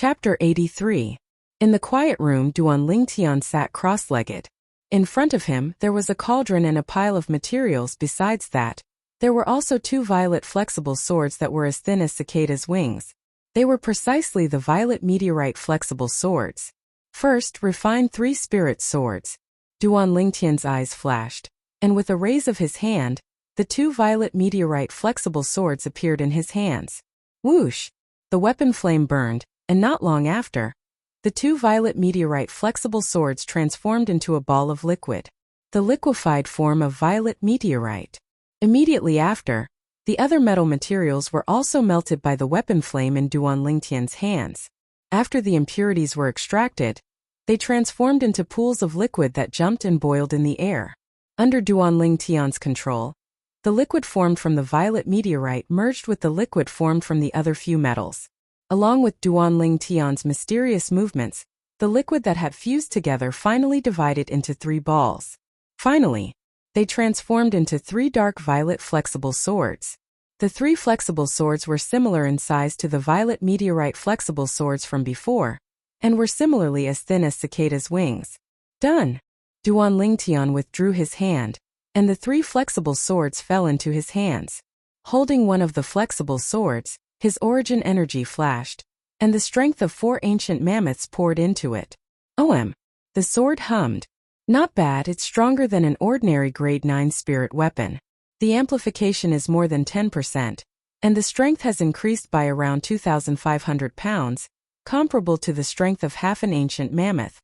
Chapter 83. In the quiet room, Duan Lingtian sat cross-legged. In front of him, there was a cauldron and a pile of materials. Besides that, there were also two violet flexible swords that were as thin as cicada's wings. They were precisely the violet meteorite flexible swords. First, refined three spirit swords. Duan Lingtian's eyes flashed, and with a raise of his hand, the two violet meteorite flexible swords appeared in his hands. Whoosh! The weapon flame burned, and not long after, the two violet meteorite flexible swords transformed into a ball of liquid, the liquefied form of violet meteorite. Immediately after, the other metal materials were also melted by the weapon flame in Duan Lingtian's hands. After the impurities were extracted, they transformed into pools of liquid that jumped and boiled in the air. Under Duan Lingtian's control, the liquid formed from the violet meteorite merged with the liquid formed from the other few metals. Along with Duan Lingtian's mysterious movements, the liquid that had fused together finally divided into three balls. Finally, they transformed into three dark violet flexible swords. The three flexible swords were similar in size to the violet meteorite flexible swords from before, and were similarly as thin as cicada's wings. Done! Duan Lingtian withdrew his hand, and the three flexible swords fell into his hands. Holding one of the flexible swords, his origin energy flashed, and the strength of 4 ancient mammoths poured into it. OM! The sword hummed. Not bad, it's stronger than an ordinary grade 9 spirit weapon. The amplification is more than 10%, and the strength has increased by around 2,500 pounds, comparable to the strength of half an ancient mammoth.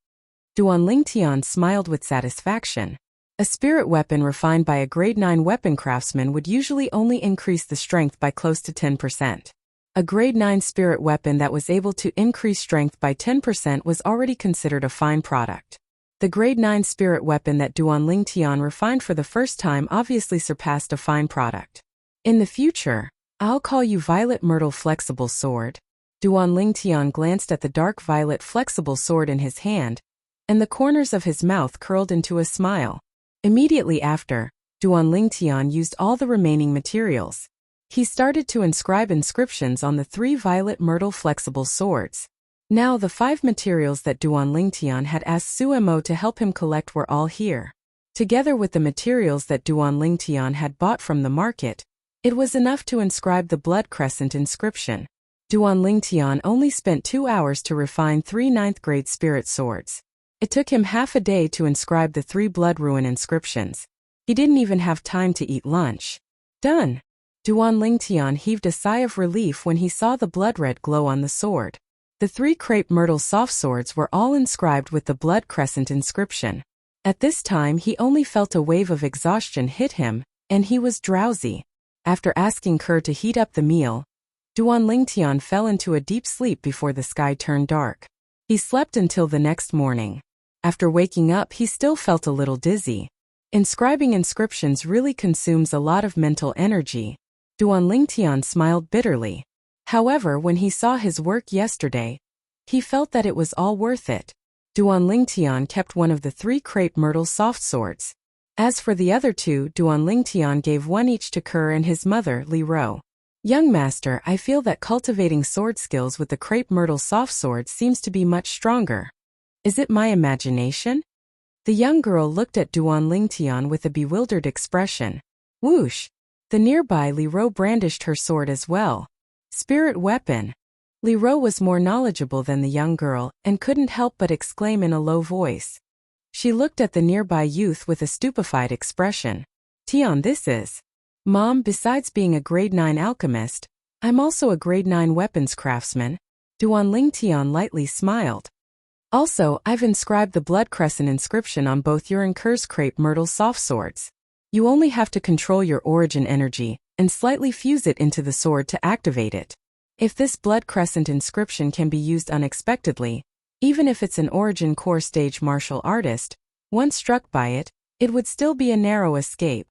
Duan Lingtian smiled with satisfaction. A spirit weapon refined by a grade 9 weapon craftsman would usually only increase the strength by close to 10%. A grade 9 spirit weapon that was able to increase strength by 10% was already considered a fine product. The grade 9 spirit weapon that Duan Lingtian refined for the first time obviously surpassed a fine product. In the future, I'll call you Violet Myrtle Flexible Sword. Duan Lingtian glanced at the dark violet flexible sword in his hand, and the corners of his mouth curled into a smile. Immediately after, Duan Lingtian used all the remaining materials. He started to inscribe inscriptions on the three violet myrtle flexible swords. Now the 5 materials that Duan Lingtian had asked Suemo to help him collect were all here. Together with the materials that Duan Lingtian had bought from the market, it was enough to inscribe the blood crescent inscription. Duan Lingtian only spent 2 hours to refine 3 9th-grade spirit swords. It took him half a day to inscribe the 3 blood ruin inscriptions. He didn't even have time to eat lunch. Done! Duan Lingtian heaved a sigh of relief when he saw the blood-red glow on the sword. The 3 crepe myrtle soft swords were all inscribed with the blood crescent inscription. At this time he only felt a wave of exhaustion hit him, and he was drowsy. After asking Kerr to heat up the meal, Duan Lingtian fell into a deep sleep before the sky turned dark. He slept until the next morning. After waking up he still felt a little dizzy. Inscribing inscriptions really consumes a lot of mental energy. Duan Lingtian smiled bitterly. However, when he saw his work yesterday, he felt that it was all worth it. Duan Lingtian kept one of the 3 crepe myrtle soft swords. As for the other 2, Duan Lingtian gave one each to Kerr and his mother, Li Ro. Young master, I feel that cultivating sword skills with the crepe myrtle soft sword seems to be much stronger. Is it my imagination? The young girl looked at Duan Lingtian with a bewildered expression. Whoosh! The nearby Li Ro brandished her sword as well. Spirit weapon. Li Ro was more knowledgeable than the young girl and couldn't help but exclaim in a low voice. She looked at the nearby youth with a stupefied expression. Tian, this is. Mom, besides being a grade 9 alchemist, I'm also a grade 9 weapons craftsman. Duan Lingtian lightly smiled. Also, I've inscribed the blood crescent inscription on both your and Kerr's crepe myrtle soft swords. You only have to control your origin energy and slightly fuse it into the sword to activate it. If this blood crescent inscription can be used unexpectedly, even if it's an origin core stage martial artist, once struck by it, it would still be a narrow escape.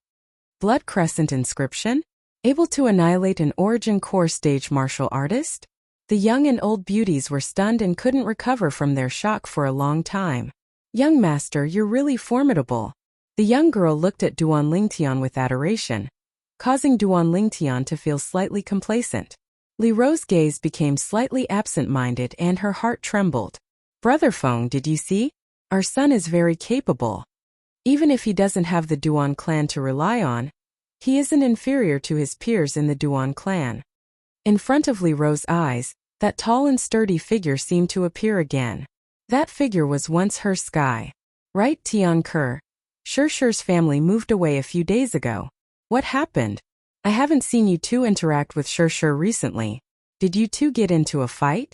Blood crescent inscription? Able to annihilate an origin core stage martial artist? The young and old beauties were stunned and couldn't recover from their shock for a long time. Young master, you're really formidable. The young girl looked at Duan Lingtian with adoration, causing Duan Lingtian to feel slightly complacent. Li Ro's gaze became slightly absent-minded and her heart trembled. Brother Feng, did you see? Our son is very capable. Even if he doesn't have the Duan clan to rely on, he isn't inferior to his peers in the Duan clan. In front of Li Ro's eyes, that tall and sturdy figure seemed to appear again. That figure was once her Sky. Right, Tian Ke? Shirshi's family moved away a few days ago. What happened? I haven't seen you two interact with Shirshir recently. Did you two get into a fight?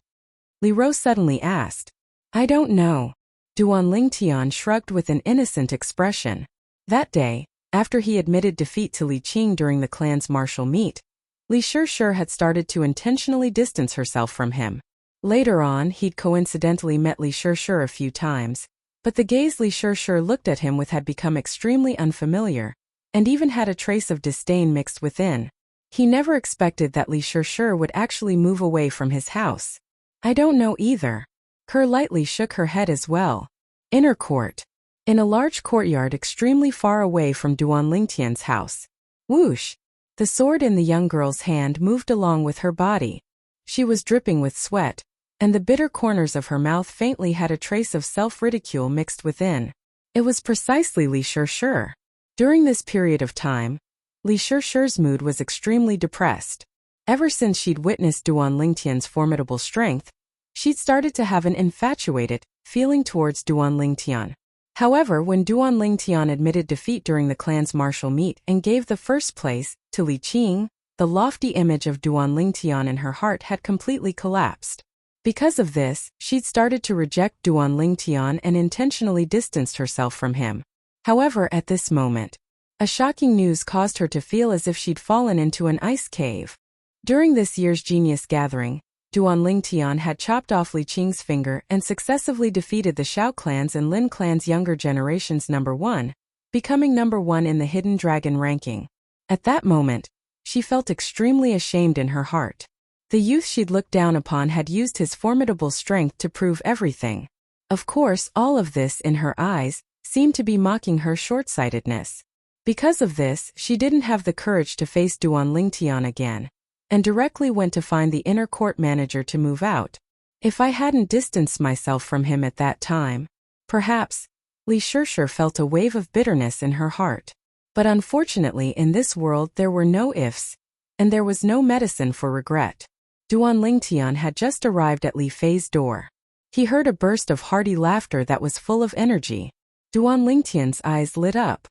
Li Ro suddenly asked. I don't know. Duan Lingtian shrugged with an innocent expression. That day, after he admitted defeat to Li Qing during the clan's martial meet, Li Shirshir had started to intentionally distance herself from him. Later on, he'd coincidentally met Li Shirshir a few times, but the gaze Li Shirshir looked at him with had become extremely unfamiliar, and even had a trace of disdain mixed within. He never expected that Li Shirshir would actually move away from his house. I don't know either. Ke lightly shook her head as well. Inner court. In a large courtyard extremely far away from Duan Lingtian's house. Whoosh! The sword in the young girl's hand moved along with her body. She was dripping with sweat, and the bitter corners of her mouth faintly had a trace of self-ridicule mixed within. It was precisely Li Shirshir. During this period of time, Li Shirshir's mood was extremely depressed. Ever since she'd witnessed Duan Lingtian's formidable strength, she'd started to have an infatuated feeling towards Duan Lingtian. However, when Duan Lingtian admitted defeat during the clan's martial meet and gave the first place to Li Qing, the lofty image of Duan Lingtian in her heart had completely collapsed. Because of this, she'd started to reject Duan Lingtian and intentionally distanced herself from him. However, at this moment, a shocking news caused her to feel as if she'd fallen into an ice cave. During this year's genius gathering, Duan Lingtian had chopped off Li Qing's finger and successively defeated the Xiao clan's and Lin clan's younger generation's number 1, becoming number 1 in the Hidden Dragon ranking. At that moment, she felt extremely ashamed in her heart. The youth she'd looked down upon had used his formidable strength to prove everything. Of course, all of this, in her eyes, seemed to be mocking her short-sightedness. Because of this, she didn't have the courage to face Duan Lingtian again, and directly went to find the inner court manager to move out. If I hadn't distanced myself from him at that time, perhaps, Li Shirshir felt a wave of bitterness in her heart. But unfortunately in this world there were no ifs, and there was no medicine for regret. Duan Lingtian had just arrived at Li Fei's door. He heard a burst of hearty laughter that was full of energy. Duan Lingtian's eyes lit up.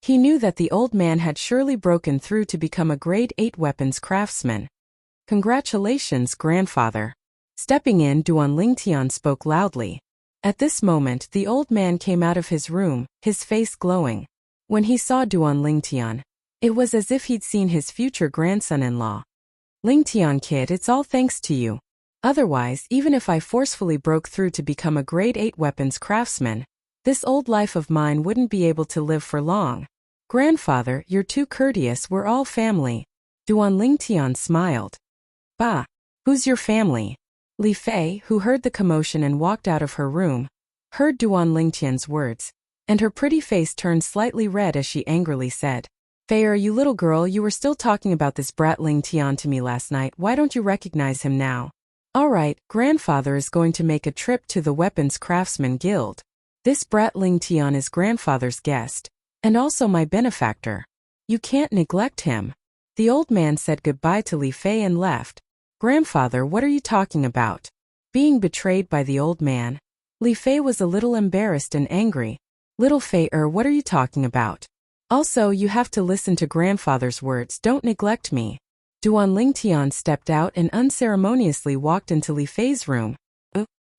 He knew that the old man had surely broken through to become a grade 8 weapons craftsman. Congratulations, grandfather. Stepping in, Duan Lingtian spoke loudly. At this moment, the old man came out of his room, his face glowing. When he saw Duan Lingtian, it was as if he'd seen his future grandson-in-law. Lingtian kid, it's all thanks to you. Otherwise, even if I forcefully broke through to become a grade 8 weapons craftsman, this old life of mine wouldn't be able to live for long. Grandfather, you're too courteous, we're all family. Duan Lingtian smiled. Bah, who's your family? Li Fei, who heard the commotion and walked out of her room, heard Duan Lingtian's words, and her pretty face turned slightly red as she angrily said, Fei, you little girl, you were still talking about this brat Lingtian to me last night, why don't you recognize him now? Alright, grandfather is going to make a trip to the Weapons Craftsman Guild. This brat Lingtian is grandfather's guest, and also my benefactor. You can't neglect him. The old man said goodbye to Li Fei and left. Grandfather, what are you talking about? Being betrayed by the old man, Li Fei was a little embarrassed and angry. Little Fei, what are you talking about? Also, you have to listen to grandfather's words, don't neglect me. Duan Lingtian stepped out and unceremoniously walked into Li Fei's room.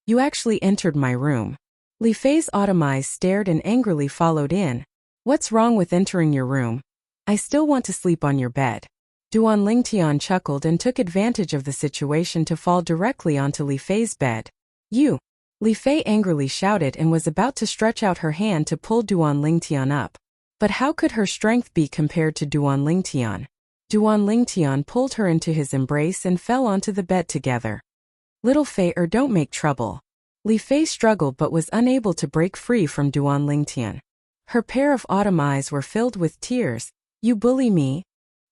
You actually entered my room. Li Fei's autumn eyes stared and angrily followed in. What's wrong with entering your room? I still want to sleep on your bed. Duan Lingtian chuckled and took advantage of the situation to fall directly onto Li Fei's bed. You! Li Fei angrily shouted and was about to stretch out her hand to pull Duan Lingtian up. But how could her strength be compared to Duan Lingtian? Duan Lingtian pulled her into his embrace and fell onto the bed together. Little Fei, don't make trouble. Li Fei struggled but was unable to break free from Duan Lingtian. Her pair of autumn eyes were filled with tears. You bully me?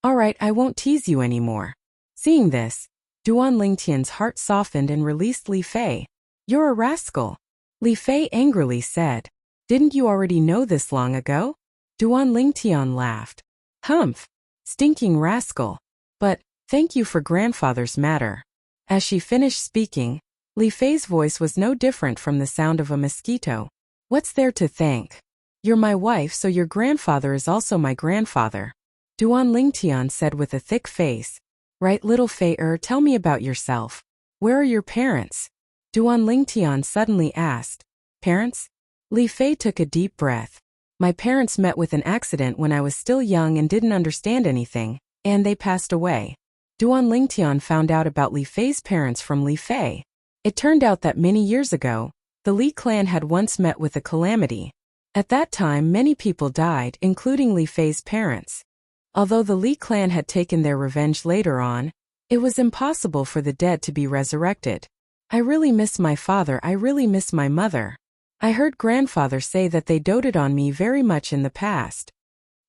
Alright, I won't tease you anymore. Seeing this, Duan Lingtian's heart softened and released Li Fei. "You're a rascal," Li Fei angrily said. "Didn't you already know this long ago?" Duan Lingtian laughed. "Humph! Stinking rascal. But, thank you for grandfather's matter." As she finished speaking, Li Fei's voice was no different from the sound of a mosquito. "What's there to thank? You're my wife, so your grandfather is also my grandfather," Duan Lingtian said with a thick face. "Right, little Fei, tell me about yourself. Where are your parents?" Duan Lingtian suddenly asked. "Parents?" Li Fei took a deep breath. "My parents met with an accident when I was still young and didn't understand anything, and they passed away." Duan Lingtian found out about Li Fei's parents from Li Fei. It turned out that many years ago, the Li clan had once met with a calamity. At that time many people died, including Li Fei's parents. Although the Li clan had taken their revenge later on, it was impossible for the dead to be resurrected. "I really miss my father, I really miss my mother. I heard grandfather say that they doted on me very much in the past."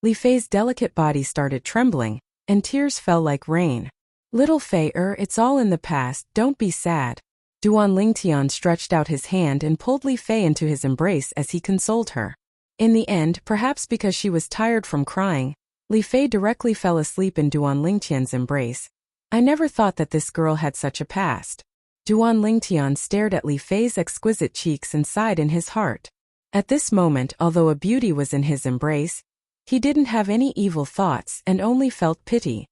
Li Fei's delicate body started trembling, and tears fell like rain. "Little Fei, it's all in the past, don't be sad." Duan Lingtian stretched out his hand and pulled Li Fei into his embrace as he consoled her. In the end, perhaps because she was tired from crying, Li Fei directly fell asleep in Duan Lingtian's embrace. "I never thought that this girl had such a past." Duan Lingtian stared at Li Fei's exquisite cheeks and sighed in his heart. At this moment, although a beauty was in his embrace, he didn't have any evil thoughts and only felt pity.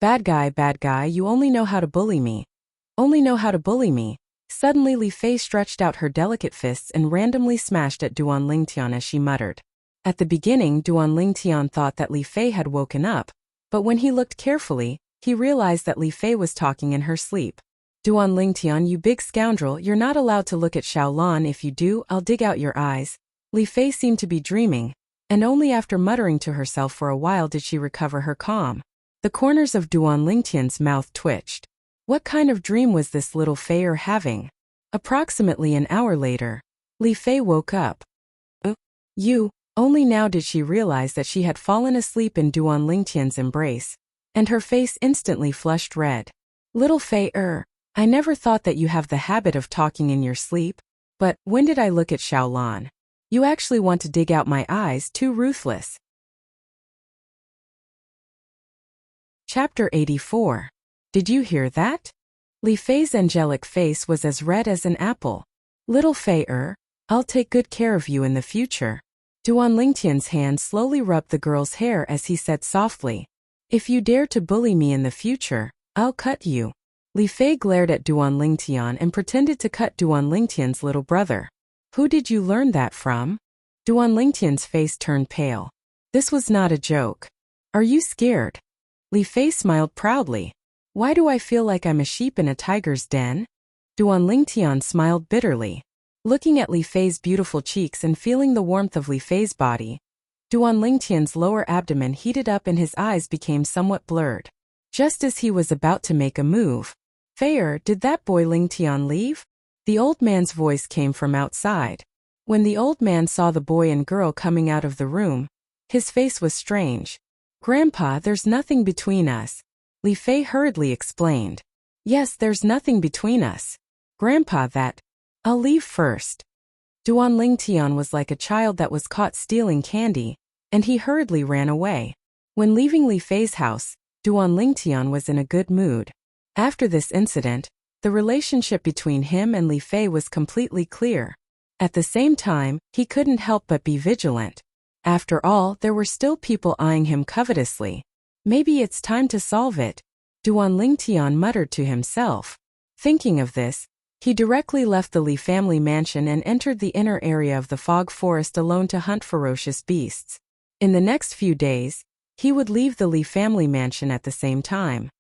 Bad guy, you only know how to bully me. Only know how to bully me." Suddenly Li Fei stretched out her delicate fists and randomly smashed at Duan Lingtian as she muttered. At the beginning, Duan Lingtian thought that Li Fei had woken up, but when he looked carefully, he realized that Li Fei was talking in her sleep. "Duan Lingtian, you big scoundrel, you're not allowed to look at Xiaolan. If you do, I'll dig out your eyes." Li Fei seemed to be dreaming, and only after muttering to herself for a while did she recover her calm. The corners of Duan Lingtian's mouth twitched. What kind of dream was this little Fei having? Approximately an hour later, Li Fei woke up. You, only now did she realize that she had fallen asleep in Duan Lingtian's embrace, and her face instantly flushed red. "Little Fei, I never thought that you have the habit of talking in your sleep, but when did I look at Xiaolan? You actually want to dig out my eyes, too ruthless." Chapter 84. Did you hear that? Li Fei's angelic face was as red as an apple. "Little Fei, I'll take good care of you in the future." Duan Lingtian's hand slowly rubbed the girl's hair as he said softly, "If you dare to bully me in the future, I'll cut you." Li Fei glared at Duan Lingtian and pretended to cut Duan Lingtian's little brother. "Who did you learn that from?" Duan Lingtian's face turned pale. This was not a joke. "Are you scared?" Li Fei smiled proudly. "Why do I feel like I'm a sheep in a tiger's den?" Duan Lingtian smiled bitterly. Looking at Li Fei's beautiful cheeks and feeling the warmth of Li Fei's body, Duan Lingtian's lower abdomen heated up and his eyes became somewhat blurred. Just as he was about to make a move, "Fei, did that boy Lingtian leave?" The old man's voice came from outside. When the old man saw the boy and girl coming out of the room, his face was strange. "Grandpa, there's nothing between us," Li Fei hurriedly explained. "Yes, there's nothing between us. Grandpa, I'll leave first." Duan Lingtian was like a child that was caught stealing candy, and he hurriedly ran away. When leaving Li Fei's house, Duan Lingtian was in a good mood. After this incident, the relationship between him and Li Fei was completely clear. At the same time, he couldn't help but be vigilant. After all, there were still people eyeing him covetously. Maybe it's time to solve it, Duan Lingtian muttered to himself. Thinking of this, he directly left the Li family mansion and entered the inner area of the fog forest alone to hunt ferocious beasts. In the next few days, he would leave the Li family mansion at the same time.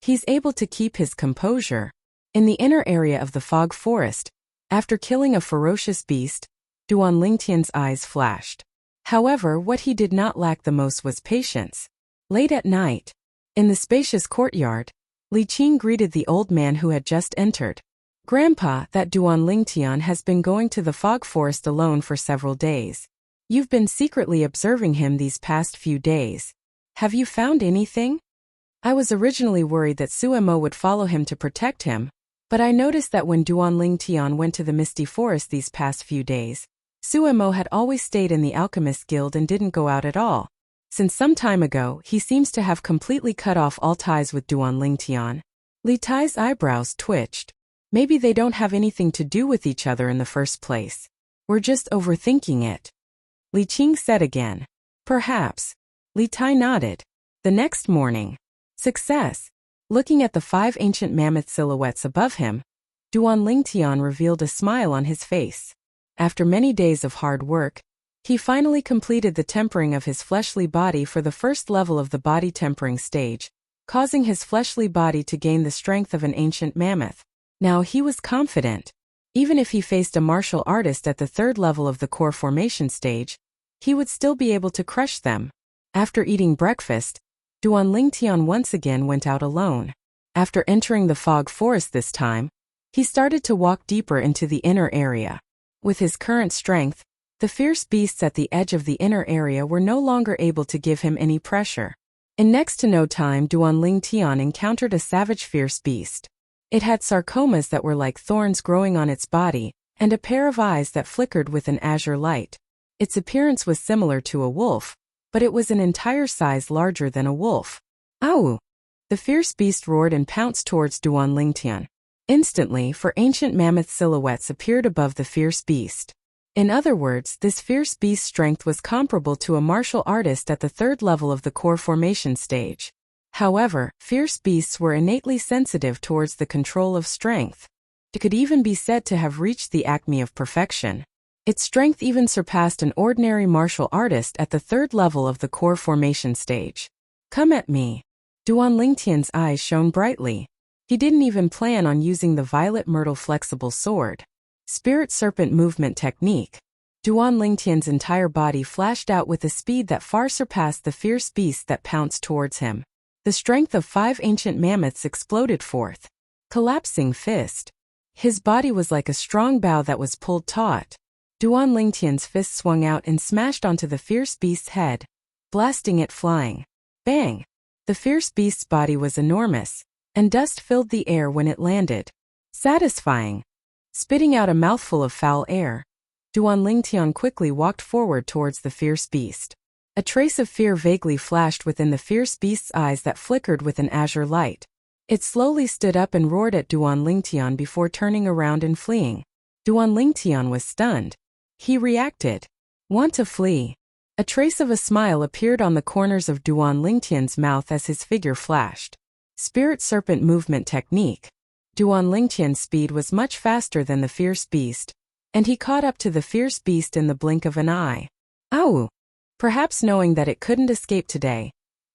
He's able to keep his composure. In the inner area of the fog forest, after killing a ferocious beast, Duan Lingtian's eyes flashed. However, what he did not lack the most was patience. Late at night, in the spacious courtyard, Li Qing greeted the old man who had just entered. "Grandpa, that Duan Lingtian has been going to the fog forest alone for several days. You've been secretly observing him these past few days. Have you found anything?" I was originally worried that Suemo would follow him to protect him, but I noticed that when Duanling Tian went to the Misty Forest these past few days, Suemo had always stayed in the Alchemist Guild and didn't go out at all. Since some time ago, he seems to have completely cut off all ties with Duanling Tian. Li Tai's eyebrows twitched. Maybe they don't have anything to do with each other in the first place. We're just overthinking it. Li Qing said again. Perhaps. Li Tai nodded. The next morning. Success. Looking at the 5 ancient mammoth silhouettes above him, Duanling Tian revealed a smile on his face. After many days of hard work, he finally completed the tempering of his fleshly body for the first level of the body tempering stage, causing his fleshly body to gain the strength of an ancient mammoth. Now he was confident. Even if he faced a martial artist at the 3rd level of the core formation stage, he would still be able to crush them. After eating breakfast, Duanling Tian once again went out alone. After entering the fog forest this time, he started to walk deeper into the inner area. With his current strength, the fierce beasts at the edge of the inner area were no longer able to give him any pressure. In next to no time, Duanling Tian encountered a savage fierce beast. It had sarcomas that were like thorns growing on its body, and a pair of eyes that flickered with an azure light. Its appearance was similar to a wolf, but it was an entire size larger than a wolf. Ow! The fierce beast roared and pounced towards Duanling Tian. Instantly, 4 ancient mammoth silhouettes appeared above the fierce beast. In other words, this fierce beast's strength was comparable to a martial artist at the 3rd level of the core formation stage. However, fierce beasts were innately sensitive towards the control of strength. It could even be said to have reached the acme of perfection. Its strength even surpassed an ordinary martial artist at the 3rd level of the core formation stage. Come at me. Duanling Tian's eyes shone brightly. He didn't even plan on using the violet myrtle flexible sword. Spirit Serpent Movement Technique. Duanling Tian's entire body flashed out with a speed that far surpassed the fierce beast that pounced towards him. The strength of 5 ancient mammoths exploded forth. Collapsing fist. His body was like a strong bow that was pulled taut. Duanling Tian's fist swung out and smashed onto the fierce beast's head, blasting it flying. Bang! The fierce beast's body was enormous, and dust filled the air when it landed. Satisfying. Spitting out a mouthful of foul air, Duanling Tian quickly walked forward towards the fierce beast. A trace of fear vaguely flashed within the fierce beast's eyes that flickered with an azure light. It slowly stood up and roared at Duanling Tian before turning around and fleeing. Duanling Tian was stunned. He reacted. Want to flee? A trace of a smile appeared on the corners of Duanling Tian's mouth as his figure flashed. Spirit Serpent Movement Technique. Duanling Tian's speed was much faster than the fierce beast, and he caught up to the fierce beast in the blink of an eye. Ow! Perhaps knowing that it couldn't escape today,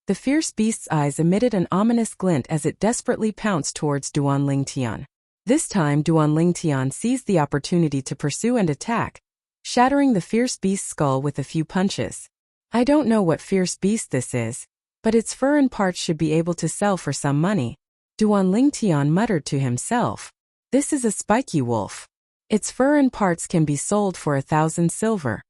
the fierce beast's eyes emitted an ominous glint as it desperately pounced towards Duanling Tian. This time Duanling Tian seized the opportunity to pursue and attack, shattering the fierce beast's skull with a few punches. I don't know what fierce beast this is, but its fur and parts should be able to sell for some money. Duanling Tian muttered to himself. This is a spiky wolf. Its fur and parts can be sold for 1,000 silver.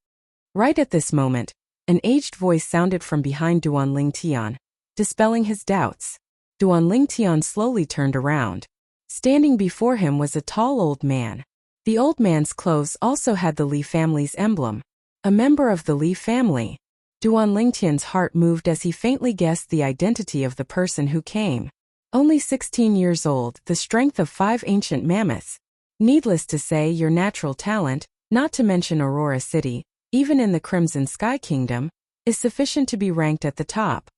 Right at this moment, an aged voice sounded from behind Duanling Tian, dispelling his doubts. Duanling Tian slowly turned around. Standing before him was a tall old man. The old man's clothes also had the Li family's emblem. A member of the Li family. Duanling Tian's heart moved as he faintly guessed the identity of the person who came. Only 16 years old, the strength of 5 ancient mammoths. Needless to say, your natural talent, not to mention Aurora City, even in the Crimson Sky Kingdom, is sufficient to be ranked at the top.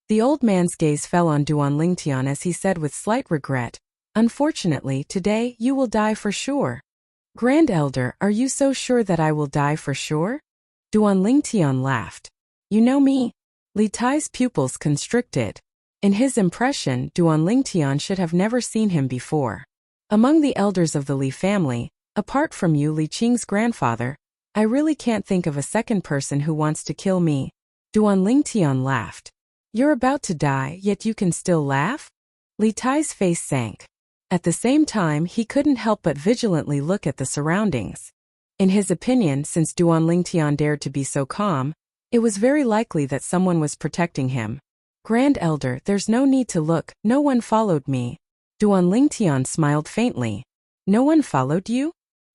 The old man's gaze fell on Duanling Tian as he said with slight regret, "Unfortunately, today you will die for sure." "Grand Elder, are you so sure that I will die for sure?" Duanling Tian laughed. "You know me?" Li Tai's pupils constricted. In his impression, Duanling Tian should have never seen him before. Among the elders of the Li family, apart from you, Li Qing's grandfather, I really can't think of a second person who wants to kill me. Duanling Tian laughed. "You're about to die, yet you can still laugh?" Li Tai's face sank. At the same time, he couldn't help but vigilantly look at the surroundings. In his opinion, since Duanling Tian dared to be so calm, it was very likely that someone was protecting him. Grand Elder, there's no need to look, no one followed me. Duan Lingtian smiled faintly. No one followed you?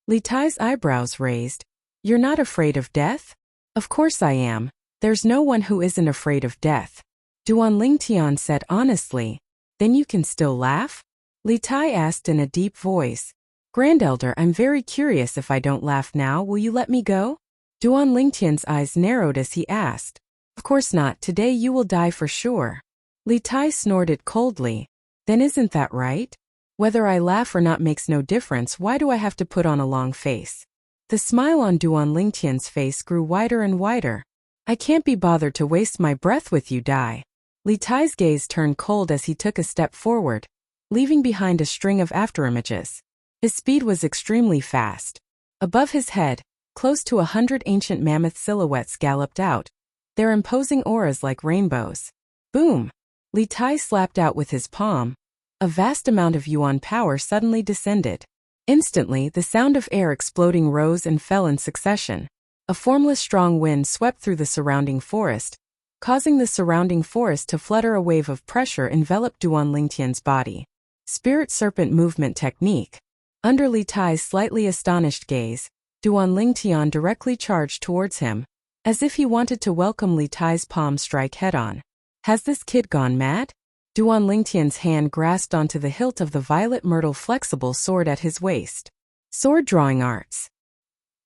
Li Tai's eyebrows raised. You're not afraid of death? Of course I am. There's no one who isn't afraid of death. Duan Lingtian said honestly. Then you can still laugh? Li Tai asked in a deep voice. Grand Elder, I'm very curious. If I don't laugh now, will you let me go? Duan Lingtian's eyes narrowed as he asked. Of course not, today you will die for sure. Li Tai snorted coldly. Then isn't that right? Whether I laugh or not makes no difference. Why do I have to put on a long face? The smile on Duan Lingtian's face grew wider and wider. I can't be bothered to waste my breath with you, Dai. Li Tai's gaze turned cold as he took a step forward, leaving behind a string of afterimages. His speed was extremely fast. Above his head, close to 100 ancient mammoth silhouettes galloped out, their imposing auras like rainbows. Boom! Li Tai slapped out with his palm. A vast amount of yuan power suddenly descended. Instantly, the sound of air exploding rose and fell in succession. A formless strong wind swept through the surrounding forest, causing the surrounding forest to flutter. A wave of pressure enveloped Duan Lingtian's body. Spirit Serpent Movement Technique. Under Li Tai's slightly astonished gaze, Duan Lingtian directly charged towards him, as if he wanted to welcome Li Tai's palm strike head-on. Has this kid gone mad? Duan Lingtian's hand grasped onto the hilt of the violet myrtle flexible sword at his waist. Sword drawing arts.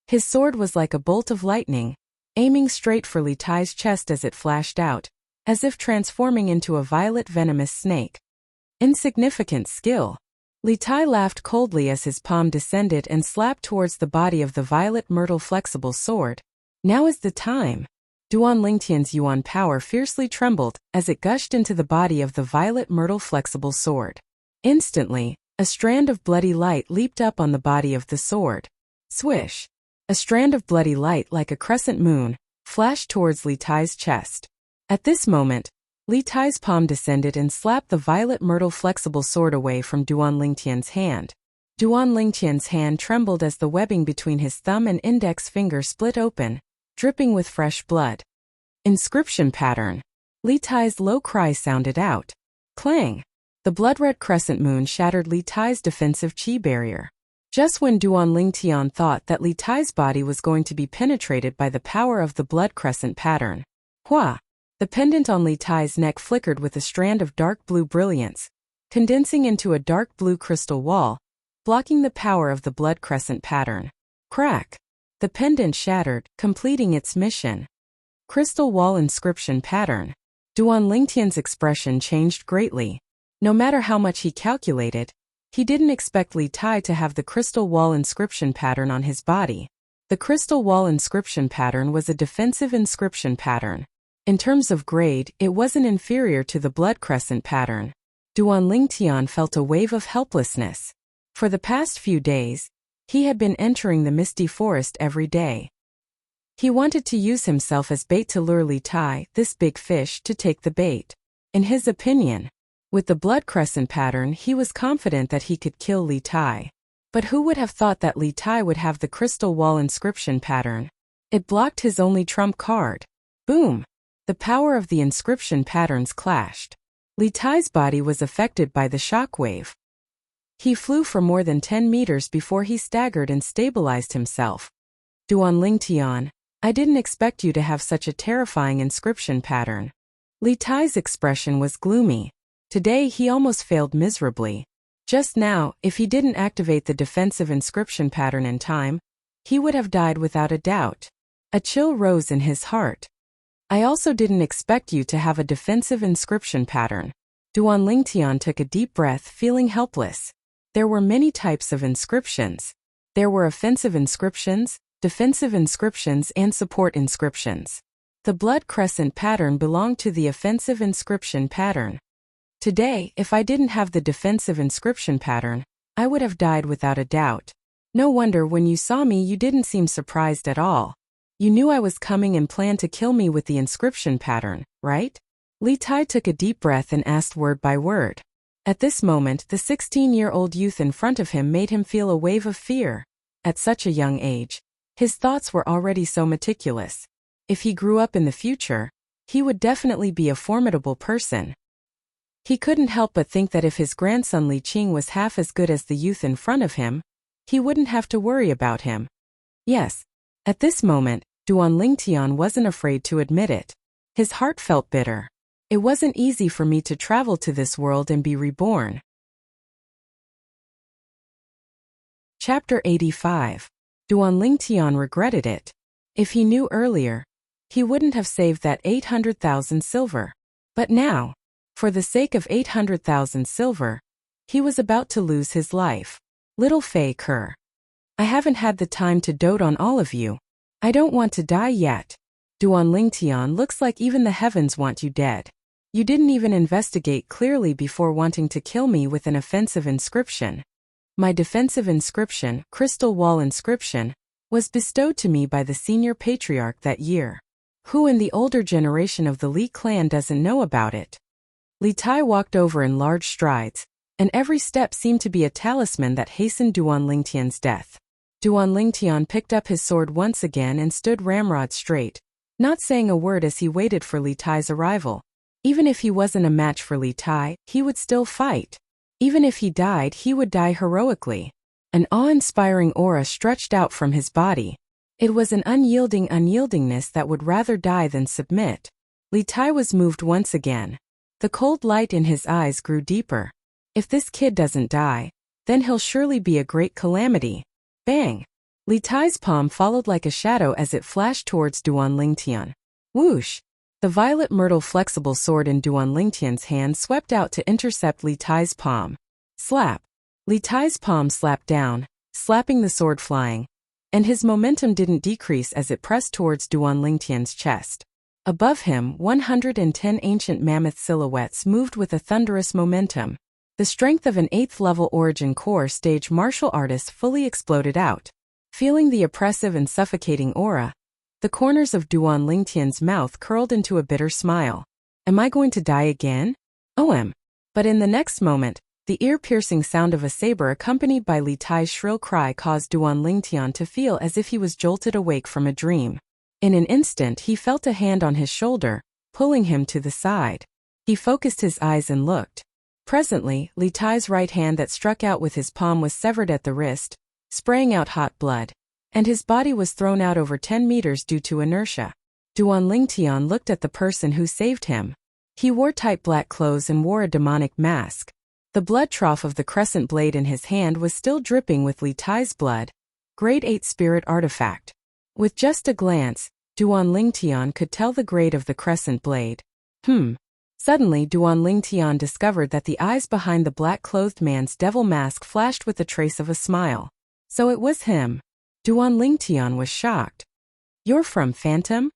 His sword was like a bolt of lightning, aiming straight for Li Tai's chest as it flashed out, as if transforming into a violet venomous snake. Insignificant skill. Li Tai laughed coldly as his palm descended and slapped towards the body of the violet myrtle flexible sword. Now is the time. Duan Lingtian's yuan power fiercely trembled as it gushed into the body of the violet myrtle flexible sword. Instantly, a strand of bloody light leaped up on the body of the sword. Swish! A strand of bloody light like a crescent moon flashed towards Li Tai's chest. At this moment, Li Tai's palm descended and slapped the violet myrtle flexible sword away from Duan Lingtian's hand. Duan Lingtian's hand trembled as the webbing between his thumb and index finger split open, dripping with fresh blood. Inscription pattern. Li Tai's low cry sounded out. Clang! The blood-red crescent moon shattered Li Tai's defensive chi barrier. Just when Duan Lingtian thought that Li Tai's body was going to be penetrated by the power of the blood crescent pattern. Hua! The pendant on Li Tai's neck flickered with a strand of dark blue brilliance, condensing into a dark blue crystal wall, blocking the power of the blood crescent pattern. Crack! The pendant shattered, completing its mission. Crystal wall inscription pattern. Duan Lingtian's expression changed greatly. No matter how much he calculated, he didn't expect Li Tai to have the crystal wall inscription pattern on his body. The crystal wall inscription pattern was a defensive inscription pattern. In terms of grade, it wasn't inferior to the blood crescent pattern. Duan Lingtian felt a wave of helplessness. For the past few days, he had been entering the misty forest every day. He wanted to use himself as bait to lure Li Tai, this big fish, to take the bait. In his opinion, with the blood crescent pattern, he was confident that he could kill Li Tai. But who would have thought that Li Tai would have the crystal wall inscription pattern? It blocked his only trump card. Boom! The power of the inscription patterns clashed. Li Tai's body was affected by the shockwave. He flew for more than 10 meters before he staggered and stabilized himself. Duan Lingtian, I didn't expect you to have such a terrifying inscription pattern. Li Tai's expression was gloomy. Today he almost failed miserably. Just now, if he didn't activate the defensive inscription pattern in time, he would have died without a doubt. A chill rose in his heart. I also didn't expect you to have a defensive inscription pattern. Duan Lingtian took a deep breath, feeling helpless. There were many types of inscriptions. There were offensive inscriptions, defensive inscriptions, and support inscriptions. The blood crescent pattern belonged to the offensive inscription pattern. Today, if I didn't have the defensive inscription pattern, I would have died without a doubt. No wonder when you saw me you didn't seem surprised at all. You knew I was coming and planned to kill me with the inscription pattern, right? Li Tai took a deep breath and asked word by word. At this moment, the 16-year-old youth in front of him made him feel a wave of fear. At such a young age, his thoughts were already so meticulous. If he grew up in the future, he would definitely be a formidable person. He couldn't help but think that if his grandson Li Qing was half as good as the youth in front of him, he wouldn't have to worry about him. Yes, at this moment, Duan Lingtian wasn't afraid to admit it. His heart felt bitter. It wasn't easy for me to travel to this world and be reborn. Chapter 85. Duan Lingtian regretted it. If he knew earlier, he wouldn't have saved that 800,000 silver. But now, for the sake of 800,000 silver, he was about to lose his life. Little Fei Ke. I haven't had the time to dote on all of you. I don't want to die yet. Duan Lingtian, looks like even the heavens want you dead. You didn't even investigate clearly before wanting to kill me with an offensive inscription. My defensive inscription, crystal wall inscription, was bestowed to me by the senior patriarch that year. Who in the older generation of the Li clan doesn't know about it? Li Tai walked over in large strides, and every step seemed to be a talisman that hastened Duan Lingtian's death. Duan Lingtian picked up his sword once again and stood ramrod straight, not saying a word as he waited for Li Tai's arrival. Even if he wasn't a match for Li Tai, he would still fight. Even if he died, he would die heroically. An awe-inspiring aura stretched out from his body. It was an unyielding unyieldingness that would rather die than submit. Li Tai was moved once again. The cold light in his eyes grew deeper. If this kid doesn't die, then he'll surely be a great calamity. Bang! Li Tai's palm followed like a shadow as it flashed towards Duan Lingtian. Whoosh! The violet myrtle flexible sword in Duan Lingtian's hand swept out to intercept Li Tai's palm. Slap! Li Tai's palm slapped down, slapping the sword flying, and his momentum didn't decrease as it pressed towards Duan Lingtian's chest. Above him, 110 ancient mammoth silhouettes moved with a thunderous momentum. The strength of an 8th-level Origin Core stage martial artist fully exploded out. Feeling the oppressive and suffocating aura, the corners of Duan Lingtian's mouth curled into a bitter smile. Am I going to die again? OM. But in the next moment, the ear-piercing sound of a saber accompanied by Li Tai's shrill cry caused Duan Lingtian to feel as if he was jolted awake from a dream. In an instant he felt a hand on his shoulder, pulling him to the side. He focused his eyes and looked. Presently, Li Tai's right hand that struck out with his palm was severed at the wrist, spraying out hot blood, and his body was thrown out over 10 meters due to inertia. Duan Lingtian looked at the person who saved him. He wore tight black clothes and wore a demonic mask. The blood trough of the crescent blade in his hand was still dripping with Li Tai's blood. Grade 8 spirit artifact. With just a glance, Duan Lingtian could tell the grade of the crescent blade. Suddenly Duan Lingtian discovered that the eyes behind the black-clothed man's devil mask flashed with a trace of a smile. So it was him. Duan Lingtian was shocked. You're from Phantom?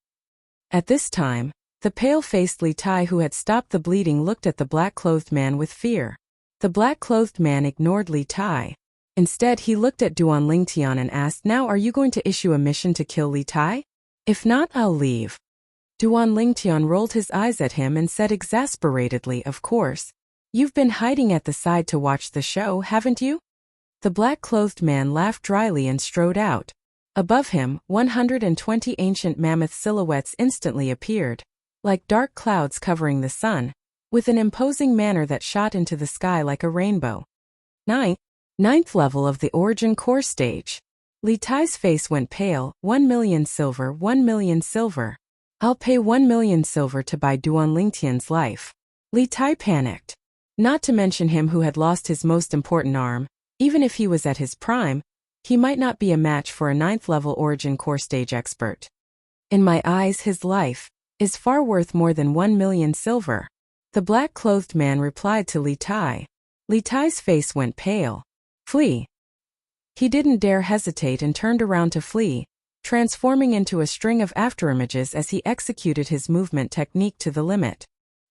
At this time, the pale-faced Li Tai who had stopped the bleeding looked at the black-clothed man with fear. The black-clothed man ignored Li Tai. Instead he looked at Duan Lingtian and asked, now are you going to issue a mission to kill Li Tai? If not, I'll leave. Duan Lingtian rolled his eyes at him and said exasperatedly, of course. You've been hiding at the side to watch the show, haven't you? The black-clothed man laughed dryly and strode out. Above him, 120 ancient mammoth silhouettes instantly appeared, like dark clouds covering the sun, with an imposing manner that shot into the sky like a rainbow. Ninth level of the Origin Core stage. Li Tai's face went pale. 1 million silver, 1 million silver. I'll pay 1 million silver to buy Duan Lingtian's life. Li Tai panicked. Not to mention him who had lost his most important arm. Even if he was at his prime, he might not be a match for a 9th level Origin Core stage expert. In my eyes, his life is far worth more than 1 million silver. The black-clothed man replied to Li Tai. Li Tai's face went pale. Flee. He didn't dare hesitate and turned around to flee, transforming into a string of afterimages as he executed his movement technique to the limit.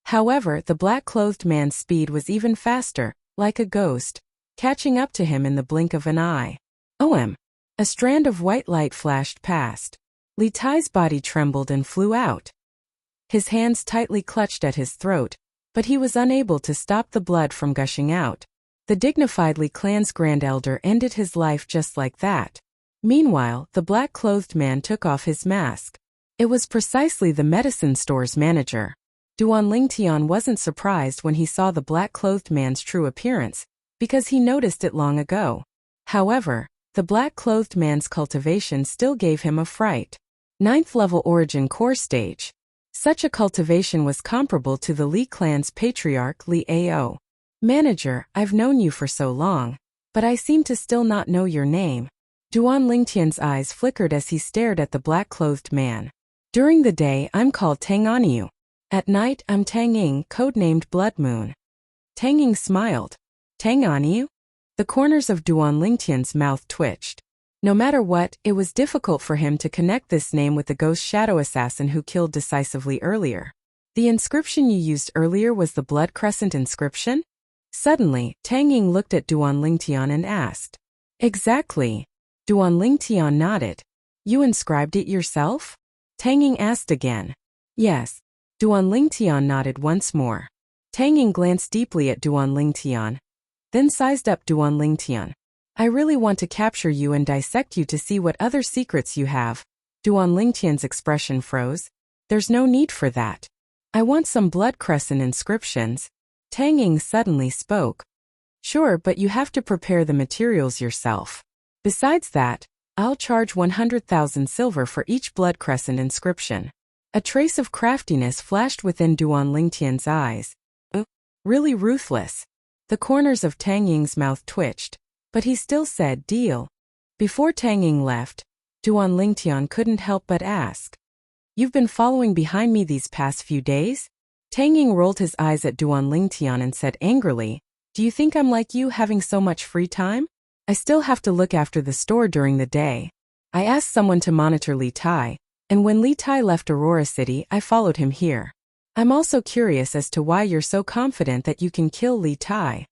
However, the black-clothed man's speed was even faster, like a ghost, catching up to him in the blink of an eye. OM. A strand of white light flashed past. Li Tai's body trembled and flew out. His hands tightly clutched at his throat, but he was unable to stop the blood from gushing out. The dignified Li clan's grand elder ended his life just like that. Meanwhile, the black-clothed man took off his mask. It was precisely the medicine store's manager. Duan Lingtian wasn't surprised when he saw the black-clothed man's true appearance, because he noticed it long ago. However, the black-clothed man's cultivation still gave him a fright. 9th level origin core stage. Such a cultivation was comparable to the Li clan's patriarch Li Ao. Manager, I've known you for so long, but I seem to still not know your name. Duan Lingtian's eyes flickered as he stared at the black-clothed man. During the day, I'm called Tang Aniu. At night, I'm Tang Ying, codenamed Blood Moon. Tang Ying smiled. Tang Aniu? The corners of Duan Lingtian's mouth twitched. No matter what, it was difficult for him to connect this name with the ghost shadow assassin who killed decisively earlier. The inscription you used earlier was the Blood Crescent inscription? Suddenly, Tang Ying looked at Duan Lingtian and asked. Exactly. Duan Lingtian nodded. You inscribed it yourself? Tang Ying asked again. Yes. Duan Lingtian nodded once more. Tang Ying glanced deeply at Duan Lingtian, then sized up Duan Lingtian. I really want to capture you and dissect you to see what other secrets you have. Duan Lingtian's expression froze. There's no need for that. I want some blood crescent inscriptions. Tang Ying suddenly spoke. Sure, but you have to prepare the materials yourself. Besides that, I'll charge 100,000 silver for each blood crescent inscription. A trace of craftiness flashed within Duan Lingtian's eyes. Really ruthless. The corners of Tang Ying's mouth twitched, but he still said deal. Before Tang Ying left, Duan Lingtian couldn't help but ask. You've been following behind me these past few days? Tang Ying rolled his eyes at Duan Lingtian and said angrily, do you think I'm like you having so much free time? I still have to look after the store during the day. I asked someone to monitor Li Tai, and when Li Tai left Aurora City, I followed him here. I'm also curious as to why you're so confident that you can kill Li Tai.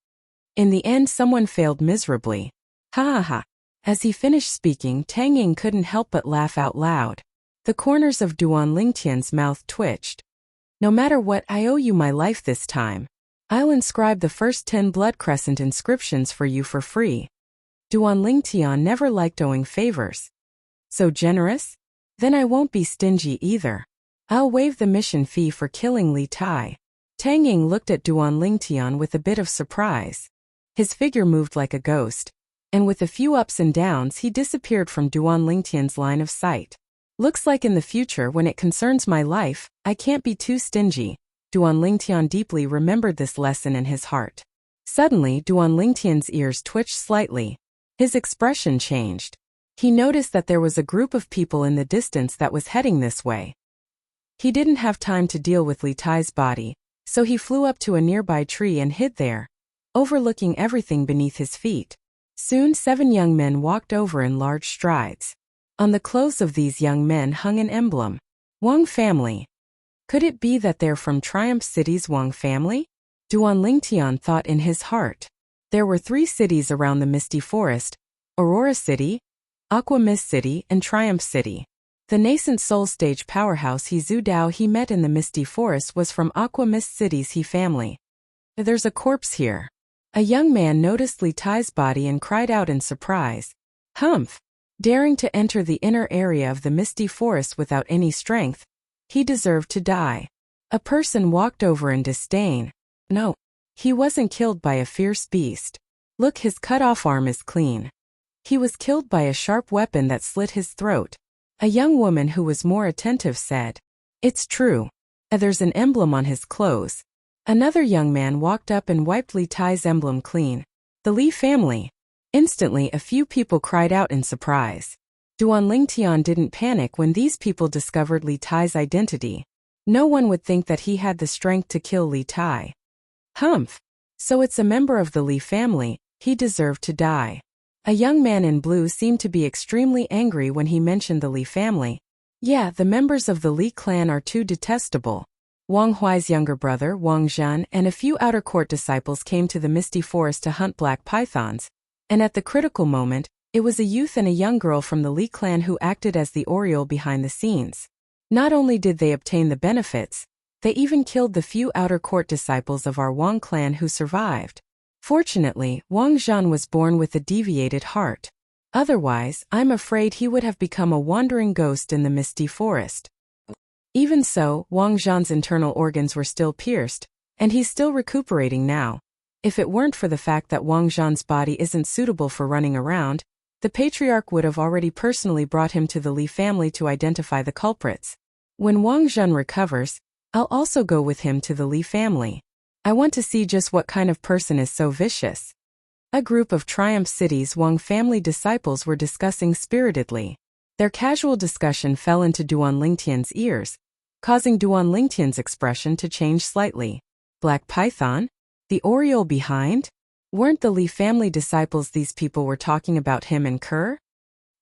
In the end, someone failed miserably. Ha ha ha. As he finished speaking, Tang Ying couldn't help but laugh out loud. The corners of Duan Lingtian's mouth twitched. No matter what, I owe you my life this time. I'll inscribe the first 10 blood crescent inscriptions for you for free. Duan Lingtian never liked owing favors. So generous? Then I won't be stingy either. I'll waive the mission fee for killing Li Tai. Tang Ying looked at Duan Lingtian with a bit of surprise. His figure moved like a ghost, and with a few ups and downs he disappeared from Duan Lingtian's line of sight. Looks like in the future when it concerns my life, I can't be too stingy. Duan Lingtian deeply remembered this lesson in his heart. Suddenly, Duan Lingtian's ears twitched slightly. His expression changed. He noticed that there was a group of people in the distance that was heading this way. He didn't have time to deal with Li Tai's body, so he flew up to a nearby tree and hid there, overlooking everything beneath his feet. Soon 7 young men walked over in large strides. On the clothes of these young men hung an emblem. Wang family. Could it be that they're from Triumph City's Wang family? Duan Lingtian thought in his heart. There were 3 cities around the Misty Forest: Aurora City, Aqua Mist City, and Triumph City. The nascent soul stage powerhouse He Zhu Dao he met in the Misty Forest was from Aqua Mist City's He family. There's a corpse here. A young man noticed Li Tai's body and cried out in surprise. Humph! Daring to enter the inner area of the Misty Forest without any strength, he deserved to die. A person walked over in disdain. No, he wasn't killed by a fierce beast. Look, his cut-off arm is clean. He was killed by a sharp weapon that slit his throat. A young woman who was more attentive said, It's true. There's an emblem on his clothes. Another young man walked up and wiped Li Tai's emblem clean. The Li family. Instantly, a few people cried out in surprise. Duan Lingtian didn't panic when these people discovered Li Tai's identity. No one would think that he had the strength to kill Li Tai. Humph! So it's a member of the Li family, he deserved to die. A young man in blue seemed to be extremely angry when he mentioned the Li family. Yeah, the members of the Li clan are too detestable. Wang Huai's younger brother, Wang Zhan, and a few outer court disciples came to the Misty Forest to hunt black pythons. And at the critical moment, it was a youth and a young girl from the Li clan who acted as the Oriole behind the scenes. Not only did they obtain the benefits, they even killed the few outer court disciples of our Wang clan who survived. Fortunately, Wang Zhan was born with a deviated heart. Otherwise, I'm afraid he would have become a wandering ghost in the Misty Forest. Even so, Wang Zhan's internal organs were still pierced, and he's still recuperating now. If it weren't for the fact that Wang Zhan's body isn't suitable for running around, the patriarch would have already personally brought him to the Li family to identify the culprits. When Wang Zhan recovers, I'll also go with him to the Li family. I want to see just what kind of person is so vicious. A group of Triumph City's Wang family disciples were discussing spiritedly. Their casual discussion fell into Duan Lingtian's ears, causing Duan Lingtian's expression to change slightly. Black Python? The Oriole behind? Weren't the Li family disciples these people were talking about him and Kerr?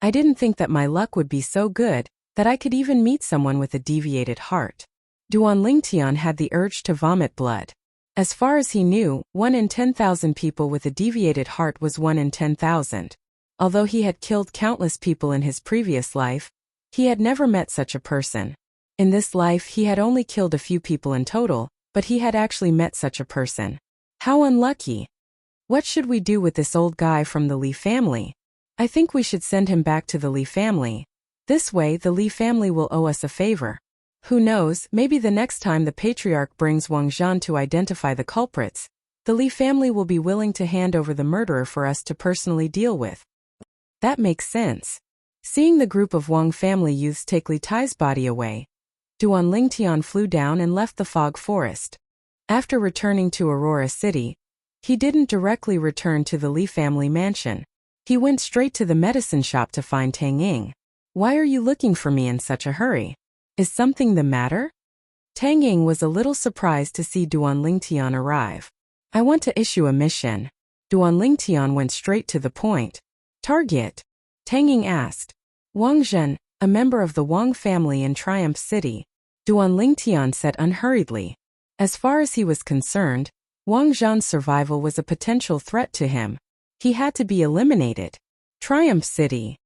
I didn't think that my luck would be so good that I could even meet someone with a deviated heart. Duan Lingtian had the urge to vomit blood. As far as he knew, 1 in 10,000 people with a deviated heart was 1 in 10,000. Although he had killed countless people in his previous life, he had never met such a person. In this life he had only killed a few people in total, but he had actually met such a person. How unlucky. What should we do with this old guy from the Li family? I think we should send him back to the Li family. This way the Li family will owe us a favor. Who knows, maybe the next time the patriarch brings Wang Zhan to identify the culprits, the Li family will be willing to hand over the murderer for us to personally deal with. That makes sense. Seeing the group of Wang family youths take Li Tai's body away, Duan Lingtian flew down and left the fog forest. After returning to Aurora City, he didn't directly return to the Li family mansion. He went straight to the medicine shop to find Tang Ying. Why are you looking for me in such a hurry? Is something the matter? Tang Ying was a little surprised to see Duan Lingtian arrive. I want to issue a mission. Duan Lingtian went straight to the point. Target? Tang Ying asked. Wang Zhan, a member of the Wang family in Triumph City, Duan Lingtian said unhurriedly. As far as he was concerned, Wang Zhan's survival was a potential threat to him. He had to be eliminated. Triumph City.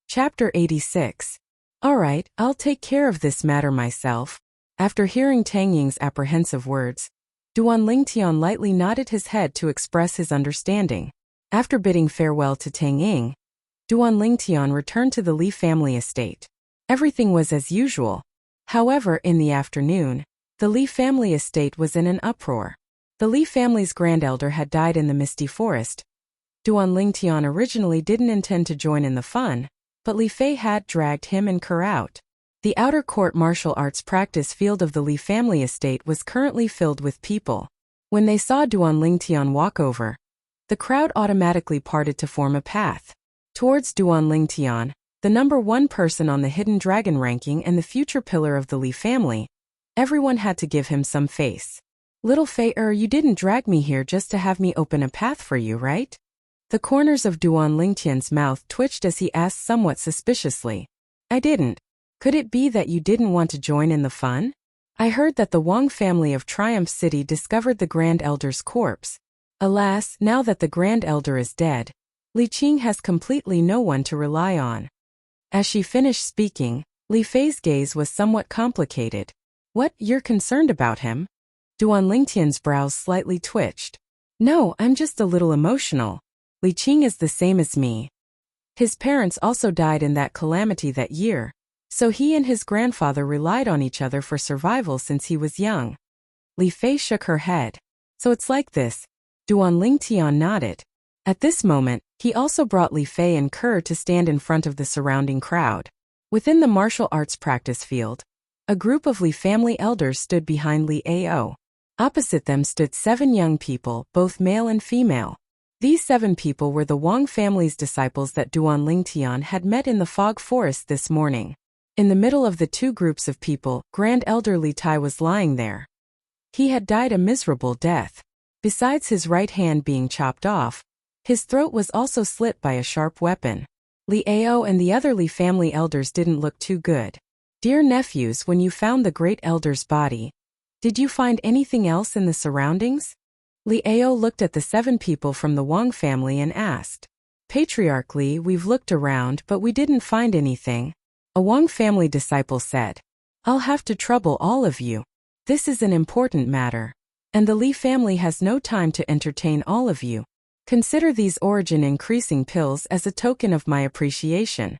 Chapter 86. Alright, I'll take care of this matter myself. After hearing Tang Ying's apprehensive words, Duan Lingtian lightly nodded his head to express his understanding. After bidding farewell to Tang Ying, Duan Lingtian returned to the Li family estate. Everything was as usual. However, in the afternoon, the Li family estate was in an uproar. The Li family's grandelder had died in the misty forest. Duan Lingtian originally didn't intend to join in the fun, but Li Fei had dragged him and Kerr out. The outer court martial arts practice field of the Li family estate was currently filled with people. When they saw Duan Lingtian walk over, the crowd automatically parted to form a path towards Duan Lingtian, the number 1 person on the hidden dragon ranking and the future pillar of the Li family. Everyone had to give him some face. Little Fei, you didn't drag me here just to have me open a path for you, right? The corners of Duan Lingtian's mouth twitched as he asked somewhat suspiciously. I didn't. Could it be that you didn't want to join in the fun? I heard that the Wang family of Triumph City discovered the Grand Elder's corpse. Alas, now that the Grand Elder is dead, Li Qing has completely no one to rely on. As she finished speaking, Li Fei's gaze was somewhat complicated. What, you're concerned about him? Duan Lingtian's brows slightly twitched. No, I'm just a little emotional. Li Qing is the same as me. His parents also died in that calamity that year, so he and his grandfather relied on each other for survival since he was young. Li Fei shook her head. So it's like this. Duan Lingtian nodded. At this moment, he also brought Li Fei and Kerr to stand in front of the surrounding crowd. Within the martial arts practice field, a group of Li family elders stood behind Li Ao. Opposite them stood 7 young people, both male and female. These 7 people were the Wang family's disciples that Duan Lingtian had met in the fog forest this morning. In the middle of the 2 groups of people, Grand Elder Li Tai was lying there. He had died a miserable death. Besides his right hand being chopped off, his throat was also slit by a sharp weapon. Li Ao and the other Li family elders didn't look too good. Dear nephews, when you found the great elder's body, did you find anything else in the surroundings? Li Ao looked at the 7 people from the Wang family and asked. Patriarch Li, we've looked around but we didn't find anything. A Wang family disciple said. I'll have to trouble all of you. This is an important matter. And the Li family has no time to entertain all of you. Consider these origin-increasing pills as a token of my appreciation.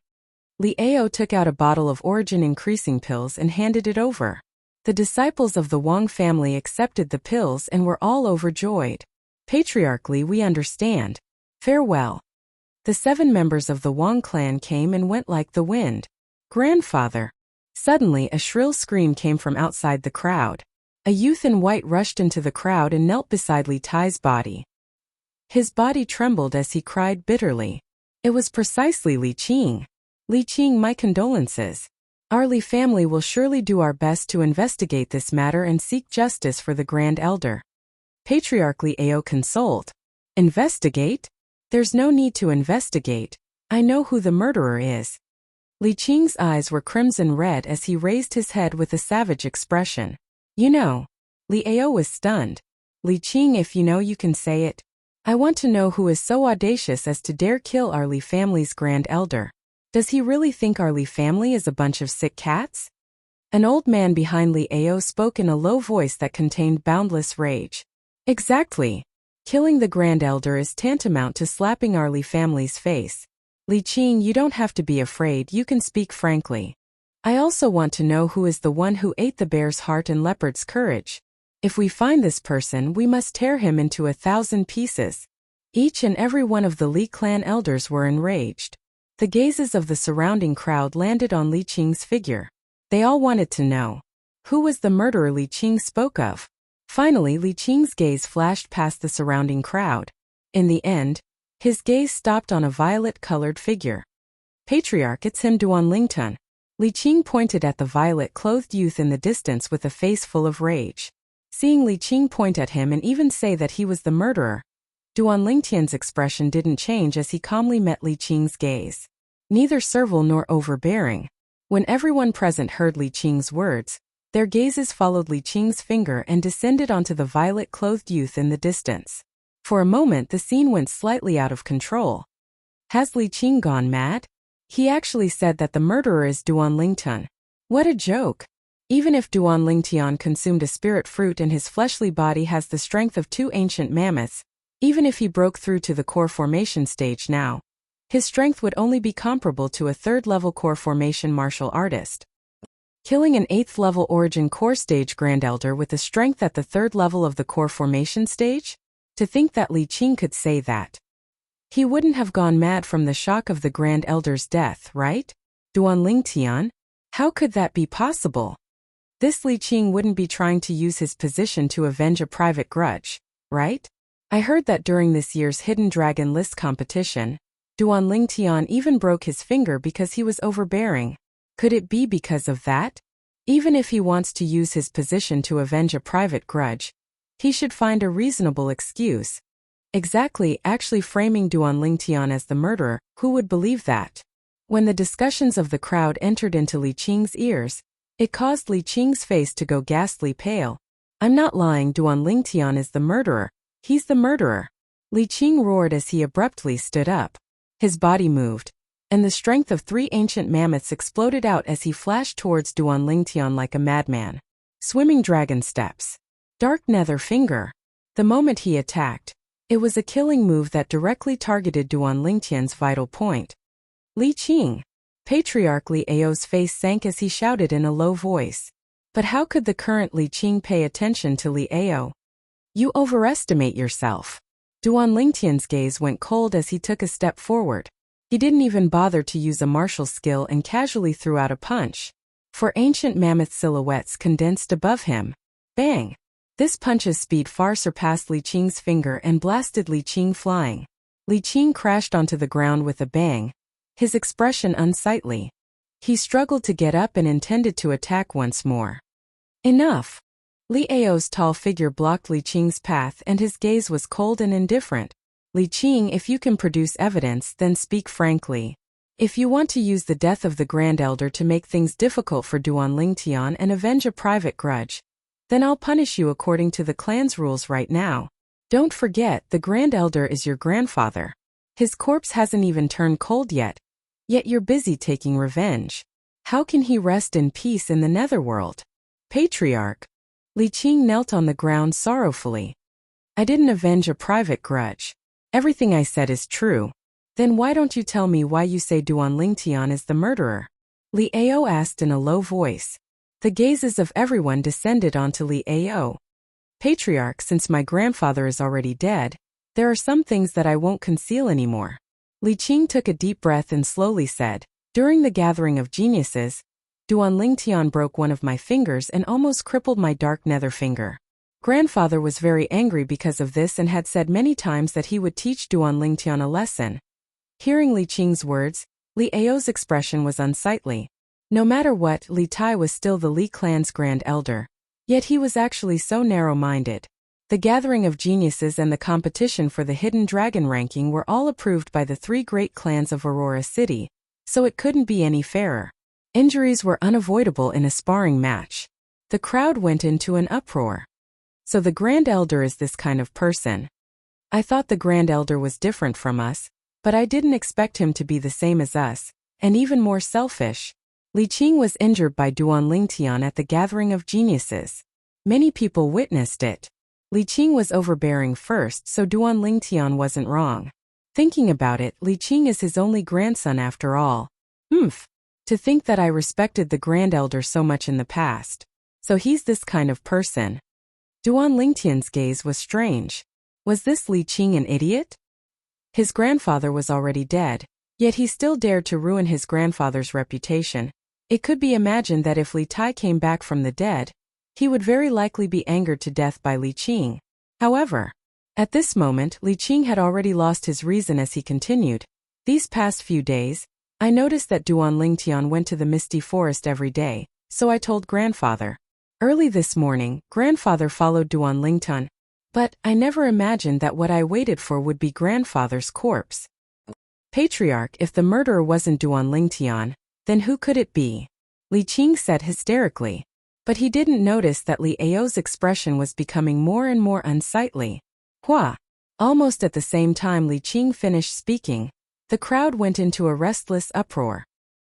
Liao took out a bottle of origin-increasing pills and handed it over. The disciples of the Wang family accepted the pills and were all overjoyed. Patriarchally, we understand. Farewell. The 7 members of the Wang clan came and went like the wind. Grandfather. Suddenly, a shrill scream came from outside the crowd. A youth in white rushed into the crowd and knelt beside Li Tai's body. His body trembled as he cried bitterly. It was precisely Li Qing. Li Qing, my condolences. Our Li family will surely do our best to investigate this matter and seek justice for the Grand Elder. Patriarch Liao consoled. Investigate? There's no need to investigate. I know who the murderer is. Li Qing's eyes were crimson red as he raised his head with a savage expression. You know. Liao was stunned. Li Qing, if you know, you can say it. I want to know who is so audacious as to dare kill our Li family's Grand Elder. Does he really think our Li family is a bunch of sick cats? An old man behind Liao spoke in a low voice that contained boundless rage. Exactly. Killing the Grand Elder is tantamount to slapping our Li family's face. Li Qing, you don't have to be afraid, you can speak frankly. I also want to know who is the one who ate the bear's heart and leopard's courage. If we find this person, we must tear him into 1,000 pieces. Each and every one of the Li clan elders were enraged. The gazes of the surrounding crowd landed on Li Qing's figure. They all wanted to know. Who was the murderer Li Qing spoke of? Finally, Li Qing's gaze flashed past the surrounding crowd. In the end, his gaze stopped on a violet-colored figure. Patriarch, it's him, Duan Lingtun. Li Qing pointed at the violet-clothed youth in the distance with a face full of rage. Seeing Li Qing point at him and even say that he was the murderer, Duan Lingtian's expression didn't change as he calmly met Li Qing's gaze. Neither servile nor overbearing. When everyone present heard Li Qing's words, their gazes followed Li Qing's finger and descended onto the violet-clothed youth in the distance. For a moment the scene went slightly out of control. Has Li Qing gone mad? He actually said that the murderer is Duan Lingtun. What a joke! Even if Duan Lingtian consumed a spirit fruit and his fleshly body has the strength of 2 ancient mammoths, even if he broke through to the core formation stage now, his strength would only be comparable to a 3rd-level core formation martial artist. Killing an 8th-level origin core stage Grand Elder with a strength at the 3rd level of the core formation stage? To think that Li Qing could say that. He wouldn't have gone mad from the shock of the Grand Elder's death, right? Duan Lingtian? How could that be possible? This Li Qing wouldn't be trying to use his position to avenge a private grudge, right? I heard that during this year's Hidden Dragon List competition, Duan Lingtian even broke his finger because he was overbearing. Could it be because of that? Even if he wants to use his position to avenge a private grudge, he should find a reasonable excuse. Exactly, actually framing Duan Lingtian as the murderer, who would believe that? When the discussions of the crowd entered into Li Qing's ears, it caused Li Qing's face to go ghastly pale. I'm not lying, Duan Lingtian is the murderer. He's the murderer. Li Qing roared as he abruptly stood up. His body moved, and the strength of 3 ancient mammoths exploded out as he flashed towards Duan Lingtian like a madman. Swimming dragon steps. Dark nether finger. The moment he attacked, it was a killing move that directly targeted Duan Lingtian's vital point. Li Qing. Patriarch Liao's face sank as he shouted in a low voice. But how could the current Li Qing pay attention to Liao? You overestimate yourself. Duan Lingtian's gaze went cold as he took a step forward. He didn't even bother to use a martial skill and casually threw out a punch. 4 ancient mammoth silhouettes condensed above him. Bang! This punch's speed far surpassed Li Qing's finger and blasted Li Qing flying. Li Qing crashed onto the ground with a bang, his expression unsightly. He struggled to get up and intended to attack once more. Enough! Liao's tall figure blocked Li Qing's path and his gaze was cold and indifferent. Li Qing, if you can produce evidence, then speak frankly. If you want to use the death of the Grand Elder to make things difficult for Duan Lingtian and avenge a private grudge, then I'll punish you according to the clan's rules right now. Don't forget, the Grand Elder is your grandfather. His corpse hasn't even turned cold yet you're busy taking revenge. How can he rest in peace in the netherworld? Patriarch. Li Qing knelt on the ground sorrowfully. I didn't avenge a private grudge. Everything I said is true. Then why don't you tell me why you say Duan Lingtian is the murderer? Li Ao asked in a low voice. The gazes of everyone descended onto Li Ao. Patriarch, since my grandfather is already dead, there are some things that I won't conceal anymore. Li Qing took a deep breath and slowly said, during the gathering of geniuses, Duan Lingtian broke one of my fingers and almost crippled my dark nether finger. Grandfather was very angry because of this and had said many times that he would teach Duan Lingtian a lesson. Hearing Li Qing's words, Li Ao's expression was unsightly. No matter what, Li Tai was still the Li clan's grand elder. Yet he was actually so narrow-minded. The gathering of geniuses and the competition for the hidden dragon ranking were all approved by the 3 great clans of Aurora City, so it couldn't be any fairer. Injuries were unavoidable in a sparring match. The crowd went into an uproar. So the Grand Elder is this kind of person. I thought the Grand Elder was different from us, but I didn't expect him to be the same as us, and even more selfish. Li Qing was injured by Duan Lingtian at the gathering of geniuses. Many people witnessed it. Li Qing was overbearing first, so Duan Lingtian wasn't wrong. Thinking about it, Li Qing is his only grandson after all. To think that I respected the Grand Elder so much in the past. So he's this kind of person. Duan Lingtian's gaze was strange. Was this Li Qing an idiot? His grandfather was already dead, yet he still dared to ruin his grandfather's reputation. It could be imagined that if Li Tai came back from the dead, he would very likely be angered to death by Li Qing. However, at this moment Li Qing had already lost his reason as he continued. These past few days, I noticed that Duan Lingtian went to the Misty Forest every day, so I told grandfather. Early this morning, grandfather followed Duan Lingtian, but I never imagined that what I waited for would be grandfather's corpse. Patriarch, if the murderer wasn't Duan Lingtian, then who could it be? Li Qing said hysterically. But he didn't notice that Li Ao's expression was becoming more and more unsightly. Hua! Almost at the same time Li Qing finished speaking, the crowd went into a restless uproar.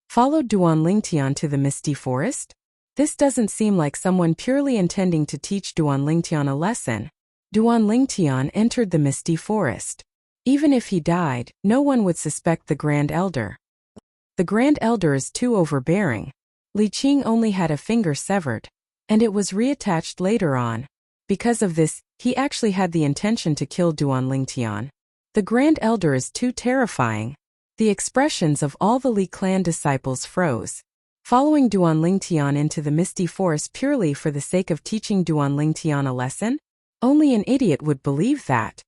Followed Duan Lingtian to the Misty Forest? This doesn't seem like someone purely intending to teach Duan Lingtian a lesson. Duan Lingtian entered the Misty Forest. Even if he died, no one would suspect the Grand Elder. The Grand Elder is too overbearing. Li Qing only had a finger severed, and it was reattached later on. Because of this, he actually had the intention to kill Duan Lingtian. The Grand Elder is too terrifying. The expressions of all the Li clan disciples froze. Following Duan Lingtian into the Misty Forest purely for the sake of teaching Duan Lingtian a lesson? Only an idiot would believe that.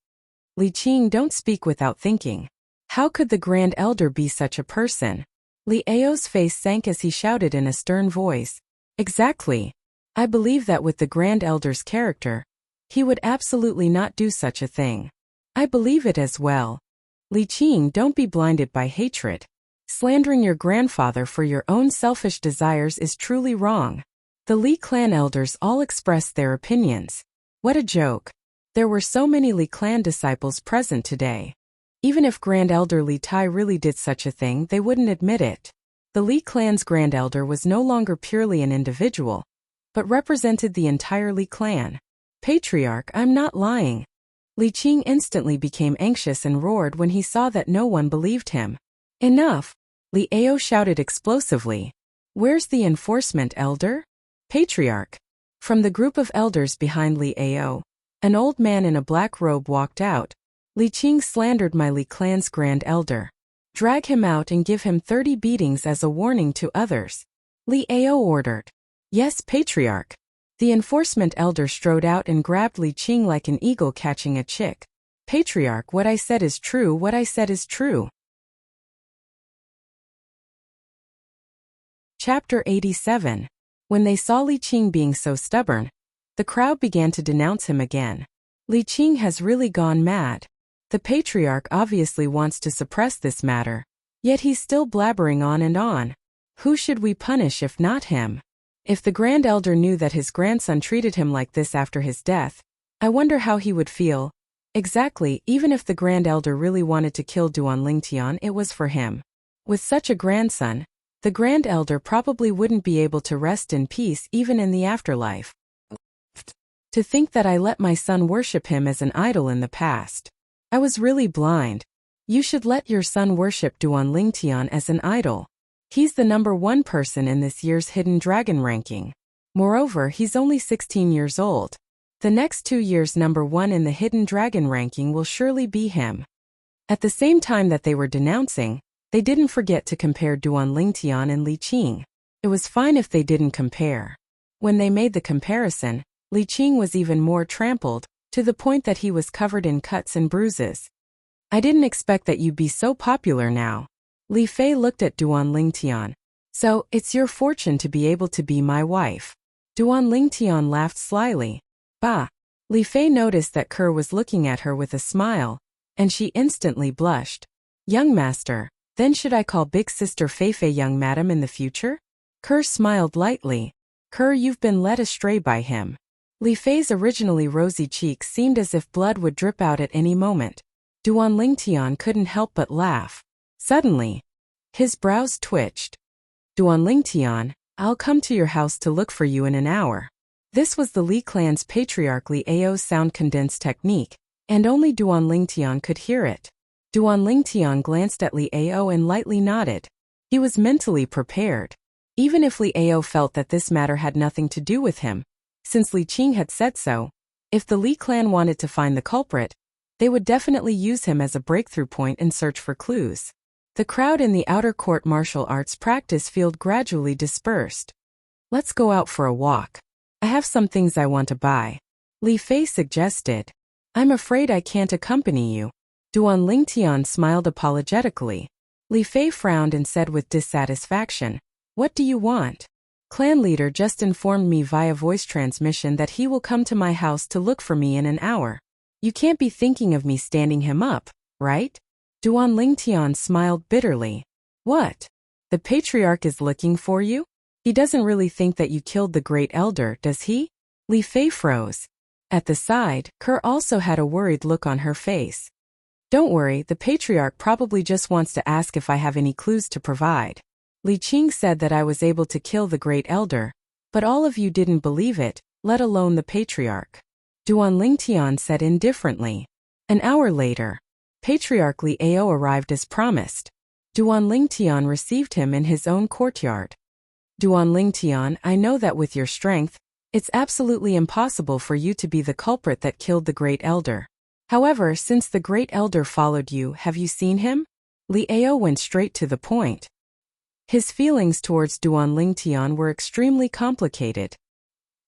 Li Qing, don't speak without thinking. How could the Grand Elder be such a person? Li Ao's face sank as he shouted in a stern voice. Exactly. I believe that with the Grand Elder's character, he would absolutely not do such a thing. I believe it as well. Li Qing, don't be blinded by hatred. Slandering your grandfather for your own selfish desires is truly wrong. The Li clan elders all expressed their opinions. What a joke. There were so many Li clan disciples present today. Even if Grand Elder Li Tai really did such a thing, they wouldn't admit it. The Li clan's Grand Elder was no longer purely an individual, but represented the entire Li clan. Patriarch, I'm not lying. Li Qing instantly became anxious and roared when he saw that no one believed him. Enough! Li Ao shouted explosively. Where's the enforcement elder? Patriarch. From the group of elders behind Li Ao, an old man in a black robe walked out. Li Qing slandered my Li clan's Grand Elder. Drag him out and give him 30 beatings as a warning to others. Li Ao ordered. Yes, Patriarch. The enforcement elder strode out and grabbed Li Qing like an eagle catching a chick. Patriarch, what I said is true, what I said is true. Chapter 87. When they saw Li Qing being so stubborn, the crowd began to denounce him again. Li Qing has really gone mad. The Patriarch obviously wants to suppress this matter, yet he's still blabbering on and on. Who should we punish if not him? If the Grand Elder knew that his grandson treated him like this after his death, I wonder how he would feel. Exactly, even if the Grand Elder really wanted to kill Duan Lingtian, it was for him. With such a grandson, the Grand Elder probably wouldn't be able to rest in peace even in the afterlife. To think that I let my son worship him as an idol in the past. I was really blind. You should let your son worship Duan Lingtian as an idol. He's the #1 person in this year's Hidden Dragon ranking. Moreover, he's only 16 years old. The next 2 years #1 in the Hidden Dragon ranking will surely be him. At the same time that they were denouncing, they didn't forget to compare Duan Lingtian and Li Qing. It was fine if they didn't compare. When they made the comparison, Li Qing was even more trampled, to the point that he was covered in cuts and bruises. I didn't expect that you'd be so popular now. Li Fei looked at Duan Lingtian. So, it's your fortune to be able to be my wife. Duan Lingtian laughed slyly. Bah! Li Fei noticed that Kerr was looking at her with a smile, and she instantly blushed. Young master, then should I call big sister Feifei young madam in the future? Kerr smiled lightly. Kerr, you've been led astray by him. Li Fei's originally rosy cheeks seemed as if blood would drip out at any moment. Duan Lingtian couldn't help but laugh. Suddenly, his brows twitched. Duan Lingtian, I'll come to your house to look for you in an hour. This was the Li clan's patriarch Li Ao's sound condensed technique, and only Duan Lingtian could hear it. Duan Lingtian glanced at Li Ao and lightly nodded. He was mentally prepared. Even if Li Ao felt that this matter had nothing to do with him, since Li Qing had said so, if the Li clan wanted to find the culprit, they would definitely use him as a breakthrough point and search for clues. The crowd in the outer court martial arts practice field gradually dispersed. Let's go out for a walk. I have some things I want to buy. Li Fei suggested. I'm afraid I can't accompany you. Duan Lingtian smiled apologetically. Li Fei frowned and said with dissatisfaction, What do you want? Clan leader just informed me via voice transmission that he will come to my house to look for me in an hour. You can't be thinking of me standing him up, right? Duan Lingtian smiled bitterly. What? The patriarch is looking for you? He doesn't really think that you killed the great elder, does he? Li Fei froze. At the side, Kerr also had a worried look on her face. Don't worry, the patriarch probably just wants to ask if I have any clues to provide. Li Qing said that I was able to kill the great elder, but all of you didn't believe it, let alone the patriarch. Duan Lingtian said indifferently. An hour later, Patriarch Li Ao arrived as promised. Duan Lingtian received him in his own courtyard. Duan Lingtian, I know that with your strength, it's absolutely impossible for you to be the culprit that killed the great elder. However, since the great elder followed you, have you seen him? Li Ao went straight to the point. His feelings towards Duan Lingtian were extremely complicated.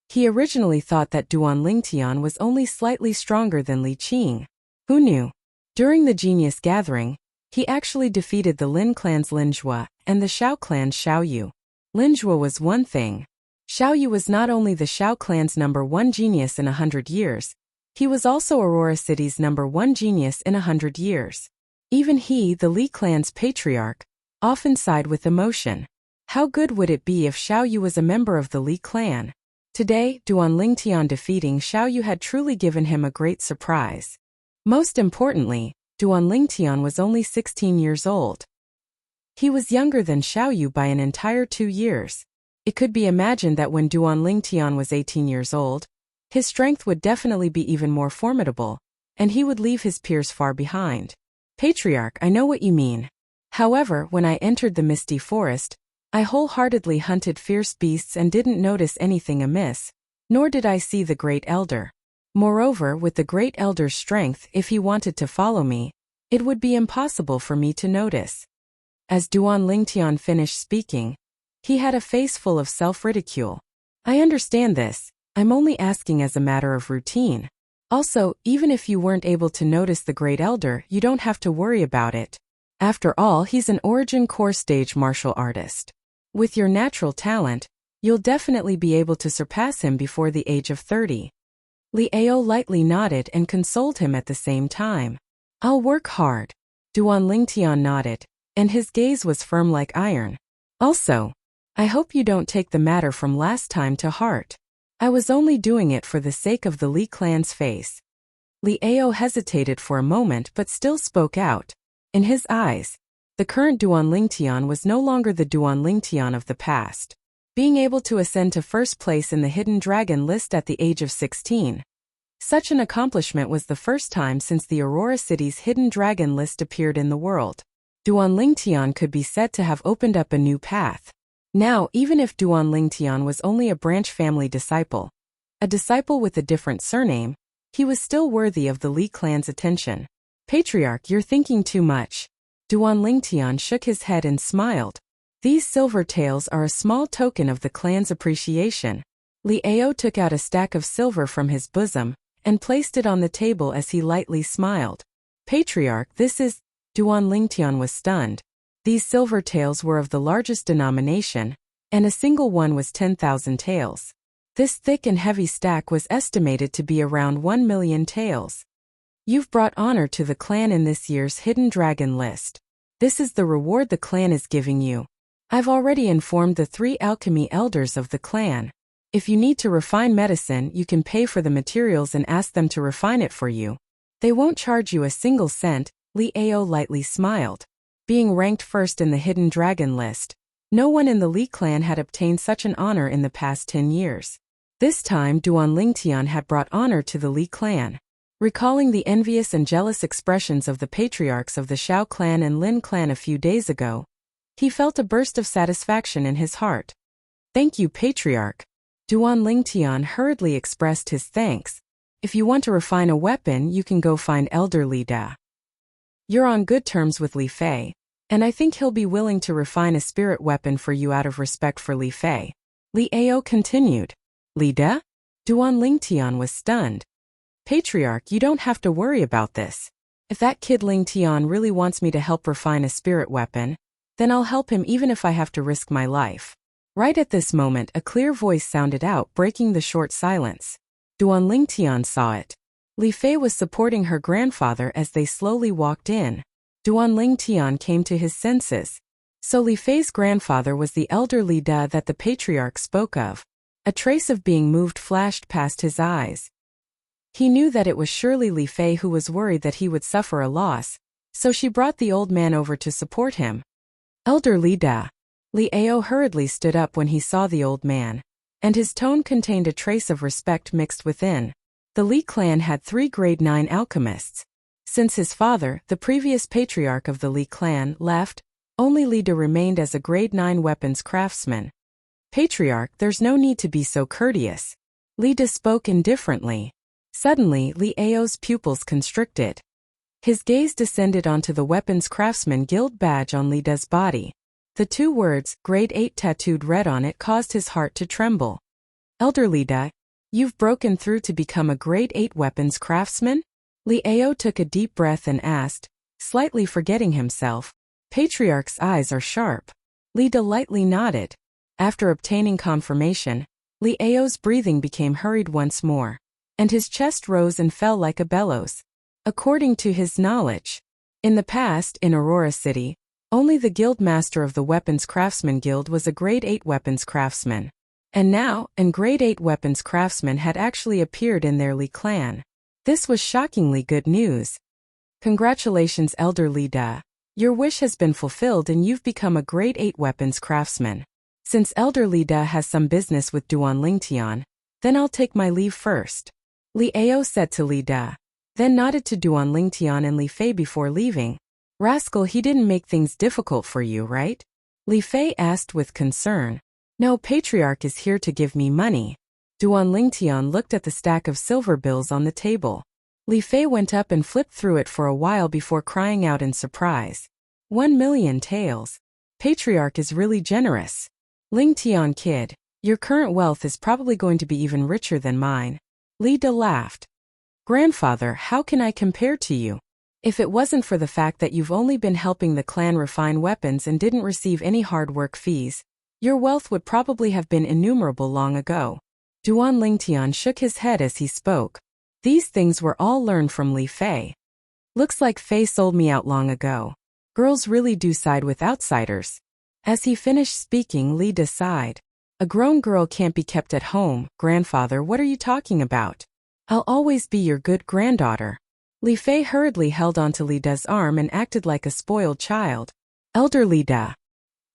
He originally thought that Duan Lingtian was only slightly stronger than Li Qing. Who knew? During the genius gathering, he actually defeated the Lin clan's Linjue and the Xiao clan's Xiao Yu. Linjue was one thing. Xiao Yu was not only the Xiao clan's #1 genius in 100 years, he was also Aurora City's #1 genius in 100 years. Even he, the Li clan's patriarch, often sighed with emotion. How good would it be if Xiao Yu was a member of the Li clan? Today, Duan Lingtian defeating Xiao Yu had truly given him a great surprise. Most importantly, Duan Lingtian was only 16 years old. He was younger than Xiao Yu by an entire 2 years. It could be imagined that when Duan Lingtian was 18 years old, his strength would definitely be even more formidable, and he would leave his peers far behind. Patriarch, I know what you mean. However, when I entered the misty forest, I wholeheartedly hunted fierce beasts and didn't notice anything amiss, nor did I see the great elder. Moreover, with the great elder's strength, if he wanted to follow me, it would be impossible for me to notice. As Duan Lingtian finished speaking, he had a face full of self-ridicule. I understand this, I'm only asking as a matter of routine. Also, even if you weren't able to notice the great elder, you don't have to worry about it. After all, he's an origin core stage martial artist. With your natural talent, you'll definitely be able to surpass him before the age of 30. Li Ao lightly nodded and consoled him at the same time. I'll work hard. Duan Lingtian nodded, and his gaze was firm like iron. Also, I hope you don't take the matter from last time to heart. I was only doing it for the sake of the Li clan's face. Li Ao hesitated for a moment but still spoke out. In his eyes, the current Duan Lingtian was no longer the Duan Lingtian of the past. Being able to ascend to first place in the Hidden Dragon list at the age of 16. Such an accomplishment was the first time since the Aurora City's hidden dragon list appeared in the world. Duan Lingtian could be said to have opened up a new path. Now, even if Duan Lingtian was only a branch family disciple, a disciple with a different surname, he was still worthy of the Li clan's attention. Patriarch, you're thinking too much. Duan Lingtian shook his head and smiled. These silver taels are a small token of the clan's appreciation. Li Ao took out a stack of silver from his bosom and placed it on the table as he lightly smiled. Patriarch, this is... Duan Lingtian was stunned. These silver taels were of the largest denomination, and a single one was 10,000 taels. This thick and heavy stack was estimated to be around 1 million taels. You've brought honor to the clan in this year's hidden dragon list. This is the reward the clan is giving you. I've already informed the 3 alchemy elders of the clan. If you need to refine medicine, you can pay for the materials and ask them to refine it for you. They won't charge you a single cent. Li Ao lightly smiled. Being ranked first in the hidden dragon list, no one in the Li clan had obtained such an honor in the past 10 years. This time Duan Lingtian had brought honor to the Li clan. Recalling the envious and jealous expressions of the patriarchs of the Xiao clan and Lin clan a few days ago, he felt a burst of satisfaction in his heart. Thank you, Patriarch. Duan Lingtian hurriedly expressed his thanks. If you want to refine a weapon, you can go find Elder Li Da. You're on good terms with Li Fei, and I think he'll be willing to refine a spirit weapon for you out of respect for Li Fei. Li Ao continued. Li Da? Duan Lingtian was stunned. Patriarch, you don't have to worry about this. If that kid Lingtian really wants me to help refine a spirit weapon, then I'll help him even if I have to risk my life. Right at this moment, a clear voice sounded out, breaking the short silence. Duan Lingtian saw it. Li Fei was supporting her grandfather as they slowly walked in. Duan Lingtian came to his senses. So Li Fei's grandfather was the elder Li Da that the patriarch spoke of. A trace of being moved flashed past his eyes. He knew that it was surely Li Fei who was worried that he would suffer a loss, so she brought the old man over to support him. Elder Li Da. Li Ao hurriedly stood up when he saw the old man, and his tone contained a trace of respect mixed within. The Li clan had 3 grade 9 alchemists. Since his father, the previous patriarch of the Li clan, left, only Li Da remained as a grade 9 weapons craftsman. Patriarch, there's no need to be so courteous. Li Da spoke indifferently. Suddenly, Li Ao's pupils constricted. His gaze descended onto the weapons craftsman guild badge on Li Da's body. The 2 words, grade 8 tattooed red on it, caused his heart to tremble. Elder Li Da, you've broken through to become a grade 8 weapons craftsman? Li Ao took a deep breath and asked, slightly forgetting himself. Patriarch's eyes are sharp. Li Da lightly nodded. After obtaining confirmation, Li Ao's breathing became hurried once more, and his chest rose and fell like a bellows. According to his knowledge, in the past, in Aurora City, only the guild master of the Weapons Craftsman Guild was a grade 8 weapons craftsman. And now, an grade 8 weapons craftsman had actually appeared in their Li clan. This was shockingly good news. Congratulations, Elder Li Da. Your wish has been fulfilled and you've become a grade 8 weapons craftsman. Since Elder Li Da has some business with Duan Lingtian, then I'll take my leave first. Li Ao said to Li Da, then nodded to Duan Lingtian and Li Fei before leaving. Rascal, he didn't make things difficult for you, right? Li Fei asked with concern. No, Patriarch is here to give me money. Duan Lingtian looked at the stack of silver bills on the table. Li Fei went up and flipped through it for a while before crying out in surprise. 1 million taels. Patriarch is really generous. Lingtian kid, your current wealth is probably going to be even richer than mine. Li Da laughed. Grandfather, how can I compare to you? If it wasn't for the fact that you've only been helping the clan refine weapons and didn't receive any hard work fees, your wealth would probably have been innumerable long ago. Duan Lingtian shook his head as he spoke. These things were all learned from Li Fei. Looks like Fei sold me out long ago. Girls really do side with outsiders. As he finished speaking, Li Da sighed. A grown girl can't be kept at home. Grandfather, what are you talking about? I'll always be your good granddaughter. Li Fei hurriedly held onto Li Da's arm and acted like a spoiled child. Elder Li Da.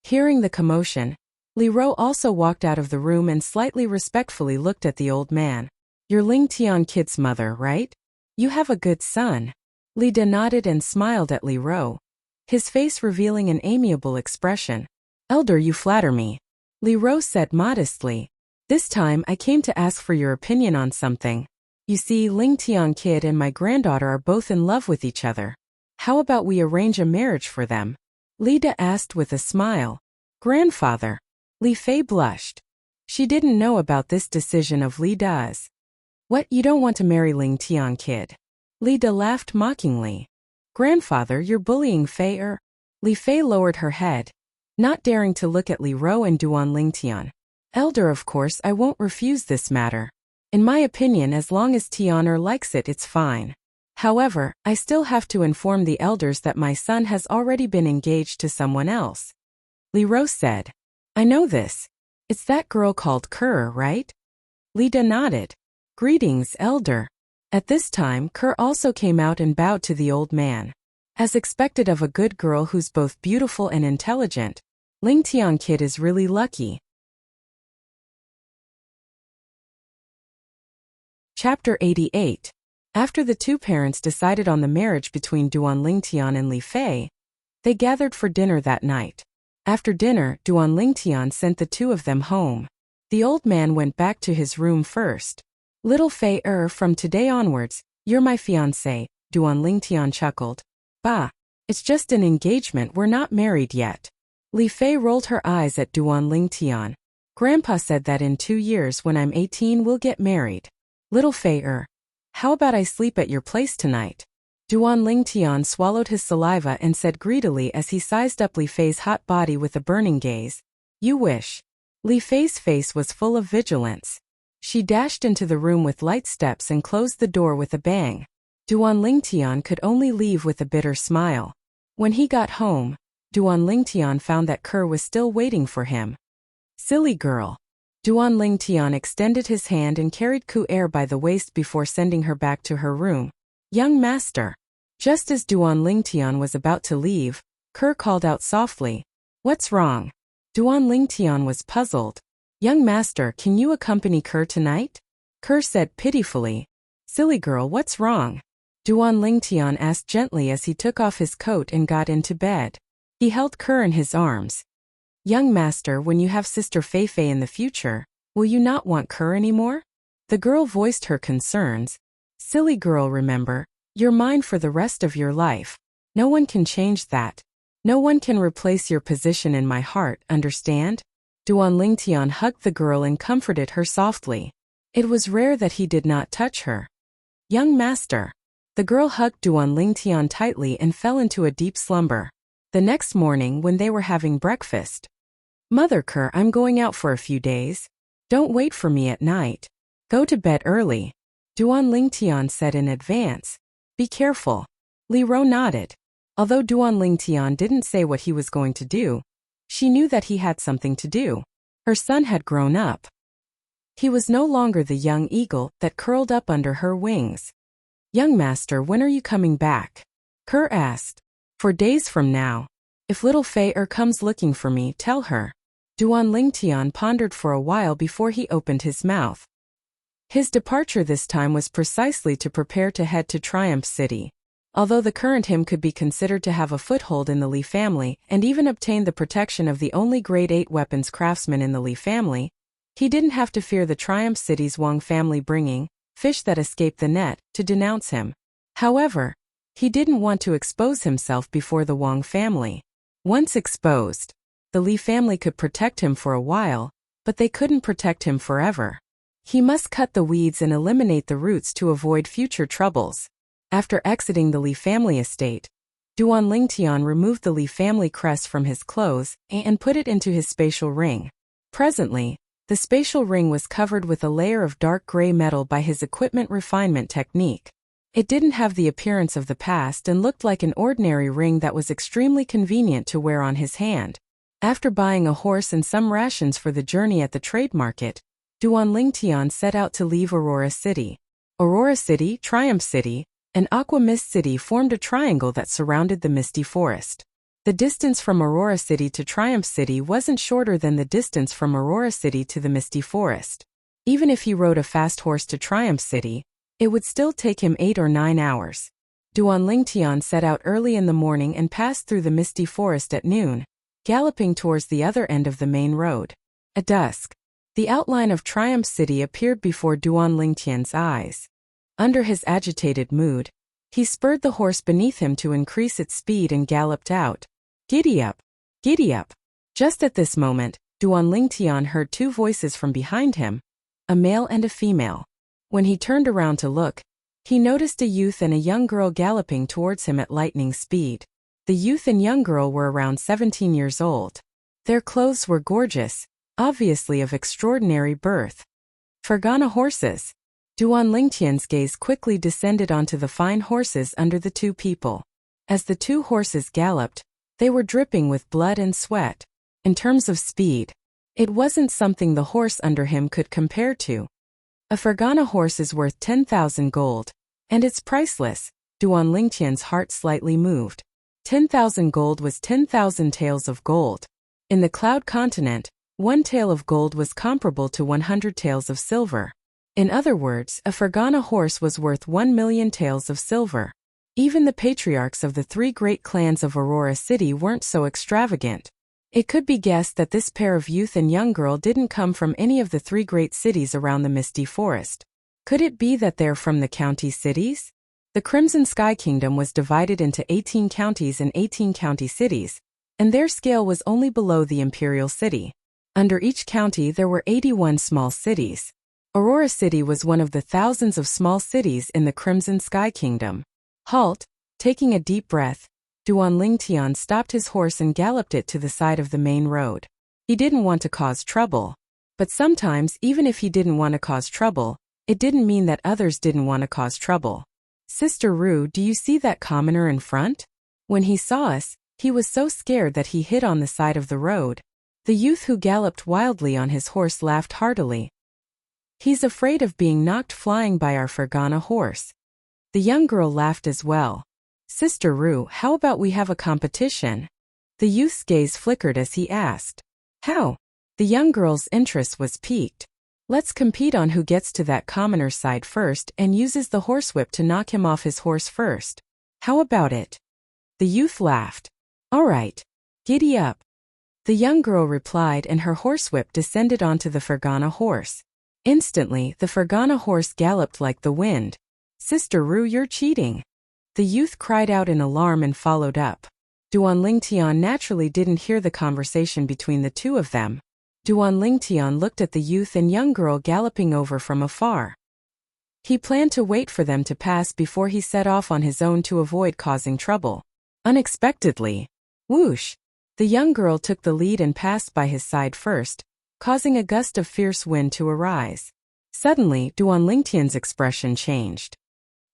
Hearing the commotion, Li Ro also walked out of the room and slightly respectfully looked at the old man. You're Ling Tian Kid's mother, right? You have a good son. Li Da nodded and smiled at Li Ro, his face revealing an amiable expression. Elder, you flatter me. Li Ro said modestly. This time I came to ask for your opinion on something. You see, Ling Tian Kid and my granddaughter are both in love with each other. How about we arrange a marriage for them? Li Da asked with a smile. Grandfather. Li Fei blushed. She didn't know about this decision of Li Da's. What, you don't want to marry Ling Tian Kid? Li Da laughed mockingly. Grandfather, you're bullying Fei. Li Fei lowered her head, not daring to look at Li Ro and Duan Ling Tian. Elder, of course I won't refuse this matter. In my opinion, as long as Tian likes it, it's fine. However, I still have to inform the elders that my son has already been engaged to someone else. Li Ro said. I know this. It's that girl called Kerr, right? Li Da nodded. Greetings, elder. At this time, Kerr also came out and bowed to the old man. As expected of a good girl who's both beautiful and intelligent, Ling Tian Kid is really lucky. Chapter 88. After the two parents decided on the marriage between Duan Ling Tian and Li Fei, they gathered for dinner that night. After dinner, Duan Ling Tian sent the two of them home. The old man went back to his room first. Little Fei, from today onwards, you're my fiancé, Duan Ling Tian chuckled. Bah, it's just an engagement, we're not married yet. Li Fei rolled her eyes at Duan Ling Tian. Grandpa said that in 2 years when I'm 18 we'll get married. Little Fei, how about I sleep at your place tonight? Duan Ling Tian swallowed his saliva and said greedily as he sized up Li Fei's hot body with a burning gaze. You wish. Li Fei's face was full of vigilance. She dashed into the room with light steps and closed the door with a bang. Duan Ling Tian could only leave with a bitter smile. When he got home, Duan Ling Tian found that Kerr was still waiting for him. Silly girl. Duan Ling Tian extended his hand and carried Ku by the waist before sending her back to her room. Young master. Just as Duan Ling Tian was about to leave, Kerr called out softly. What's wrong? Duan Ling Tian was puzzled. Young master, can you accompany Kerr tonight? Kerr said pitifully. Silly girl, what's wrong? Duan Ling Tian asked gently as he took off his coat and got into bed. He held Kerr in his arms. Young master, when you have Sister Fei Fei in the future, will you not want Kerr anymore? The girl voiced her concerns. Silly girl, remember, you're mine for the rest of your life. No one can change that. No one can replace your position in my heart, understand? Duan Ling Tian hugged the girl and comforted her softly. It was rare that he did not touch her. Young master. The girl hugged Duan Ling Tian tightly and fell into a deep slumber. The next morning when they were having breakfast. Mother Kerr, I'm going out for a few days. Don't wait for me at night. Go to bed early. Duan Ling Tian said in advance. Be careful. Li Ro nodded. Although Duan Ling Tian didn't say what he was going to do, she knew that he had something to do. Her son had grown up. He was no longer the young eagle that curled up under her wings. Young master, when are you coming back? Kerr asked. 4 days from now. If little Fei comes looking for me, tell her. Duan Ling Tian pondered for a while before he opened his mouth. His departure this time was precisely to prepare to head to Triumph City. Although the current him could be considered to have a foothold in the Li family and even obtain the protection of the only grade 8 weapons craftsman in the Li family, he didn't have to fear the Triumph City's Wang family bringing fish that escaped the net to denounce him. However, he didn't want to expose himself before the Wang family. Once exposed, the Li family could protect him for a while, but they couldn't protect him forever. He must cut the weeds and eliminate the roots to avoid future troubles. After exiting the Li family estate, Duan Ling Tian removed the Li family crest from his clothes and put it into his spatial ring. Presently, the spatial ring was covered with a layer of dark gray metal by his equipment refinement technique. It didn't have the appearance of the past and looked like an ordinary ring that was extremely convenient to wear on his hand. After buying a horse and some rations for the journey at the trade market, Duan Ling Tian set out to leave Aurora City. Aurora City, Triumph City, and Aqua Mist City formed a triangle that surrounded the misty forest. The distance from Aurora City to Triumph City wasn't shorter than the distance from Aurora City to the misty forest. Even if he rode a fast horse to Triumph City, it would still take him 8 or 9 hours. Duan Lingtian set out early in the morning and passed through the misty forest at noon, galloping towards the other end of the main road. At dusk, the outline of Triumph City appeared before Duan Lingtian's eyes. Under his agitated mood, he spurred the horse beneath him to increase its speed and galloped out. Giddy up! Giddy up! Just at this moment, Duan Lingtian heard 2 voices from behind him, a male and a female. When he turned around to look, he noticed a youth and a young girl galloping towards him at lightning speed. The youth and young girl were around 17 years old. Their clothes were gorgeous, obviously of extraordinary birth. Fergana horses. Duan Lingtian's gaze quickly descended onto the fine horses under the 2 people. As the 2 horses galloped, they were dripping with blood and sweat. In terms of speed, it wasn't something the horse under him could compare to. A Fergana horse is worth 10,000 gold, and it's priceless. Duan Lingtian's heart slightly moved. 10,000 gold was 10,000 taels of gold. In the Cloud Continent, 1 tael of gold was comparable to 100 taels of silver. In other words, a Fergana horse was worth 1 million taels of silver. Even the patriarchs of the 3 great clans of Aurora City weren't so extravagant. It could be guessed that this pair of youth and young girl didn't come from any of the 3 great cities around the misty forest. Could it be that they're from the county cities? The Crimson Sky Kingdom was divided into 18 counties and 18 county cities, and their scale was only below the imperial city. Under each county there were 81 small cities. Aurora City was one of the thousands of small cities in the Crimson Sky Kingdom. Halt! Taking a deep breath, Duan Lingtian stopped his horse and galloped it to the side of the main road. He didn't want to cause trouble. But sometimes, even if he didn't want to cause trouble, it didn't mean that others didn't want to cause trouble. Sister Ru, do you see that commoner in front? When he saw us, he was so scared that he hid on the side of the road. The youth who galloped wildly on his horse laughed heartily. He's afraid of being knocked flying by our Fergana horse. The young girl laughed as well. Sister Ru, how about we have a competition? The youth's gaze flickered as he asked. How? The young girl's interest was piqued. Let's compete on who gets to that commoner's side first and uses the horsewhip to knock him off his horse first. How about it? The youth laughed. All right. Giddy up. The young girl replied, and her horsewhip descended onto the Fergana horse. Instantly, the Fergana horse galloped like the wind. Sister Ru, you're cheating. The youth cried out in alarm and followed up. Duan Lingtian naturally didn't hear the conversation between the 2 of them. Duan Lingtian looked at the youth and young girl galloping over from afar. He planned to wait for them to pass before he set off on his own to avoid causing trouble. Unexpectedly, whoosh! The young girl took the lead and passed by his side first, causing a gust of fierce wind to arise. Suddenly, Duan Lingtian's expression changed.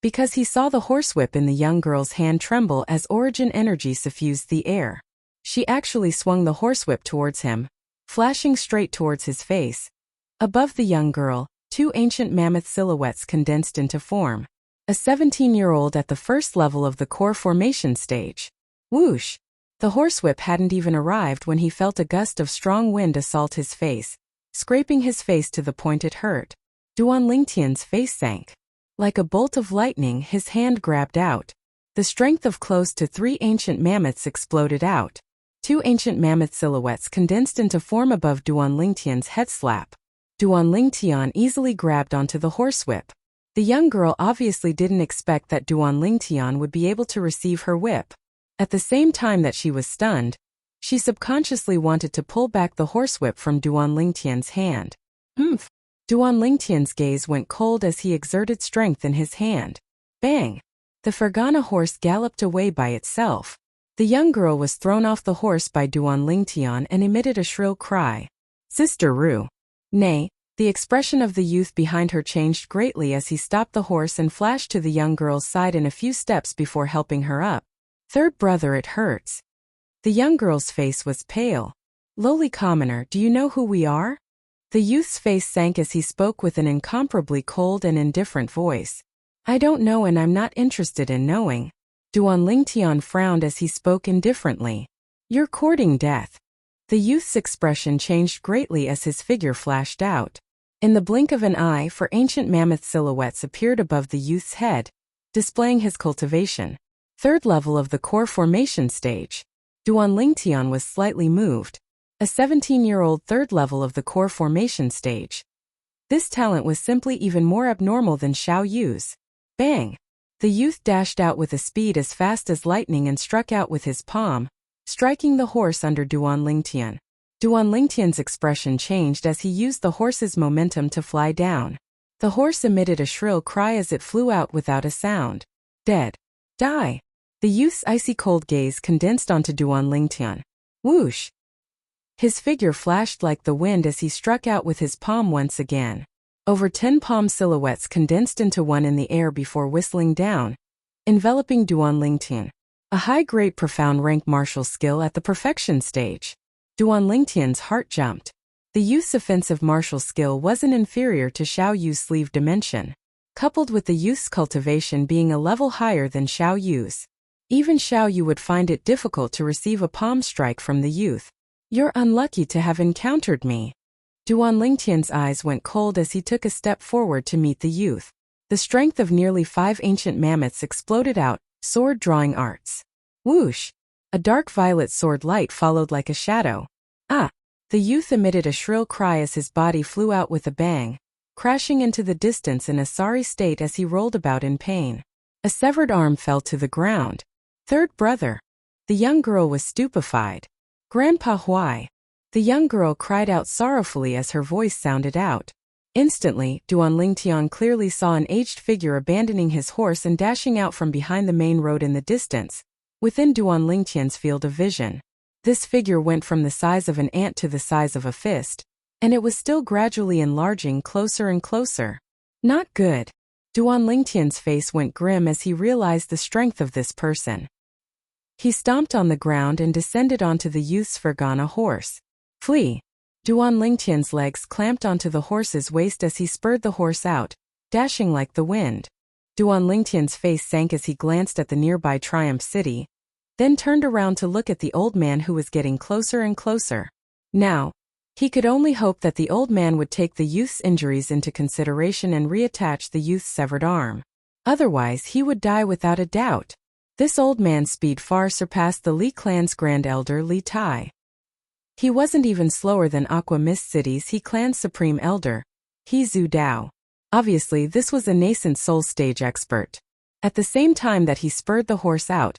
Because he saw the horsewhip in the young girl's hand tremble as origin energy suffused the air. She actually swung the horsewhip towards him, flashing straight towards his face. Above the young girl, 2 ancient mammoth silhouettes condensed into form. A 17-year-old at the first level of the core formation stage. Whoosh! The horsewhip hadn't even arrived when he felt a gust of strong wind assault his face, scraping his face to the point it hurt. Duan Lingtian's face sank. Like a bolt of lightning, his hand grabbed out. The strength of close to 3 ancient mammoths exploded out. 2 ancient mammoth silhouettes condensed into form above Duan Lingtian's head slap. Duan Lingtian easily grabbed onto the horsewhip. The young girl obviously didn't expect that Duan Lingtian would be able to receive her whip. At the same time that she was stunned, she subconsciously wanted to pull back the horsewhip from Duan Lingtian's hand. Humph! Duan Lingtian's gaze went cold as he exerted strength in his hand. Bang! The Fergana horse galloped away by itself. The young girl was thrown off the horse by Duan Lingtian and emitted a shrill cry. Sister Ru. Nay, the expression of the youth behind her changed greatly as he stopped the horse and flashed to the young girl's side in a few steps before helping her up. Third brother, it hurts. The young girl's face was pale. Lowly commoner, do you know who we are? The youth's face sank as he spoke with an incomparably cold and indifferent voice. I don't know, and I'm not interested in knowing. Duan Lingtian frowned as he spoke indifferently. You're courting death. The youth's expression changed greatly as his figure flashed out. In the blink of an eye, four ancient mammoth silhouettes appeared above the youth's head, displaying his cultivation. Third level of the core formation stage. Duan Lingtian was slightly moved. A 17-year-old third level of the core formation stage. This talent was simply even more abnormal than Xiao Yu's. Bang! The youth dashed out with a speed as fast as lightning and struck out with his palm, striking the horse under Duan Lingtian. Duan Lingtian's expression changed as he used the horse's momentum to fly down. The horse emitted a shrill cry as it flew out without a sound. Dead. Die. The youth's icy cold gaze condensed onto Duan Lingtian. Whoosh! His figure flashed like the wind as he struck out with his palm once again. Over 10 palm silhouettes condensed into one in the air before whistling down, enveloping Duan Lingtian. A high-grade profound rank martial skill at the perfection stage. Duan Lingtian's heart jumped. The youth's offensive martial skill wasn't inferior to Xiao Yu's sleeve dimension, coupled with the youth's cultivation being a level higher than Xiao Yu's. Even Xiao Yu would find it difficult to receive a palm strike from the youth. You're unlucky to have encountered me. Duan Lingtian's eyes went cold as he took a step forward to meet the youth. The strength of nearly 5 ancient mammoths exploded out, sword drawing arts. Whoosh! A dark violet sword light followed like a shadow. Ah! The youth emitted a shrill cry as his body flew out with a bang, crashing into the distance in a sorry state as he rolled about in pain. A severed arm fell to the ground. Third brother. The young girl was stupefied. Grandpa Huai. The young girl cried out sorrowfully as her voice sounded out. Instantly, Duan Lingtian clearly saw an aged figure abandoning his horse and dashing out from behind the main road in the distance, within Duan Lingtian's field of vision. This figure went from the size of an ant to the size of a fist, and it was still gradually enlarging closer and closer. Not good. Duan Lingtian's face went grim as he realized the strength of this person. He stomped on the ground and descended onto the youth's Fergana horse. Flee! Duan Lingtian's legs clamped onto the horse's waist as he spurred the horse out, dashing like the wind. Duan Lingtian's face sank as he glanced at the nearby Triumph City, then turned around to look at the old man who was getting closer and closer. Now, he could only hope that the old man would take the youth's injuries into consideration and reattach the youth's severed arm. Otherwise, he would die without a doubt. This old man's speed far surpassed the Li clan's grand elder Li Tai. He wasn't even slower than Aqua Mist City's He clan's supreme elder, He Zhu Dao. Obviously, this was a nascent soul stage expert. At the same time that he spurred the horse out,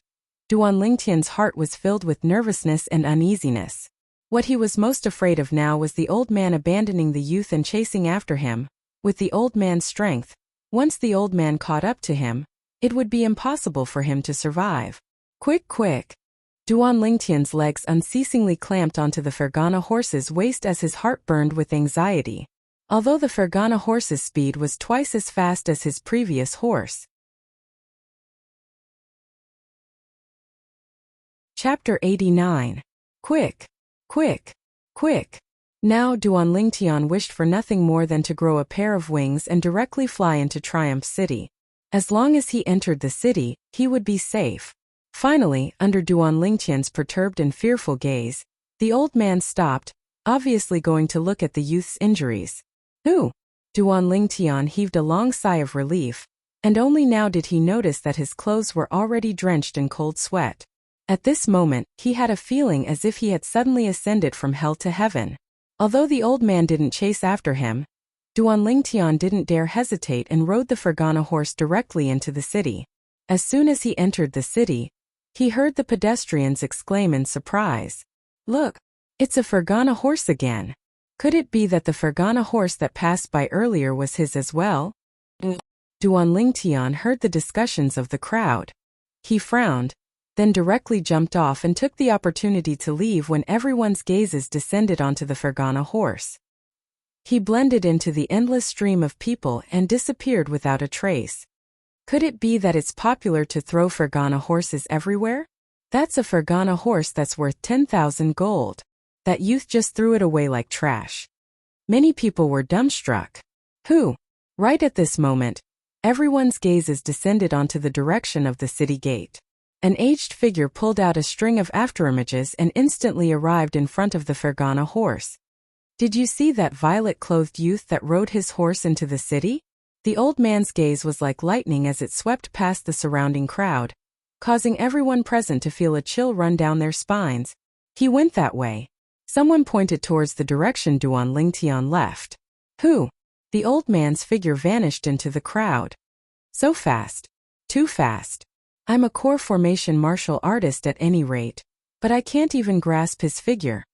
Duan Lingtian's heart was filled with nervousness and uneasiness. What he was most afraid of now was the old man abandoning the youth and chasing after him. With the old man's strength, once the old man caught up to him, it would be impossible for him to survive. Quick, quick! Duan Lingtian's legs unceasingly clamped onto the Fergana horse's waist as his heart burned with anxiety. Although the Fergana horse's speed was twice as fast as his previous horse. Chapter 89. Quick! Quick! Quick! Now Duan Lingtian wished for nothing more than to grow a pair of wings and directly fly into Triumph City. As long as he entered the city, he would be safe. Finally, under Duan Lingtian's perturbed and fearful gaze, the old man stopped, obviously going to look at the youth's injuries. Who? Duan Lingtian heaved a long sigh of relief, and only now did he notice that his clothes were already drenched in cold sweat. At this moment, he had a feeling as if he had suddenly ascended from hell to heaven. Although the old man didn't chase after him, Duan Lingtian didn't dare hesitate and rode the Fergana horse directly into the city. As soon as he entered the city, he heard the pedestrians exclaim in surprise. Look! It's a Fergana horse again! Could it be that the Fergana horse that passed by earlier was his as well? Duan Lingtian heard the discussions of the crowd. He frowned, then directly jumped off and took the opportunity to leave when everyone's gazes descended onto the Fergana horse. He blended into the endless stream of people and disappeared without a trace. Could it be that it's popular to throw Fergana horses everywhere? That's a Fergana horse that's worth 10,000 gold. That youth just threw it away like trash. Many people were dumbstruck. Who? Right at this moment, everyone's gazes descended onto the direction of the city gate. An aged figure pulled out a string of afterimages and instantly arrived in front of the Fergana horse. Did you see that violet-clothed youth that rode his horse into the city? The old man's gaze was like lightning as it swept past the surrounding crowd, causing everyone present to feel a chill run down their spines. He went that way. Someone pointed towards the direction Duan Lingtian left. Who? The old man's figure vanished into the crowd. So fast. Too fast. I'm a core formation martial artist at any rate, but I can't even grasp his figure.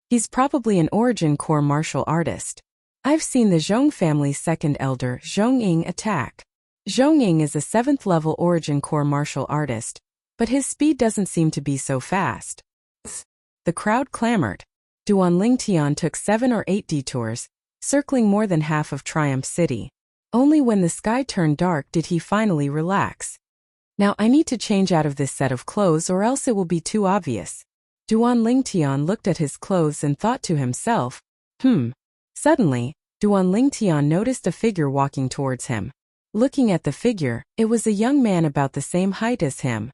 He's probably an origin core martial artist. I've seen the Zhong family's second elder, Zhong Ying, attack. Zhong Ying is a 7th level origin core martial artist, but his speed doesn't seem to be so fast. The crowd clamored. Duan Lingtian took 7 or 8 detours, circling more than half of Triumph City. Only when the sky turned dark did he finally relax. Now I need to change out of this set of clothes or else it will be too obvious. Duan Lingtian looked at his clothes and thought to himself, Suddenly, Duan Lingtian noticed a figure walking towards him. Looking at the figure, it was a young man about the same height as him.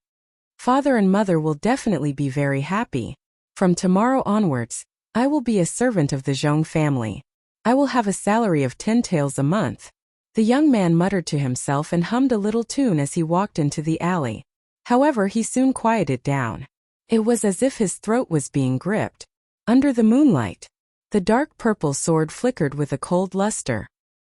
Father and mother will definitely be very happy. From tomorrow onwards, I will be a servant of the Zhong family. I will have a salary of 10 taels a month. The young man muttered to himself and hummed a little tune as he walked into the alley. However, he soon quieted down. It was as if his throat was being gripped. Under the moonlight, the dark purple sword flickered with a cold luster.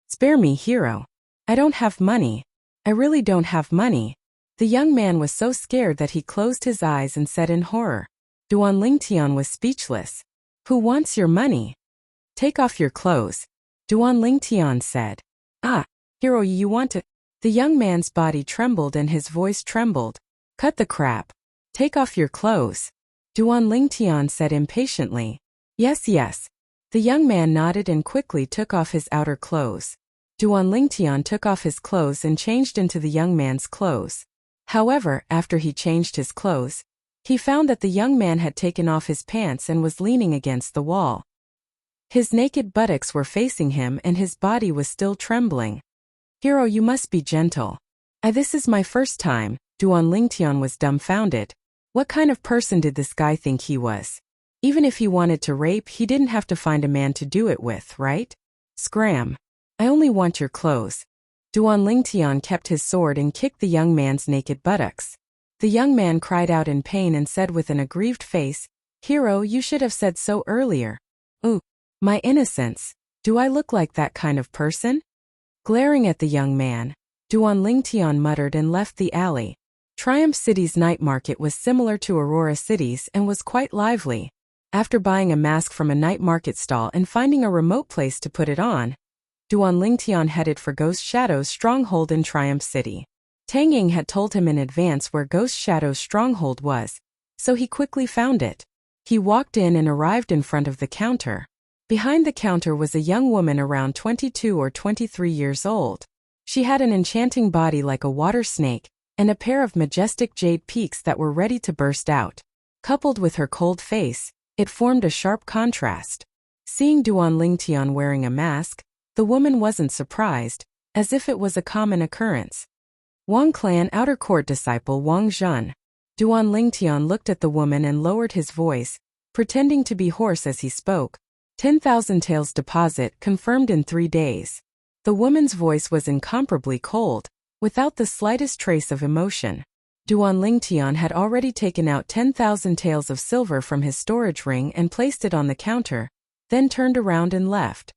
Spare me, hero. I don't have money. I really don't have money. The young man was so scared that he closed his eyes and said in horror. Duan Lingtian was speechless. Who wants your money? Take off your clothes. Duan Lingtian said. Hero, you want to? The young man's body trembled and his voice trembled. Cut the crap. Take off your clothes. Duan Lingtian said impatiently. Yes. The young man nodded and quickly took off his outer clothes. Duan Lingtian took off his clothes and changed into the young man's clothes. However, after he changed his clothes, he found that the young man had taken off his pants and was leaning against the wall. His naked buttocks were facing him and his body was still trembling. Hero, you must be gentle. This is my first time. Duan Lingtian was dumbfounded. What kind of person did this guy think he was? Even if he wanted to rape, he didn't have to find a man to do it with, right? Scram. I only want your clothes. Duan Lingtian kept his sword and kicked the young man's naked buttocks. The young man cried out in pain and said with an aggrieved face, Hero, you should have said so earlier. Ooh, my innocence. Do I look like that kind of person? Glaring at the young man, Duan Lingtian muttered and left the alley. Triumph City's night market was similar to Aurora City's and was quite lively. After buying a mask from a night market stall and finding a remote place to put it on, Duan Lingtian headed for Ghost Shadow's stronghold in Triumph City. Tang Ying had told him in advance where Ghost Shadow's stronghold was, so he quickly found it. He walked in and arrived in front of the counter. Behind the counter was a young woman around 22 or 23 years old. She had an enchanting body like a water snake, and a pair of majestic jade peaks that were ready to burst out. Coupled with her cold face, it formed a sharp contrast. Seeing Duan Lingtian wearing a mask, the woman wasn't surprised, as if it was a common occurrence. Wang Clan outer court disciple Wang Zhen. Duan Lingtian looked at the woman and lowered his voice, pretending to be hoarse as he spoke. 10,000 taels deposit confirmed in 3 days. The woman's voice was incomparably cold, without the slightest trace of emotion. Duan Lingtian had already taken out 10,000 taels of silver from his storage ring and placed it on the counter, then turned around and left.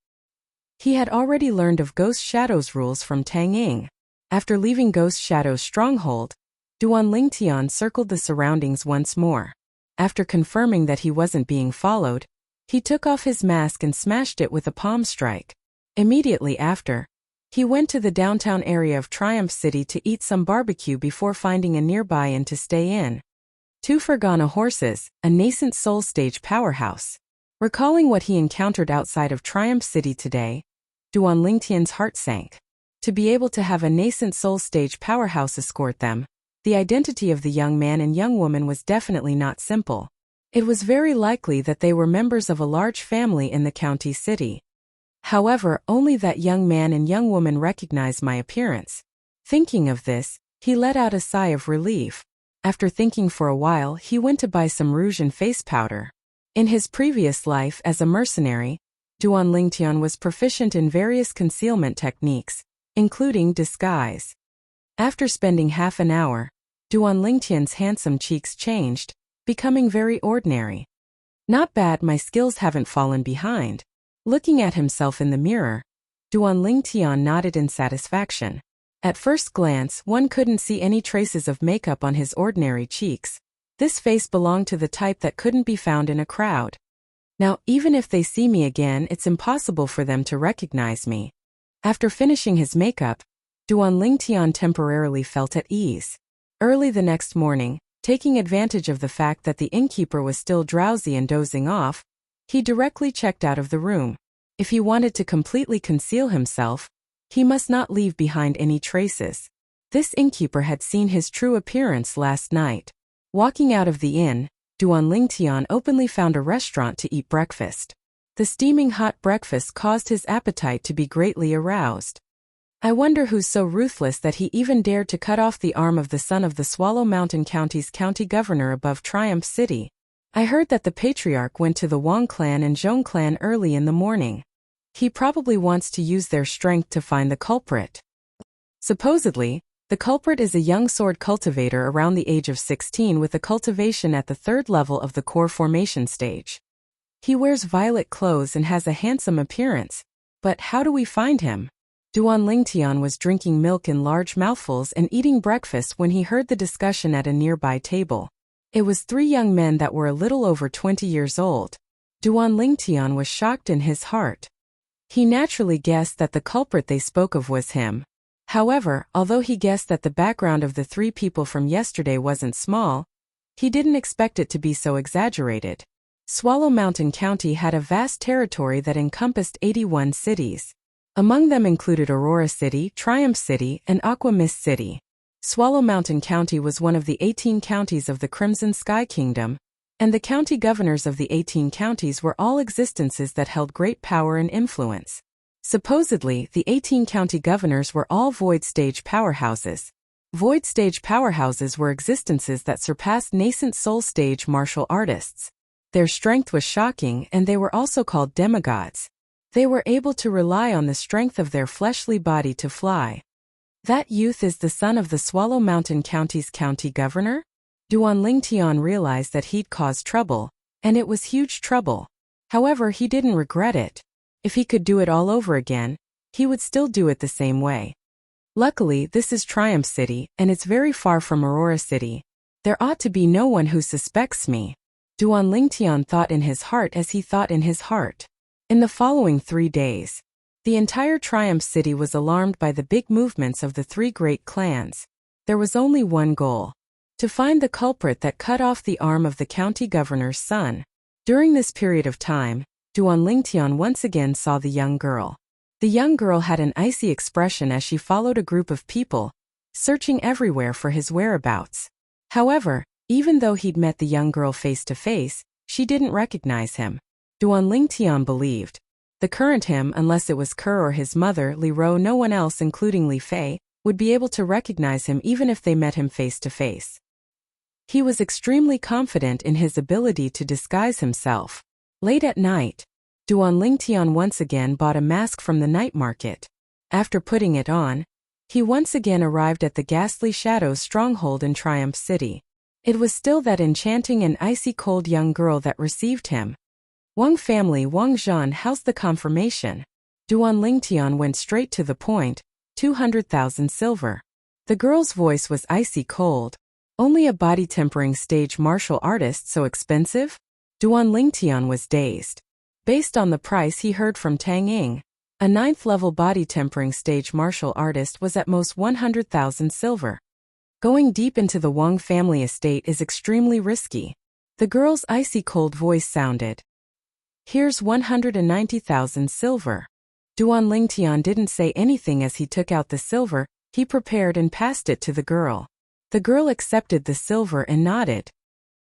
He had already learned of Ghost Shadow's rules from Tang Ying. After leaving Ghost Shadow's stronghold, Duan Lingtian circled the surroundings once more. After confirming that he wasn't being followed, he took off his mask and smashed it with a palm strike. Immediately after, he went to the downtown area of Triumph City to eat some barbecue before finding a nearby inn to stay in. 2 Fergana horses, a nascent soul stage powerhouse. Recalling what he encountered outside of Triumph City today, Duan Lingtian's heart sank. To be able to have a nascent soul stage powerhouse escort them, the identity of the young man and young woman was definitely not simple. It was very likely that they were members of a large family in the county city. However, only that young man and young woman recognized my appearance. Thinking of this, he let out a sigh of relief. After thinking for a while, he went to buy some rouge and face powder. In his previous life as a mercenary, Duan Lingtian was proficient in various concealment techniques, including disguise. After spending half an hour, Duan Lingtian's handsome cheeks changed, becoming very ordinary. Not bad, my skills haven't fallen behind. Looking at himself in the mirror, Duan Lingtian nodded in satisfaction. At first glance, one couldn't see any traces of makeup on his ordinary cheeks. This face belonged to the type that couldn't be found in a crowd. Now, even if they see me again, it's impossible for them to recognize me. After finishing his makeup, Duan Lingtian temporarily felt at ease. Early the next morning, taking advantage of the fact that the innkeeper was still drowsy and dozing off, he directly checked out of the room. If he wanted to completely conceal himself, he must not leave behind any traces. This innkeeper had seen his true appearance last night. Walking out of the inn, Duan Lingtian openly found a restaurant to eat breakfast. The steaming hot breakfast caused his appetite to be greatly aroused. I wonder who's so ruthless that he even dared to cut off the arm of the son of the Swallow Mountain County's county governor above Triumph City. I heard that the patriarch went to the Wang clan and Zhong clan early in the morning. He probably wants to use their strength to find the culprit. Supposedly, the culprit is a young sword cultivator around the age of 16 with a cultivation at the 3rd level of the core formation stage. He wears violet clothes and has a handsome appearance. But how do we find him? Duan Lingtian was drinking milk in large mouthfuls and eating breakfast when he heard the discussion at a nearby table. It was 3 young men that were a little over 20 years old. Duan Lingtian was shocked in his heart. He naturally guessed that the culprit they spoke of was him. However, although he guessed that the background of the 3 people from yesterday wasn't small, he didn't expect it to be so exaggerated. Swallow Mountain County had a vast territory that encompassed 81 cities. Among them included Aurora City, Triumph City, and Aqua Mist City. Swallow Mountain County was one of the 18 counties of the Crimson Sky Kingdom, and the county governors of the 18 counties were all existences that held great power and influence. Supposedly, the 18 county governors were all void stage powerhouses. Void stage powerhouses were existences that surpassed nascent soul stage martial artists. Their strength was shocking, and they were also called demigods. They were able to rely on the strength of their fleshly body to fly. That youth is the son of the Swallow Mountain County's county governor? Duan Lingtian realized that he'd caused trouble, and it was huge trouble. However, he didn't regret it. If he could do it all over again, he would still do it the same way. Luckily, this is Triumph City, and it's very far from Aurora City. There ought to be no one who suspects me. Duan Lingtian thought in his heart as he thought in his heart. In the following 3 days, the entire Triumph City was alarmed by the big movements of the 3 great clans. There was only one goal: to find the culprit that cut off the arm of the county governor's son. During this period of time, Duan Lingtian once again saw the young girl. The young girl had an icy expression as she followed a group of people, searching everywhere for his whereabouts. However, even though he'd met the young girl face to face, she didn't recognize him. Duan Lingtian believed the current him, unless it was Kerr or his mother, Li Ro, no one else including Li Fei, would be able to recognize him even if they met him face to face. He was extremely confident in his ability to disguise himself. Late at night, Duan Lingtian once again bought a mask from the night market. After putting it on, he once again arrived at the Ghastly Shadows stronghold in Triumph City. It was still that enchanting and icy cold young girl that received him. Wang family Wang Zhan housed the confirmation. Duan Lingtian went straight to the point, 200,000 silver. The girl's voice was icy cold. Only a body tempering stage martial artist so expensive? Duan Lingtian was dazed. Based on the price he heard from Tang Ying, a 9th level body tempering stage martial artist was at most 100,000 silver. Going deep into the Wang family estate is extremely risky. The girl's icy cold voice sounded. Here's 190,000 silver. Duan Lingtian didn't say anything as he took out the silver. He prepared and passed it to the girl. The girl accepted the silver and nodded.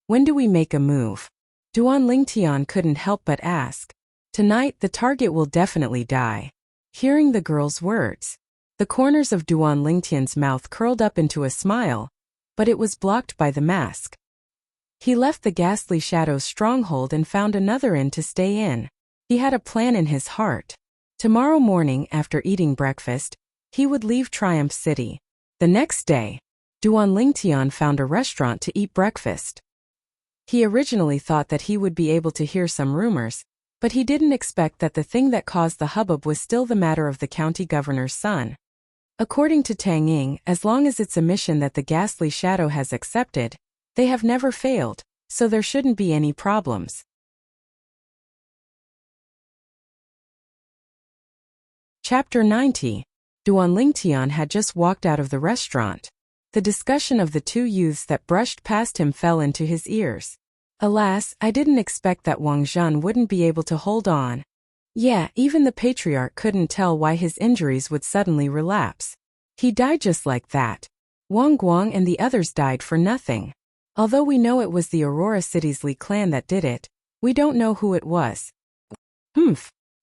When do we make a move? Duan Lingtian couldn't help but ask. Tonight the target will definitely die. Hearing the girl's words, the corners of Duan Lingtian's mouth curled up into a smile, but it was blocked by the mask. He left the Ghastly Shadows stronghold and found another inn to stay in. He had a plan in his heart. Tomorrow morning, after eating breakfast, he would leave Triumph City. The next day, Duan Lingtian found a restaurant to eat breakfast. He originally thought that he would be able to hear some rumors, but he didn't expect that the thing that caused the hubbub was still the matter of the county governor's son. According to Tang Ying, as long as it's a mission that the ghastly shadow has accepted, they have never failed, so there shouldn't be any problems. Chapter 90. Duan Lingtian had just walked out of the restaurant. The discussion of the two youths that brushed past him fell into his ears. Alas, I didn't expect that Wang Zhen wouldn't be able to hold on. Yeah, even the patriarch couldn't tell why his injuries would suddenly relapse. He died just like that. Wang Guang and the others died for nothing. Although we know it was the Aurora City's Li clan that did it, we don't know who it was.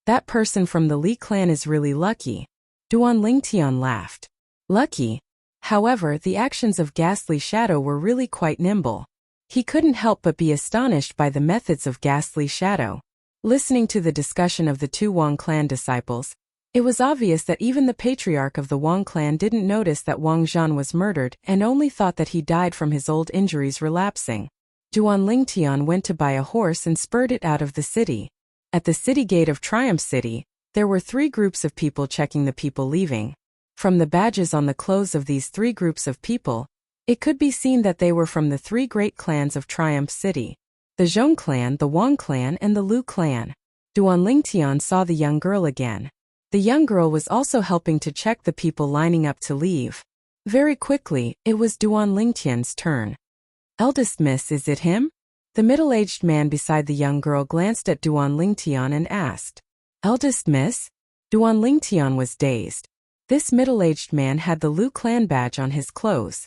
That person from the Li clan is really lucky. Duan Lingtian laughed. Lucky? However, the actions of Ghastly Shadow were really quite nimble. He couldn't help but be astonished by the methods of Ghastly Shadow. Listening to the discussion of the two Wang clan disciples, it was obvious that even the patriarch of the Wang clan didn't notice that Wang Zhen was murdered and only thought that he died from his old injuries relapsing. Duan Lingtian went to buy a horse and spurred it out of the city. At the city gate of Triumph City, there were 3 groups of people checking the people leaving. From the badges on the clothes of these 3 groups of people, it could be seen that they were from the 3 great clans of Triumph City: the Zhong clan, the Wang clan, and the Lu clan. Duan Lingtian saw the young girl again. The young girl was also helping to check the people lining up to leave. Very quickly, it was Duan Lingtian's turn. Eldest miss, is it him? The middle-aged man beside the young girl glanced at Duan Lingtian and asked. Eldest miss? Duan Lingtian was dazed. This middle-aged man had the Lu clan badge on his clothes.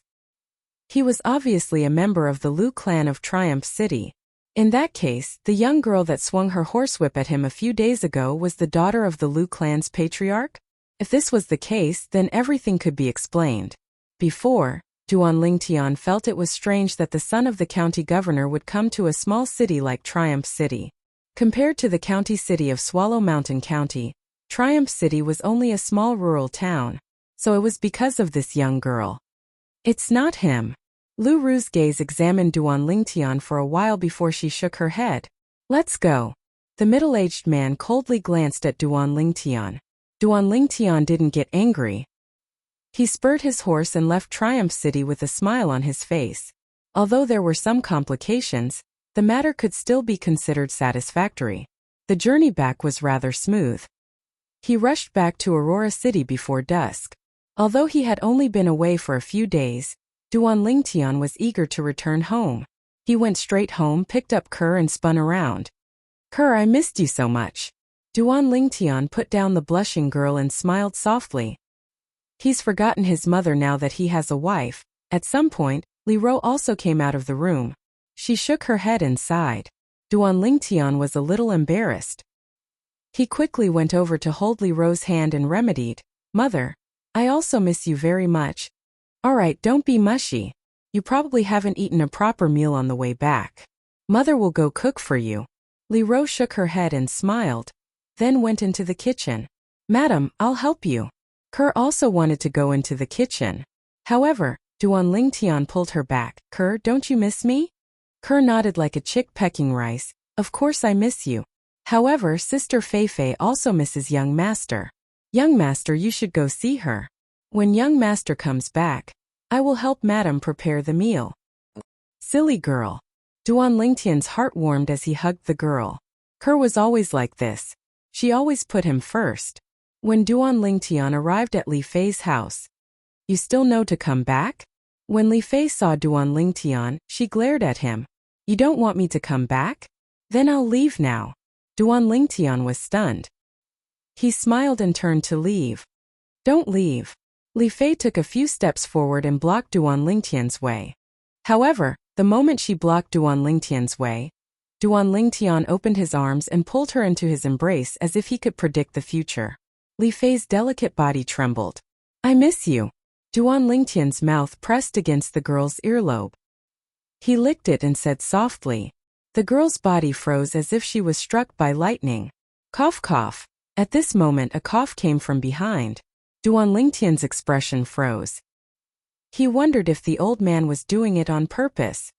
He was obviously a member of the Lu clan of Triumph City. In that case, the young girl that swung her horsewhip at him a few days ago was the daughter of the Lu clan's patriarch? If this was the case, then everything could be explained. Before, Duan Lingtian felt it was strange that the son of the county governor would come to a small city like Triumph City. Compared to the county city of Swallow Mountain County, Triumph City was only a small rural town, so it was because of this young girl. It's not him. Lu Ru's gaze examined Duan Lingtian for a while before she shook her head. Let's go. The middle-aged man coldly glanced at Duan Lingtian. Duan Lingtian didn't get angry. He spurred his horse and left Triumph City with a smile on his face. Although there were some complications, the matter could still be considered satisfactory. The journey back was rather smooth. He rushed back to Aurora City before dusk. Although he had only been away for a few days, Duan Lingtian was eager to return home. He went straight home, picked up Kerr and spun around. Kerr, I missed you so much. Duan Lingtian put down the blushing girl and smiled softly. He's forgotten his mother now that he has a wife. At some point, Li Ro also came out of the room. She shook her head and sighed. Duan Lingtian was a little embarrassed. He quickly went over to hold Li Ro's hand and remedied. Mother, I also miss you very much. Alright, don't be mushy. You probably haven't eaten a proper meal on the way back. Mother will go cook for you. Li Ro shook her head and smiled, then went into the kitchen. Madam, I'll help you. Kerr also wanted to go into the kitchen. However, Duan Lingtian pulled her back. Kerr, don't you miss me? Kerr nodded like a chick pecking rice. Of course I miss you. However, Sister Fei also misses young master. Young master, you should go see her. When young master comes back, I will help madam prepare the meal. Silly girl. Duan Lingtian's heart warmed as he hugged the girl. Kerr was always like this. She always put him first. When Duan Lingtian arrived at Li Fei's house, you still know to come back? When Li Fei saw Duan Lingtian, she glared at him. You don't want me to come back? Then I'll leave now. Duan Lingtian was stunned. He smiled and turned to leave. Don't leave. Li Fei took a few steps forward and blocked Duan Lingtian's way. However, the moment she blocked Duan Lingtian's way, Duan Lingtian opened his arms and pulled her into his embrace as if he could predict the future. Li Fei's delicate body trembled. I miss you. Duan Lingtian's mouth pressed against the girl's earlobe. He licked it and said softly. The girl's body froze as if she was struck by lightning. Cough cough. At this moment a cough came from behind. Duan Lingtian's expression froze. He wondered if the old man was doing it on purpose.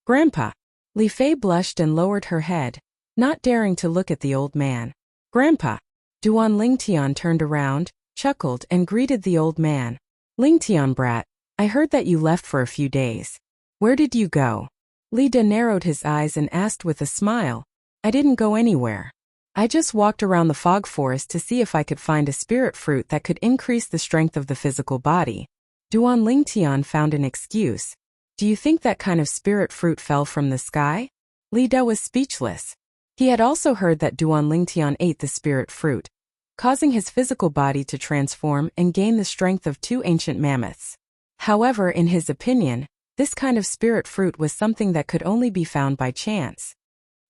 Grandpa. Li Fei blushed and lowered her head, not daring to look at the old man. Grandpa. Duan Lingtian turned around, chuckled and greeted the old man. Lingtian brat, I heard that you left for a few days. Where did you go? Li Da narrowed his eyes and asked with a smile. I didn't go anywhere. I just walked around the fog forest to see if I could find a spirit fruit that could increase the strength of the physical body. Duan Lingtian found an excuse. Do you think that kind of spirit fruit fell from the sky? Li Da was speechless. He had also heard that Duan Lingtian ate the spirit fruit, causing his physical body to transform and gain the strength of 2 ancient mammoths. However, in his opinion, this kind of spirit fruit was something that could only be found by chance.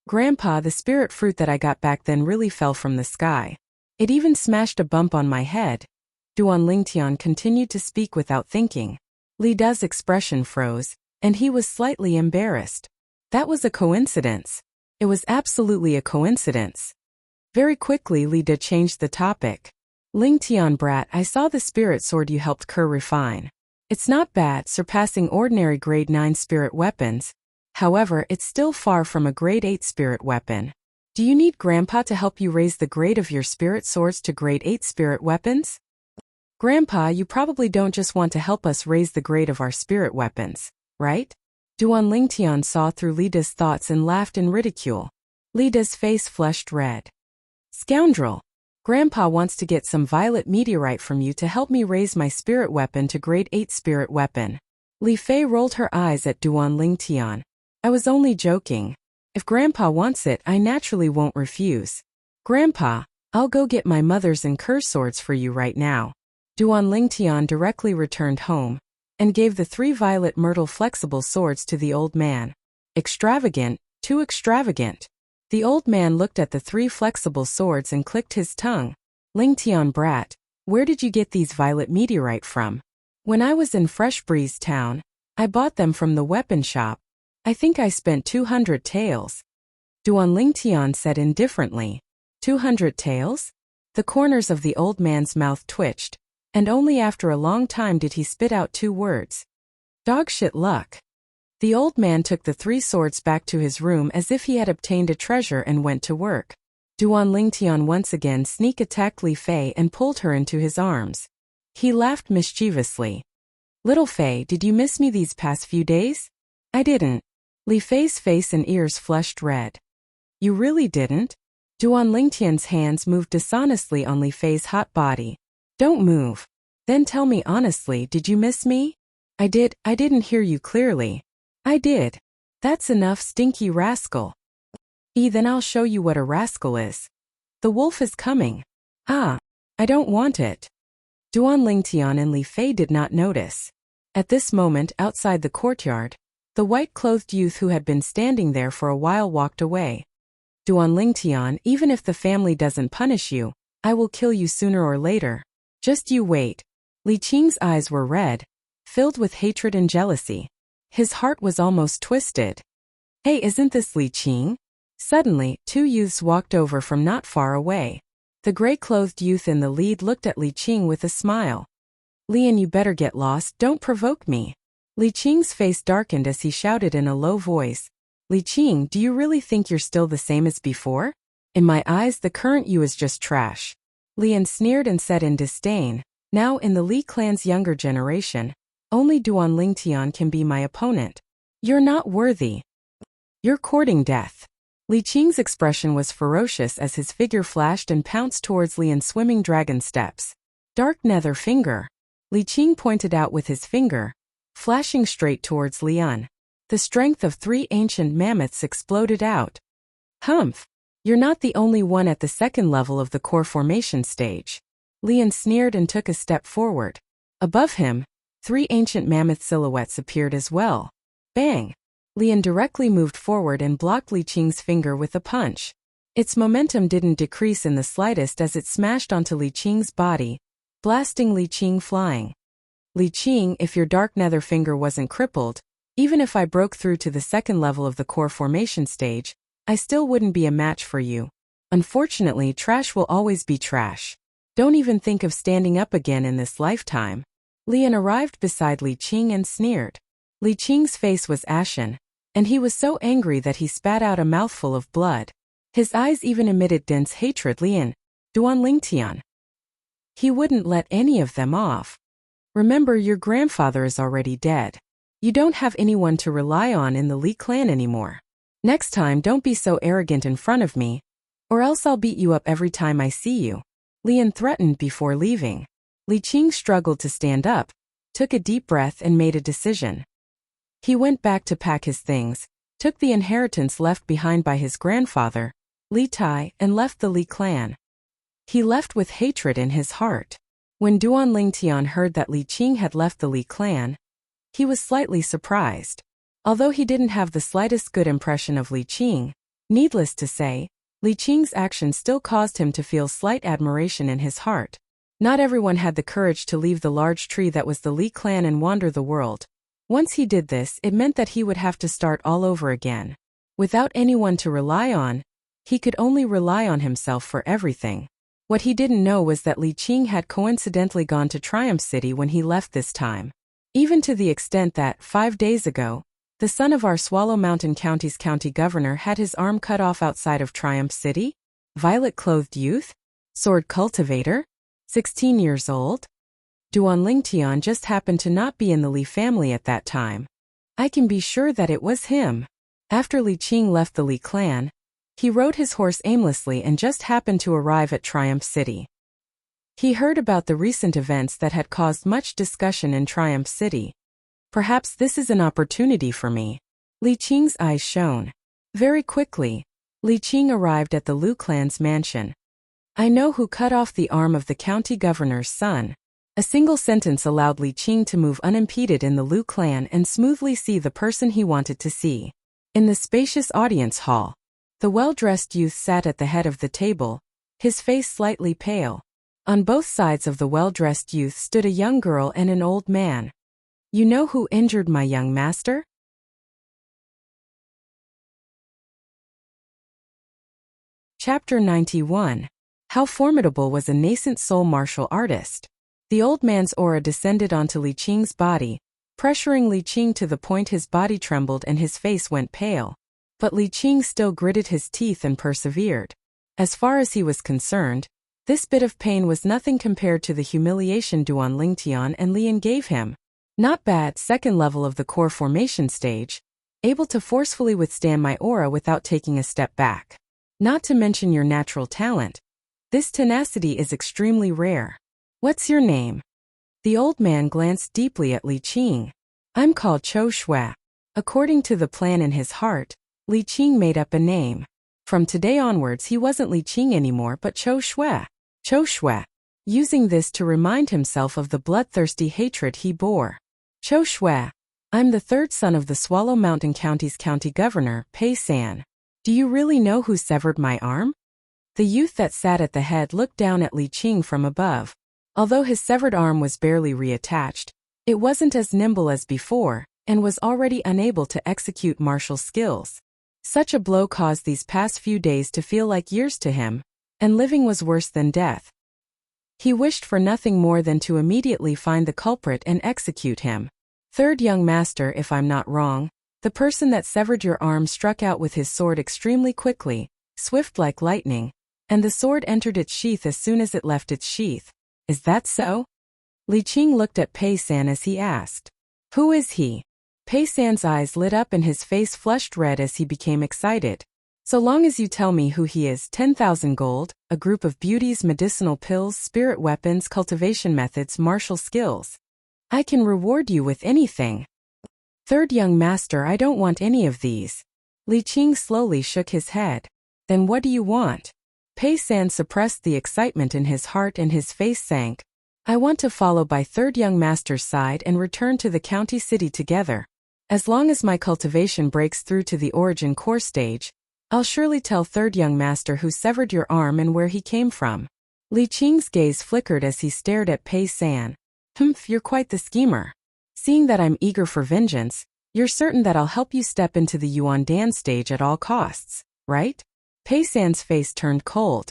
Grandpa, the spirit fruit that I got back then really fell from the sky. It even smashed a bump on my head. Duan Lingtian continued to speak without thinking. Li Da's expression froze, and he was slightly embarrassed. That was a coincidence. It was absolutely a coincidence. Very quickly Li Da changed the topic. Lingtian brat, I saw the spirit sword you helped Kerr refine. It's not bad, surpassing ordinary grade 9 spirit weapons. However, it's still far from a grade 8 spirit weapon. Do you need Grandpa to help you raise the grade of your spirit swords to grade 8 spirit weapons? Grandpa, you probably don't just want to help us raise the grade of our spirit weapons, right? Duan Lingtian saw through Li Da's thoughts and laughed in ridicule. Li Da's face flushed red. Scoundrel! Grandpa wants to get some violet meteorite from you to help me raise my spirit weapon to grade 8 spirit weapon. Li Fei rolled her eyes at Duan Lingtian. I was only joking. If Grandpa wants it, I naturally won't refuse. Grandpa, I'll go get my mother's and Kerr's swords for you right now. Duan Lingtian directly returned home and gave the 3 violet myrtle flexible swords to the old man. Extravagant, too extravagant. The old man looked at the 3 flexible swords and clicked his tongue. Lingtian brat, where did you get these violet meteorite from? When I was in Fresh Breeze Town, I bought them from the weapon shop. I think I spent 200 taels. Duan Lingtian said indifferently. 200 taels? The corners of the old man's mouth twitched, and only after a long time did he spit out 2 words. Dogshit luck. The old man took the 3 swords back to his room as if he had obtained a treasure and went to work. Duan Lingtian once again sneak attacked Li Fei and pulled her into his arms. He laughed mischievously. Little Fei, did you miss me these past few days? I didn't. Li Fei's face and ears flushed red. You really didn't? Duan Lingtian's hands moved dishonestly on Li Fei's hot body. Don't move. Then tell me honestly, did you miss me? I didn't hear you clearly. I did. That's enough, stinky rascal. Then I'll show you what a rascal is. The wolf is coming. Ah, I don't want it. Duan Lingtian and Li Fei did not notice. At this moment, outside the courtyard, the white-clothed youth who had been standing there for a while walked away. Duan Lingtian, even if the family doesn't punish you, I will kill you sooner or later. Just you wait. Li Qing's eyes were red, filled with hatred and jealousy. His heart was almost twisted. Hey, isn't this Li Qing? Suddenly, 2 youths walked over from not far away. The gray-clothed youth in the lead looked at Li Qing with a smile. Lian, you better get lost, don't provoke me. Li Qing's face darkened as he shouted in a low voice. Li Qing, do you really think you're still the same as before? In my eyes, the current you is just trash. Lian sneered and said in disdain, now in the Li clan's younger generation, only Duan Lingtian can be my opponent. You're not worthy. You're courting death. Li Qing's expression was ferocious as his figure flashed and pounced towards Li in swimming dragon steps. Dark nether finger. Li Qing pointed out with his finger, flashing straight towards Lian. The strength of 3 ancient mammoths exploded out. Humph! You're not the only one at the 2nd level of the core formation stage. Lian sneered and took a step forward. Above him, 3 ancient mammoth silhouettes appeared as well. Bang! Lian directly moved forward and blocked Li Qing's finger with a punch. Its momentum didn't decrease in the slightest as it smashed onto Li Qing's body, blasting Li Qing flying. Li Qing, if your dark nether finger wasn't crippled, even if I broke through to the 2nd level of the core formation stage, I still wouldn't be a match for you. Unfortunately, trash will always be trash. Don't even think of standing up again in this lifetime. Lian arrived beside Li Qing and sneered. Li Qing's face was ashen, and he was so angry that he spat out a mouthful of blood. His eyes even emitted dense hatred. Lian, Duan Lingtian. He wouldn't let any of them off. Remember, your grandfather is already dead. You don't have anyone to rely on in the Li clan anymore. Next time, don't be so arrogant in front of me, or else I'll beat you up every time I see you. Lian threatened before leaving. Li Qing struggled to stand up, took a deep breath and made a decision. He went back to pack his things, took the inheritance left behind by his grandfather, Li Tai, and left the Li clan. He left with hatred in his heart. When Duan Lingtian heard that Li Qing had left the Li clan, he was slightly surprised. Although he didn't have the slightest good impression of Li Qing, needless to say, Li Qing's action still caused him to feel slight admiration in his heart. Not everyone had the courage to leave the large tree that was the Li clan and wander the world. Once he did this, it meant that he would have to start all over again. Without anyone to rely on, he could only rely on himself for everything. What he didn't know was that Li Qing had coincidentally gone to Triumph City when he left this time. Even to the extent that, 5 days ago, the son of our Swallow Mountain County's county governor had his arm cut off outside of Triumph City? Violet-clothed youth? Sword cultivator? 16 years old? Duan Lingtian just happened to not be in the Li family at that time. I can be sure that it was him. After Li Qing left the Li clan, he rode his horse aimlessly and just happened to arrive at Triumph City. He heard about the recent events that had caused much discussion in Triumph City. Perhaps this is an opportunity for me. Li Qing's eyes shone. Very quickly, Li Qing arrived at the Lu clan's mansion. I know who cut off the arm of the county governor's son. A single sentence allowed Li Qing to move unimpeded in the Lu clan and smoothly see the person he wanted to see. In the spacious audience hall, the well-dressed youth sat at the head of the table, his face slightly pale. On both sides of the well-dressed youth stood a young girl and an old man. You know who injured my young master? Chapter 91. How formidable was a nascent soul martial artist? The old man's aura descended onto Li Qing's body, pressuring Li Qing to the point his body trembled and his face went pale. But Li Qing still gritted his teeth and persevered. As far as he was concerned, this bit of pain was nothing compared to the humiliation Duan Lingtian and Lian gave him. Not bad, second level of the core formation stage, able to forcefully withstand my aura without taking a step back. Not to mention your natural talent. This tenacity is extremely rare. What's your name? The old man glanced deeply at Li Qing. I'm called Chou Shui. According to the plan in his heart, Li Qing made up a name. From today onwards he wasn't Li Qing anymore but Chou Shui. Chou Shui. Using this to remind himself of the bloodthirsty hatred he bore. Chou Shui. I'm the third son of the Swallow Mountain County's county governor, Pei San. Do you really know who severed my arm? The youth that sat at the head looked down at Li Qing from above. Although his severed arm was barely reattached, it wasn't as nimble as before, and was already unable to execute martial skills. Such a blow caused these past few days to feel like years to him, and living was worse than death. He wished for nothing more than to immediately find the culprit and execute him. Third young master, if I'm not wrong, the person that severed your arm struck out with his sword extremely quickly, swift like lightning, and the sword entered its sheath as soon as it left its sheath. Is that so? Li Qing looked at Pei San as he asked. Who is he? Pei San's eyes lit up and his face flushed red as he became excited. So long as you tell me who he is, 10,000 gold, a group of beauties, medicinal pills, spirit weapons, cultivation methods, martial skills. I can reward you with anything. Third young master, I don't want any of these. Li Qing slowly shook his head. Then what do you want? Pei San suppressed the excitement in his heart and his face sank. I want to follow by third young master's side and return to the county city together. As long as my cultivation breaks through to the origin core stage, I'll surely tell third young master who severed your arm and where he came from. Li Qing's gaze flickered as he stared at Pei San. You're quite the schemer. Seeing that I'm eager for vengeance, you're certain that I'll help you step into the Yuan Dan stage at all costs, right? Pei San's face turned cold.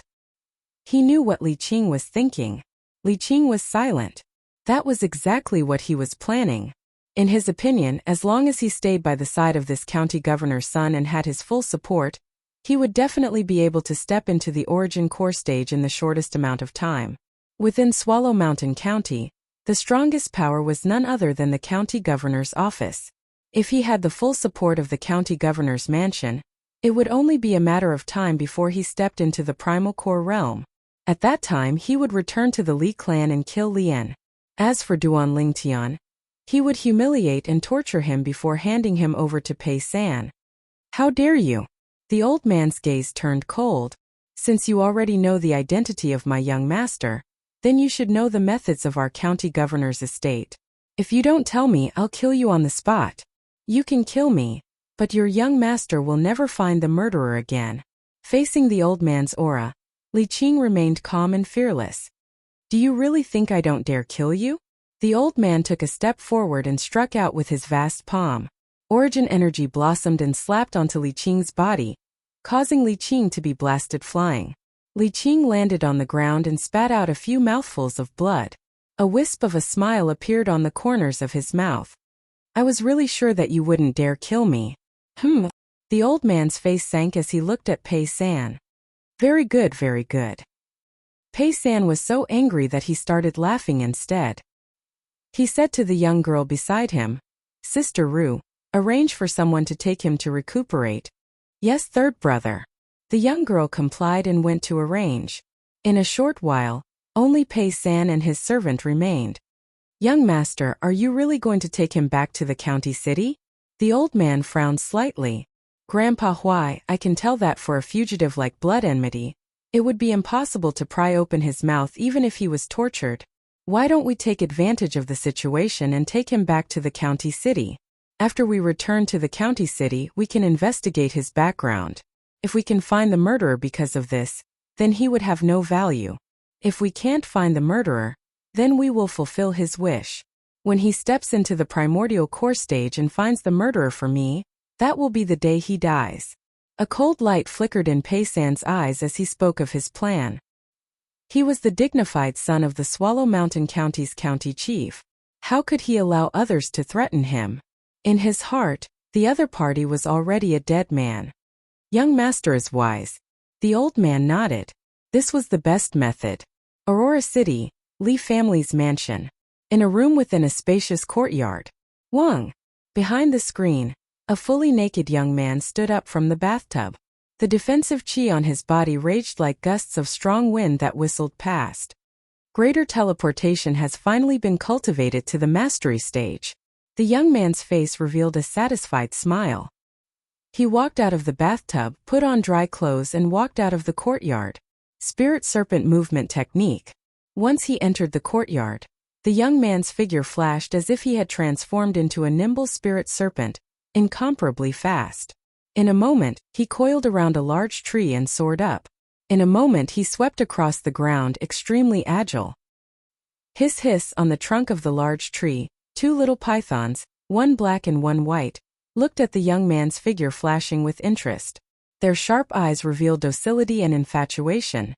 He knew what Li Qing was thinking. Li Qing was silent. That was exactly what he was planning. In his opinion, as long as he stayed by the side of this county governor's son and had his full support, he would definitely be able to step into the origin core stage in the shortest amount of time. Within Swallow Mountain County, the strongest power was none other than the county governor's office. If he had the full support of the county governor's mansion, it would only be a matter of time before he stepped into the primal core realm. At that time he would return to the Li clan and kill Lian. As for Duan Lingtian, he would humiliate and torture him before handing him over to Pei San. How dare you? The old man's gaze turned cold. Since you already know the identity of my young master, then you should know the methods of our county governor's estate. If you don't tell me, I'll kill you on the spot. You can kill me, but your young master will never find the murderer again. Facing the old man's aura, Li Qing remained calm and fearless. Do you really think I don't dare kill you? The old man took a step forward and struck out with his vast palm. Origin energy blossomed and slapped onto Li Qing's body, causing Li Qing to be blasted flying. Li Qing landed on the ground and spat out a few mouthfuls of blood. A wisp of a smile appeared on the corners of his mouth. I was really sure that you wouldn't dare kill me. The old man's face sank as he looked at Pei San. Very good, very good. Pei San was so angry that he started laughing instead. He said to the young girl beside him, Sister Ru, arrange for someone to take him to recuperate. Yes, third brother. The young girl complied and went to arrange. In a short while, only Pei San and his servant remained. Young master, are you really going to take him back to the county city? The old man frowned slightly. Grandpa Huai, I can tell that for a fugitive like blood enmity, it would be impossible to pry open his mouth even if he was tortured. Why don't we take advantage of the situation and take him back to the county city? After we return to the county city, we can investigate his background. If we can find the murderer because of this, then he would have no value. If we can't find the murderer, then we will fulfill his wish. When he steps into the primordial core stage and finds the murderer for me, that will be the day he dies. A cold light flickered in Pei San's eyes as he spoke of his plan. He was the dignified son of the Swallow Mountain County's county chief. How could he allow others to threaten him? In his heart, the other party was already a dead man. Young master is wise. The old man nodded. This was the best method. Aurora City, Li family's mansion. In a room within a spacious courtyard. Wang. Behind the screen, a fully naked young man stood up from the bathtub. The defensive chi on his body raged like gusts of strong wind that whistled past. Greater teleportation has finally been cultivated to the mastery stage. The young man's face revealed a satisfied smile. He walked out of the bathtub, put on dry clothes and walked out of the courtyard. Spirit serpent movement technique. Once he entered the courtyard, the young man's figure flashed as if he had transformed into a nimble spirit serpent, incomparably fast. In a moment, he coiled around a large tree and soared up. In a moment he swept across the ground, extremely agile. Hiss on the trunk of the large tree, two little pythons, one black and one white, looked at the young man's figure flashing with interest. Their sharp eyes revealed docility and infatuation.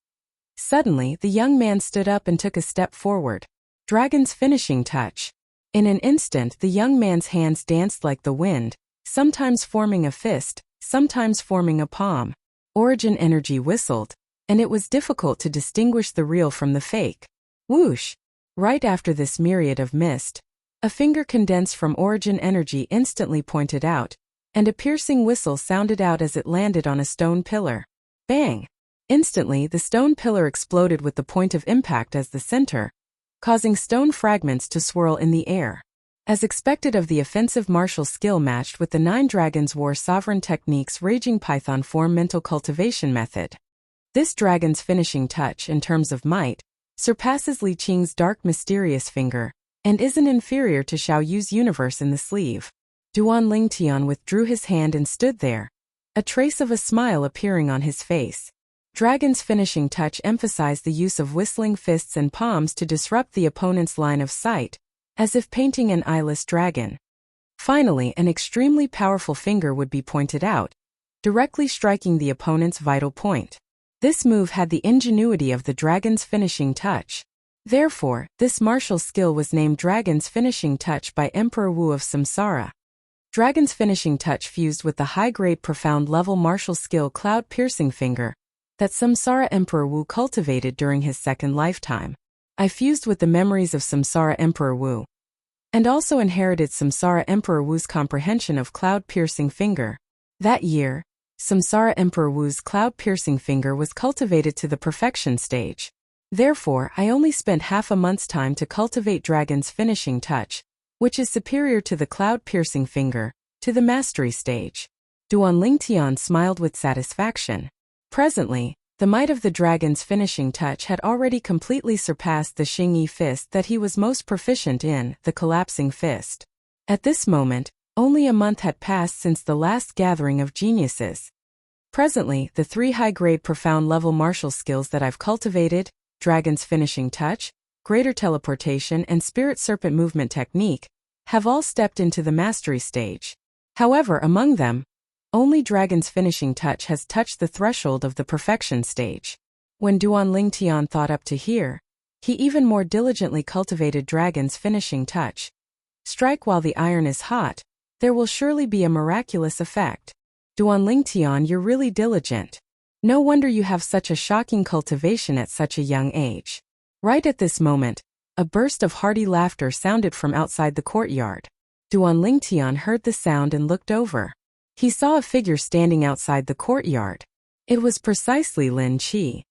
Suddenly, the young man stood up and took a step forward. Dragon's finishing touch. In an instant, the young man's hands danced like the wind, sometimes forming a fist, sometimes forming a palm. Origin energy whistled, and it was difficult to distinguish the real from the fake. Whoosh! Right after this myriad of mist, a finger condensed from origin energy instantly pointed out, and a piercing whistle sounded out as it landed on a stone pillar. Bang! Instantly, the stone pillar exploded with the point of impact as the center, causing stone fragments to swirl in the air. As expected of the offensive martial skill matched with the 9 Dragons War Sovereign Techniques Raging Python Form Mental Cultivation Method. This dragon's finishing touch, in terms of might, surpasses Li Qing's dark mysterious finger, and isn't inferior to Xiao Yu's universe in the sleeve. Duan Lingtian withdrew his hand and stood there, a trace of a smile appearing on his face. Dragon's finishing touch emphasized the use of whistling fists and palms to disrupt the opponent's line of sight, as if painting an eyeless dragon. Finally, an extremely powerful finger would be pointed out, directly striking the opponent's vital point. This move had the ingenuity of the dragon's finishing touch. Therefore, this martial skill was named Dragon's Finishing Touch by Emperor Wu of Samsara. Dragon's Finishing Touch fused with the high-grade profound-level martial skill Cloud-Piercing Finger that Samsara Emperor Wu cultivated during his second lifetime. I fused with the memories of Samsara Emperor Wu, and also inherited Samsara Emperor Wu's comprehension of Cloud-Piercing Finger. That year, Samsara Emperor Wu's Cloud-Piercing Finger was cultivated to the perfection stage. Therefore, I only spent half a month's time to cultivate Dragon's Finishing Touch, which is superior to the Cloud-Piercing Finger, to the mastery stage. Duan Lingtian smiled with satisfaction. Presently, the might of the Dragon's Finishing Touch had already completely surpassed the Xingyi Fist that he was most proficient in, the Collapsing Fist. At this moment, only a month had passed since the last gathering of geniuses. Presently, the 3 high-grade profound-level martial skills that I've cultivated, Dragon's Finishing Touch, Greater Teleportation and Spirit Serpent Movement Technique, have all stepped into the mastery stage. However, among them, only Dragon's Finishing Touch has touched the threshold of the perfection stage. When Duan Lingtian thought up to here, he even more diligently cultivated Dragon's Finishing Touch. Strike while the iron is hot, there will surely be a miraculous effect. Duan Lingtian, you're really diligent. No wonder you have such a shocking cultivation at such a young age. Right at this moment, a burst of hearty laughter sounded from outside the courtyard. Duan Lingtian heard the sound and looked over. He saw a figure standing outside the courtyard. It was precisely Lin Qi.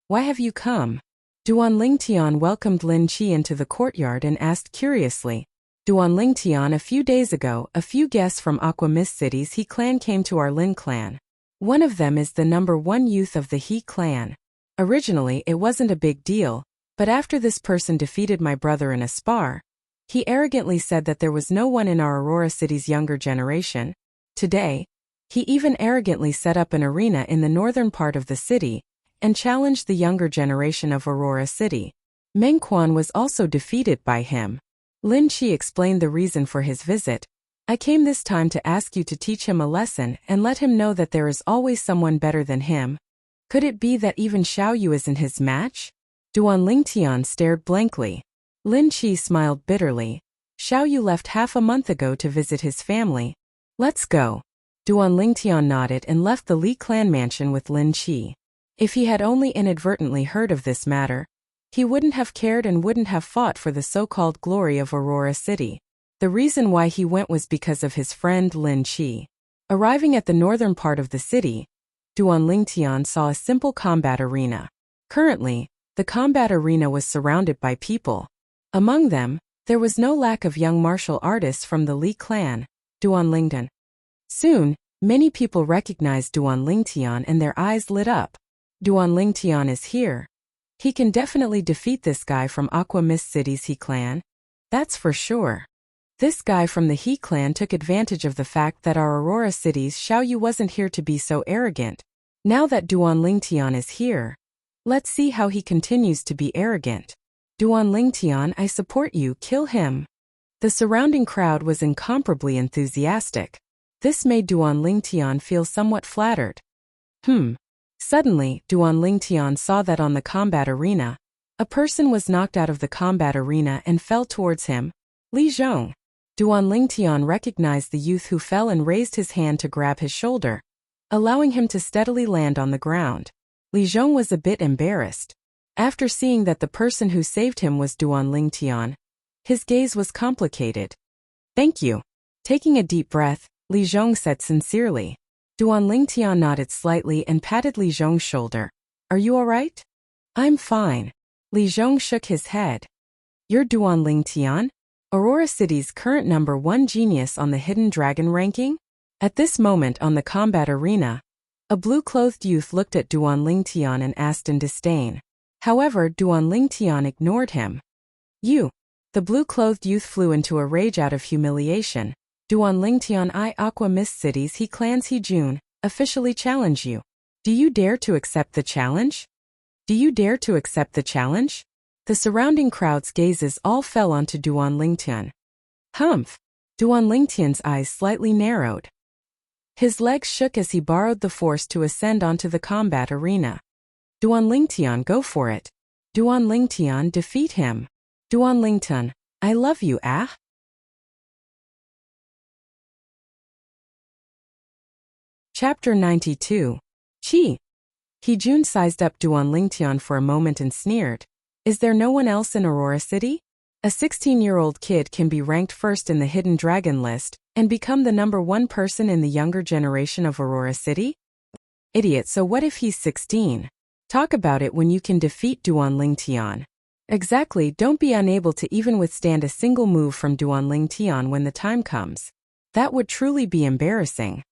Why have you come? Duan Lingtian welcomed Lin Qi into the courtyard and asked curiously. Duan Lingtian, a few days ago, a few guests from Aqua Mist City's He clan came to our Lin clan. One of them is the #1 youth of the He clan. Originally, it wasn't a big deal, but after this person defeated my brother in a spar, he arrogantly said that there was no one in our Aurora City's younger generation. Today, he even arrogantly set up an arena in the northern part of the city and challenged the younger generation of Aurora City. Meng Quan was also defeated by him. Lin Qi explained the reason for his visit. I came this time to ask you to teach him a lesson and let him know that there is always someone better than him. Could it be that even Xiao Yu isn't his match? Duan Lingtian stared blankly. Lin Qi smiled bitterly. Xiao Yu left half a month ago to visit his family. Let's go. Duan Lingtian nodded and left the Li clan mansion with Lin Qi. If he had only inadvertently heard of this matter, he wouldn't have cared and wouldn't have fought for the so-called glory of Aurora City. The reason why he went was because of his friend Lin Qi. Arriving at the northern part of the city, Duan Lingtian saw a simple combat arena. Currently, the combat arena was surrounded by people. Among them, there was no lack of young martial artists from the Li clan, Duan Lingdan. Soon, many people recognized Duan Lingtian and their eyes lit up. Duan Lingtian is here. He can definitely defeat this guy from Aqua Mist City's He clan. That's for sure. This guy from the He clan took advantage of the fact that our Aurora City's Xiao Yu wasn't here to be so arrogant. Now that Duan Lingtian is here, let's see how he continues to be arrogant. Duan Lingtian, I support you, kill him. The surrounding crowd was incomparably enthusiastic. This made Duan Lingtian feel somewhat flattered. Suddenly, Duan Lingtian saw that on the combat arena, a person was knocked out of the combat arena and fell towards him. Li Zhong. Duan Lingtian recognized the youth who fell and raised his hand to grab his shoulder, allowing him to steadily land on the ground. Li Zhong was a bit embarrassed. After seeing that the person who saved him was Duan Lingtian, his gaze was complicated. Thank you. Taking a deep breath, Li Zhong said sincerely. Duan Lingtian nodded slightly and patted Li Zhong's shoulder. Are you all right? I'm fine. Li Zhong shook his head. You're Duan Lingtian? Aurora City's current #1 genius on the Hidden Dragon ranking? At this moment on the combat arena, a blue-clothed youth looked at Duan Lingtian and asked in disdain. However, Duan Lingtian ignored him. You. The blue-clothed youth flew into a rage out of humiliation. Duan Lingtian, I Aqua Mist City's He clan's He Jun, officially challenge you. Do you dare to accept the challenge? Do you dare to accept the challenge? The surrounding crowd's gazes all fell onto Duan Lingtian. Humph! Duan Lingtian's eyes slightly narrowed. His legs shook as he borrowed the force to ascend onto the combat arena. Duan Lingtian, go for it. Duan Lingtian, defeat him. Duan Lingtian, I love you, ah? Chapter 92. Chi. He-jun sized up Duan Lingtian for a moment and sneered. Is there no one else in Aurora City? A 16-year-old kid can be ranked first in the Hidden Dragon list and become the #1 person in the younger generation of Aurora City? Idiot, so what if he's 16? Talk about it when you can defeat Duan Lingtian. Exactly, don't be unable to even withstand a single move from Duan Lingtian when the time comes. That would truly be embarrassing.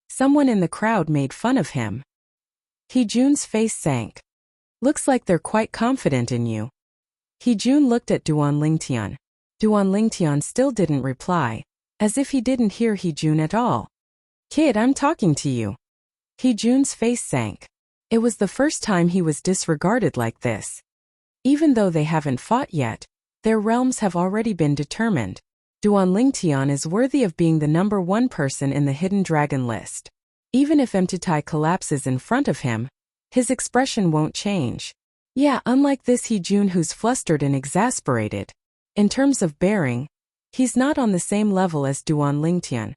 Someone in the crowd made fun of him. He-jun's face sank. Looks like they're quite confident in you. He-jun looked at Duan Lingtian. Duan Lingtian still didn't reply, as if he didn't hear He-jun at all. Kid, I'm talking to you. He-jun's face sank. It was the first time he was disregarded like this. Even though they haven't fought yet, their realms have already been determined. Duan Lingtian is worthy of being the #1 person in the Hidden Dragon list. Even if Emtitai collapses in front of him, his expression won't change. Yeah, unlike this He-jun who's flustered and exasperated. In terms of bearing, he's not on the same level as Duan Lingtian.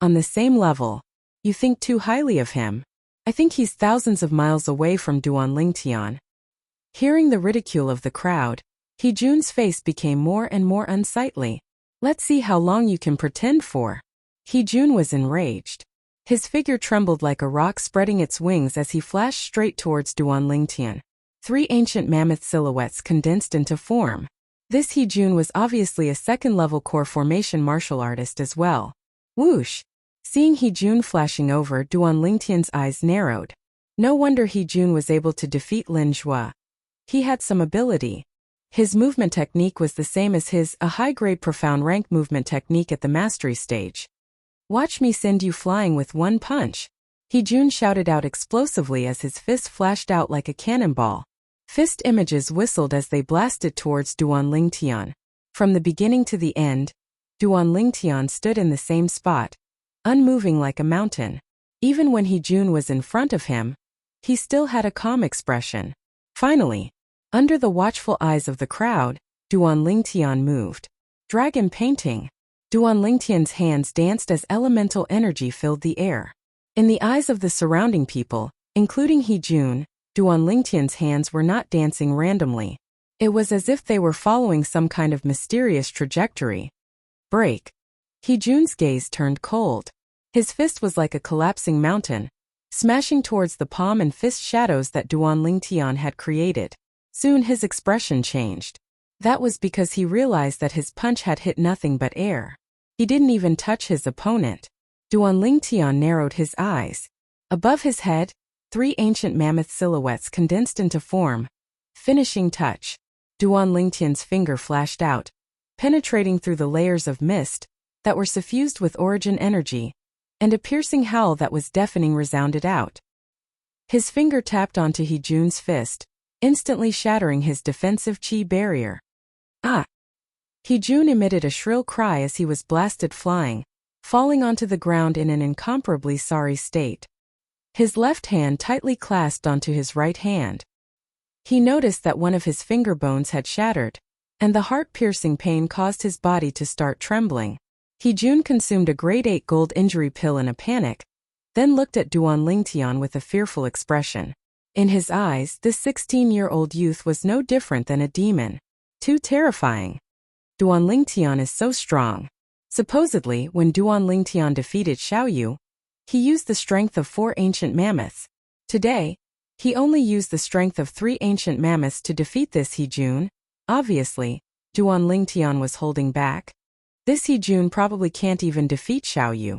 On the same level? You think too highly of him. I think he's thousands of miles away from Duan Lingtian. Hearing the ridicule of the crowd, He-jun's face became more and more unsightly. Let's see how long you can pretend for. He-jun was enraged. His figure trembled like a rock spreading its wings as he flashed straight towards Duan Lingtian. 3 ancient mammoth silhouettes condensed into form. This He-jun was obviously a second-level core formation martial artist as well. Whoosh! Seeing He-jun flashing over, Duan Lingtian's eyes narrowed. No wonder He-jun was able to defeat Lin Zhua. He had some ability. His movement technique was the same as his, a high-grade profound rank movement technique at the mastery stage. Watch me send you flying with one punch. He-jun shouted out explosively as his fist flashed out like a cannonball. Fist images whistled as they blasted towards Duan Lingtian. From the beginning to the end, Duan Lingtian stood in the same spot, unmoving like a mountain. Even when He-jun was in front of him, he still had a calm expression. Finally, under the watchful eyes of the crowd, Duan Lingtian moved. Dragon painting. Duan Lingtian's hands danced as elemental energy filled the air. In the eyes of the surrounding people, including He-jun, Duan Lingtian's hands were not dancing randomly. It was as if they were following some kind of mysterious trajectory. Break. He-jun's gaze turned cold. His fist was like a collapsing mountain, smashing towards the palm and fist shadows that Duan Lingtian had created. Soon his expression changed. That was because he realized that his punch had hit nothing but air. He didn't even touch his opponent. Duan Lingtian narrowed his eyes. Above his head, 3 ancient mammoth silhouettes condensed into form. Finishing touch. Duan Lingtian's finger flashed out, penetrating through the layers of mist that were suffused with origin energy, and a piercing howl that was deafening resounded out. His finger tapped onto He-jun's fist, instantly shattering his defensive chi barrier. Ah! He-jun emitted a shrill cry as he was blasted flying, falling onto the ground in an incomparably sorry state. His left hand tightly clasped onto his right hand. He noticed that one of his finger bones had shattered, and the heart-piercing pain caused his body to start trembling. He-jun consumed a grade 8 gold injury pill in a panic, then looked at Duan Lingtian with a fearful expression. In his eyes, this 16-year-old youth was no different than a demon. Too terrifying. Duan Lingtian is so strong. Supposedly, when Duan Lingtian defeated Xiaoyu, he used the strength of 4 ancient mammoths. Today, he only used the strength of 3 ancient mammoths to defeat this He-jun. Obviously, Duan Lingtian was holding back. This He-jun probably can't even defeat Xiaoyu.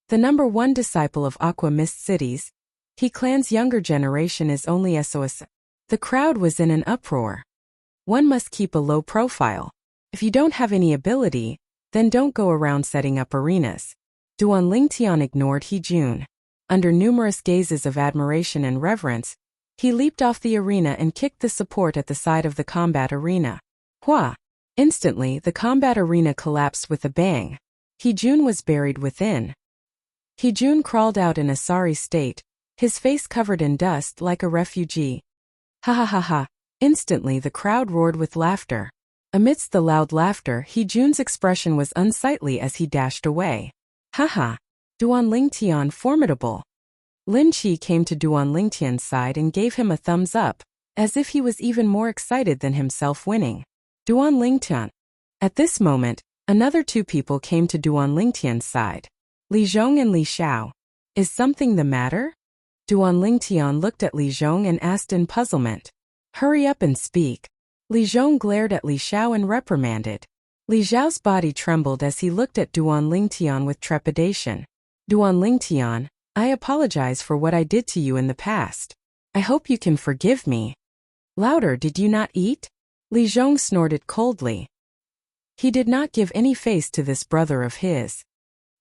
The #1 disciple of Aqua Mist Cities, He clan's younger generation is only SOS. The crowd was in an uproar. One must keep a low profile. If you don't have any ability, then don't go around setting up arenas. Duan Lingtian ignored He-jun. Under numerous gazes of admiration and reverence, he leaped off the arena and kicked the support at the side of the combat arena. Hua! Instantly, the combat arena collapsed with a bang. He-jun was buried within. Jun crawled out in a sorry state, his face covered in dust like a refugee. Ha ha ha ha. Instantly the crowd roared with laughter. Amidst the loud laughter, Jun's expression was unsightly as he dashed away. Haha. Duan Lingtian formidable. Lin Qi came to Duan Lingtian's side and gave him a thumbs up, as if he was even more excited than himself winning. Duan Lingtian. At this moment, another two people came to Duan Lingtian's side. Li Zhong and Li Xiao. Is something the matter? Duan Lingtian looked at Li Zhong and asked in puzzlement. Hurry up and speak. Li Zhong glared at Li Xiao and reprimanded. Li Xiao's body trembled as he looked at Duan Lingtian with trepidation. Duan Lingtian, I apologize for what I did to you in the past. I hope you can forgive me. Louder, did you not eat? Li Zhong snorted coldly. He did not give any face to this brother of his.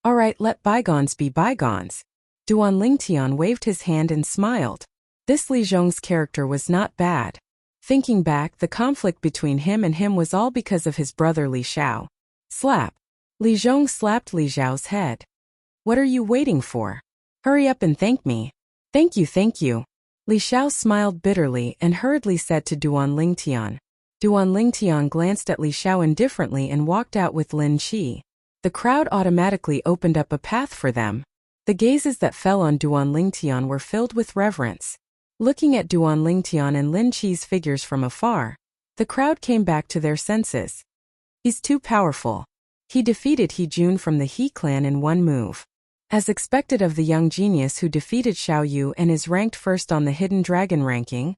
All right, let bygones be bygones. Duan Lingtian waved his hand and smiled. This Li Zhong's character was not bad. Thinking back, the conflict between him was all because of his brother Li Xiao. Slap. Li Zhong slapped Li Xiao's head. What are you waiting for? Hurry up and thank me. Thank you, thank you. Li Xiao smiled bitterly and hurriedly said to Duan Lingtian. Duan Lingtian glanced at Li Xiao indifferently and walked out with Lin Qi. The crowd automatically opened up a path for them. The gazes that fell on Duan Lingtian were filled with reverence. Looking at Duan Lingtian and Lin Qi's figures from afar, the crowd came back to their senses. He's too powerful. He defeated Jun from the He clan in one move. As expected of the young genius who defeated Xiao Yu and is ranked first on the Hidden Dragon ranking,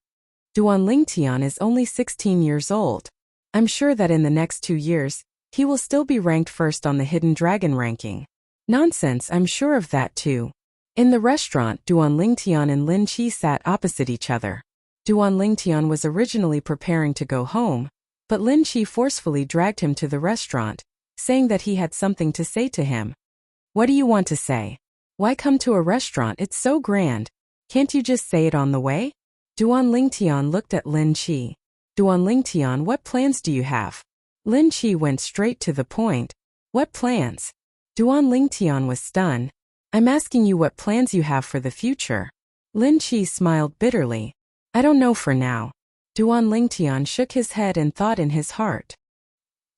Duan Lingtian is only 16 years old. I'm sure that in the next 2 years, he will still be ranked first on the Hidden Dragon ranking. Nonsense, I'm sure of that too. In the restaurant, Duan Lingtian and Lin Qi sat opposite each other. Duan Lingtian was originally preparing to go home, but Lin Qi forcefully dragged him to the restaurant, saying that he had something to say to him. What do you want to say? Why come to a restaurant? It's so grand. Can't you just say it on the way? Duan Lingtian looked at Lin Qi. Duan Lingtian, what plans do you have? Lin Qi went straight to the point. What plans? Duan Lingtian was stunned. I'm asking you what plans you have for the future. Lin Qi smiled bitterly. I don't know for now. Duan Lingtian shook his head and thought in his heart.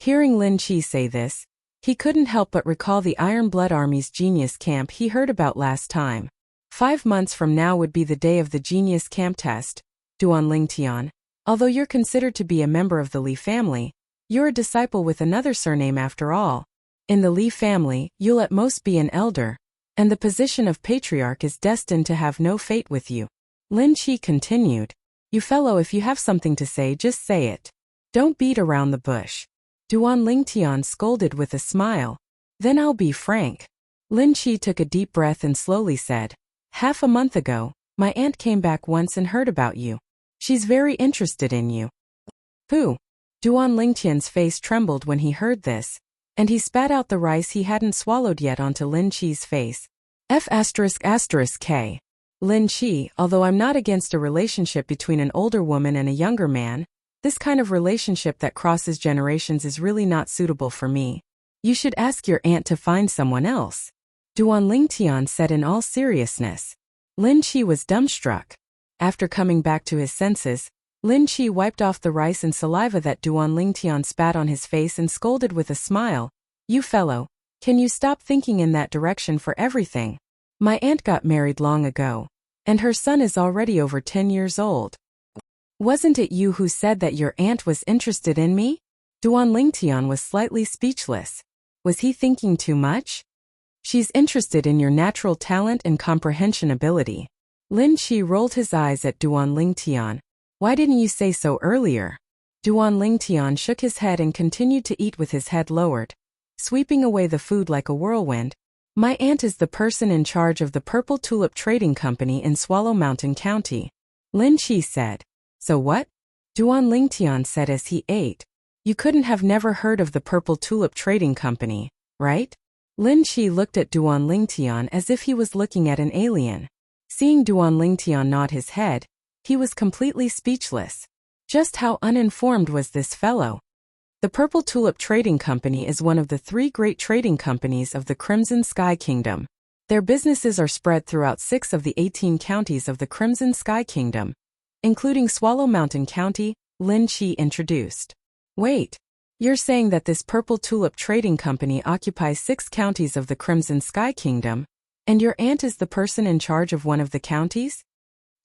Hearing Lin Qi say this, he couldn't help but recall the Iron Blood Army's genius camp he heard about last time. 5 months from now would be the day of the genius camp test. Duan Lingtian, although you're considered to be a member of the Li family, you're a disciple with another surname after all. In the Li family, you'll at most be an elder, and the position of patriarch is destined to have no fate with you. Lin Qi continued. You fellow, if you have something to say, just say it. Don't beat around the bush. Duan Lingtian scolded with a smile. Then I'll be frank. Lin Qi took a deep breath and slowly said, Half a month ago, my aunt came back once and heard about you. She's very interested in you. Who? Duan Lingtian's face trembled when he heard this, and he spat out the rice he hadn't swallowed yet onto Lin Qi's face. F***K. Lin Qi, although I'm not against a relationship between an older woman and a younger man, this kind of relationship that crosses generations is really not suitable for me. You should ask your aunt to find someone else. Duan Lingtian said in all seriousness. Lin Qi was dumbstruck. After coming back to his senses, Lin Qi wiped off the rice and saliva that Duan Lingtian spat on his face and scolded with a smile. You fellow, can you stop thinking in that direction for everything? My aunt got married long ago, and her son is already over 10 years old. Wasn't it you who said that your aunt was interested in me? Duan Lingtian was slightly speechless. Was he thinking too much? She's interested in your natural talent and comprehension ability. Lin Qi rolled his eyes at Duan Lingtian. Why didn't you say so earlier? Duan Lingtian shook his head and continued to eat with his head lowered, sweeping away the food like a whirlwind. My aunt is the person in charge of the Purple Tulip Trading Company in Swallow Mountain County. Lin Qi said. So what? Duan Lingtian said as he ate. You couldn't have never heard of the Purple Tulip Trading Company, right? Lin Qi looked at Duan Lingtian as if he was looking at an alien. Seeing Duan Lingtian nod his head, he was completely speechless. Just how uninformed was this fellow? The Purple Tulip Trading Company is one of the 3 great trading companies of the Crimson Sky Kingdom. Their businesses are spread throughout 6 of the 18 counties of the Crimson Sky Kingdom, including Swallow Mountain County, Lin Qi introduced. Wait, you're saying that this Purple Tulip Trading Company occupies 6 counties of the Crimson Sky Kingdom, and your aunt is the person in charge of one of the counties?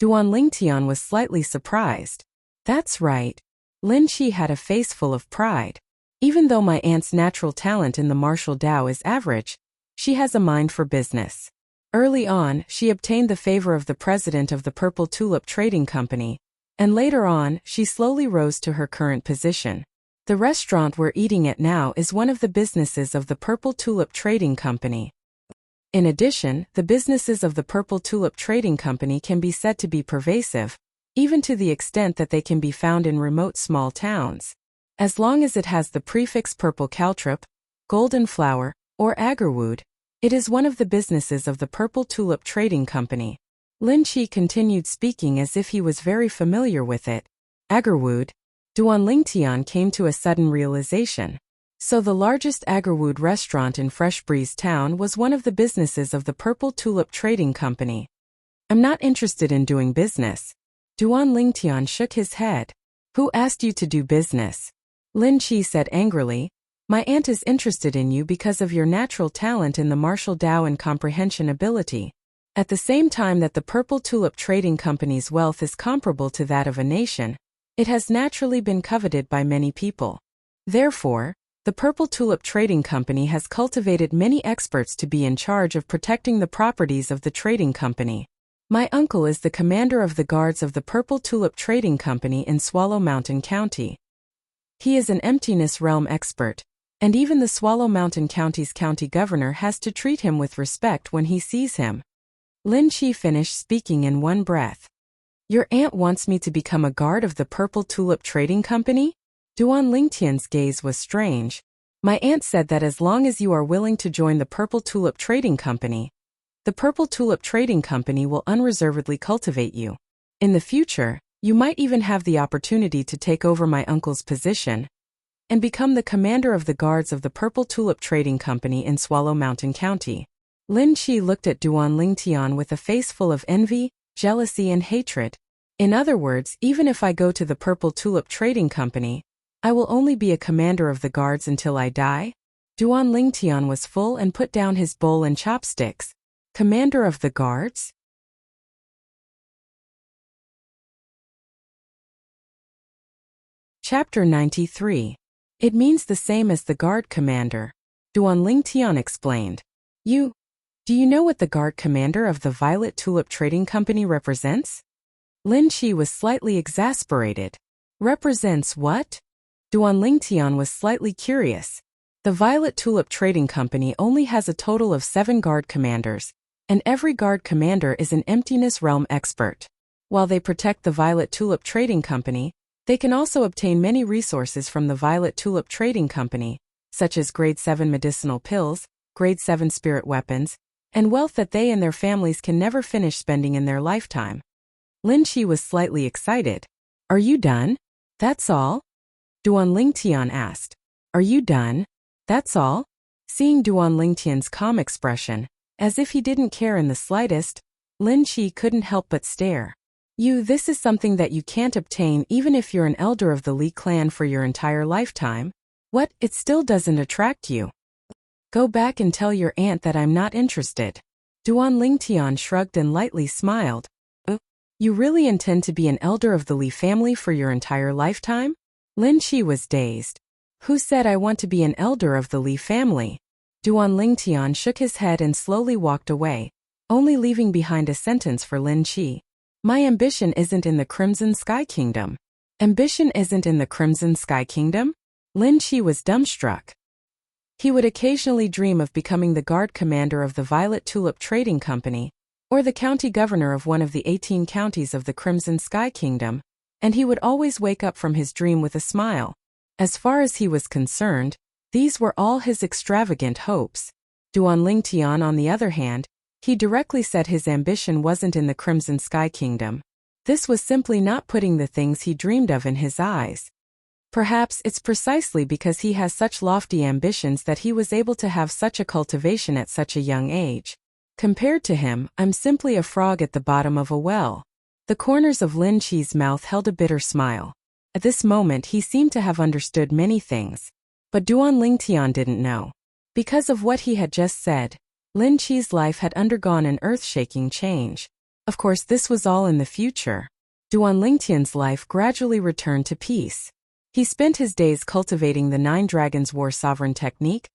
Duan Lingtian was slightly surprised. That's right. Lin Qi had a face full of pride. Even though my aunt's natural talent in the martial Dao is average, she has a mind for business. Early on, she obtained the favor of the president of the Purple Tulip Trading Company, and later on, she slowly rose to her current position. The restaurant we're eating at now is one of the businesses of the Purple Tulip Trading Company. In addition, the businesses of the Purple Tulip Trading Company can be said to be pervasive, even to the extent that they can be found in remote small towns. As long as it has the prefix purple caltrip, golden flower, or agarwood, it is one of the businesses of the Purple Tulip Trading Company. Lin Qi continued speaking as if he was very familiar with it. Agarwood. Duan Lingtian came to a sudden realization. So the largest agarwood restaurant in Fresh Breeze Town was one of the businesses of the Purple Tulip Trading Company. I'm not interested in doing business. Duan Lingtian shook his head. Who asked you to do business? Lin Qi said angrily. My aunt is interested in you because of your natural talent in the martial Dao and comprehension ability. At the same time that the Purple Tulip Trading Company's wealth is comparable to that of a nation, it has naturally been coveted by many people. Therefore, the Purple Tulip Trading Company has cultivated many experts to be in charge of protecting the properties of the trading company. My uncle is the commander of the guards of the Purple Tulip Trading Company in Swallow Mountain County. He is an emptiness realm expert, and even the Swallow Mountain County's county governor has to treat him with respect when he sees him. Lin Qi finished speaking in one breath. Your aunt wants me to become a guard of the Purple Tulip Trading Company? Duan Lingtian's gaze was strange. My aunt said that as long as you are willing to join the Purple Tulip Trading Company, the Purple Tulip Trading Company will unreservedly cultivate you. In the future, you might even have the opportunity to take over my uncle's position and become the commander of the guards of the Purple Tulip Trading Company in Swallow Mountain County. Lin Qi looked at Duan Lingtian with a face full of envy, jealousy and hatred. In other words, even if I go to the Purple Tulip Trading Company, I will only be a commander of the guards until I die? Duan Lingtian was full and put down his bowl and chopsticks. Commander of the guards? Chapter 93. It means the same as the guard commander. Duan Lingtian explained. Do you know what the guard commander of the Violet Tulip Trading Company represents? Lin Qi was slightly exasperated. Represents what? Duan Lingtian was slightly curious. The Violet Tulip Trading Company only has a total of 7 guard commanders, and every guard commander is an emptiness realm expert. While they protect the Violet Tulip Trading Company, they can also obtain many resources from the Violet Tulip Trading Company, such as Grade 7 medicinal pills, Grade 7 spirit weapons, and wealth that they and their families can never finish spending in their lifetime. Lin Qi was slightly excited. Are you done? That's all? Duan Lingtian asked. Are you done? That's all? Seeing Duan Lingtian's calm expression, as if he didn't care in the slightest, Lin Qi couldn't help but stare. This is something that you can't obtain even if you're an elder of the Li clan for your entire lifetime. What, it still doesn't attract you? Go back and tell your aunt that I'm not interested. Duan Lingtian shrugged and lightly smiled. You really intend to be an elder of the Li family for your entire lifetime? Lin Qi was dazed. Who said I want to be an elder of the Li family? Duan Lingtian shook his head and slowly walked away, only leaving behind a sentence for Lin Qi. My ambition isn't in the Crimson Sky Kingdom. Ambition isn't in the Crimson Sky Kingdom? Lin Qi was dumbstruck. He would occasionally dream of becoming the guard commander of the Violet Tulip Trading Company, or the county governor of one of the 18 counties of the Crimson Sky Kingdom, and he would always wake up from his dream with a smile. As far as he was concerned, these were all his extravagant hopes. Duan Lingtian, on the other hand, he directly said his ambition wasn't in the Crimson Sky Kingdom. This was simply not putting the things he dreamed of in his eyes. Perhaps it's precisely because he has such lofty ambitions that he was able to have such a cultivation at such a young age. Compared to him, I'm simply a frog at the bottom of a well. The corners of Lin Qi's mouth held a bitter smile. At this moment he seemed to have understood many things. But Duan Lingtian didn't know. Because of what he had just said, Lin Qi's life had undergone an earth-shaking change. Of course this was all in the future. Duan Lingtian's life gradually returned to peace. He spent his days cultivating the 9 Dragons War Sovereign technique,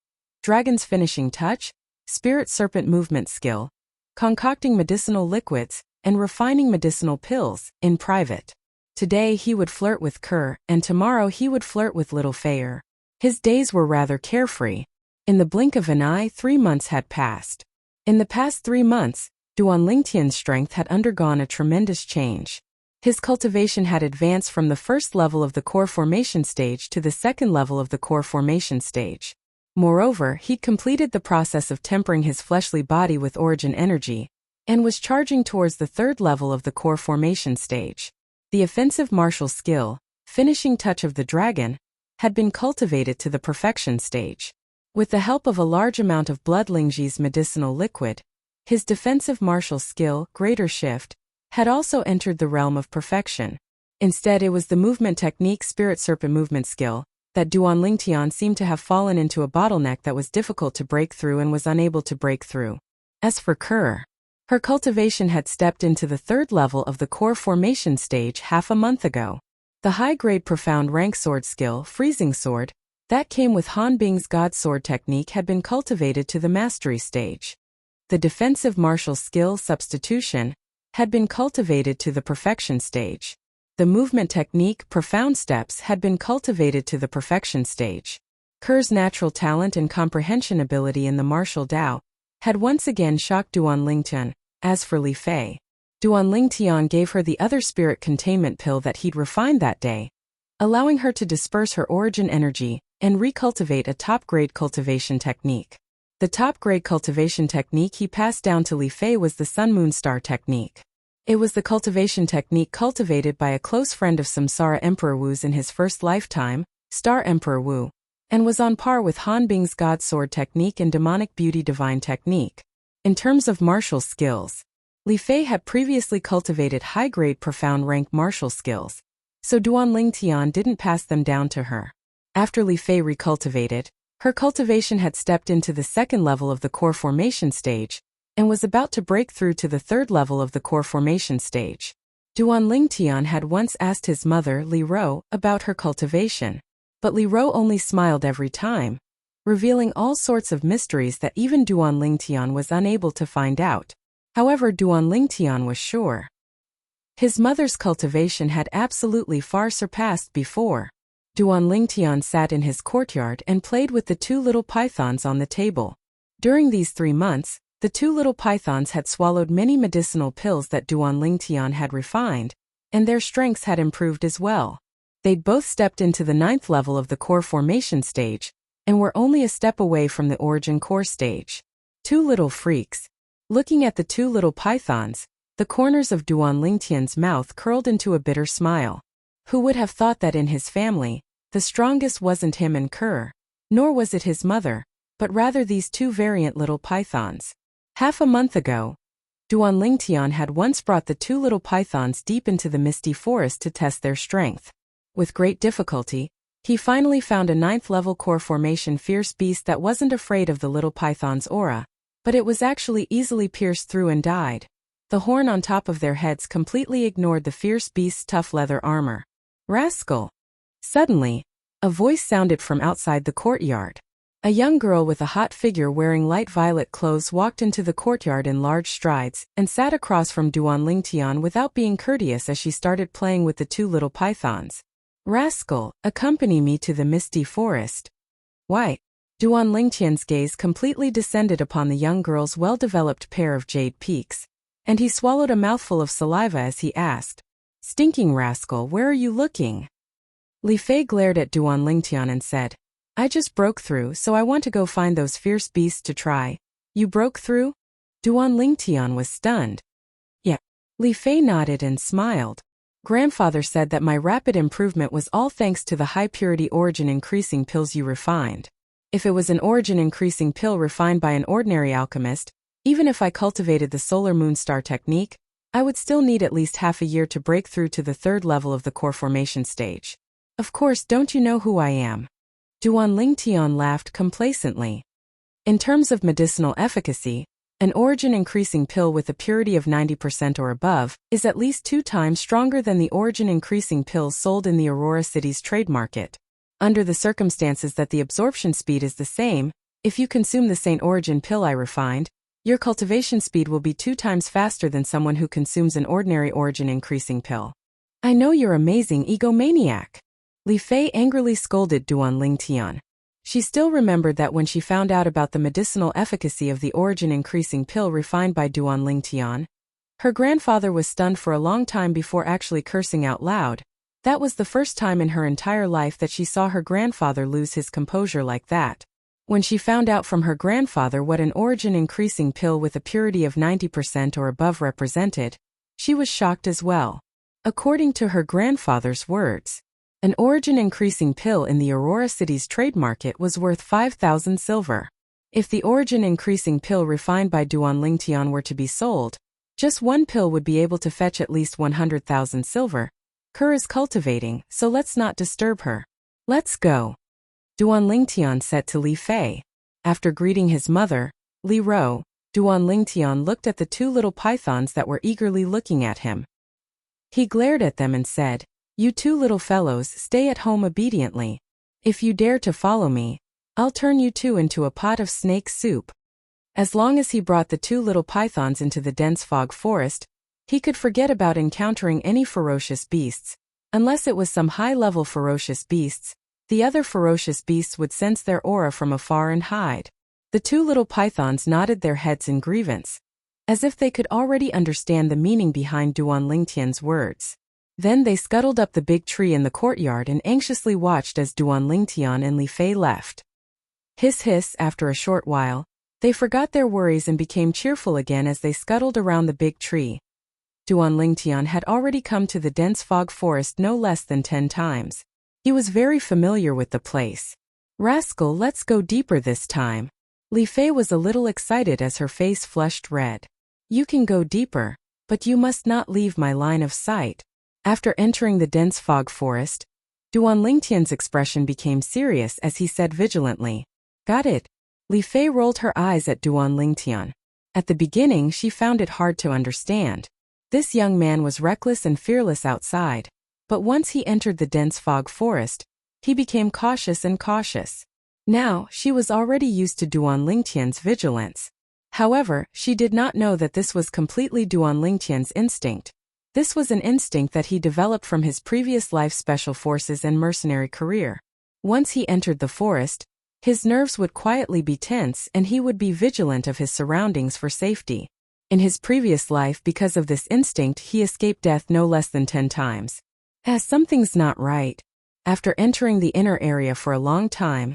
Dragon's Finishing Touch, Spirit Serpent Movement Skill, concocting medicinal liquids, and refining medicinal pills, in private. Today he would flirt with Kerr, and tomorrow he would flirt with Little Fayer. His days were rather carefree. In the blink of an eye, 3 months had passed. In the past 3 months, Duan Lingtian's strength had undergone a tremendous change. His cultivation had advanced from the first level of the core formation stage to the second level of the core formation stage. Moreover, he'd completed the process of tempering his fleshly body with origin energy, and was charging towards the third level of the core formation stage. The offensive martial skill, finishing touch of the dragon, had been cultivated to the perfection stage. With the help of a large amount of Blood Lingji's medicinal liquid, his defensive martial skill, Greater Shift, had also entered the realm of perfection. Instead, it was the movement technique Spirit Serpent movement skill that Duan Lingtian seemed to have fallen into a bottleneck that was difficult to break through and was unable to break through. As for Kerr, her cultivation had stepped into the third level of the core formation stage half a month ago. The high-grade profound rank sword skill, Freezing Sword, that came with Han Bing's God Sword technique had been cultivated to the mastery stage. The defensive martial skill, Substitution, had been cultivated to the perfection stage. The movement technique, Profound Steps, had been cultivated to the perfection stage. Kerr's natural talent and comprehension ability in the martial Dao had once again shocked Duan Lingtian. As for Li Fei, Duan Lingtian gave her the other spirit containment pill that he'd refined that day, allowing her to disperse her origin energy and recultivate a top-grade cultivation technique. The top-grade cultivation technique he passed down to Li Fei was the Sun Moon Star technique. It was the cultivation technique cultivated by a close friend of Samsara Emperor Wu's in his first lifetime, Star Emperor Wu, and was on par with Han Bing's God Sword technique and Demonic Beauty Divine technique. In terms of martial skills, Li Fei had previously cultivated high-grade profound rank martial skills, so Duan Lingtian didn't pass them down to her. After Li Fei recultivated, her cultivation had stepped into the second level of the core formation stage, and was about to break through to the third level of the core formation stage. Duan Lingtian had once asked his mother, Li Ro, about her cultivation, but Li Ro only smiled every time, revealing all sorts of mysteries that even Duan Lingtian was unable to find out. However, Duan Lingtian was sure. His mother's cultivation had absolutely far surpassed before. Duan Lingtian sat in his courtyard and played with the 2 little pythons on the table. During these 3 months, the 2 little pythons had swallowed many medicinal pills that Duan Lingtian had refined, and their strengths had improved as well. They'd both stepped into the 9th level of the core formation stage, and were only a step away from the origin core stage. 2 little freaks. Looking at the 2 little pythons, the corners of Duan Lingtian's mouth curled into a bitter smile. Who would have thought that in his family, the strongest wasn't him and Kerr, nor was it his mother, but rather these 2 variant little pythons. Half a month ago, Duan Lingtian had once brought the 2 little pythons deep into the misty forest to test their strength. With great difficulty, he finally found a 9th level core formation fierce beast that wasn't afraid of the little python's aura, but it was actually easily pierced through and died. The horn on top of their heads completely ignored the fierce beast's tough leather armor. Rascal! Suddenly, a voice sounded from outside the courtyard. A young girl with a hot figure wearing light violet clothes walked into the courtyard in large strides and sat across from Duan Lingtian without being courteous as she started playing with the 2 little pythons. Rascal, accompany me to the misty forest. Why? Duan Lingtian's gaze completely descended upon the young girl's well-developed pair of jade peaks, and he swallowed a mouthful of saliva as he asked, "Stinking rascal, where are you looking?" Li Fei glared at Duan Lingtian and said, "I just broke through, so I want to go find those fierce beasts to try." "You broke through?" Duan Lingtian was stunned. "Yeah." Li Fei nodded and smiled. "Grandfather said that my rapid improvement was all thanks to the high-purity origin-increasing pills you refined. If it was an origin-increasing pill refined by an ordinary alchemist, Even if I cultivated the solar moon star technique, I would still need at least half a year to break through to the third level of the core formation stage. Of course, don't you know who I am? Duan Lingtian laughed complacently. In terms of medicinal efficacy, an origin-increasing pill with a purity of 90% or above is at least 2 times stronger than the origin-increasing pills sold in the Aurora City's trade market. Under the circumstances that the absorption speed is the same, if you consume the Saint Origin pill I refined, your cultivation speed will be 2 times faster than someone who consumes an ordinary origin-increasing pill. I know you're amazing egomaniac. Li Fei angrily scolded Duan Lingtian. She still remembered that when she found out about the medicinal efficacy of the origin-increasing pill refined by Duan Lingtian, her grandfather was stunned for a long time before actually cursing out loud. That was the first time in her entire life that she saw her grandfather lose his composure like that. When she found out from her grandfather what an origin-increasing pill with a purity of 90% or above represented, she was shocked as well. According to her grandfather's words, an origin-increasing pill in the Aurora City's trade market was worth 5,000 silver. If the origin-increasing pill refined by Duan Lingtian were to be sold, just one pill would be able to fetch at least 100,000 silver. Kerr is cultivating, so let's not disturb her. Let's go. Duan Lingtian said to Li Fei. After greeting his mother, Li Ro, Duan Lingtian looked at the 2 little pythons that were eagerly looking at him. He glared at them and said, "You 2 little fellows stay at home obediently. If you dare to follow me, I'll turn you 2 into a pot of snake soup." As long as he brought the 2 little pythons into the dense fog forest, he could forget about encountering any ferocious beasts. Unless it was some high-level ferocious beasts, the other ferocious beasts would sense their aura from afar and hide. The 2 little pythons nodded their heads in grievance, as if they could already understand the meaning behind Duan Lingtian's words. Then they scuttled up the big tree in the courtyard and anxiously watched as Duan Lingtian and Li Fei left. Hiss hiss, after a short while, they forgot their worries and became cheerful again as they scuttled around the big tree. Duan Lingtian had already come to the dense fog forest no less than 10 times. He was very familiar with the place. Rascal, let's go deeper this time. Li Fei was a little excited as her face flushed red. You can go deeper, but you must not leave my line of sight. After entering the dense fog forest, Duan Lingtian's expression became serious as he said vigilantly, "Got it." Li Fei rolled her eyes at Duan Lingtian. At the beginning she found it hard to understand. This young man was reckless and fearless outside, but once he entered the dense fog forest, he became cautious and cautious. Now, she was already used to Duan Lingtian's vigilance. However, she did not know that this was completely Duan Lingtian's instinct. This was an instinct that he developed from his previous life special forces and mercenary career. Once he entered the forest, his nerves would quietly be tense and he would be vigilant of his surroundings for safety. In his previous life, because of this instinct, he escaped death no less than 10 times. Something's not right. After entering the inner area for a long time,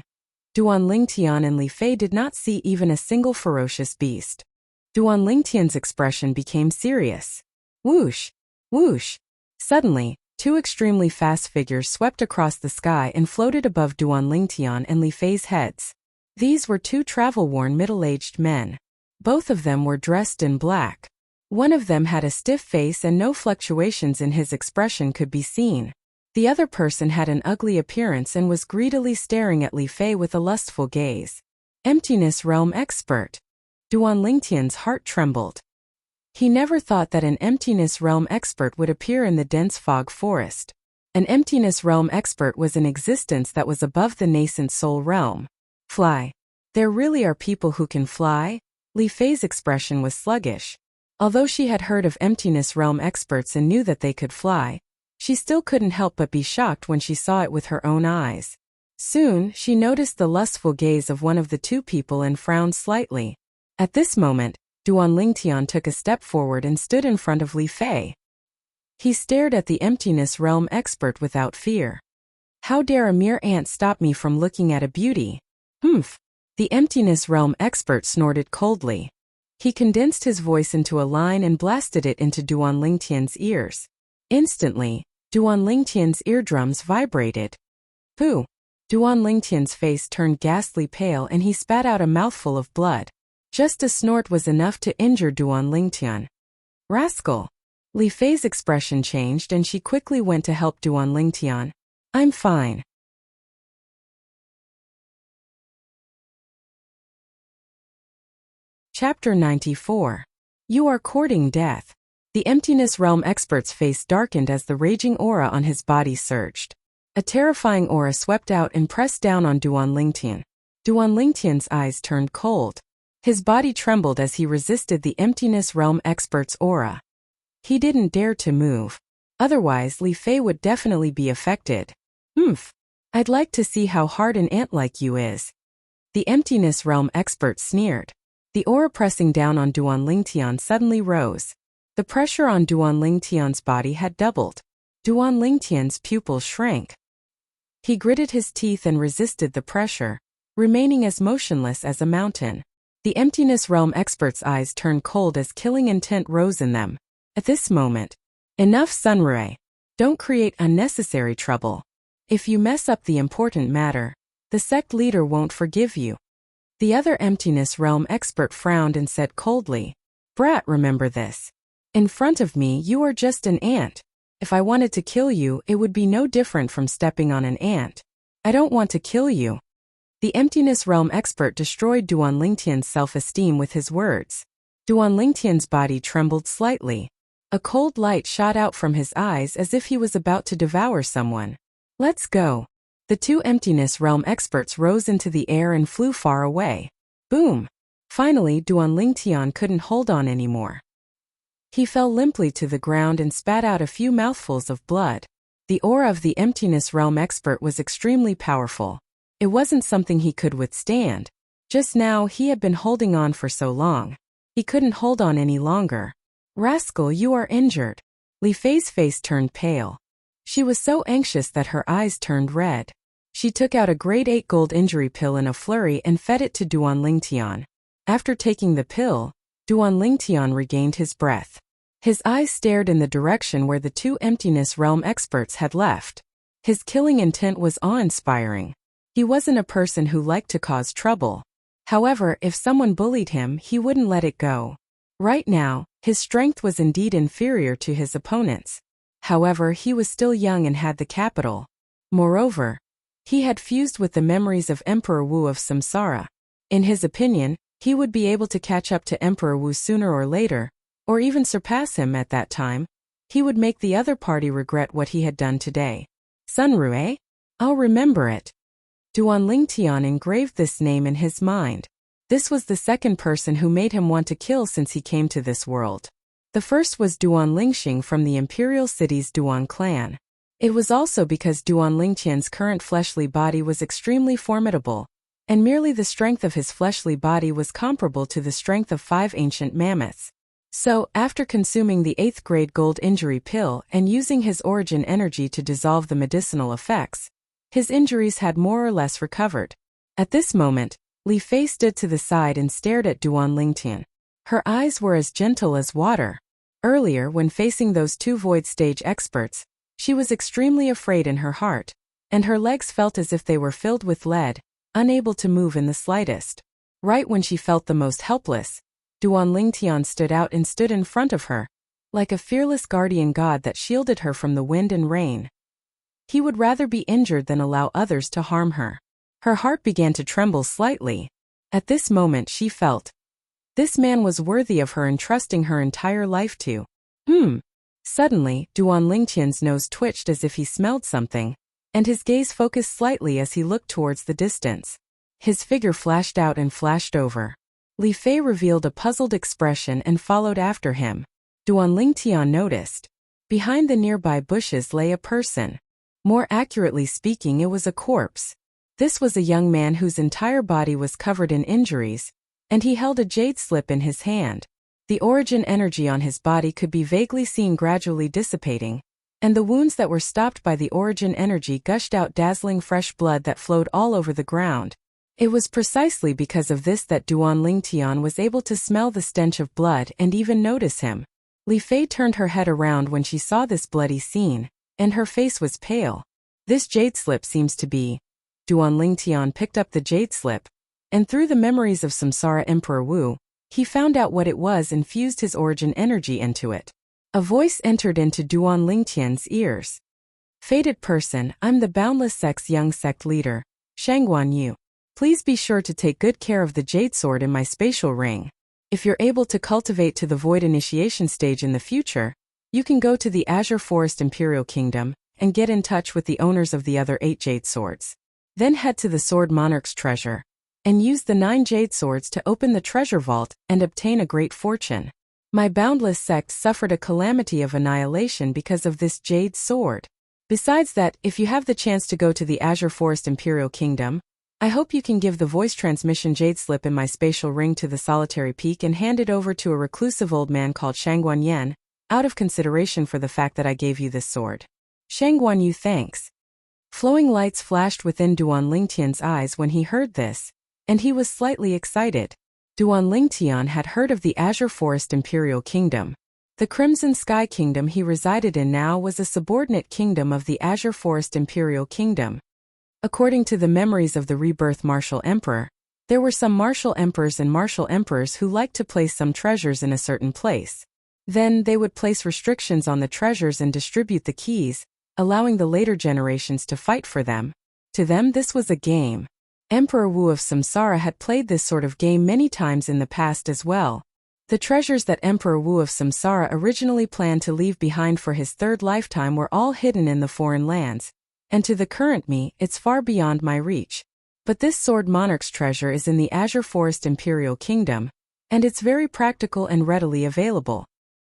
Duan Lingtian and Li Fei did not see even a single ferocious beast. Duan Lingtian's expression became serious. Whoosh! Whoosh! Suddenly, 2 extremely fast figures swept across the sky and floated above Duan Lingtian and Li Fei's heads. These were 2 travel-worn middle-aged men. Both of them were dressed in black. One of them had a stiff face and no fluctuations in his expression could be seen. The other person had an ugly appearance and was greedily staring at Li Fei with a lustful gaze. Emptiness Realm Expert. Duan Lingtian's heart trembled. He never thought that an Emptiness Realm Expert would appear in the dense fog forest. An Emptiness Realm Expert was an existence that was above the nascent soul realm. Fly. There really are people who can fly? Li Fei's expression was sluggish. Although she had heard of Emptiness Realm Experts and knew that they could fly, she still couldn't help but be shocked when she saw it with her own eyes. Soon, she noticed the lustful gaze of one of the 2 people and frowned slightly. At this moment, Duan Lingtian took a step forward and stood in front of Li Fei. He stared at the Emptiness Realm Expert without fear. How dare a mere ant stop me from looking at a beauty? Humph! The Emptiness Realm Expert snorted coldly. He condensed his voice into a line and blasted it into Duan Lingtian's ears. Instantly, Duan Lingtian's eardrums vibrated. Pooh! Duan Lingtian's face turned ghastly pale and he spat out a mouthful of blood. Just a snort was enough to injure Duan Lingtian. Rascal! Li Fei's expression changed and she quickly went to help Duan Lingtian. I'm fine. Chapter 94. You are courting death. The Emptiness Realm expert's face darkened as the raging aura on his body surged. A terrifying aura swept out and pressed down on Duan Lingtian. Duan Lingtian's eyes turned cold. His body trembled as he resisted the Emptiness Realm expert's aura. He didn't dare to move. Otherwise, Li Fei would definitely be affected. I'd like to see how hard an ant like you is. The Emptiness Realm expert sneered. The aura pressing down on Duan Lingtian suddenly rose. The pressure on Duan Lingtian's body had doubled. Duan Lingtian's pupils shrank. He gritted his teeth and resisted the pressure, remaining as motionless as a mountain. The Emptiness Realm expert's eyes turned cold as killing intent rose in them. At this moment, enough, Sunrui. Don't create unnecessary trouble. If you mess up the important matter, the sect leader won't forgive you. The other Emptiness Realm expert frowned and said coldly, Brat, remember this. In front of me you are just an ant. If I wanted to kill you, it would be no different from stepping on an ant. I don't want to kill you. The Emptiness Realm expert destroyed Duan Lingtian's self-esteem with his words. Duan Lingtian's body trembled slightly. A cold light shot out from his eyes as if he was about to devour someone. Let's go. The two Emptiness Realm experts rose into the air and flew far away. Boom! Finally, Duan Lingtian couldn't hold on anymore. He fell limply to the ground and spat out a few mouthfuls of blood. The aura of the Emptiness Realm expert was extremely powerful. It wasn't something he could withstand. Just now he had been holding on for so long. He couldn't hold on any longer. Rascal, you are injured. Li Fei's face turned pale. She was so anxious that her eyes turned red. She took out a grade 8 gold injury pill in a flurry and fed it to Duan Lingtian. After taking the pill, Duan Lingtian regained his breath. His eyes stared in the direction where the two Emptiness Realm experts had left. His killing intent was awe-inspiring. He wasn't a person who liked to cause trouble. However, if someone bullied him, he wouldn't let it go. Right now, his strength was indeed inferior to his opponents. However, he was still young and had the capital. Moreover, he had fused with the memories of Emperor Wu of Samsara. In his opinion, he would be able to catch up to Emperor Wu sooner or later, or even surpass him at that time. He would make the other party regret what he had done today. Sunrui? I'll remember it. Duan Lingtian engraved this name in his mind. This was the second person who made him want to kill since he came to this world. The first was Duan Lingxing from the Imperial City's Duan clan. It was also because Duan Lingtian's current fleshly body was extremely formidable, and merely the strength of his fleshly body was comparable to the strength of 5 ancient mammoths. So, after consuming the 8th grade gold injury pill and using his origin energy to dissolve the medicinal effects, his injuries had more or less recovered. At this moment, Li Fei stood to the side and stared at Duan Lingtian. Her eyes were as gentle as water. Earlier, when facing those two void stage experts, she was extremely afraid in her heart, and her legs felt as if they were filled with lead, unable to move in the slightest. Right when she felt the most helpless, Duan Lingtian stood out and stood in front of her, like a fearless guardian god that shielded her from the wind and rain. He would rather be injured than allow others to harm her. Her heart began to tremble slightly. At this moment she felt, this man was worthy of her entrusting her entire life to. Suddenly, Duan Lingtian's nose twitched as if he smelled something, and his gaze focused slightly as he looked towards the distance. His figure flashed out and flashed over. Li Fei revealed a puzzled expression and followed after him. Duan Lingtian noticed. Behind the nearby bushes lay a person. More accurately speaking, it was a corpse. This was a young man whose entire body was covered in injuries, and he held a jade slip in his hand. The origin energy on his body could be vaguely seen gradually dissipating, and the wounds that were stopped by the origin energy gushed out dazzling fresh blood that flowed all over the ground. It was precisely because of this that Duan Lingtian was able to smell the stench of blood and even notice him. Li Fei turned her head around when she saw this bloody scene, and her face was pale. This jade slip seems to be. Duan Lingtian picked up the jade slip. and through the memories of Samsara Emperor Wu, he found out what it was and fused his origin energy into it. A voice entered into Duan Lingtian's ears. Fated person, I'm the Boundless Sect's young sect leader, Shangguan Yu. Please be sure to take good care of the jade sword in my spatial ring. If you're able to cultivate to the void initiation stage in the future, you can go to the Azure Forest Imperial Kingdom and get in touch with the owners of the other 8 jade swords. Then head to the Sword Monarch's treasure and use the 9 jade swords to open the treasure vault and obtain a great fortune. My Boundless Sect suffered a calamity of annihilation because of this jade sword. Besides that, if you have the chance to go to the Azure Forest Imperial Kingdom, I hope you can give the voice transmission jade slip in my spatial ring to the solitary peak and hand it over to a reclusive old man called Shangguan Yan, out of consideration for the fact that I gave you this sword. Shangguan Yu thanks. Flowing lights flashed within Duan Lingtian's eyes when he heard this, and he was slightly excited. Duan Lingtian had heard of the Azure Forest Imperial Kingdom. The Crimson Sky Kingdom he resided in now was a subordinate kingdom of the Azure Forest Imperial Kingdom. According to the memories of the rebirth Martial Emperor, there were some martial emperors and martial emperors who liked to place some treasures in a certain place. Then they would place restrictions on the treasures and distribute the keys, allowing the later generations to fight for them. To them this was a game. Emperor Wu of Samsara had played this sort of game many times in the past as well. The treasures that Emperor Wu of Samsara originally planned to leave behind for his 3rd lifetime were all hidden in the foreign lands, and to the current me, it's far beyond my reach. But this Sword Monarch's treasure is in the Azure Forest Imperial Kingdom, and it's very practical and readily available.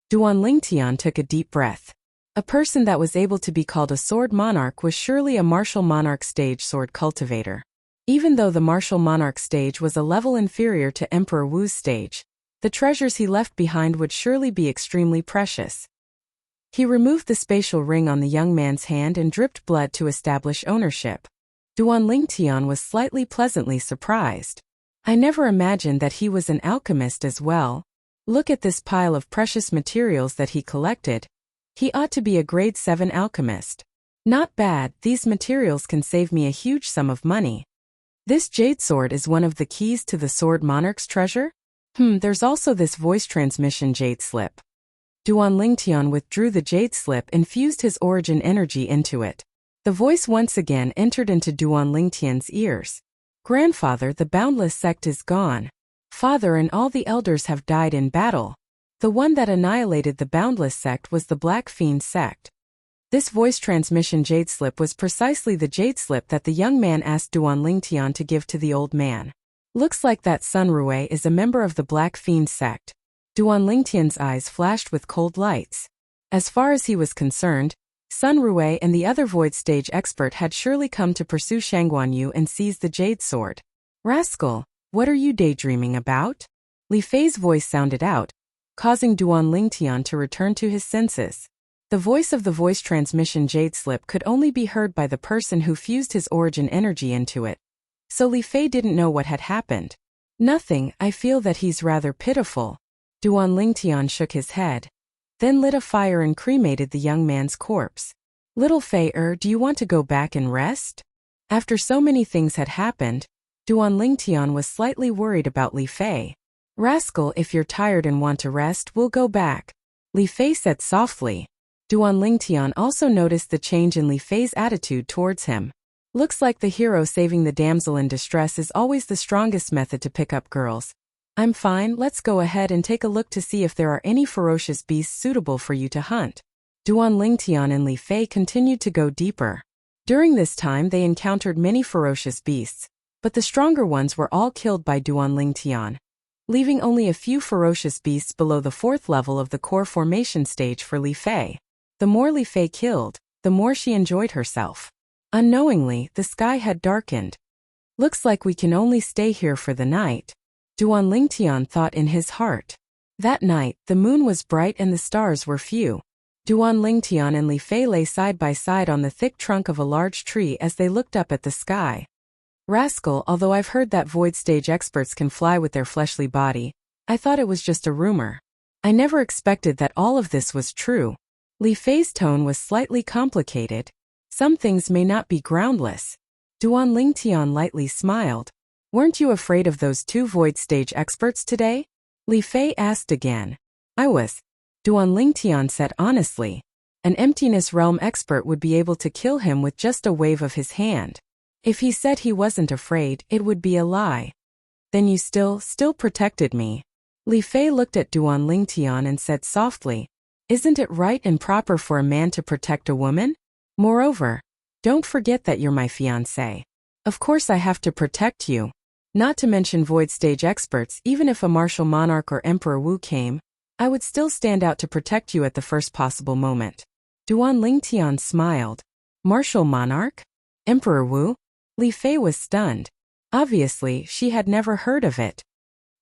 Duan Lingtian took a deep breath. A person that was able to be called a Sword Monarch was surely a Martial Monarch stage sword cultivator. Even though the Martial Monarch stage was a level inferior to Emperor Wu's stage, the treasures he left behind would surely be extremely precious. He removed the spatial ring on the young man's hand and dripped blood to establish ownership. Duan Lingtian was slightly pleasantly surprised. I never imagined that he was an alchemist as well. Look at this pile of precious materials that he collected. He ought to be a grade 7 alchemist. Not bad, these materials can save me a huge sum of money. This jade sword is one of the keys to the Sword Monarch's treasure? There's also this voice transmission jade slip. Duan Lingtian withdrew the jade slip and fused his origin energy into it. The voice once again entered into Duan Lingtian's ears. Grandfather, the Boundless Sect is gone. Father and all the elders have died in battle. The one that annihilated the Boundless Sect was the Black Fiend Sect. This voice transmission jade slip was precisely the jade slip that the young man asked Duan Lingtian to give to the old man. Looks like that Sun Rue is a member of the Black Fiend Sect. Duan Lingtian's eyes flashed with cold lights. As far as he was concerned, Sun Rue and the other Void Stage expert had surely come to pursue Shangguan Yu and seize the jade sword. Rascal, what are you daydreaming about? Li Fei's voice sounded out, causing Duan Lingtian to return to his senses. The voice of the voice transmission jade slip could only be heard by the person who fused his origin energy into it. So Li Fei didn't know what had happened. Nothing, I feel that he's rather pitiful. Duan Lingtian shook his head, then lit a fire and cremated the young man's corpse. Little Fei, do you want to go back and rest? After so many things had happened, Duan Lingtian was slightly worried about Li Fei. Rascal, if you're tired and want to rest, we'll go back, Li Fei said softly. Duan Lingtian also noticed the change in Li Fei's attitude towards him. Looks like the hero saving the damsel in distress is always the strongest method to pick up girls. I'm fine, let's go ahead and take a look to see if there are any ferocious beasts suitable for you to hunt. Duan Lingtian and Li Fei continued to go deeper. During this time they encountered many ferocious beasts, but the stronger ones were all killed by Duan Lingtian, leaving only a few ferocious beasts below the 4th level of the core formation stage for Li Fei. The more Li Fei killed, the more she enjoyed herself. Unknowingly, the sky had darkened. Looks like we can only stay here for the night, Duan Lingtian thought in his heart. That night, the moon was bright and the stars were few. Duan Lingtian and Li Fei lay side by side on the thick trunk of a large tree as they looked up at the sky. Rascal, although I've heard that Void Stage experts can fly with their fleshly body, I thought it was just a rumor. I never expected that all of this was true. Li Fei's tone was slightly complicated. Some things may not be groundless. Duan Lingtian lightly smiled. Weren't you afraid of those two void stage experts today? Li Fei asked again. I was. Duan Lingtian said honestly. An emptiness realm expert would be able to kill him with just a wave of his hand. If he said he wasn't afraid, it would be a lie. Then you still protected me. Li Fei looked at Duan Lingtian and said softly, isn't it right and proper for a man to protect a woman? Moreover, don't forget that you're my fiancé. Of course I have to protect you. Not to mention void stage experts, even if a martial monarch or Emperor Wu came, I would still stand out to protect you at the first possible moment. Duan Lingtian smiled. Martial monarch? Emperor Wu? Li Fei was stunned. Obviously, she had never heard of it.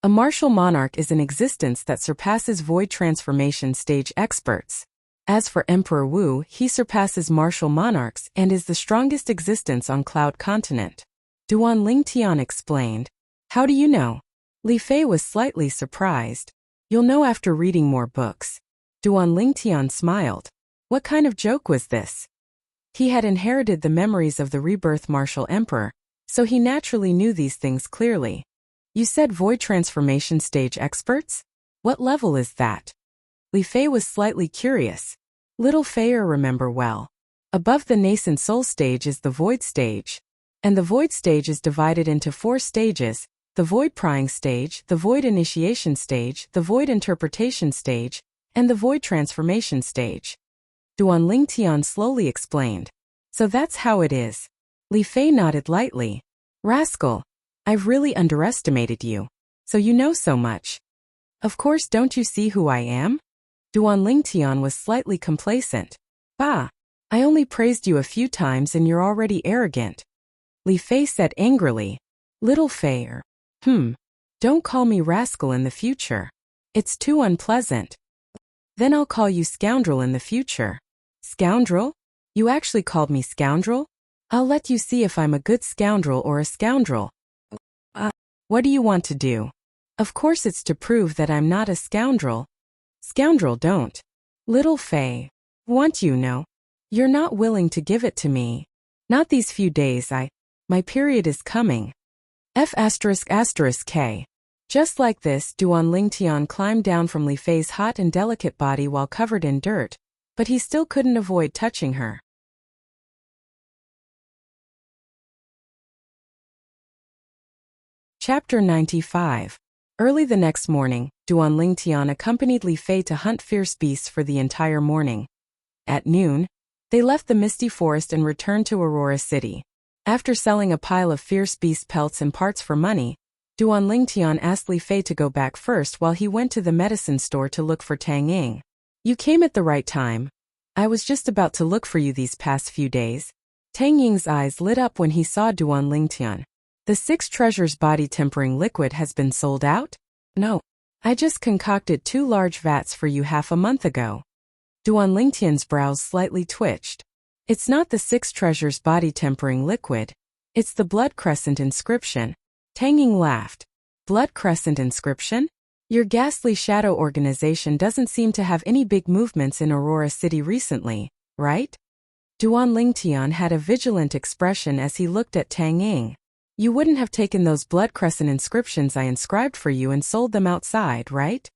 A martial monarch is an existence that surpasses void transformation stage experts. As for Emperor Wu, he surpasses martial monarchs and is the strongest existence on Cloud Continent. Duan Lingtian explained. How do you know? Li Fei was slightly surprised. You'll know after reading more books. Duan Lingtian smiled. What kind of joke was this? He had inherited the memories of the rebirth martial emperor, so he naturally knew these things clearly. You said void transformation stage experts? What level is that? Li Fei was slightly curious. Little Feier remember well. Above the nascent soul stage is the void stage. And the void stage is divided into 4 stages, the void prying stage, the void initiation stage, the void interpretation stage, and the void transformation stage. Duan Lingtian slowly explained. So that's how it is. Li Fei nodded lightly. Rascal. I've really underestimated you. So you know so much. Of course, don't you see who I am? Duan Lingtian was slightly complacent. Bah! I only praised you a few times and you're already arrogant. Li Fei said angrily. Little Feier. Don't call me rascal in the future. It's too unpleasant. Then I'll call you scoundrel in the future. Scoundrel? You actually called me scoundrel? I'll let you see if I'm a good scoundrel or a scoundrel. What do you want to do? Of course it's to prove that I'm not a scoundrel. Scoundrel don't. Little Fei. Want you know? You're not willing to give it to me. Not these few days my period is coming. F***K. Just like this, Duan Lingtian climbed down from Li Fei's hot and delicate body while covered in dirt, but he still couldn't avoid touching her. Chapter 95. Early the next morning, Duan Lingtian accompanied Li Fei to hunt fierce beasts for the entire morning. At noon, they left the misty forest and returned to Aurora City. After selling a pile of fierce beast pelts and parts for money, Duan Lingtian asked Li Fei to go back first while he went to the medicine store to look for Tang Ying. You came at the right time. I was just about to look for you these past few days. Tang Ying's eyes lit up when he saw Duan Lingtian. The 6 treasures body tempering liquid has been sold out? No. I just concocted 2 large vats for you half a month ago. Duan Lingtian's brows slightly twitched. It's not the 6 treasures body tempering liquid. It's the blood crescent inscription. Tang Ying laughed. Blood crescent inscription? Your ghastly shadow organization doesn't seem to have any big movements in Aurora City recently, right? Duan Lingtian had a vigilant expression as he looked at Tang Ying. You wouldn't have taken those blood crescent inscriptions I inscribed for you and sold them outside, right?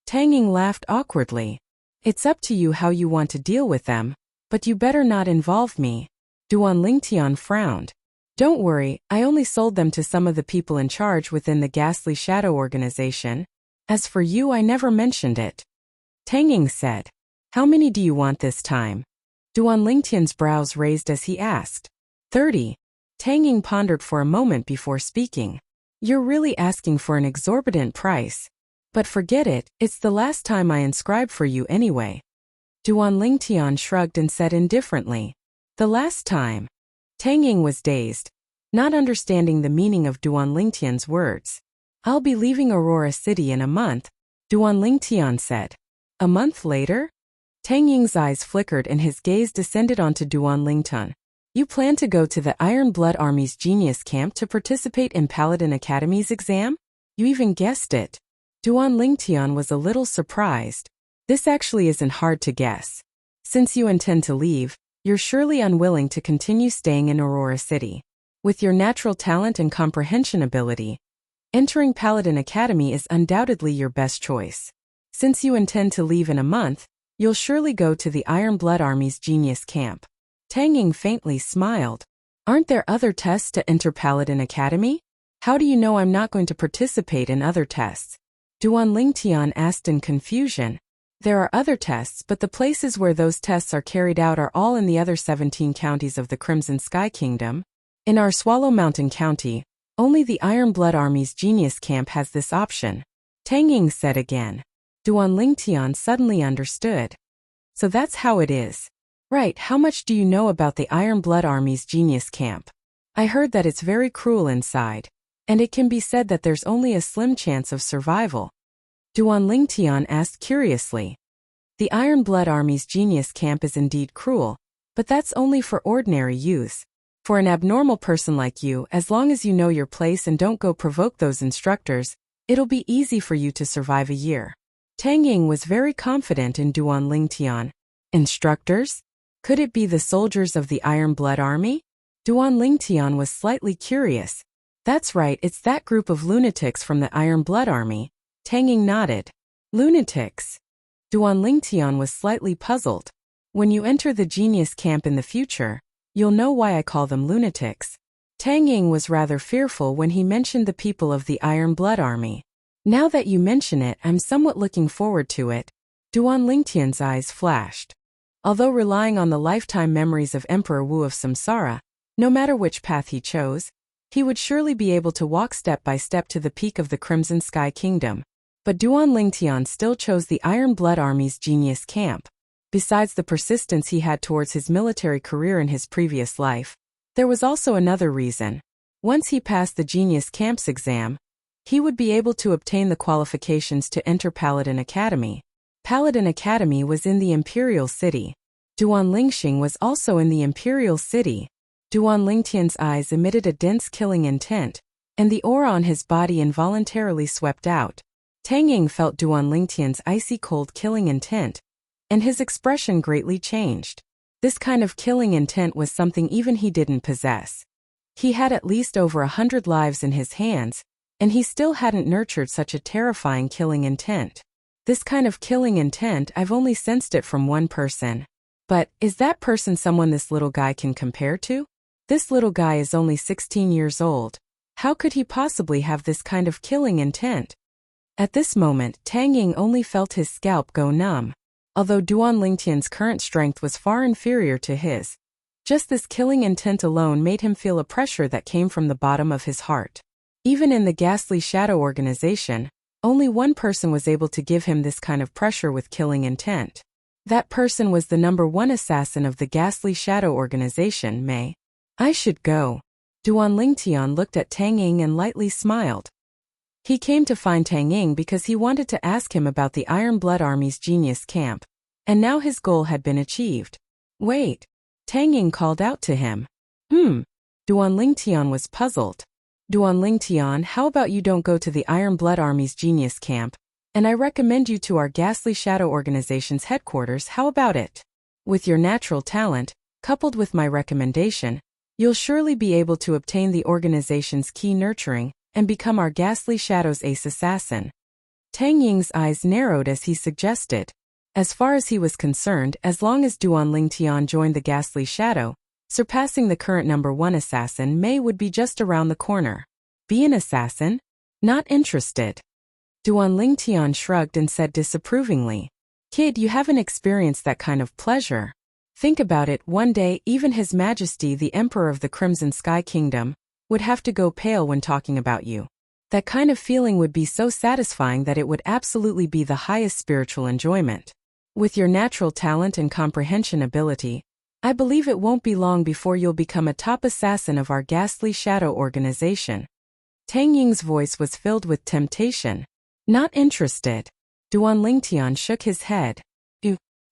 Tang Ying laughed awkwardly. It's up to you how you want to deal with them, but you better not involve me. Duan Lingtian frowned. Don't worry, I only sold them to some of the people in charge within the ghastly shadow organization. As for you, I never mentioned it. Tang Ying said. How many do you want this time? Duan Lingtian's brows raised as he asked. 30. Tang Ying pondered for a moment before speaking. You're really asking for an exorbitant price. But forget it, it's the last time I inscribe for you anyway. Duan Lingtian shrugged and said indifferently. The last time. Tang Ying was dazed, not understanding the meaning of Duan Lingtian's words. I'll be leaving Aurora City in a month, Duan Lingtian said. A month later? Tang Ying's eyes flickered and his gaze descended onto Duan Lingtian. You plan to go to the Iron Blood Army's Genius Camp to participate in Paladin Academy's exam? You even guessed it. Duan Lingtian was a little surprised. This actually isn't hard to guess. Since you intend to leave, you're surely unwilling to continue staying in Aurora City. With your natural talent and comprehension ability, entering Paladin Academy is undoubtedly your best choice. Since you intend to leave in a month, you'll surely go to the Iron Blood Army's genius camp. Tang Ying faintly smiled. Aren't there other tests to enter Paladin Academy? How do you know I'm not going to participate in other tests? Duan Lingtian asked in confusion. There are other tests, but the places where those tests are carried out are all in the other 17 counties of the Crimson Sky Kingdom. In our Swallow Mountain County, only the Iron Blood Army's genius camp has this option. Tang Ying said again. Duan Lingtian suddenly understood. So that's how it is. Right, how much do you know about the Iron Blood Army's genius camp? I heard that it's very cruel inside, and it can be said that there's only a slim chance of survival. Duan Lingtian asked curiously. The Iron Blood Army's genius camp is indeed cruel, but that's only for ordinary use. For an abnormal person like you, as long as you know your place and don't go provoke those instructors, it'll be easy for you to survive a year. Tang Ying was very confident in Duan Lingtian. Instructors? Could it be the soldiers of the Iron Blood Army? Duan Lingtian was slightly curious. That's right, it's that group of lunatics from the Iron Blood Army. Tang Ying nodded. Lunatics? Duan Lingtian was slightly puzzled. When you enter the genius camp in the future, you'll know why I call them lunatics. Tang Ying was rather fearful when he mentioned the people of the Iron Blood Army. Now that you mention it, I'm somewhat looking forward to it. Duan Lingtian's eyes flashed. Although relying on the lifetime memories of Emperor Wu of Samsara, no matter which path he chose, he would surely be able to walk step by step to the peak of the Crimson Sky Kingdom. But Duan Lingtian still chose the Iron Blood Army's genius camp. Besides the persistence he had towards his military career in his previous life, there was also another reason. Once he passed the Genius Camp's exam, he would be able to obtain the qualifications to enter Paladin Academy. Paladin Academy was in the Imperial City. Duan Lingxing was also in the Imperial City. Duan Lingtian's eyes emitted a dense killing intent, and the aura on his body involuntarily swept out. Tang Ying felt Duan Lingtian's icy cold killing intent, and his expression greatly changed. This kind of killing intent was something even he didn't possess. He had at least over 100 lives in his hands, and he still hadn't nurtured such a terrifying killing intent. This kind of killing intent, I've only sensed it from one person. But, is that person someone this little guy can compare to? This little guy is only 16 years old. How could he possibly have this kind of killing intent? At this moment, Tang Ying only felt his scalp go numb. Although Duan Lingtian's current strength was far inferior to his, just this killing intent alone made him feel a pressure that came from the bottom of his heart. Even in the Ghastly Shadow organization, only one person was able to give him this kind of pressure with killing intent. That person was the #1 assassin of the Ghastly Shadow organization, Mei. I should go. Duan Lingtian looked at Tang Ying and lightly smiled. He came to find Tang Ying because he wanted to ask him about the Iron Blood Army's genius camp, and now his goal had been achieved. Wait. Tang Ying called out to him. Duan Lingtian was puzzled. Duan Lingtian, how about you don't go to the Iron Blood Army's genius camp, and I recommend you to our Ghastly Shadow organization's headquarters, how about it? With your natural talent, coupled with my recommendation, you'll surely be able to obtain the organization's key nurturing, and become our Ghastly Shadow's ace assassin. Tang Ying's eyes narrowed as he suggested. As far as he was concerned, as long as Duan Lingtian joined the Ghastly Shadow, surpassing the current #1 assassin, Mei would be just around the corner. Be an assassin? Not interested. Duan Lingtian shrugged and said disapprovingly. Kid, you haven't experienced that kind of pleasure. Think about it, one day even His Majesty the Emperor of the Crimson Sky Kingdom would have to go pale when talking about you. That kind of feeling would be so satisfying that it would absolutely be the highest spiritual enjoyment. With your natural talent and comprehension ability, I believe it won't be long before you'll become a top assassin of our Ghastly Shadow organization. Tang Ying's voice was filled with temptation. Not interested. Duan Lingtian shook his head.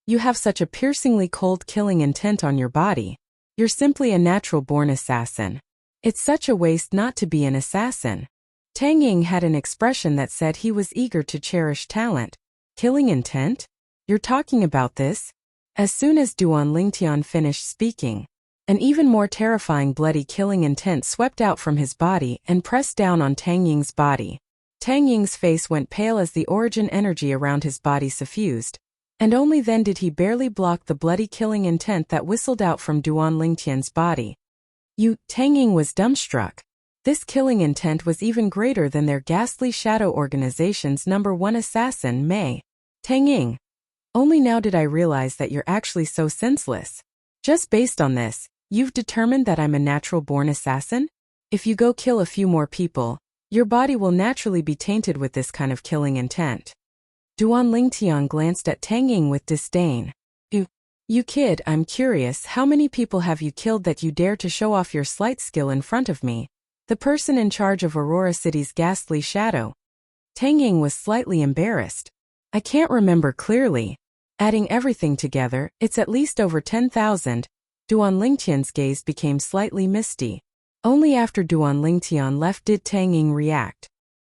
You have such a piercingly cold killing intent on your body. You're simply a natural-born assassin. It's such a waste not to be an assassin. Tang Ying had an expression that said he was eager to cherish talent. Killing intent? You're talking about this? As soon as Duan Lingtian finished speaking, An even more terrifying bloody killing intent swept out from his body and pressed down on Tang Ying's body. Tang Ying's face went pale as the origin energy around his body suffused, and only then did he barely block the bloody killing intent that whistled out from Duan Lingtian's body. Tang Ying was dumbstruck. This killing intent was even greater than their ghastly shadow organization's #1 assassin, Mei. Tang Ying. Only now did I realize that you're actually so senseless. Just based on this, you've determined that I'm a natural-born assassin? If you go kill a few more people, your body will naturally be tainted with this kind of killing intent. Duan Lingtian glanced at Tang Ying with disdain. You kid, I'm curious, how many people have you killed that you dare to show off your slight skill in front of me, the person in charge of Aurora City's ghastly shadow? Tang Ying was slightly embarrassed. I can't remember clearly. Adding everything together, it's at least over 10,000. Duan Lingtian's gaze became slightly misty. Only after Duan Lingtian left did Tang Ying react.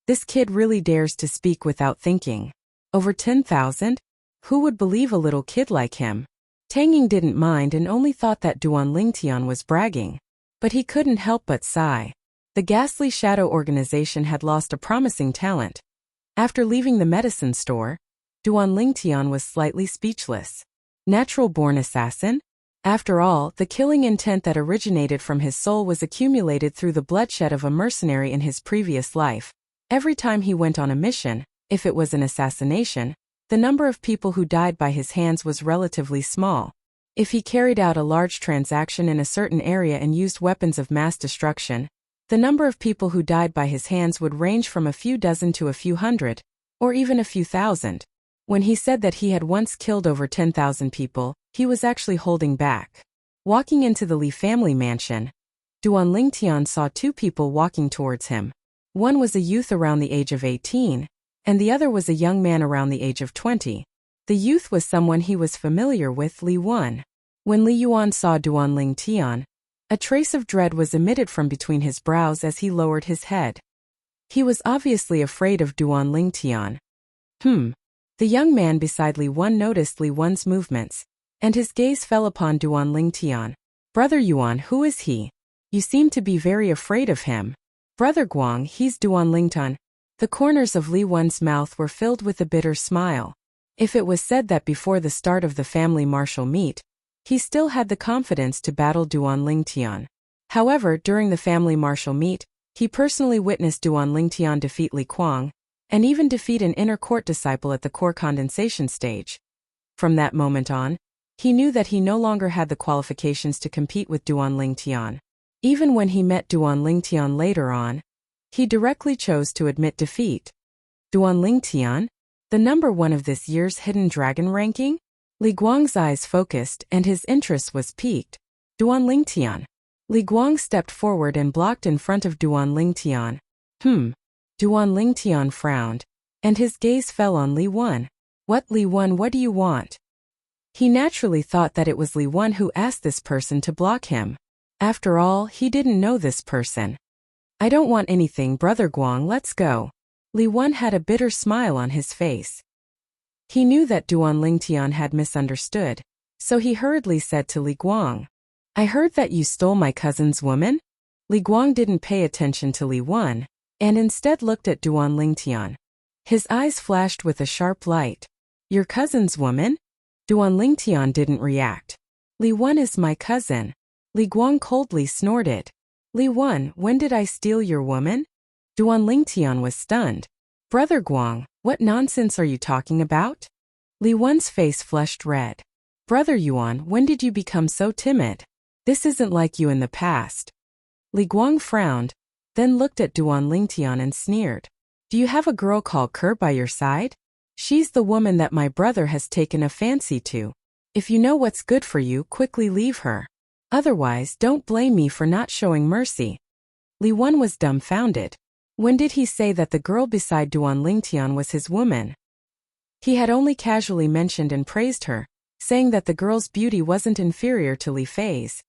This kid really dares to speak without thinking. Over 10,000? Who would believe a little kid like him? Tang Ying didn't mind and only thought that Duan Lingtian was bragging. But he couldn't help but sigh. The ghastly shadow organization had lost a promising talent. After leaving the medicine store, Duan Lingtian was slightly speechless. Natural-born assassin? After all, the killing intent that originated from his soul was accumulated through the bloodshed of a mercenary in his previous life. Every time he went on a mission, if it was an assassination, the number of people who died by his hands was relatively small. If he carried out a large transaction in a certain area and used weapons of mass destruction, the number of people who died by his hands would range from a few dozen to a few hundred, or even a few thousand. When he said that he had once killed over 10,000 people, he was actually holding back. Walking into the Li family mansion, Duan Lingtian saw two people walking towards him. One was a youth around the age of 18, and the other was a young man around the age of 20. The youth was someone he was familiar with, Li Yuan. When Li Yuan saw Duan Lingtian, a trace of dread was emitted from between his brows as he lowered his head. He was obviously afraid of Duan Lingtian. The young man beside Li Yuan noticed Li Yuan's movements, and his gaze fell upon Duan Lingtian. Brother Yuan, who is he? You seem to be very afraid of him. Brother Guang, he's Duan Lingtian. The corners of Li Yuan's mouth were filled with a bitter smile. If it was said that before the start of the family martial meet, he still had the confidence to battle Duan Lingtian. However, during the family martial meet, he personally witnessed Duan Lingtian defeat Li Guang, and even defeat an inner court disciple at the core condensation stage. From that moment on, he knew that he no longer had the qualifications to compete with Duan Lingtian. Even when he met Duan Lingtian later on, he directly chose to admit defeat. Duan Lingtian, the #1 of this year's Hidden Dragon ranking? Li Guang's eyes focused and his interest was piqued. Duan Lingtian. Li Guang stepped forward and blocked in front of Duan Lingtian. Duan Lingtian frowned, and his gaze fell on Li Yuan. What, Li Yuan, what do you want? He naturally thought that it was Li Yuan who asked this person to block him. After all, he didn't know this person. I don't want anything, Brother Guang, let's go. Li Yuan had a bitter smile on his face. He knew that Duan Lingtian had misunderstood, so he hurriedly said to Li Guang, I heard that you stole my cousin's woman? Li Guang didn't pay attention to Li Yuan, and instead looked at Duan Lingtian. His eyes flashed with a sharp light. Your cousin's woman? Duan Lingtian didn't react. Li Yuan is my cousin. Li Guang coldly snorted. Li Yuan, when did I steal your woman? Duan Lingtian was stunned. Brother Guang, what nonsense are you talking about? Li Yuan's face flushed red. Brother Yuan, when did you become so timid? This isn't like you in the past. Li Guang frowned, then looked at Duan Lingtian and sneered. Do you have a girl called Ke by your side? She's the woman that my brother has taken a fancy to. If you know what's good for you, quickly leave her. Otherwise, don't blame me for not showing mercy. Li Yuan was dumbfounded. When did he say that the girl beside Duan Lingtian was his woman? He had only casually mentioned and praised her, saying that the girl's beauty wasn't inferior to Li Fei's.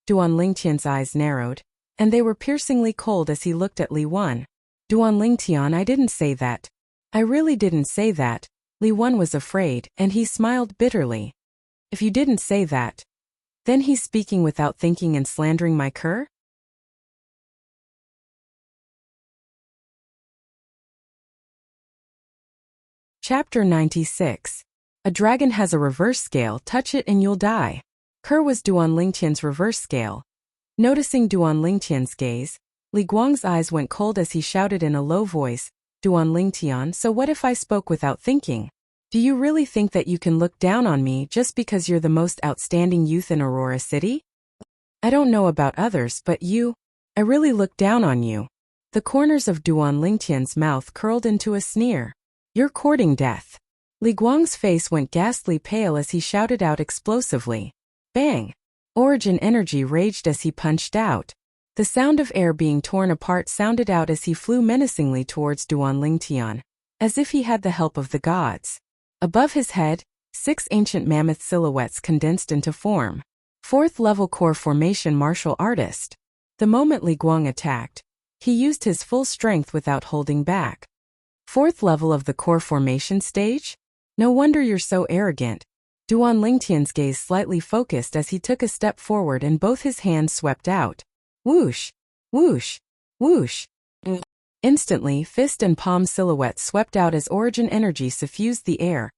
Duan Lingtian's eyes narrowed, and they were piercingly cold as he looked at Li Yuan. Duan Lingtian, I didn't say that. I really didn't say that. Li Yuan was afraid, and he smiled bitterly. If you didn't say that, Then he's speaking without thinking and slandering my cur? Chapter 96. A dragon has a reverse scale, touch it and you'll die. Cur was Duan Lingtian's reverse scale. Noticing Duan Lingtian's gaze, Li Guang's eyes went cold as he shouted in a low voice, Duan Lingtian, so what if I spoke without thinking? Do you really think that you can look down on me just because you're the most outstanding youth in Aurora City? I don't know about others, but I really look down on you. The corners of Duan Lingtian's mouth curled into a sneer. You're courting death. Li Guang's face went ghastly pale as he shouted out explosively. Bang! Origin energy raged as he punched out. The sound of air being torn apart sounded out as he flew menacingly towards Duan Lingtian, as if he had the help of the gods. Above his head, 6 ancient mammoth silhouettes condensed into form. 4th level core formation martial artist. The moment Li Guang attacked, he used his full strength without holding back. 4th level of the core formation stage? No wonder you're so arrogant. Duan Lingtian's gaze slightly focused as he took a step forward and both his hands swept out. Whoosh! Whoosh! Whoosh! Instantly, fist and palm silhouettes swept out as origin energy suffused the air,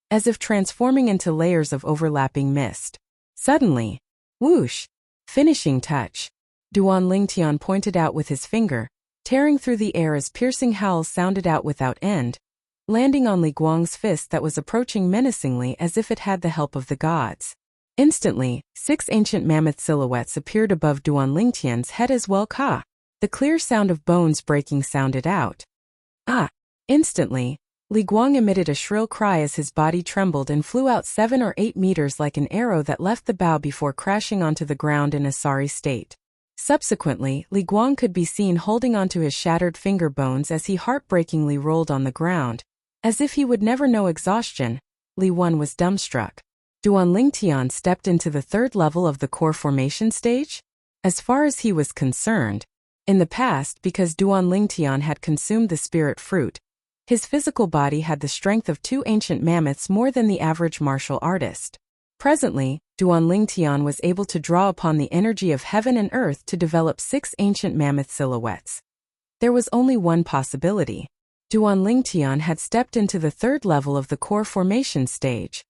as if transforming into layers of overlapping mist. Suddenly, whoosh! Finishing touch. Duan Lingtian pointed out with his finger, tearing through the air as piercing howls sounded out without end, landing on Li Guang's fist that was approaching menacingly as if it had the help of the gods. Instantly, 6 ancient mammoth silhouettes appeared above Duan Lingtian's head as well. Ka! The clear sound of bones breaking sounded out. Ah! Instantly, Li Guang emitted a shrill cry as his body trembled and flew out 7 or 8 meters like an arrow that left the bow before crashing onto the ground in a sorry state. Subsequently, Li Guang could be seen holding onto his shattered finger bones as he heartbreakingly rolled on the ground. As if he would never know exhaustion, Li Wan was dumbstruck. Duan Lingtian stepped into the 3rd level of the core formation stage? As far as he was concerned, in the past, because Duan Lingtian had consumed the spirit fruit, his physical body had the strength of 2 ancient mammoths more than the average martial artist. Presently, Duan Lingtian was able to draw upon the energy of heaven and earth to develop 6 ancient mammoth silhouettes. There was only one possibility. Duan Lingtian had stepped into the 3rd level of the core formation stage.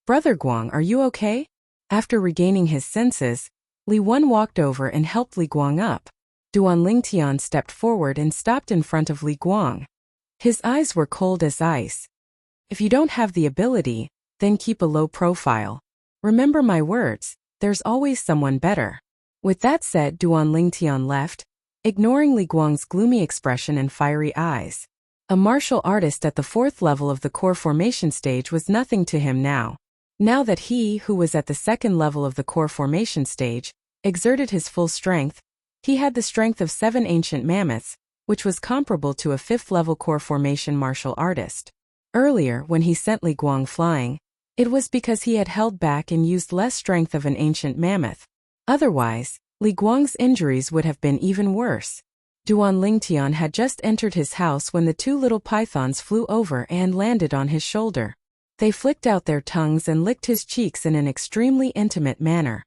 Brother Guang, are you okay? After regaining his senses, Li Wan walked over and helped Li Guang up. Duan Lingtian stepped forward and stopped in front of Li Guang. His eyes were cold as ice. If you don't have the ability, then keep a low profile. Remember my words, there's always someone better. With that said, Duan Lingtian left, ignoring Li Guang's gloomy expression and fiery eyes. A martial artist at the 4th level of the core formation stage was nothing to him now. Now that he, who was at the 2nd level of the core formation stage, exerted his full strength, he had the strength of 7 ancient mammoths, which was comparable to a 5th level core formation martial artist. Earlier, when he sent Li Guang flying, it was because he had held back and used less strength of an ancient mammoth. Otherwise, Li Guang's injuries would have been even worse. Duan Lingtian had just entered his house when the 2 little pythons flew over and landed on his shoulder. They flicked out their tongues and licked his cheeks in an extremely intimate manner.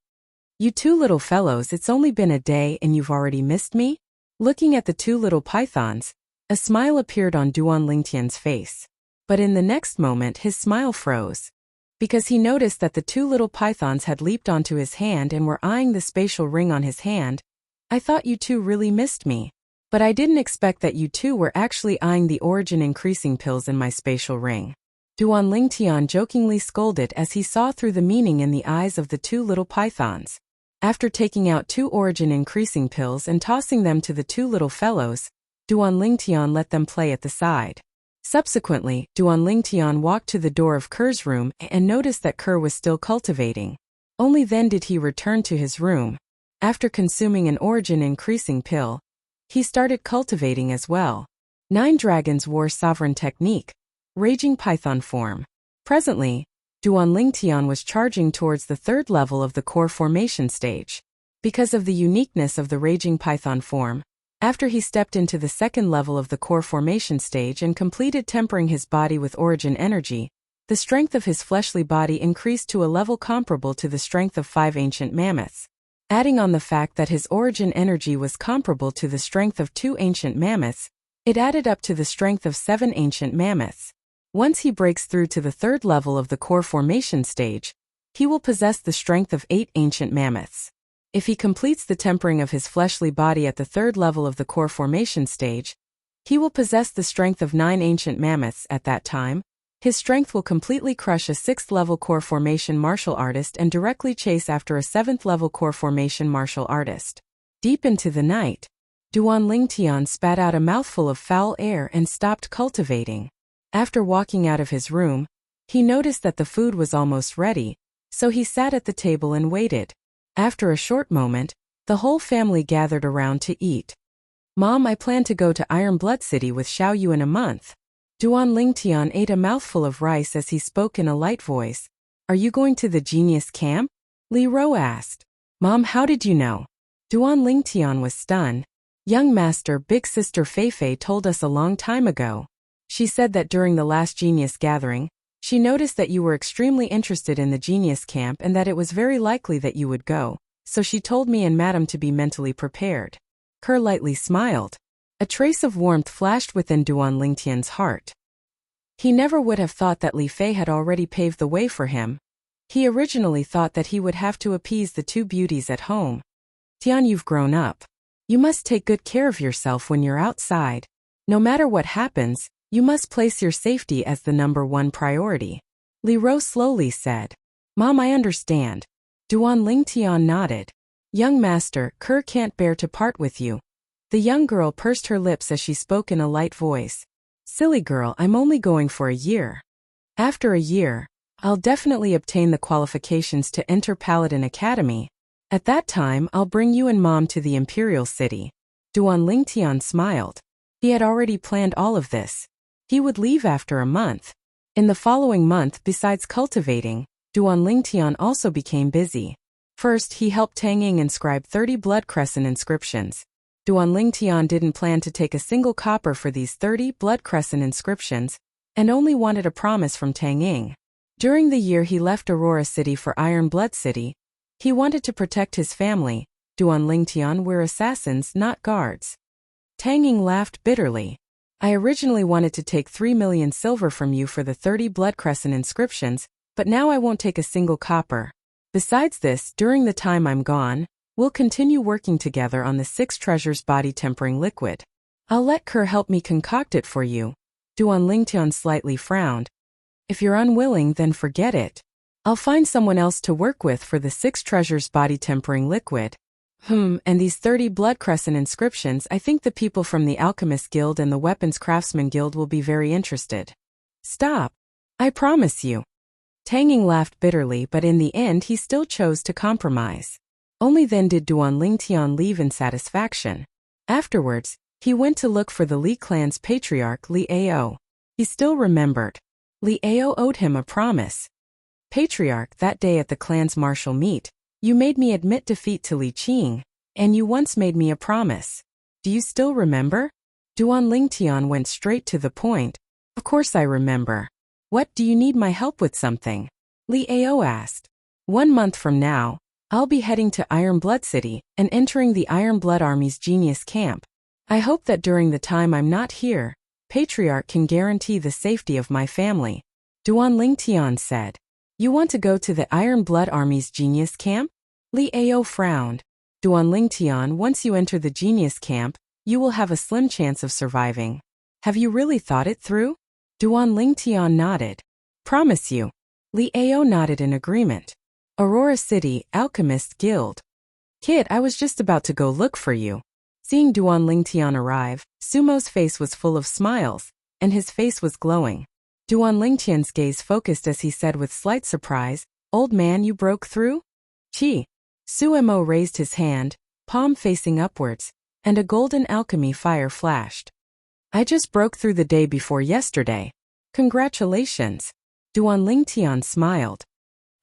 You 2 little fellows, it's only been a day and you've already missed me? Looking at the 2 little pythons, a smile appeared on Duan Lingtian's face. But in the next moment his smile froze, because he noticed that the 2 little pythons had leaped onto his hand and were eyeing the spatial ring on his hand. I thought you 2 really missed me. But I didn't expect that you 2 were actually eyeing the origin increasing pills in my spatial ring. Duan Lingtian jokingly scolded as he saw through the meaning in the eyes of the 2 little pythons. After taking out 2 origin increasing pills and tossing them to the 2 little fellows, Duan Lingtian let them play at the side. Subsequently, Duan Lingtian walked to the door of Ker's room and noticed that Ker was still cultivating. Only then did he return to his room. After consuming an origin increasing pill, he started cultivating as well. 9 dragons wore sovereign technique, raging python form. Presently, Duan Lingtian was charging towards the 3rd level of the core formation stage. Because of the uniqueness of the raging python form, after he stepped into the 2nd level of the core formation stage and completed tempering his body with origin energy, The strength of his fleshly body increased to a level comparable to the strength of 5 ancient mammoths. Adding on the fact that his origin energy was comparable to the strength of 2 ancient mammoths, it added up to the strength of 7 ancient mammoths. Once he breaks through to the 3rd level of the core formation stage, he will possess the strength of 8 ancient mammoths. If he completes the tempering of his fleshly body at the 3rd level of the core formation stage, he will possess the strength of 9 ancient mammoths. At that time, his strength will completely crush a 6th level core formation martial artist and directly chase after a 7th level core formation martial artist. Deep into the night, Duan Lingtian spat out a mouthful of foul air and stopped cultivating. After walking out of his room, he noticed that the food was almost ready, so he sat at the table and waited. After a short moment, the whole family gathered around to eat. "Mom, I plan to go to Iron Blood City with Xiao Yu in a month." Duan Lingtian ate a mouthful of rice as he spoke in a light voice. "Are you going to the genius camp?" Li Ro asked. "Mom, how did you know?" Duan Lingtian was stunned. "Young master, big sister Fei told us a long time ago. She said that during the last genius gathering, she noticed that you were extremely interested in the genius camp and that it was very likely that you would go, so she told me and madam to be mentally prepared." Kerr lightly smiled. A trace of warmth flashed within Duan Lingtian's heart. He never would have thought that Li Fei had already paved the way for him. He originally thought that he would have to appease the 2 beauties at home. "Tian, you've grown up. You must take good care of yourself when you're outside. No matter what happens, you must place your safety as the #1 priority," Li Ro slowly said. "Mom, I understand." Duan Lingtian nodded. "Young master, Kerr can't bear to part with you." The young girl pursed her lips as she spoke in a light voice. "Silly girl, I'm only going for a year. After a year, I'll definitely obtain the qualifications to enter Paladin Academy. At that time, I'll bring you and Mom to the Imperial City." Duan Lingtian smiled. He had already planned all of this. He would leave after a month. In the following month, besides cultivating, Duan Lingtian also became busy. First, he helped Tang Ying inscribe 30 blood crescent inscriptions. Duan Lingtian didn't plan to take a single copper for these 30 blood crescent inscriptions, and only wanted a promise from Tang Ying. During the year he left Aurora City for Iron Blood City, he wanted to protect his family. Duan Lingtian were assassins, not guards. Tang Ying laughed bitterly. "I originally wanted to take 3 million silver from you for the 30 blood crescent inscriptions, but now I won't take a single copper. Besides this, during the time I'm gone, we'll continue working together on the 6 treasures body tempering liquid. I'll let Kerr help me concoct it for you." Duan Lingtian slightly frowned. "If you're unwilling, then forget it. I'll find someone else to work with for the 6 treasures body tempering liquid. And these 30 blood crescent inscriptions, I think the people from the Alchemist Guild and the Weapons Craftsman Guild will be very interested." "Stop. I promise you." Tang Ying laughed bitterly, but in the end he still chose to compromise. Only then did Duan Lingtian leave in satisfaction. Afterwards, he went to look for the Li clan's patriarch Li Ao. He still remembered. Li Ao owed him a promise. "Patriarch, that day at the clan's martial meet, you made me admit defeat to Li Qing, and you once made me a promise. Do you still remember?" Duan Lingtian went straight to the point. "Of course I remember. What, do you need my help with something?" Li Ao asked. "1 month from now, I'll be heading to Iron Blood City and entering the Iron Blood Army's genius camp. I hope that during the time I'm not here, Patriarch can guarantee the safety of my family." Duan Lingtian said. "You want to go to the Iron Blood Army's genius camp?" Li Ao frowned. "Duan Lingtian, once you enter the genius camp, you will have a slim chance of surviving. Have you really thought it through?" Duan Lingtian nodded. "Promise you." Li Ao nodded in agreement. "Aurora City, Alchemist Guild." "Kid, I was just about to go look for you." Seeing Duan Lingtian arrive, Sumo's face was full of smiles, and his face was glowing. Duan Lingtian's gaze focused as he said with slight surprise, "Old man, you broke through?" "Chi." Sumo raised his hand, palm facing upwards, and a golden alchemy fire flashed. "I just broke through the day before yesterday. Congratulations." Duan Lingtian smiled.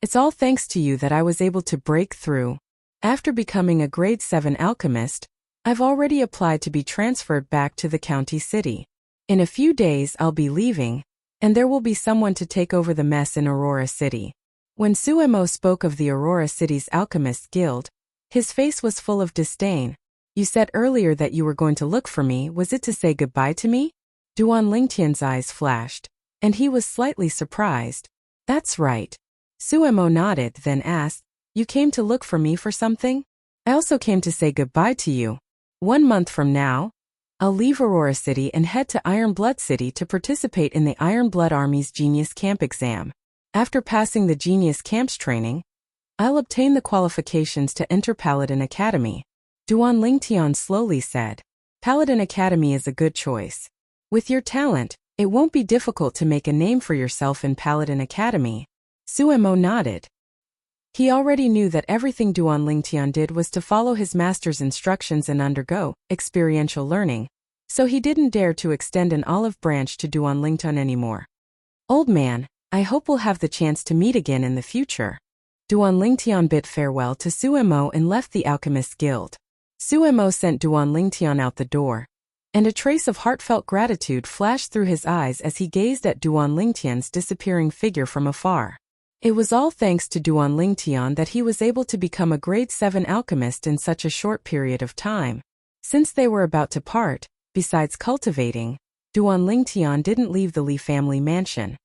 "It's all thanks to you that I was able to break through. After becoming a grade 7 alchemist, I've already applied to be transferred back to the county city. In a few days I'll be leaving, And there will be someone to take over the mess in Aurora City. When Suemo spoke of the Aurora City's Alchemist Guild, his face was full of disdain. You said earlier that you were going to look for me, was it to say goodbye to me? Duan Lingtian's eyes flashed, and he was slightly surprised. That's right. Suemo nodded, then asked, you came to look for me for something? I also came to say goodbye to you. 1 month from now, I'll leave Aurora City and head to Iron Blood City to participate in the Iron Blood Army's Genius Camp exam. After passing the Genius Camp's training, I'll obtain the qualifications to enter Paladin Academy. Duan Lingtian slowly said, Paladin Academy is a good choice. With your talent, it won't be difficult to make a name for yourself in Paladin Academy. Suemo nodded. He already knew that everything Duan Lingtian did was to follow his master's instructions and undergo experiential learning, so he didn't dare to extend an olive branch to Duan Lingtian anymore. Old man, I hope we'll have the chance to meet again in the future. Duan Lingtian bid farewell to Suemo and left the Alchemist Guild. Suemo sent Duan Lingtian out the door, and a trace of heartfelt gratitude flashed through his eyes as he gazed at Duan Lingtian's disappearing figure from afar. It was all thanks to Duan Lingtian that he was able to become a grade 7 alchemist in such a short period of time. Since they were about to part, besides cultivating, Duan Lingtian didn't leave the Li family mansion.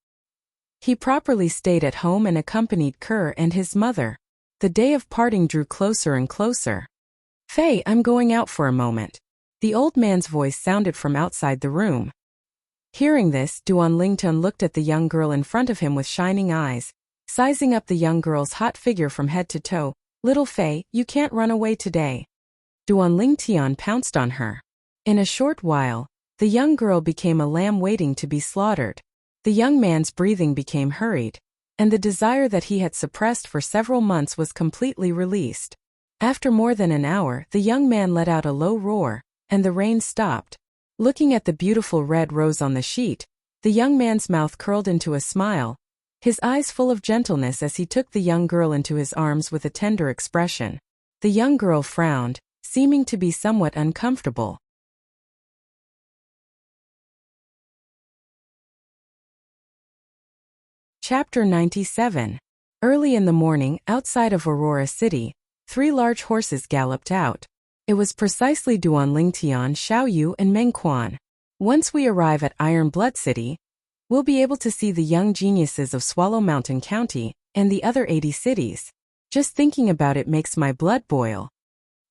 He properly stayed at home and accompanied Kerr and his mother. The day of parting drew closer and closer. Fei, I'm going out for a moment. The old man's voice sounded from outside the room. Hearing this, Duan Lingtian looked at the young girl in front of him with shining eyes, sizing up the young girl's hot figure from head to toe. Little Fei, you can't run away today. Duan Lingtian pounced on her. In a short while, the young girl became a lamb waiting to be slaughtered. The young man's breathing became hurried, and the desire that he had suppressed for several months was completely released. After more than an hour, the young man let out a low roar, and the rain stopped. Looking at the beautiful red rose on the sheet, the young man's mouth curled into a smile, his eyes full of gentleness as he took the young girl into his arms with a tender expression. The young girl frowned, seeming to be somewhat uncomfortable. Chapter 97. Early in the morning, outside of Aurora City, 3 large horses galloped out. It was precisely Duan Lingtian, Xiaoyu, and Meng Quan. Once we arrive at Iron Blood City, we'll be able to see the young geniuses of Swallow Mountain County and the other 80 cities. Just thinking about it makes my blood boil.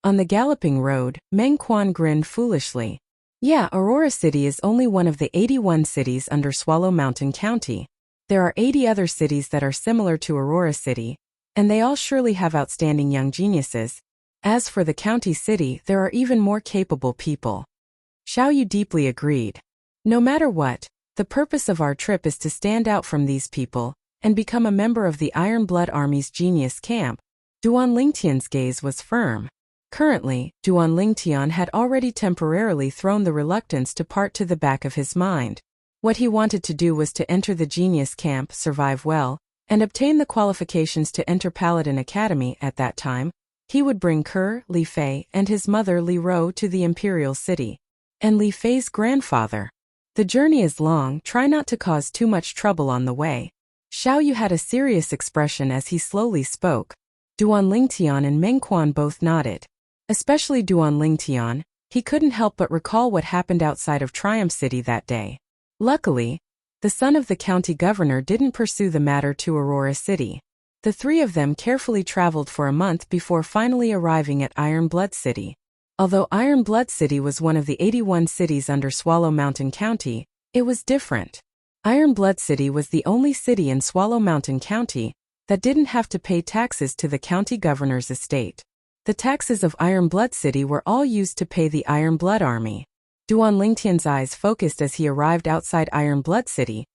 On the galloping road, Meng Quan grinned foolishly. Yeah, Aurora City is only one of the 81 cities under Swallow Mountain County. There are 80 other cities that are similar to Aurora City, and they all surely have outstanding young geniuses. As for the county city, there are even more capable people. Xiaoyu deeply agreed. No matter what, the purpose of our trip is to stand out from these people and become a member of the Iron Blood Army's Genius Camp. Duan Lingtian's gaze was firm. Currently, Duan Lingtian had already temporarily thrown the reluctance to part to the back of his mind. What he wanted to do was to enter the Genius Camp, survive well, and obtain the qualifications to enter Paladin Academy. At that time, he would bring Kerr, Li Fei, and his mother Li Ro to the Imperial City, and Li Fei's grandfather. The journey is long, try not to cause too much trouble on the way. Xiaoyu had a serious expression as he slowly spoke. Duan Lingtian and Meng Quan both nodded. Especially Duan Lingtian, he couldn't help but recall what happened outside of Triumph City that day. Luckily, the son of the county governor didn't pursue the matter to Aurora City. The 3 of them carefully traveled for a month before finally arriving at Iron Blood City. Although Iron Blood City was one of the 81 cities under Swallow Mountain County, it was different. Iron Blood City was the only city in Swallow Mountain County that didn't have to pay taxes to the county governor's estate. The taxes of Iron Blood City were all used to pay the Iron Blood Army. Duan Lingtian's eyes focused as he arrived outside Iron Blood City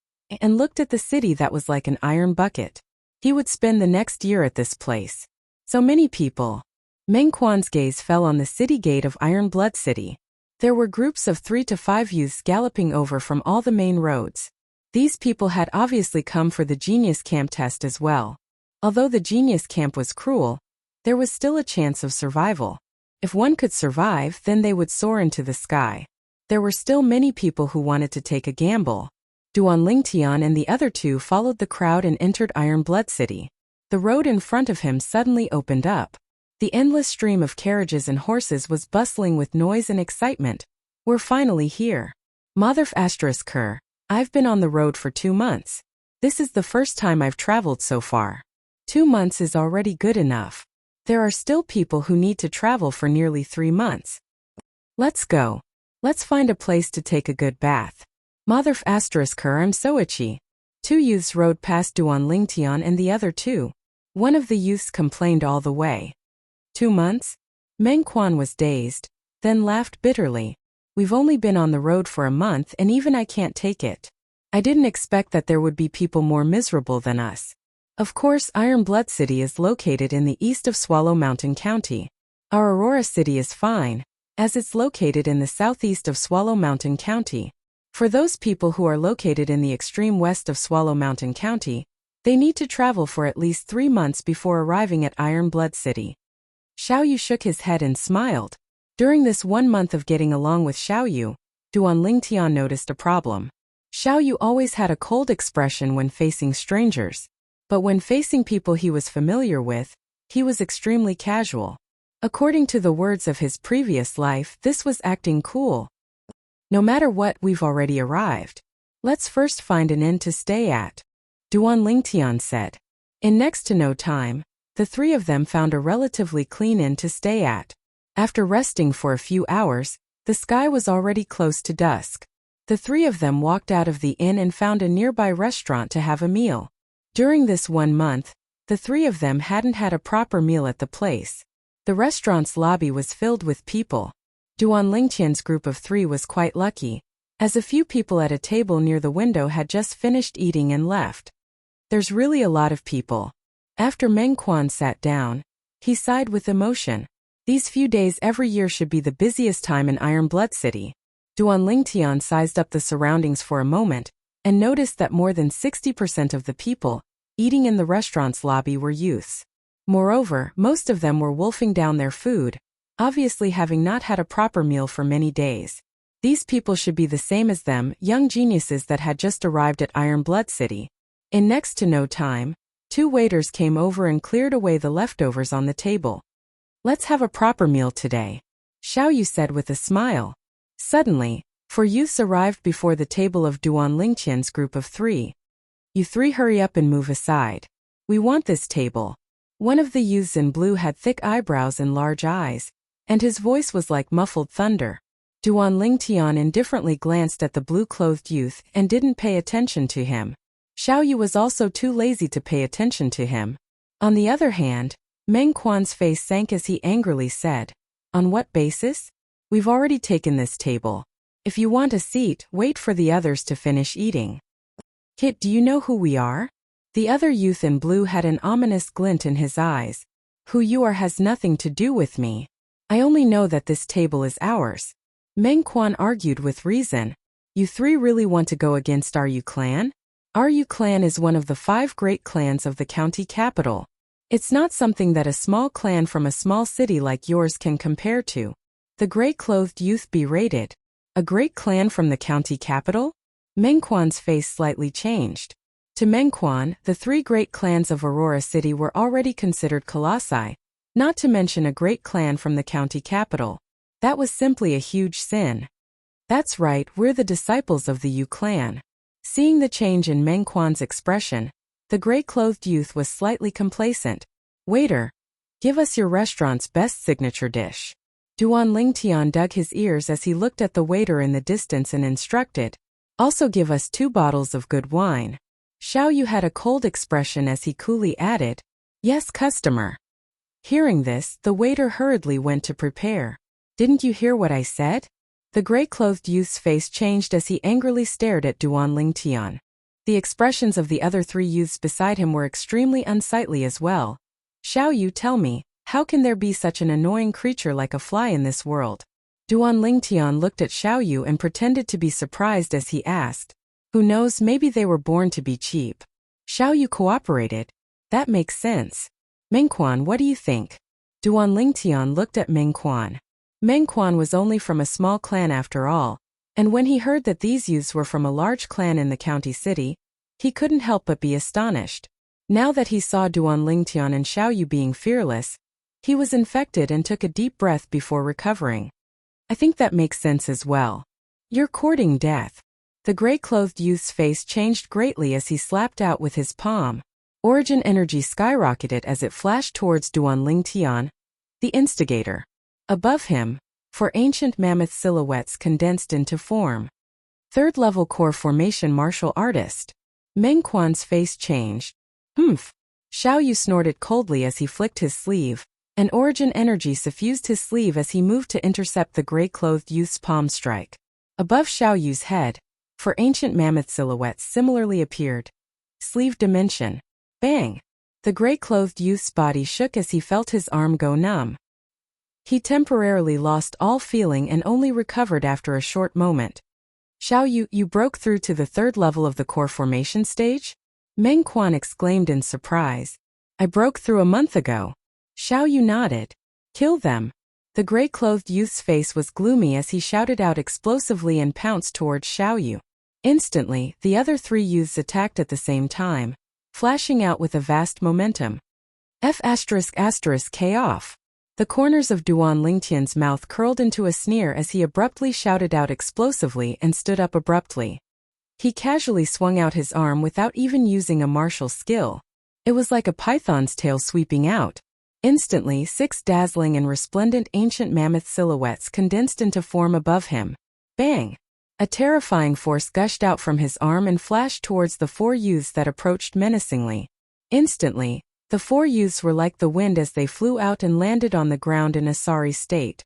and looked at the city that was like an iron bucket. He would spend the next year at this place. So many people. Meng Quan's gaze fell on the city gate of Iron Blood City. There were groups of 3 to 5 youths galloping over from all the main roads. These people had obviously come for the Genius Camp test as well. Although the Genius Camp was cruel, there was still a chance of survival. If one could survive, then they would soar into the sky. There were still many people who wanted to take a gamble. Duan Lingtian and the other two followed the crowd and entered Iron Blood City. The road in front of him suddenly opened up. The endless stream of carriages and horses was bustling with noise and excitement. We're finally here. Motherf **Ker. I've been on the road for 2 months. This is the first time I've traveled so far. 2 months is already good enough. There are still people who need to travel for nearly 3 months. Let's go. Let's find a place to take a good bath. Motherf **Ker. I'm so itchy. 2 youths rode past Duan Lingtian and the other 2. One of the youths complained all the way. 2 months? Meng Quan was dazed, then laughed bitterly. We've only been on the road for a month and even I can't take it. I didn't expect that there would be people more miserable than us. Of course, Iron Blood City is located in the east of Swallow Mountain County. Our Aurora City is fine, as it's located in the southeast of Swallow Mountain County. For those people who are located in the extreme west of Swallow Mountain County, they need to travel for at least 3 months before arriving at Iron Blood City. Xiaoyu shook his head and smiled. During this 1 month of getting along with Xiaoyu, Duan Lingtian noticed a problem. Xiaoyu always had a cold expression when facing strangers, but when facing people he was familiar with, he was extremely casual. According to the words of his previous life, this was acting cool. No matter what, we've already arrived. Let's first find an inn to stay at, Duan Lingtian said. In next to no time, the 3 of them found a relatively clean inn to stay at. After resting for a few hours, the sky was already close to dusk. The 3 of them walked out of the inn and found a nearby restaurant to have a meal. During this 1 month, the 3 of them hadn't had a proper meal at the place. The restaurant's lobby was filled with people. Duan Lingtian's group of 3 was quite lucky, as a few people at a table near the window had just finished eating and left. There's really a lot of people. After Meng Quan sat down, he sighed with emotion. These few days every year should be the busiest time in Iron Blood City. Duan Lingtian sized up the surroundings for a moment, and noticed that more than 60% of the people eating in the restaurant's lobby were youths. Moreover, most of them were wolfing down their food, obviously having not had a proper meal for many days. These people should be the same as them, young geniuses that had just arrived at Iron Blood City. In next to no time, 2 waiters came over and cleared away the leftovers on the table. Let's have a proper meal today, Xiaoyu said with a smile. Suddenly, 4 youths arrived before the table of Duan Lingtian's group of 3. You 3 hurry up and move aside. We want this table. One of the youths in blue had thick eyebrows and large eyes, and his voice was like muffled thunder. Duan Lingtian indifferently glanced at the blue-clothed youth and didn't pay attention to him. Xiaoyu was also too lazy to pay attention to him. On the other hand, Meng Quan's face sank as he angrily said, "On what basis? We've already taken this table. If you want a seat, wait for the others to finish eating." "Kit, do you know who we are?" The other youth in blue had an ominous glint in his eyes. "Who you are has nothing to do with me. I only know that this table is ours." Meng Quan argued with reason. "You 3 really want to go against Ru clan? Ru clan is one of the 5 great clans of the county capital. It's not something that a small clan from a small city like yours can compare to." The gray-clothed youth berated. "A great clan from the county capital?" Meng Quan's face slightly changed. To Meng Quan, the 3 great clans of Aurora City were already considered colossi, not to mention a great clan from the county capital. That was simply a huge sin. "That's right, we're the disciples of the Yu clan." Seeing the change in Meng Quan's expression, the gray-clothed youth was slightly complacent. "Waiter, give us your restaurant's best signature dish." Duan Lingtian dug his ears as he looked at the waiter in the distance and instructed, "Also give us 2 bottles of good wine." Xiaoyu had a cold expression as he coolly added, "Yes, customer." Hearing this, the waiter hurriedly went to prepare. "Didn't you hear what I said?" The gray-clothed youth's face changed as he angrily stared at Duan Lingtian. The expressions of the other 3 youths beside him were extremely unsightly as well. "Xiaoyu, tell me, how can there be such an annoying creature like a fly in this world?" Duan Lingtian looked at Xiaoyu and pretended to be surprised as he asked, "Who knows, maybe they were born to be cheap." Xiaoyu cooperated. "That makes sense. Meng Quan, what do you think?" Duan Lingtian looked at Meng Quan. Meng Quan was only from a small clan after all, And when he heard that these youths were from a large clan in the county city, he couldn't help but be astonished. Now that he saw Duan Lingtian and Xiaoyu being fearless, he was infected and took a deep breath before recovering. I think that makes sense as well. You're courting death. The gray-clothed youth's face changed greatly as he slapped out with his palm. Origin energy skyrocketed as it flashed towards Duan Lingtian, the instigator. Above him, 4 ancient mammoth silhouettes condensed into form. Third-level core formation martial artist. Meng Quan's face changed. Humph. Xiaoyu snorted coldly as he flicked his sleeve, and origin energy suffused his sleeve as he moved to intercept the gray-clothed youth's palm strike. Above Xiaoyu's head, 4 ancient mammoth silhouettes similarly appeared. Sleeve dimension. Bang! The gray-clothed youth's body shook as he felt his arm go numb. He temporarily lost all feeling and only recovered after a short moment. Xiaoyu, you broke through to the 3rd level of the core formation stage? Meng Quan exclaimed in surprise. I broke through a month ago. Xiaoyu nodded. Kill them. The gray-clothed youth's face was gloomy as he shouted out explosively and pounced towards Xiaoyu. Instantly, the other 3 youths attacked at the same time, flashing out with a vast momentum. F***K off. The corners of Duan Lingtian's mouth curled into a sneer as he abruptly shouted out explosively and stood up abruptly. He casually swung out his arm without even using a martial skill. It was like a python's tail sweeping out. Instantly, 6 dazzling and resplendent ancient mammoth silhouettes condensed into form above him. Bang! A terrifying force gushed out from his arm and flashed towards the 4 youths that approached menacingly. Instantly, the 4 youths were like the wind as they flew out and landed on the ground in a sorry state.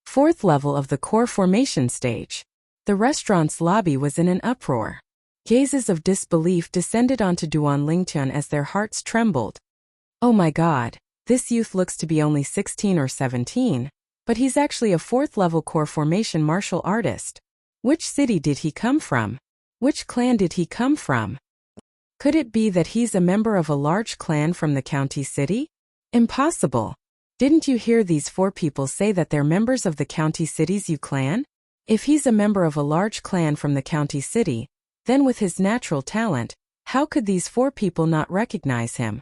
4th level of the core formation stage. The restaurant's lobby was in an uproar. Gazes of disbelief descended onto Duan Lingtian as their hearts trembled. Oh my god, this youth looks to be only 16 or 17, but he's actually a 4th level core formation martial artist. Which city did he come from? Which clan did he come from? Could it be that he's a member of a large clan from the county city? Impossible. Didn't you hear these 4 people say that they're members of the county city's clan? If he's a member of a large clan from the county city, then with his natural talent, how could these 4 people not recognize him?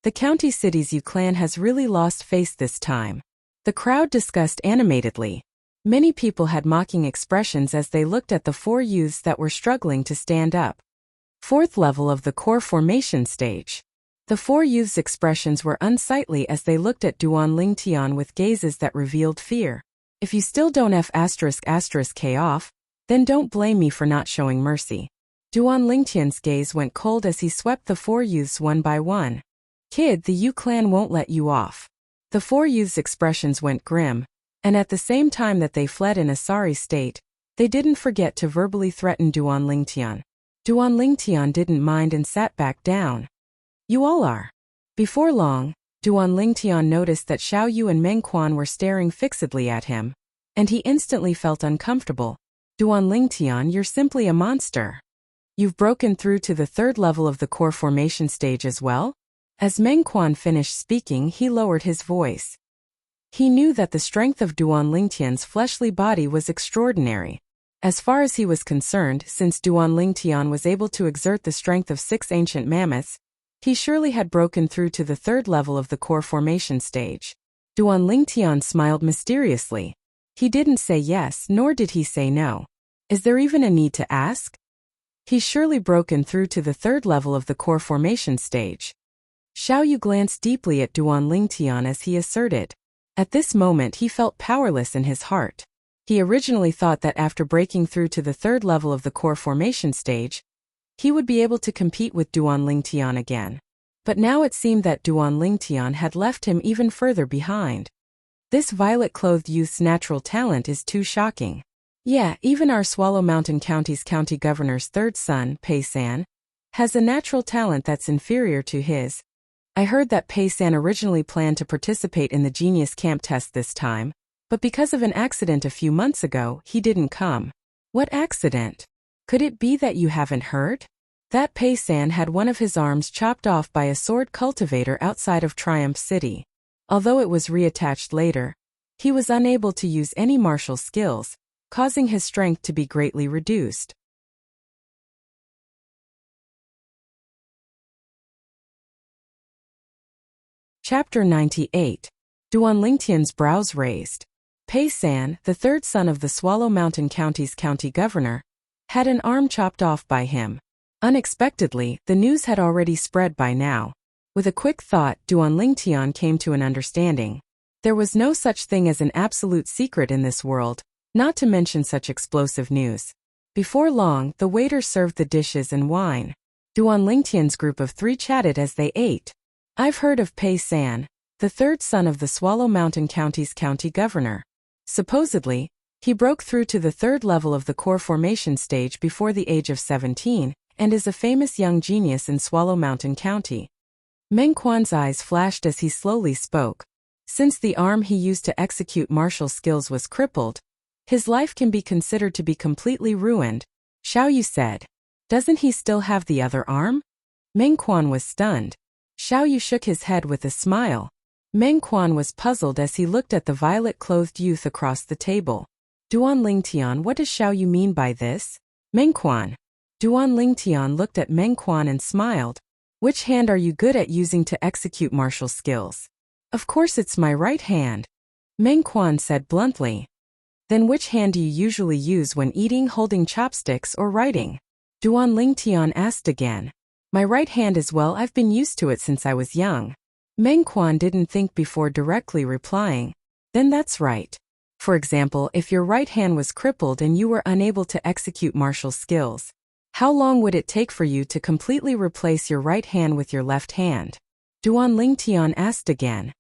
The county city's clan has really lost face this time. The crowd discussed animatedly. Many people had mocking expressions as they looked at the 4 youths that were struggling to stand up. 4th level of the core formation stage. The 4 youths' expressions were unsightly as they looked at Duan Lingtian with gazes that revealed fear. If you still don't F***K off, then don't blame me for not showing mercy. Duan Lingtian's gaze went cold as he swept the 4 youths one by one. Kid, the Yu clan won't let you off. The 4 youths' expressions went grim, and at the same time that they fled in a sorry state, they didn't forget to verbally threaten Duan Lingtian. Duan Lingtian didn't mind and sat back down. You all are. Before long, Duan Lingtian noticed that Xiaoyu and Meng Quan were staring fixedly at him, and he instantly felt uncomfortable. Duan Lingtian, you're simply a monster. You've broken through to the 3rd level of the core formation stage as well? As Meng Quan finished speaking, he lowered his voice. He knew that the strength of Duan Lingtian's fleshly body was extraordinary. As far as he was concerned, since Duan Lingtian was able to exert the strength of 6 ancient mammoths, he surely had broken through to the 3rd level of the core formation stage. Duan Lingtian smiled mysteriously. He didn't say yes, nor did he say no. Is there even a need to ask? He's surely broken through to the 3rd level of the core formation stage. Xiaoyu glanced deeply at Duan Lingtian as he asserted. At this moment he felt powerless in his heart. He originally thought that after breaking through to the 3rd level of the core formation stage, he would be able to compete with Duan Lingtian again. But now it seemed that Duan Lingtian had left him even further behind. This violet-clothed youth's natural talent is too shocking. Yeah, even our Swallow Mountain County's county governor's 3rd son, Pei San, has a natural talent that's inferior to his. I heard that Pei San originally planned to participate in the Genius Camp test this time, but because of an accident a few months ago, he didn't come. What accident? Could it be that you haven't heard? That Pei San had one of his arms chopped off by a sword cultivator outside of Triumph City. Although it was reattached later, he was unable to use any martial skills, causing his strength to be greatly reduced. Chapter 98. Duan Lingtian's brows raised. Pei San, the third son of the Swallow Mountain County's county governor, had an arm chopped off by him. Unexpectedly, the news had already spread by now. With a quick thought, Duan Lingtian came to an understanding. There was no such thing as an absolute secret in this world, not to mention such explosive news. Before long, the waiter served the dishes and wine. Duan Lingtian's group of 3 chatted as they ate. I've heard of Pei San, the third son of the Swallow Mountain County's county governor. Supposedly, he broke through to the 3rd level of the core formation stage before the age of 17, and is a famous young genius in Swallow Mountain County. Meng Quan's eyes flashed as he slowly spoke. Since the arm he used to execute martial skills was crippled, his life can be considered to be completely ruined. Xiao Yu said. Doesn't he still have the other arm? Meng Quan was stunned. Xiao Yu shook his head with a smile. Meng Quan was puzzled as he looked at the violet-clothed youth across the table. Duan Lingtian, what does Xiao Yu mean by this? Meng Quan. Duan Lingtian looked at Meng Quan and smiled. Which hand are you good at using to execute martial skills? Of course it's my right hand. Meng Quan said bluntly. Then which hand do you usually use when eating, holding chopsticks, or writing? Duan Lingtian asked again. My right hand as well, I've been used to it since I was young. Meng Quan didn't think before directly replying. Then that's right. For example, if your right hand was crippled and you were unable to execute martial skills, how long would it take for you to completely replace your right hand with your left hand? Duan Lingtian asked again.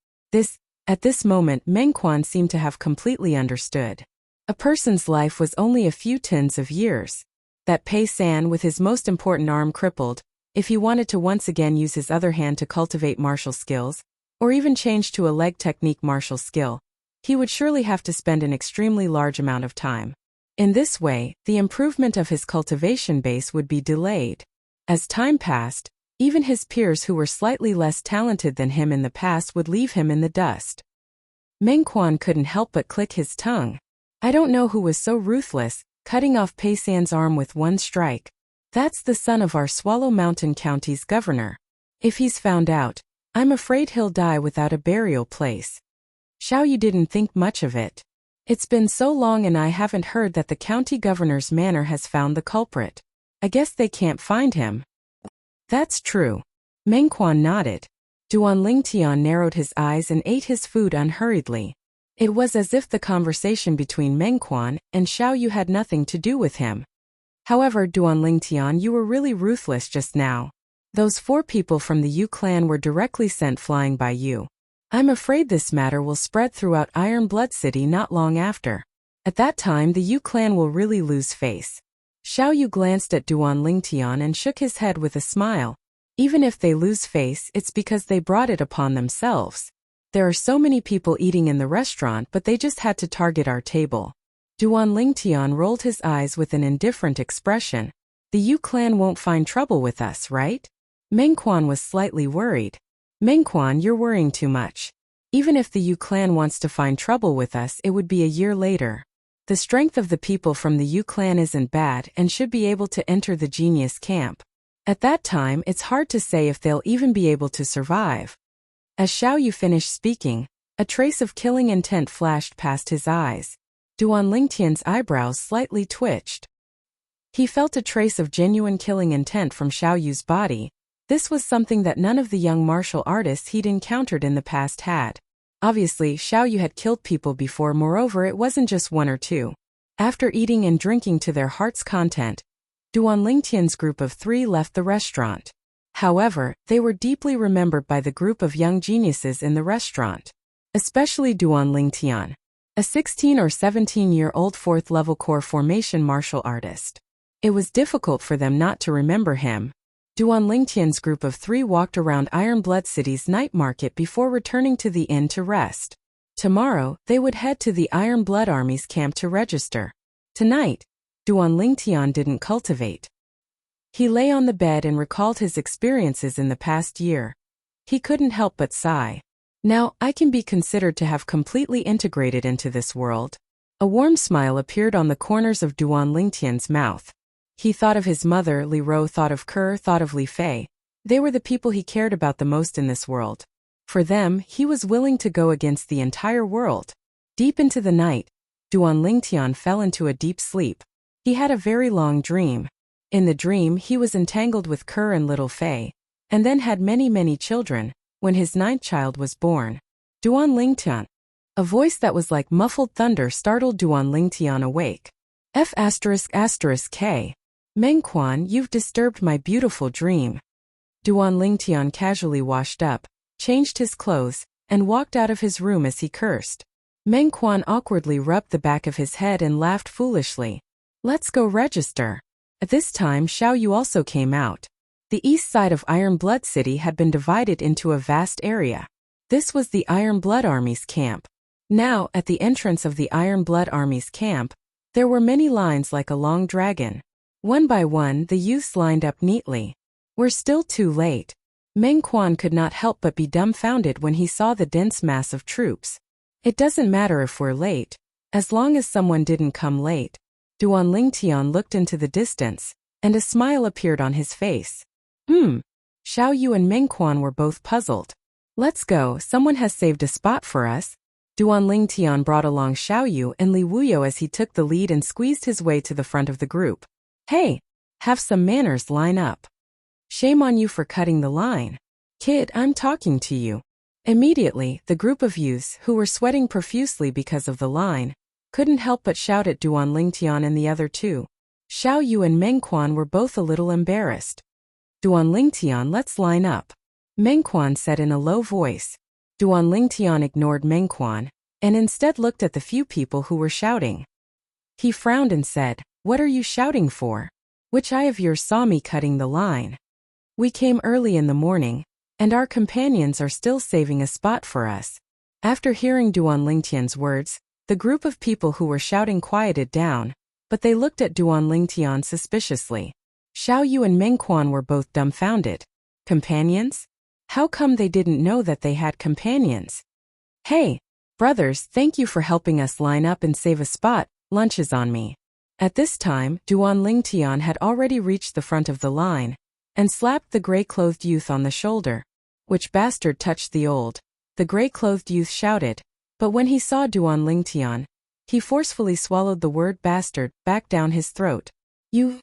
At this moment, Meng Quan seemed to have completely understood. A person's life was only a few tens of years. That Pei San, with his most important arm crippled, if he wanted to once again use his other hand to cultivate martial skills, or even change to a leg technique martial skill, he would surely have to spend an extremely large amount of time. In this way, the improvement of his cultivation base would be delayed. As time passed, even his peers who were slightly less talented than him in the past would leave him in the dust. Meng Quan couldn't help but click his tongue. I don't know who was so ruthless, cutting off Pei San's arm with one strike. That's the son of our Swallow Mountain County's governor. If he's found out, I'm afraid he'll die without a burial place. Xiao Yu didn't think much of it. It's been so long and I haven't heard that the county governor's manor has found the culprit. I guess they can't find him. That's true. Meng Quan nodded. Duan Lingtian narrowed his eyes and ate his food unhurriedly. It was as if the conversation between Meng Quan and Xiao Yu had nothing to do with him. However, Duan Lingtian, you were really ruthless just now. Those 4 people from the Yu clan were directly sent flying by you. I'm afraid this matter will spread throughout Iron Blood City not long after. At that time the Yu clan will really lose face. Xiao Yu glanced at Duan Lingtian and shook his head with a smile. Even if they lose face, it's because they brought it upon themselves. There are so many people eating in the restaurant, but they just had to target our table. Duan Lingtian rolled his eyes with an indifferent expression. The Yu clan won't find trouble with us, right? Meng Quan was slightly worried. Meng Quan, you're worrying too much. Even if the Yu clan wants to find trouble with us, it would be a year later. The strength of the people from the Yu clan isn't bad and should be able to enter the genius camp. At that time, it's hard to say if they'll even be able to survive. As Xiao Yu finished speaking, a trace of killing intent flashed past his eyes. Duan Lingtian's eyebrows slightly twitched. He felt a trace of genuine killing intent from Xiao Yu's body. This was something that none of the young martial artists he'd encountered in the past had. Obviously, Xiao Yu had killed people before, moreover it wasn't just 1 or 2. After eating and drinking to their heart's content, Duan Lingtian's group of 3 left the restaurant. However, they were deeply remembered by the group of young geniuses in the restaurant. Especially Duan Lingtian, a 16 or 17-year-old 4th-level core formation martial artist. It was difficult for them not to remember him. Duan Lingtian's group of 3 walked around Iron Blood City's night market before returning to the inn to rest. Tomorrow, they would head to the Iron Blood Army's camp to register. Tonight, Duan Lingtian didn't cultivate. He lay on the bed and recalled his experiences in the past year. He couldn't help but sigh. Now, I can be considered to have completely integrated into this world. A warm smile appeared on the corners of Duan Lingtian's mouth. He thought of his mother, Li Ro, thought of Ke, thought of Li Fei. They were the people he cared about the most in this world. For them, he was willing to go against the entire world. Deep into the night, Duan Lingtian fell into a deep sleep. He had a very long dream. In the dream, he was entangled with Ke and little Fei, and then had many children, when his 9th child was born. Duan Lingtian. A voice that was like muffled thunder startled Duan Lingtian awake. F***K. Meng Quan, you've disturbed my beautiful dream. Duan Lingtian casually washed up, changed his clothes, and walked out of his room as he cursed. Meng Quan awkwardly rubbed the back of his head and laughed foolishly. Let's go register. At this time Xiao Yu also came out. The east side of Iron Blood City had been divided into a vast area. This was the Iron Blood Army's camp. Now, at the entrance of the Iron Blood Army's camp, there were many lines like a long dragon. One by one, the youths lined up neatly. We're still too late. Meng Quan could not help but be dumbfounded when he saw the dense mass of troops. It doesn't matter if we're late, as long as someone didn't come late. Duan Lingtian looked into the distance, and a smile appeared on his face. Xiao Yu and Meng Quan were both puzzled. Let's go, someone has saved a spot for us. Duan Lingtian brought along Xiao Yu and Li Wuyo as he took the lead and squeezed his way to the front of the group. Hey, have some manners, line up. Shame on you for cutting the line. Kid, I'm talking to you. Immediately, the group of youths, who were sweating profusely because of the line, couldn't help but shout at Duan Lingtian and the other two. Xiao Yu and Meng Quan were both a little embarrassed. Duan Lingtian, let's line up. Meng Quan said in a low voice. Duan Lingtian ignored Meng Quan, and instead looked at the few people who were shouting. He frowned and said, What are you shouting for? Which eye of yours saw me cutting the line? We came early in the morning, and our companions are still saving a spot for us. After hearing Duan Lingtian's words, the group of people who were shouting quieted down, but they looked at Duan Lingtian suspiciously. Xiao Yu and Meng Quan were both dumbfounded. Companions? How come they didn't know that they had companions? Hey, brothers, thank you for helping us line up and save a spot, lunch is on me. At this time, Duan Lingtian had already reached the front of the line, and slapped the gray-clothed youth on the shoulder. Which bastard touched the old? The gray-clothed youth shouted, but when he saw Duan Lingtian, he forcefully swallowed the word bastard back down his throat. You,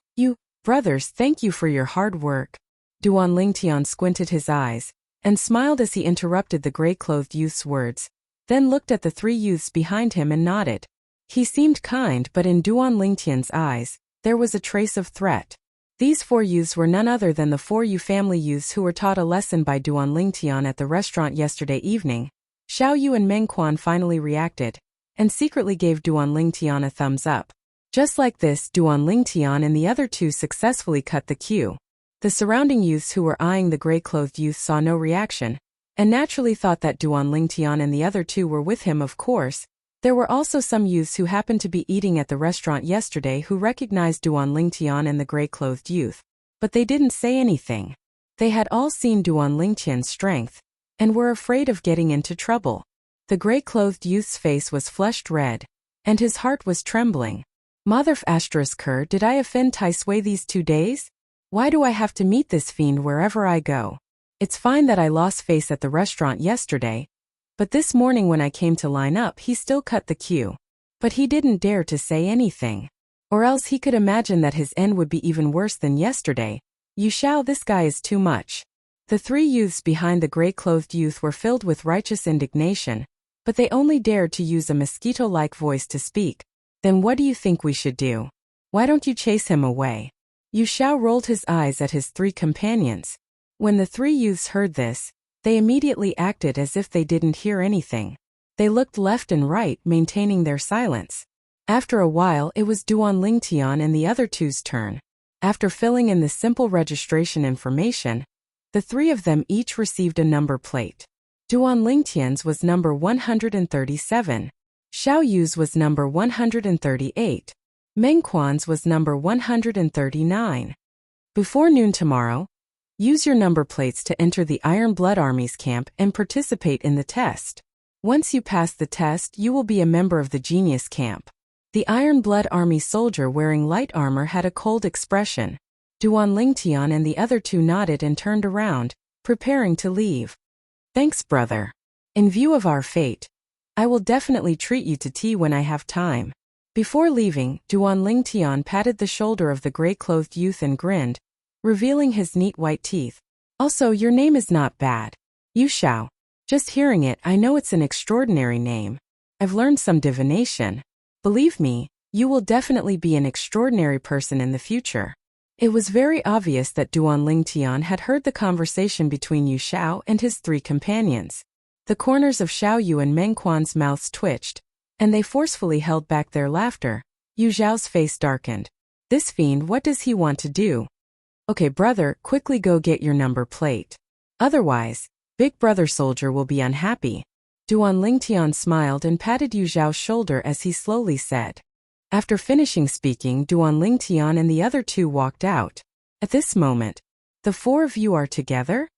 brothers, thank you for your hard work. Duan Lingtian squinted his eyes, and smiled as he interrupted the gray-clothed youth's words, then looked at the 3 youths behind him and nodded. He seemed kind, but in Duan Lingtian's eyes, there was a trace of threat. These 4 youths were none other than the 4 Yu family youths who were taught a lesson by Duan Lingtian at the restaurant yesterday evening. Xiao Yu and Meng Quan finally reacted, and secretly gave Duan Lingtian a thumbs up. Just like this, Duan Lingtian and the other 2 successfully cut the queue. The surrounding youths who were eyeing the gray-clothed youth saw no reaction, and naturally thought that Duan Lingtian and the other 2 were with him. Of course, there were also some youths who happened to be eating at the restaurant yesterday who recognized Duan Lingtian and the gray-clothed youth, but they didn't say anything. They had all seen Duan Lingtian's strength, and were afraid of getting into trouble. The gray-clothed youth's face was flushed red, and his heart was trembling. Mother****, did I offend Tai Sui these 2 days? Why do I have to meet this fiend wherever I go? It's fine that I lost face at the restaurant yesterday, but this morning when I came to line up he still cut the queue. But he didn't dare to say anything. Or else he could imagine that his end would be even worse than yesterday. Yu Xiao, this guy is too much. The 3 youths behind the gray-clothed youth were filled with righteous indignation, but they only dared to use a mosquito-like voice to speak. Then what do you think we should do? Why don't you chase him away? Yu Xiao rolled his eyes at his 3 companions. When the 3 youths heard this, they immediately acted as if they didn't hear anything. They looked left and right, maintaining their silence. After a while, it was Duan Lingtian and the other 2's turn. After filling in the simple registration information, the 3 of them each received a number plate. Duan Lingtian's was number 137. Xiao Yu's was number 138. Meng Quan's was number 139. Before noon tomorrow, use your number plates to enter the Iron Blood Army's camp and participate in the test. Once you pass the test, you will be a member of the Genius Camp. The Iron Blood Army soldier wearing light armor had a cold expression. Duan Lingtian and the other two nodded and turned around, preparing to leave. Thanks, brother. In view of our fate, I will definitely treat you to tea when I have time. Before leaving, Duan Lingtian patted the shoulder of the gray-clothed youth and grinned, revealing his neat white teeth. Also, your name is not bad. Yu Shao. Just hearing it, I know it's an extraordinary name. I've learned some divination. Believe me, you will definitely be an extraordinary person in the future. It was very obvious that Duan Lingtian had heard the conversation between Yu Shao and his three companions. The corners of Xiao Yu and Meng Quan's mouths twitched, and they forcefully held back their laughter. Yu Zhao's face darkened. This fiend, what does he want to do? Okay, brother, quickly go get your number plate. Otherwise, Big Brother Soldier will be unhappy. Duan Lingtian smiled and patted Yu Zhao's shoulder as he slowly said. After finishing speaking, Duan Lingtian and the other two walked out. At this moment, the four of you are together?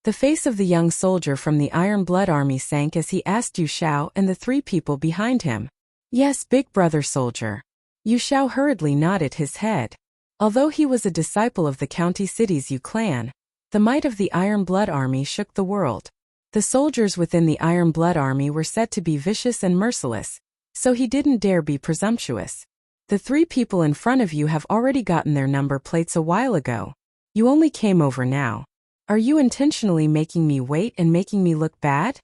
The face of the young soldier from the Iron Blood Army sank as he asked Yu Shao and the three people behind him. Yes, Big Brother Soldier. Yu Shao hurriedly nodded his head. Although he was a disciple of the County City's Yu clan, the might of the Iron Blood Army shook the world. The soldiers within the Iron Blood Army were said to be vicious and merciless, so he didn't dare be presumptuous. The three people in front of you have already gotten their number plates a while ago. You only came over now. Are you intentionally making me wait and making me look bad?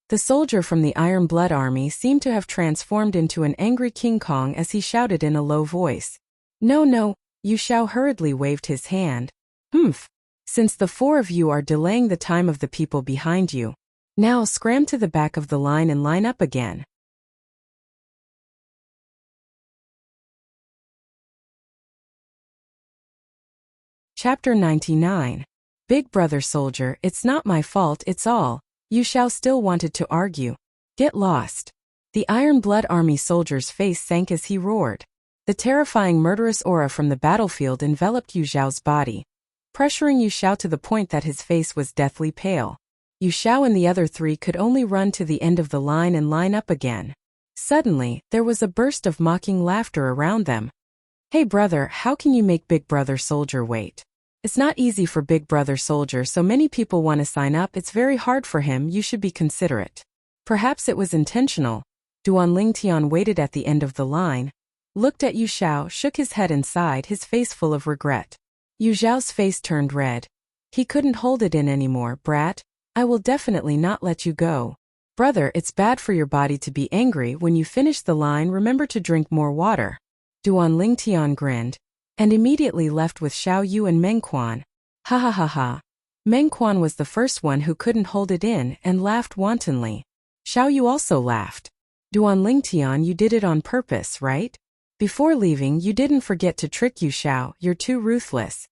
The soldier from the Iron Blood Army seemed to have transformed into an angry King Kong as he shouted in a low voice. No, Yu Shao hurriedly waved his hand. Since the four of you are delaying the time of the people behind you, now scram to the back of the line and line up again. Chapter 99. Big Brother Soldier, it's not my fault, it's all. Yu Shao still wanted to argue. Get lost. The Iron Blood Army soldier's face sank as he roared. The terrifying murderous aura from the battlefield enveloped Yu Zhao's body, pressuring Yu Shao to the point that his face was deathly pale. Yu Shao and the other three could only run to the end of the line and line up again. Suddenly, there was a burst of mocking laughter around them. Hey brother, how can you make Big Brother Soldier wait? It's not easy for Big Brother Soldier, so many people want to sign up, it's very hard for him, you should be considerate. Perhaps it was intentional. Duan Lingtian waited at the end of the line, looked at Yu Shao, shook his head and sighed, his face full of regret. Yu Zhao's face turned red. He couldn't hold it in anymore. Brat, I will definitely not let you go. Brother, it's bad for your body to be angry. When you finish the line, remember to drink more water. Duan Lingtian grinned, and immediately left with Xiao Yu and Meng Quan. Ha ha ha ha. Meng Quan was the first one who couldn't hold it in and laughed wantonly. Xiao Yu also laughed. Duan Lingtian, you did it on purpose, right? Before leaving, you didn't forget to trick Yu Shao, you're too ruthless.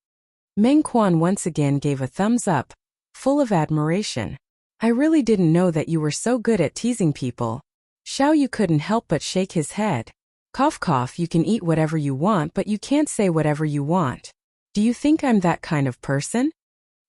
Meng Quan once again gave a thumbs up, full of admiration. I really didn't know that you were so good at teasing people. Xiao Yu couldn't help but shake his head. Cough cough, you can eat whatever you want, but you can't say whatever you want. Do you think I'm that kind of person?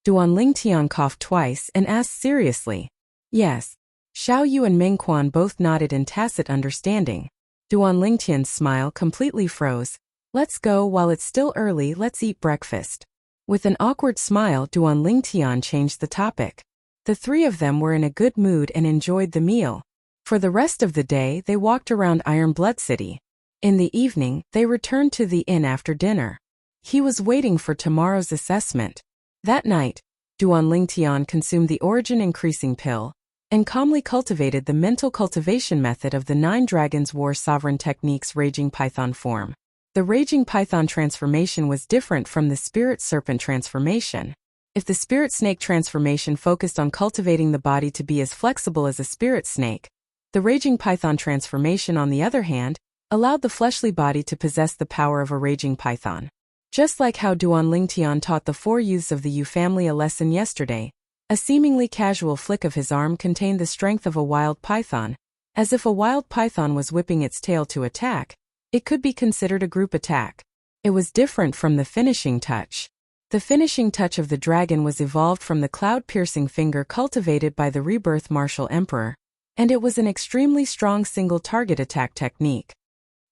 Duan Lingtian coughed twice and asked seriously. Yes. Xiao Yu and Meng Quan both nodded in tacit understanding. Duan Lingtian's smile completely froze. Let's go, while it's still early, let's eat breakfast. With an awkward smile, Duan Lingtian changed the topic. The three of them were in a good mood and enjoyed the meal. For the rest of the day, they walked around Iron Blood City. In the evening, they returned to the inn after dinner. He was waiting for tomorrow's assessment. That night, Duan Lingtian consumed the Origin Increasing Pill and calmly cultivated the mental cultivation method of the 9 Dragons War Sovereign Technique's Raging Python form. The Raging Python transformation was different from the Spirit Serpent transformation. If the Spirit Snake transformation focused on cultivating the body to be as flexible as a spirit snake, the Raging Python transformation, on the other hand, allowed the fleshly body to possess the power of a raging python. Just like how Duan Lingtian taught the 4 youths of the Yu family a lesson yesterday, a seemingly casual flick of his arm contained the strength of a wild python. As if a wild python was whipping its tail to attack, it could be considered a group attack. It was different from the finishing touch. The finishing touch of the dragon was evolved from the cloud-piercing finger cultivated by the Rebirth Martial Emperor, and it was an extremely strong single-target attack technique.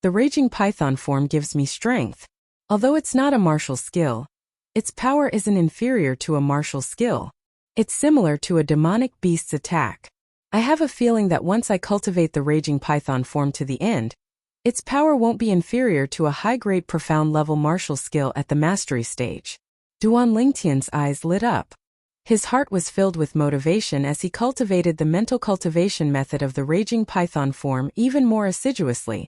The raging python form gives me strength. Although it's not a martial skill, its power isn't inferior to a martial skill. It's similar to a demonic beast's attack. I have a feeling that once I cultivate the raging python form to the end, its power won't be inferior to a high-grade profound level martial skill at the mastery stage. Duan Lingtian's eyes lit up. His heart was filled with motivation as he cultivated the mental cultivation method of the raging python form even more assiduously.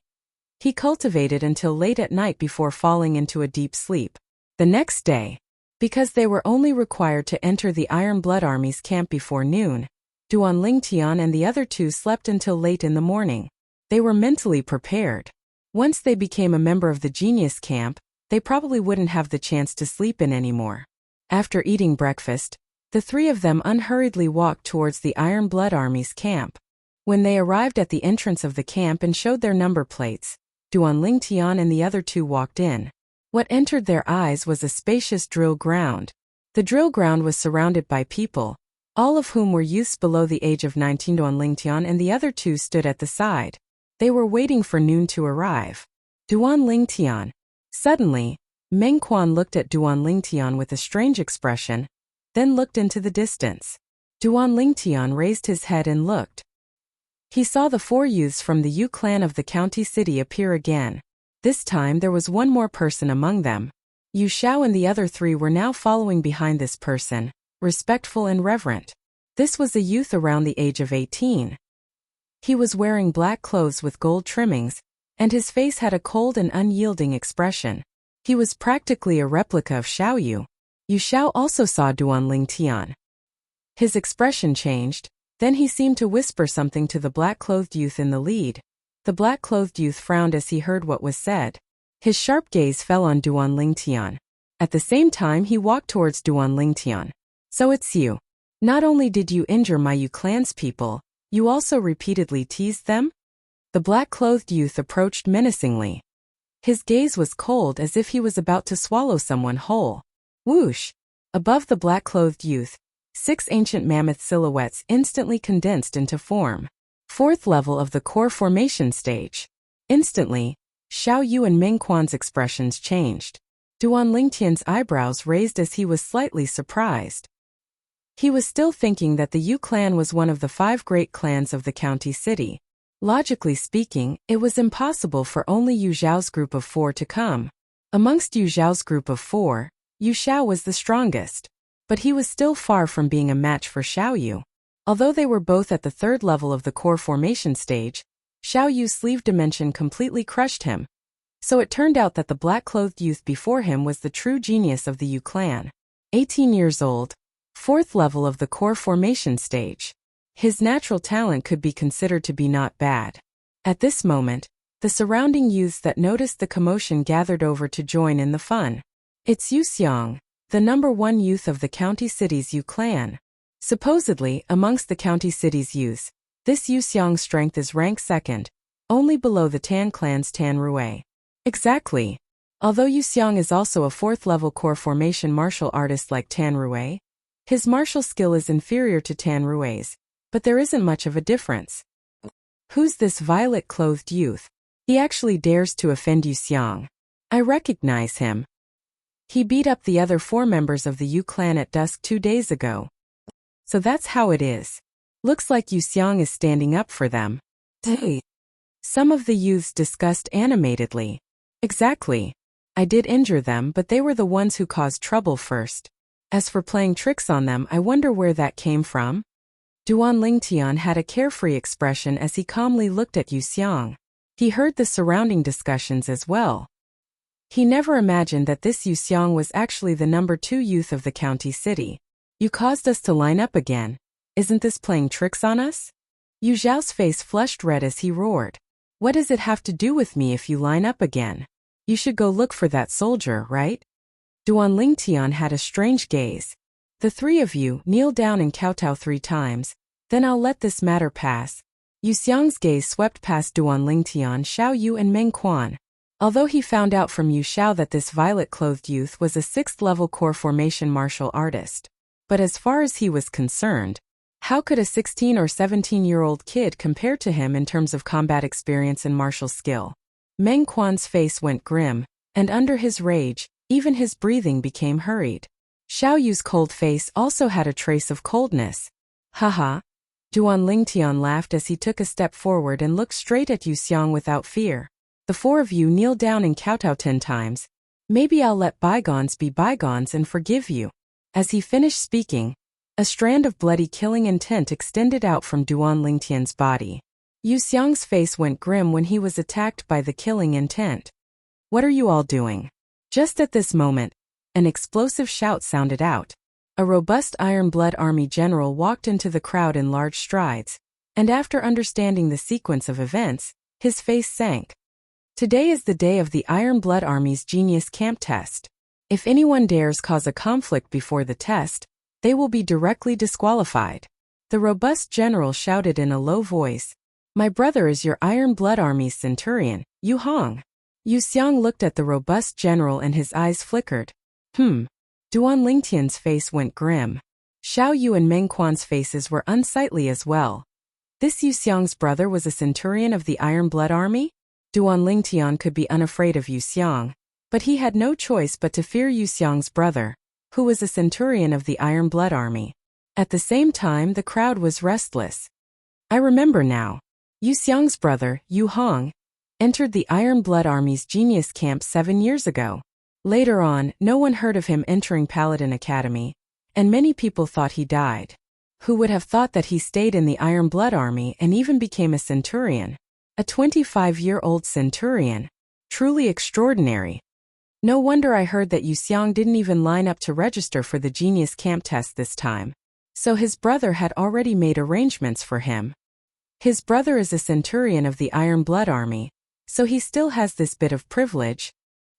He cultivated until late at night before falling into a deep sleep. The next day, because they were only required to enter the Iron Blood Army's camp before noon, Duan Lingtian and the other two slept until late in the morning. They were mentally prepared. Once they became a member of the genius camp, they probably wouldn't have the chance to sleep in anymore. After eating breakfast, the three of them unhurriedly walked towards the Iron Blood Army's camp. When they arrived at the entrance of the camp and showed their number plates, Duan Lingtian and the other two walked in. What entered their eyes was a spacious drill ground. The drill ground was surrounded by people, all of whom were youths below the age of 19. Duan Lingtian and the other two stood at the side. They were waiting for noon to arrive. Duan Lingtian. Suddenly, Meng Quan looked at Duan Lingtian with a strange expression, then looked into the distance. Duan Lingtian raised his head and looked. He saw the four youths from the Yu clan of the county city appear again. This time there was one more person among them. Yu Xiao and the other three were now following behind this person, respectful and reverent. This was a youth around the age of 18. He was wearing black clothes with gold trimmings, and his face had a cold and unyielding expression. He was practically a replica of Xiao Yu. Yu Xiao also saw Duan Lingtian. His expression changed, then he seemed to whisper something to the black-clothed youth in the lead. The black-clothed youth frowned as he heard what was said. His sharp gaze fell on Duan Lingtian. At the same time he walked towards Duan Lingtian. So it's you. Not only did you injure my Yu clan's people, you also repeatedly teased them? The black-clothed youth approached menacingly. His gaze was cold as if he was about to swallow someone whole. Whoosh! Above the black-clothed youth, 6 ancient mammoth silhouettes instantly condensed into form. 4th level of the core formation stage. Instantly, Xiao Yu and Meng Quan's expressions changed. Duan Lingtian's eyebrows raised as he was slightly surprised. He was still thinking that the Yu clan was one of the 5 great clans of the county city. Logically speaking, it was impossible for only Yu Zhao's group of 4 to come. Amongst Yu Zhao's group of 4, Yu Xiao was the strongest. But he was still far from being a match for Xiao Yu. Although they were both at the 3rd level of the core formation stage, Xiao Yu's sleeve dimension completely crushed him. So it turned out that the black-clothed youth before him was the true genius of the Yu clan. 18 years old, 4th level of the core formation stage. His natural talent could be considered to be not bad. At this moment, the surrounding youths that noticed the commotion gathered over to join in the fun. It's Yu Xiang, the number 1 youth of the county city's Yu clan. Supposedly, amongst the county city's youths, this Yu Xiang's strength is rank 2nd, only below the Tan clan's Tan Rui. Exactly. Although Yu Xiang is also a 4th level core formation martial artist like Tan Rui, his martial skill is inferior to Tan Rui's, but there isn't much of a difference. Who's this violet-clothed youth? He actually dares to offend Yu Xiang. I recognize him. He beat up the other 4 members of the Yu clan at dusk 2 days ago. So that's how it is. Looks like Yu Xiang is standing up for them. Some of the youths discussed animatedly. Exactly. I did injure them, but they were the ones who caused trouble first. As for playing tricks on them, I wonder where that came from. Duan Lingtian had a carefree expression as he calmly looked at Yu Xiang. He heard the surrounding discussions as well. He never imagined that this Yu Xiang was actually the number 2 youth of the county city. You caused us to line up again. Isn't this playing tricks on us? Yu Zhao's face flushed red as he roared. What does it have to do with me if you line up again? You should go look for that soldier, right? Duan Lingtian had a strange gaze. The 3 of you kneel down and kowtow 3 times, then I'll let this matter pass. Yu Xiang's gaze swept past Duan Lingtian, Xiao Yu and Meng Quan. Although he found out from Yu Xiao that this violet-clothed youth was a 6th level core formation martial artist. But as far as he was concerned, how could a 16 or 17-year-old kid compare to him in terms of combat experience and martial skill? Meng Quan's face went grim, and under his rage, even his breathing became hurried. Xiao Yu's cold face also had a trace of coldness. Haha. Duan Lingtian laughed as he took a step forward and looked straight at Yu Xiang without fear. The four of you kneel down and kowtow 10 times. Maybe I'll let bygones be bygones and forgive you. As he finished speaking, a strand of bloody killing intent extended out from Duan Lingtian's body. Yu Xiang's face went grim when he was attacked by the killing intent. What are you all doing? Just at this moment, an explosive shout sounded out. A robust Iron Blood Army general walked into the crowd in large strides, and after understanding the sequence of events, his face sank. Today is the day of the Iron Blood Army's Genius Camp test. If anyone dares cause a conflict before the test, they will be directly disqualified. The robust general shouted in a low voice, "My brother is your Iron Blood Army's centurion, Yu Hong." Yu Xiang looked at the robust general and his eyes flickered. Duan Lingtian's face went grim. Xiao Yu and Meng Quan's faces were unsightly as well. This Yu Xiang's brother was a centurion of the Iron Blood Army? Duan Lingtian could be unafraid of Yu Xiang, but he had no choice but to fear Yu Xiang's brother, who was a centurion of the Iron Blood Army. At the same time, the crowd was restless. I remember now. Yu Xiang's brother, Yu Hong, entered the Iron Blood Army's Genius Camp 7 years ago. Later on, no one heard of him entering Paladin Academy, and many people thought he died. Who would have thought that he stayed in the Iron Blood Army and even became a centurion? A 25-year-old centurion. Truly extraordinary. No wonder I heard that Yu Xiang didn't even line up to register for the Genius Camp test this time. So his brother had already made arrangements for him. His brother is a centurion of the Iron Blood Army, so he still has this bit of privilege.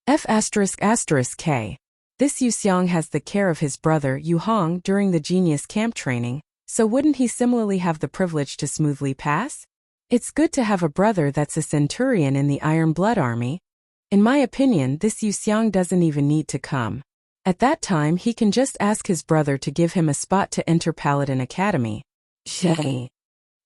F***K. This Yu Xiang has the care of his brother Yu Hong during the Genius Camp training, so wouldn't he similarly have the privilege to smoothly pass? It's good to have a brother that's a centurion in the Iron Blood Army. In my opinion, this Yu Xiang doesn't even need to come. At that time, he can just ask his brother to give him a spot to enter Paladin Academy.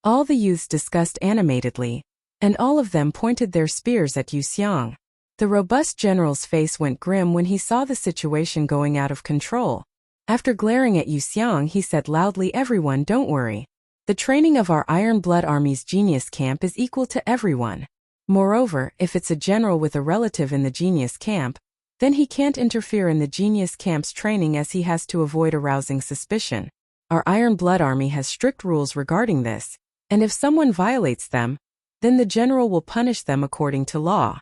All the youths discussed animatedly, and all of them pointed their spears at Yu Xiang. The robust general's face went grim when he saw the situation going out of control. After glaring at Yu Xiang, he said loudly, "Everyone, don't worry. The training of our Iron Blood Army's Genius Camp is equal to everyone. Moreover, if it's a general with a relative in the Genius Camp, then he can't interfere in the Genius Camp's training as he has to avoid arousing suspicion. Our Iron Blood Army has strict rules regarding this, and if someone violates them, then the general will punish them according to law."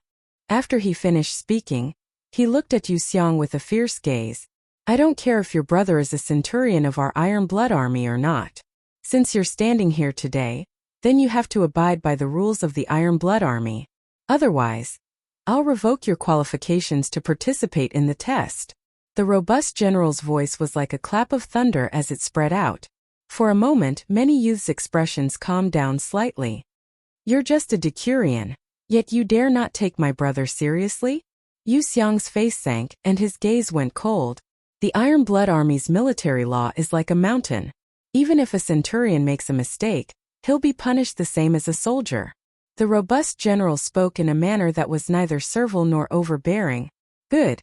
After he finished speaking, he looked at Yu Xiang with a fierce gaze. "I don't care if your brother is a centurion of our Iron Blood Army or not. Since you're standing here today, then you have to abide by the rules of the Iron Blood Army. Otherwise, I'll revoke your qualifications to participate in the test." The robust general's voice was like a clap of thunder as it spread out. For a moment, many youths' expressions calmed down slightly. "You're just a decurion. Yet you dare not take my brother seriously?" Yu Xiang's face sank, and his gaze went cold. The Iron Blood Army's military law is like a mountain. Even if a centurion makes a mistake, he'll be punished the same as a soldier. The robust general spoke in a manner that was neither servile nor overbearing. Good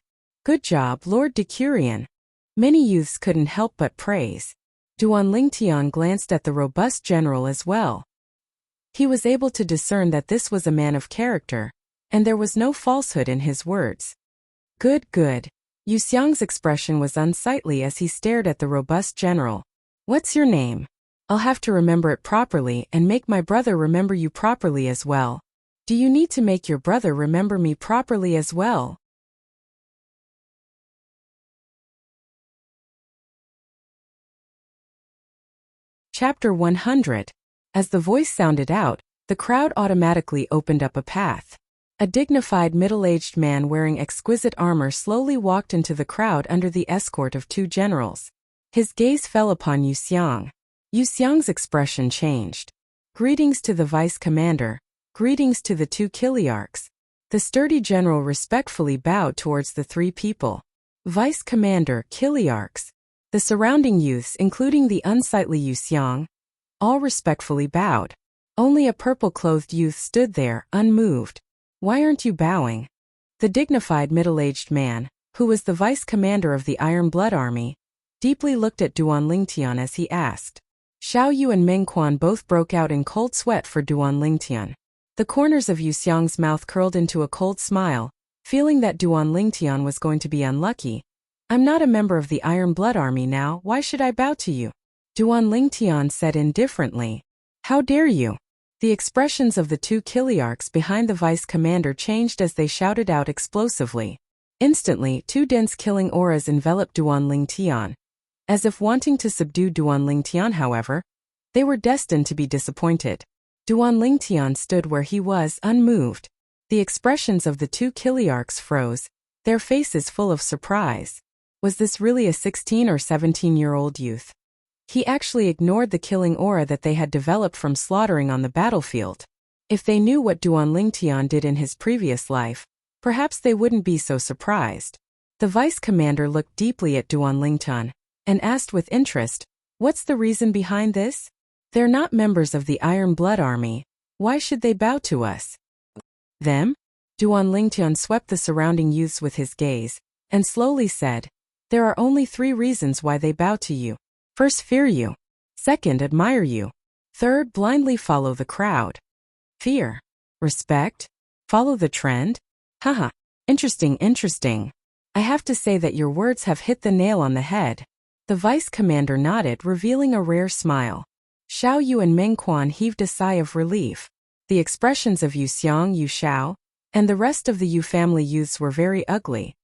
job, Lord Decurion." Many youths couldn't help but praise. Duan Lingtian glanced at the robust general as well. He was able to discern that this was a man of character, and there was no falsehood in his words. Good. Yu Xiang's expression was unsightly as he stared at the robust general. "What's your name? I'll have to remember it properly and make my brother remember you properly as well. Do you need to make your brother remember me properly as well?" Chapter 100. As the voice sounded out, the crowd automatically opened up a path. A dignified middle-aged man wearing exquisite armor slowly walked into the crowd under the escort of 2 generals. His gaze fell upon Yu Xiang. Yu Xiang's expression changed. "Greetings to the vice commander. Greetings to the 2 Kiliarchs." The sturdy general respectfully bowed towards the 3 people. Vice commander, Kiliarchs. The surrounding youths, including the unsightly Yu Xiang, all respectfully bowed. Only a purple-clothed youth stood there, unmoved. Why aren't you bowing? The dignified middle-aged man, who was the vice commander of the Iron Blood Army, deeply looked at Duan Lingtian as he asked. Xiao Yu and Meng Quan both broke out in cold sweat for Duan Lingtian. The corners of Yu Xiang's mouth curled into a cold smile, feeling that Duan Lingtian was going to be unlucky. I'm not a member of the Iron Blood Army now, why should I bow to you? Duan Lingtian said indifferently. How dare you? The expressions of the two Kiliarchs behind the vice commander changed as they shouted out explosively. Instantly, two dense killing auras enveloped Duan Lingtian. As if wanting to subdue Duan Lingtian, however, they were destined to be disappointed. Duan Lingtian stood where he was, unmoved. The expressions of the two Kiliarchs froze, their faces full of surprise. Was this really a 16 or 17-year-old youth? He actually ignored the killing aura that they had developed from slaughtering on the battlefield. If they knew what Duan Lingtian did in his previous life, perhaps they wouldn't be so surprised. The vice commander looked deeply at Duan Lingtian and asked with interest, what's the reason behind this? They're not members of the Iron Blood Army. Why should they bow to us? Them? Duan Lingtian swept the surrounding youths with his gaze and slowly said, there are only 3 reasons why they bow to you. First, fear you. Second, admire you. Third, blindly follow the crowd. Fear. Respect. Follow the trend. Haha. Interesting. I have to say that your words have hit the nail on the head. The vice commander nodded, revealing a rare smile. Xiao Yu and Meng Quan heaved a sigh of relief. The expressions of Yu Xiang, Yu Xiao, and the rest of the Yu family youths were very ugly.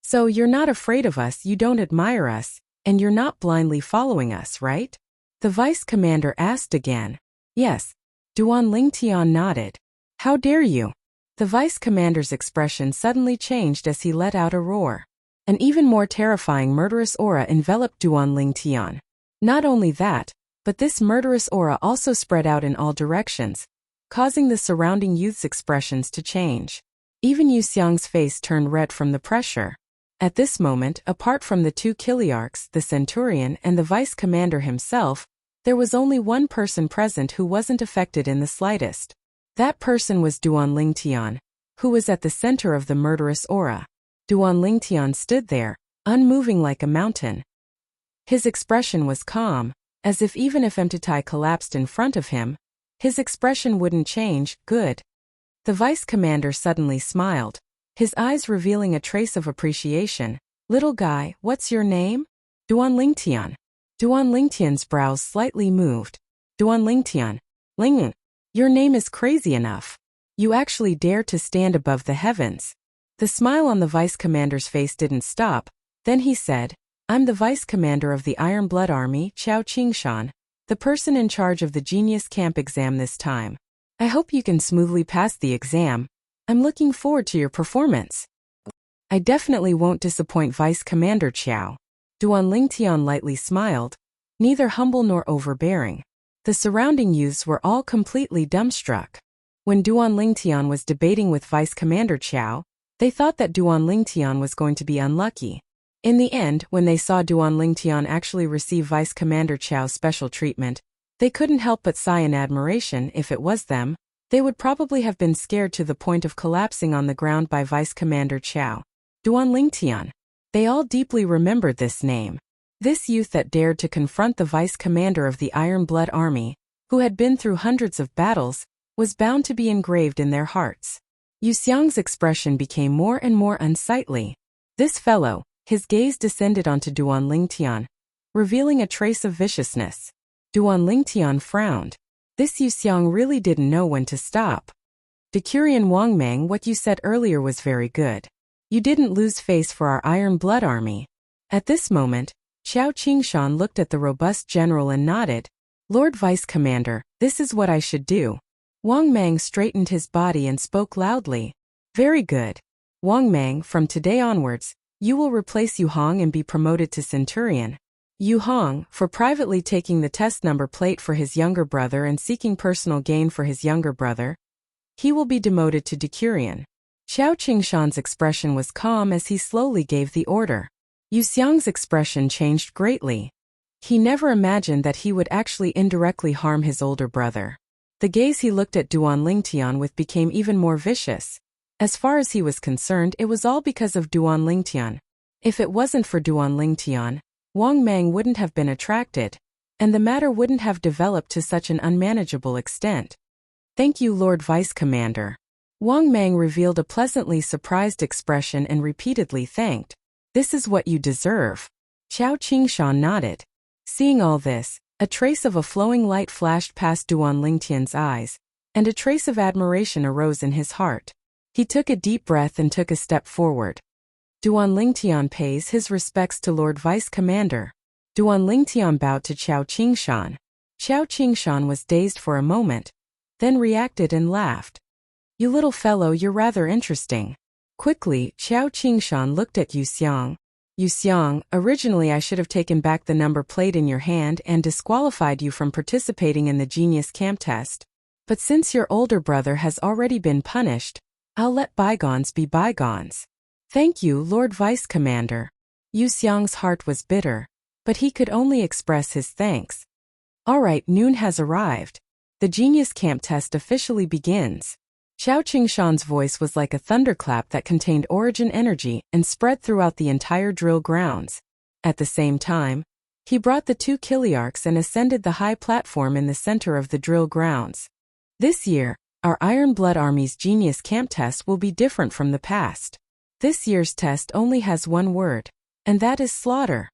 So you're not afraid of us, you don't admire us, and you're not blindly following us, right? The vice commander asked again. Yes. Duan Lingtian nodded. How dare you? The vice commander's expression suddenly changed as he let out a roar. An even more terrifying murderous aura enveloped Duan Lingtian. Not only that, but this murderous aura also spread out in all directions, causing the surrounding youth's expressions to change. Even Yu Xiang's face turned red from the pressure. At this moment, apart from the two Kiliarchs, the Centurion and the vice commander himself, there was only one person present who wasn't affected in the slightest. That person was Duan Lingtian, who was at the center of the murderous aura. Duan Lingtian stood there, unmoving like a mountain. His expression was calm, as if even if Mtitai collapsed in front of him, his expression wouldn't change. Good. The vice commander suddenly smiled, his eyes revealing a trace of appreciation. Little guy, what's your name? Duan Lingtian. Duan Lingtian's brows slightly moved. Duan Lingtian. Ling. Your name is crazy enough. You actually dare to stand above the heavens. The smile on the vice commander's face didn't stop. Then he said, I'm the vice commander of the Iron Blood Army, Qiao Qingshan, the person in charge of the Genius Camp exam this time. I hope you can smoothly pass the exam. I'm looking forward to your performance. I definitely won't disappoint Vice Commander Qiao. Duan Lingtian lightly smiled, neither humble nor overbearing. The surrounding youths were all completely dumbstruck. When Duan Lingtian was debating with Vice Commander Qiao, they thought that Duan Lingtian was going to be unlucky. In the end, when they saw Duan Lingtian actually receive Vice Commander Qiao's special treatment, they couldn't help but sigh in admiration. If it was them, they would probably have been scared to the point of collapsing on the ground by Vice Commander Qiao. Duan Lingtian. They all deeply remembered this name. This youth that dared to confront the vice commander of the Iron Blood Army, who had been through hundreds of battles, was bound to be engraved in their hearts. Yu Xiang's expression became more and more unsightly. This fellow, his gaze descended onto Duan Lingtian, revealing a trace of viciousness. Duan Lingtian frowned. This Yu Xiang really didn't know when to stop. Decurion Wangmeng, what you said earlier was very good. You didn't lose face for our Iron Blood Army. At this moment, Qiao Qingshan looked at the robust general and nodded. Lord Vice Commander, this is what I should do. Wang Mang straightened his body and spoke loudly. Very good. Wang Mang, from today onwards, you will replace Yu Hong and be promoted to Centurion. Yu Hong, for privately taking the test number plate for his younger brother and seeking personal gain for his younger brother, he will be demoted to Decurion. Qiao Qingshan's expression was calm as he slowly gave the order. Yu Xiang's expression changed greatly. He never imagined that he would actually indirectly harm his older brother. The gaze he looked at Duan Lingtian with became even more vicious. As far as he was concerned, it was all because of Duan Lingtian. If it wasn't for Duan Lingtian, Wang Mang wouldn't have been attracted, and the matter wouldn't have developed to such an unmanageable extent. Thank you, Lord Vice Commander. Wang Mang revealed a pleasantly surprised expression and repeatedly thanked. This is what you deserve. Qiao Qingshan nodded. Seeing all this, a trace of a flowing light flashed past Duan Lingtian's eyes, and a trace of admiration arose in his heart. He took a deep breath and took a step forward. Duan Lingtian pays his respects to Lord Vice Commander. Duan Lingtian bowed to Qiao Qingshan. Qiao Qingshan was dazed for a moment, then reacted and laughed. You little fellow, you're rather interesting. Quickly, Qiao Qingshan looked at Yu Xiang. Yu Xiang, originally I should have taken back the number plate in your hand and disqualified you from participating in the Genius Camp test. But since your older brother has already been punished, I'll let bygones be bygones. Thank you, Lord Vice Commander. Yu Xiang's heart was bitter, but he could only express his thanks. All right, noon has arrived. The Genius Camp test officially begins. Qiao Qingshan's voice was like a thunderclap that contained origin energy and spread throughout the entire drill grounds. At the same time, he brought the 2 Kiliarchs and ascended the high platform in the center of the drill grounds. This year, our Iron Blood Army's Genius Camp test will be different from the past. This year's test only has one word, and that is slaughter.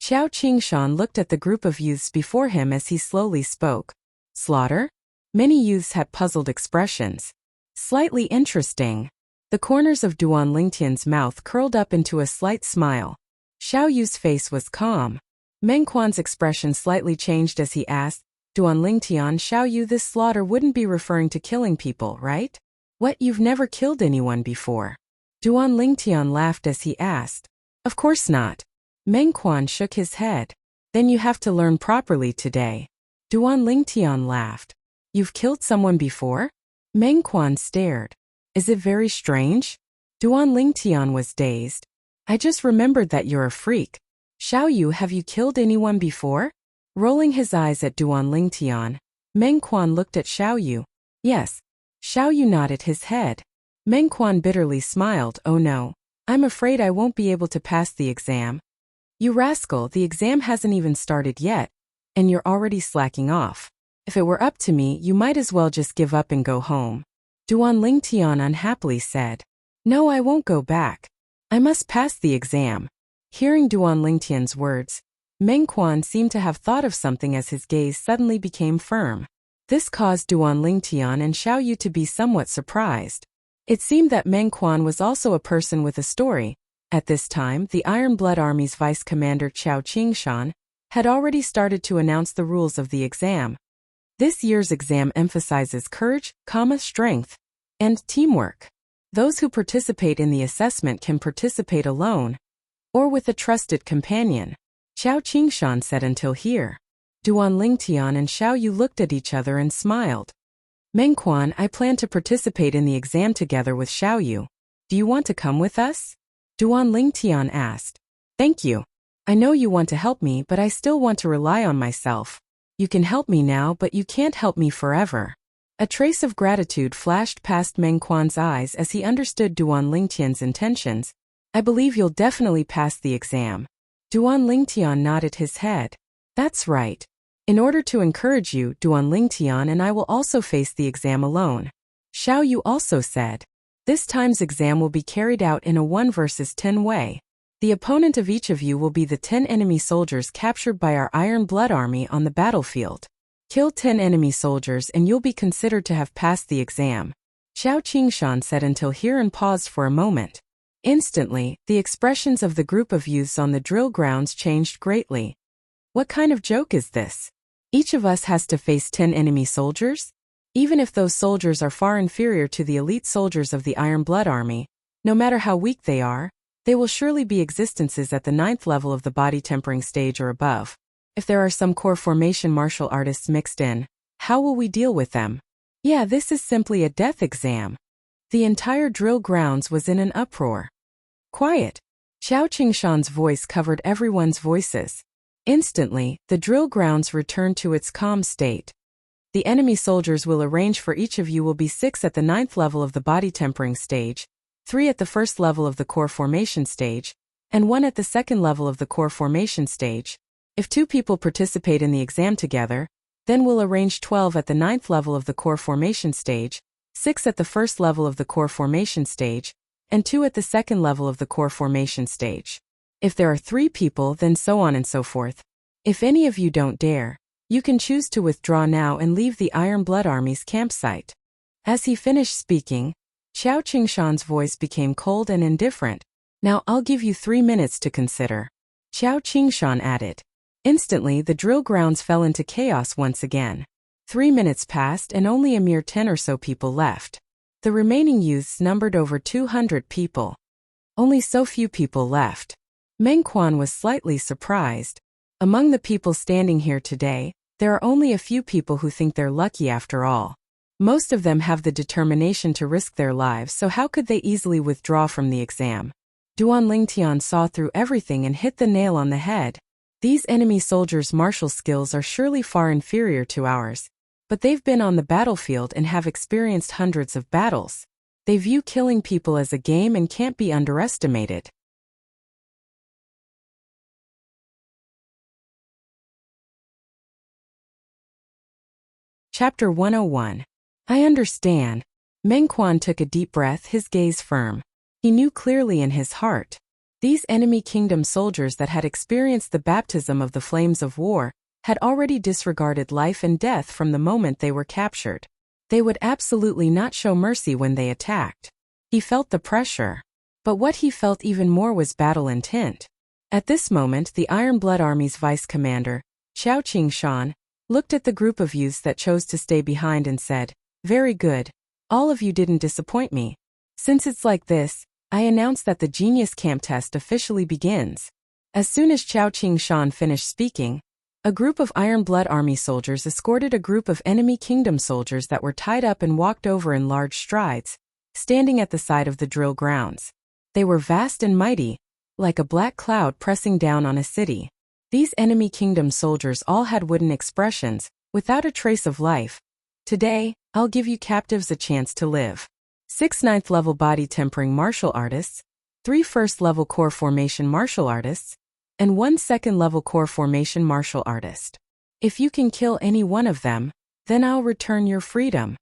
Qiao Qingshan looked at the group of youths before him as he slowly spoke. Slaughter? Many youths had puzzled expressions. Slightly interesting. The corners of Duan Lingtian's mouth curled up into a slight smile. Xiao Yu's face was calm. Meng Quan's expression slightly changed as he asked, Duan Lingtian, Xiao Yu, this slaughter wouldn't be referring to killing people, right? What, you've never killed anyone before? Duan Lingtian laughed as he asked. Of course not. Meng Quan shook his head. Then you have to learn properly today. Duan Lingtian laughed. You've killed someone before? Meng Quan stared. Is it very strange? Duan Lingtian was dazed. I just remembered that you're a freak. Xiao Yu, have you killed anyone before? Rolling his eyes at Duan Lingtian, Meng Quan looked at Xiao Yu. Yes. Xiao Yu nodded his head. Meng Quan bitterly smiled. Oh no. I'm afraid I won't be able to pass the exam. You rascal, the exam hasn't even started yet, and you're already slacking off. If it were up to me, you might as well just give up and go home. Duan Lingtian unhappily said. No, I won't go back. I must pass the exam. Hearing Duan Lingtian's words, Meng Quan seemed to have thought of something as his gaze suddenly became firm. This caused Duan Lingtian and Xiao Yu to be somewhat surprised. It seemed that Meng Quan was also a person with a story. At this time, the Iron Blood Army's Vice Commander Qiao Qingshan had already started to announce the rules of the exam. This year's exam emphasizes courage, strength, and teamwork. Those who participate in the assessment can participate alone or with a trusted companion. Qiao Qingshan said until here. Duan Lingtian and Xiao Yu looked at each other and smiled. Meng Quan, I plan to participate in the exam together with Xiao Yu. Do you want to come with us? Duan Lingtian asked. Thank you. I know you want to help me, but I still want to rely on myself. You can help me now, but you can't help me forever. A trace of gratitude flashed past Meng Quan's eyes as he understood Duan Lingtian's intentions. I believe you'll definitely pass the exam. Duan Lingtian nodded his head. That's right. In order to encourage you, Duan Lingtian and I will also face the exam alone. Xiao Yu also said. This time's exam will be carried out in a 1 versus 10 way. The opponent of each of you will be the 10 enemy soldiers captured by our Iron Blood Army on the battlefield. Kill 10 enemy soldiers and you'll be considered to have passed the exam. Qiao Qingshan said until here and paused for a moment. Instantly, the expressions of the group of youths on the drill grounds changed greatly. What kind of joke is this? Each of us has to face 10 enemy soldiers? Even if those soldiers are far inferior to the elite soldiers of the Iron Blood Army, no matter how weak they are, they will surely be existences at the 9th level of the body tempering stage or above. If there are some core formation martial artists mixed in, how will we deal with them? Yeah, this is simply a death exam. The entire drill grounds was in an uproar. Quiet. Qiao Qingshan's voice covered everyone's voices. Instantly, the drill grounds returned to its calm state. The enemy soldiers will arrange for each of you will be 6 at the 9th level of the body tempering stage, 3 at the 1st level of the core formation stage, and 1 at the 2nd level of the core formation stage. If 2 people participate in the exam together, then we'll arrange 12 at the 9th level of the core formation stage, 6 at the 1st level of the core formation stage, and 2 at the 2nd level of the core formation stage. If there are 3 people, then so on and so forth. If any of you don't dare, you can choose to withdraw now and leave the Iron Blood Army's campsite. As he finished speaking, Xiao Qingshan's voice became cold and indifferent. Now I'll give you 3 minutes to consider. Xiao Qingshan added. Instantly the drill grounds fell into chaos once again. 3 minutes passed and only a mere 10 or so people left. The remaining youths numbered over 200 people. Only so few people left. Meng Quan was slightly surprised. Among the people standing here today, there are only a few people who think they're lucky after all. Most of them have the determination to risk their lives, so how could they easily withdraw from the exam? Duan Lingtian saw through everything and hit the nail on the head. These enemy soldiers' martial skills are surely far inferior to ours, but they've been on the battlefield and have experienced hundreds of battles. They view killing people as a game and can't be underestimated. Chapter 101. I understand. Meng Quan took a deep breath, his gaze firm. He knew clearly in his heart. These enemy kingdom soldiers that had experienced the baptism of the flames of war had already disregarded life and death from the moment they were captured. They would absolutely not show mercy when they attacked. He felt the pressure. But what he felt even more was battle intent. At this moment the Iron Blood Army's vice commander, Xiao Qingshan, looked at the group of youths that chose to stay behind and said, "Very good. All of you didn't disappoint me. Since it's like this, I announce that the Genius Camp test officially begins." As soon as Xiao Qingshan finished speaking, a group of Iron Blood Army soldiers escorted a group of enemy kingdom soldiers that were tied up and walked over in large strides, standing at the side of the drill grounds. They were vast and mighty, like a black cloud pressing down on a city. These enemy kingdom soldiers all had wooden expressions, without a trace of life. Today, I'll give you captives a chance to live. 6 9th level body tempering martial artists, 3 1st level core formation martial artists, and 1 2nd level core formation martial artist. If you can kill any one of them, then I'll return your freedom.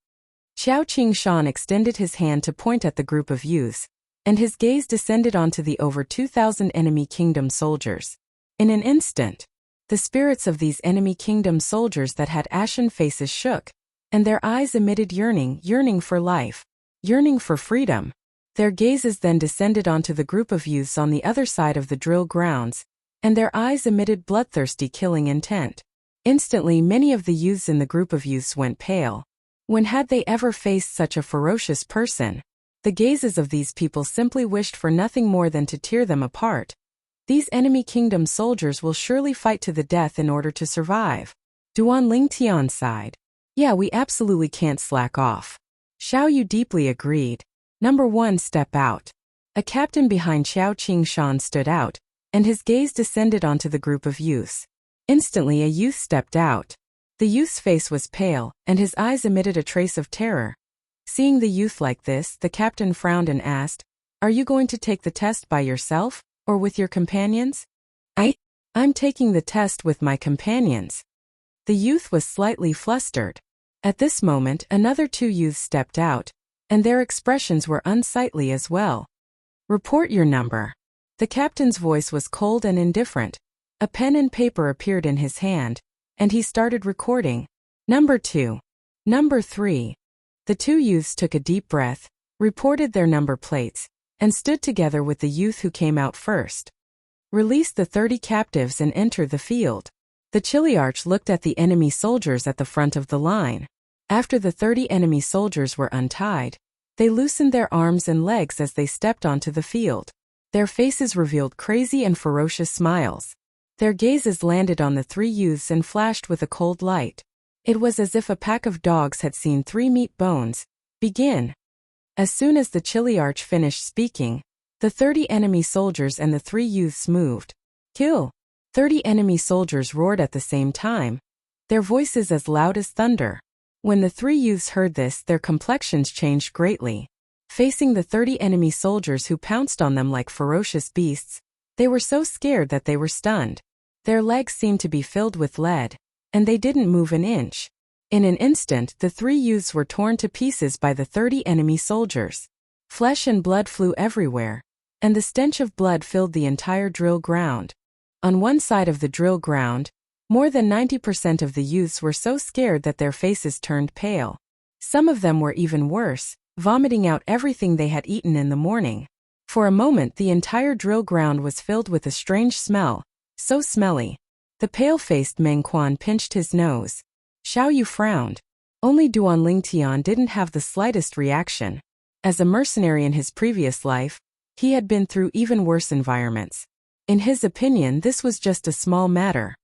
Xiao Qingshan extended his hand to point at the group of youths, and his gaze descended onto the over 2,000 enemy kingdom soldiers. In an instant, the spirits of these enemy kingdom soldiers that had ashen faces shook, and their eyes emitted yearning for life, yearning for freedom. Their gazes then descended onto the group of youths on the other side of the drill grounds, and their eyes emitted bloodthirsty killing intent. Instantly many of the youths in the group of youths went pale. When had they ever faced such a ferocious person? The gazes of these people simply wished for nothing more than to tear them apart. These enemy kingdom soldiers will surely fight to the death in order to survive. Duan Lingtian sighed. Yeah, we absolutely can't slack off. Xiao Yu deeply agreed. Number 1, step out. A captain behind Xiao Qingshan stood out, and his gaze descended onto the group of youths. Instantly a youth stepped out. The youth's face was pale, and his eyes emitted a trace of terror. Seeing the youth like this, the captain frowned and asked, "Are you going to take the test by yourself, or with your companions?" I'm taking the test with my companions." The youth was slightly flustered. At this moment another 2 youths stepped out, and their expressions were unsightly as well. "Report your number." The captain's voice was cold and indifferent. A pen and paper appeared in his hand, and he started recording. Number 2. Number 3. The 2 youths took a deep breath, reported their number plates, and stood together with the youth who came out first. "Release the 30 captives and enter the field." The Chiliarch looked at the enemy soldiers at the front of the line. After the 30 enemy soldiers were untied, they loosened their arms and legs as they stepped onto the field. Their faces revealed crazy and ferocious smiles. Their gazes landed on the 3 youths and flashed with a cold light. It was as if a pack of dogs had seen 3 meat bones. "Begin." As soon as the Chiliarch finished speaking, the 30 enemy soldiers and the 3 youths moved. "Kill!" 30 enemy soldiers roared at the same time, their voices as loud as thunder. When the three youths heard this, their complexions changed greatly. Facing the 30 enemy soldiers who pounced on them like ferocious beasts, they were so scared that they were stunned. Their legs seemed to be filled with lead, and they didn't move an inch. In an instant, the three youths were torn to pieces by the 30 enemy soldiers. Flesh and blood flew everywhere, and the stench of blood filled the entire drill ground. On one side of the drill ground, more than 90% of the youths were so scared that their faces turned pale. Some of them were even worse, vomiting out everything they had eaten in the morning. For a moment, the entire drill ground was filled with a strange smell, so smelly. The pale-faced Meng Quan pinched his nose. Xiao Yu frowned. Only Duan Lingtian didn't have the slightest reaction. As a mercenary in his previous life, he had been through even worse environments. In his opinion, this was just a small matter.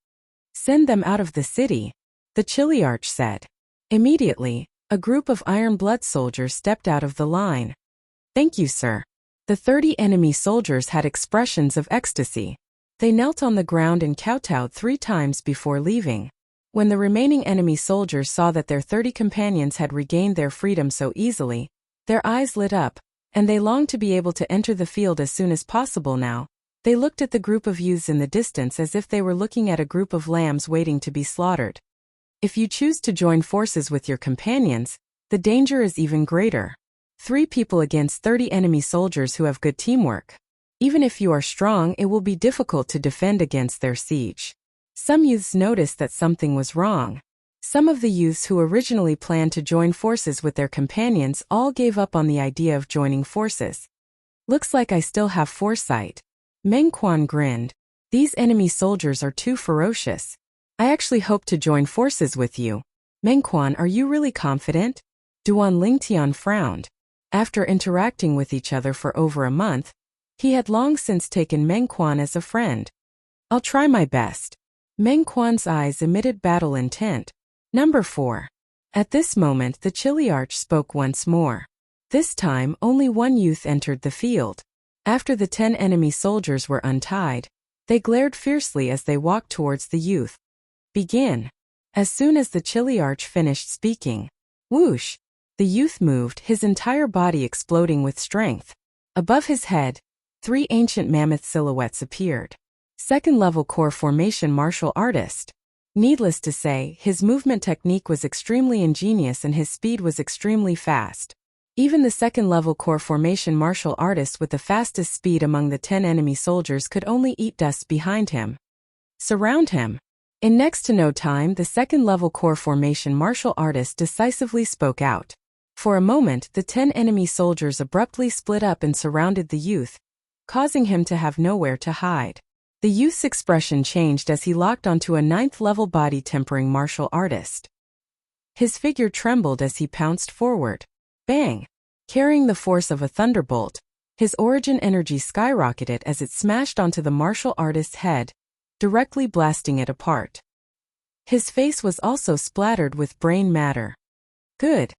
Send them out of the city, the Chiliarch said. Immediately, a group of Iron Blood soldiers stepped out of the line. Thank you, sir. The 30 enemy soldiers had expressions of ecstasy. They knelt on the ground and kowtowed 3 times before leaving. When the remaining enemy soldiers saw that their 30 companions had regained their freedom so easily, their eyes lit up, and they longed to be able to enter the field as soon as possible now. They looked at the group of youths in the distance as if they were looking at a group of lambs waiting to be slaughtered. If you choose to join forces with your companions, the danger is even greater. 3 people against 30 enemy soldiers who have good teamwork. Even if you are strong, it will be difficult to defend against their siege. Some youths noticed that something was wrong. Some of the youths who originally planned to join forces with their companions all gave up on the idea of joining forces. Looks like I still have foresight. Meng Quan grinned. These enemy soldiers are too ferocious. I actually hope to join forces with you. Meng Quan, are you really confident? Duan Lingtian frowned. After interacting with each other for over a month, he had long since taken Meng Quan as a friend. I'll try my best. Meng Quan's eyes emitted battle intent. Number 4. At this moment, the Chiliarch spoke once more. This time, only one youth entered the field. After the 10 enemy soldiers were untied, they glared fiercely as they walked towards the youth. Begin. As soon as the Chiliarch finished speaking, whoosh, the youth moved, his entire body exploding with strength. Above his head, 3 ancient mammoth silhouettes appeared. Second-level core formation martial artist. Needless to say, his movement technique was extremely ingenious and his speed was extremely fast. Even the second-level core formation martial artist with the fastest speed among the 10 enemy soldiers could only eat dust behind him. Surround him. In next to no time, the second-level core formation martial artist decisively spoke out. For a moment, the 10 enemy soldiers abruptly split up and surrounded the youth, causing him to have nowhere to hide. The youth's expression changed as he locked onto a 9th-level body tempering martial artist. His figure trembled as he pounced forward. Bang! Carrying the force of a thunderbolt, his origin energy skyrocketed as it smashed onto the martial artist's head, directly blasting it apart. His face was also splattered with brain matter. Good.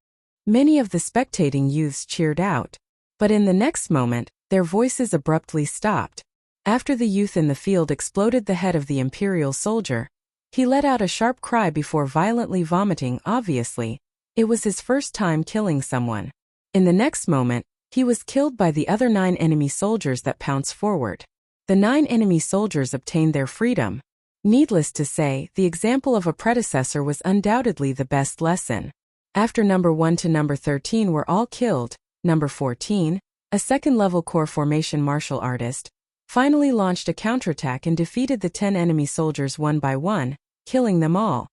Many of the spectating youths cheered out. But in the next moment, their voices abruptly stopped. After the youth in the field exploded the head of the Imperial soldier, he let out a sharp cry before violently vomiting. Obviously, it was his first time killing someone. In the next moment, he was killed by the other 9 enemy soldiers that pounced forward. The 9 enemy soldiers obtained their freedom. Needless to say, the example of a predecessor was undoubtedly the best lesson. After number 1 to number 13 were all killed, number 14, a second-level core formation martial artist, finally launched a counterattack and defeated the 10 enemy soldiers one by one, killing them all.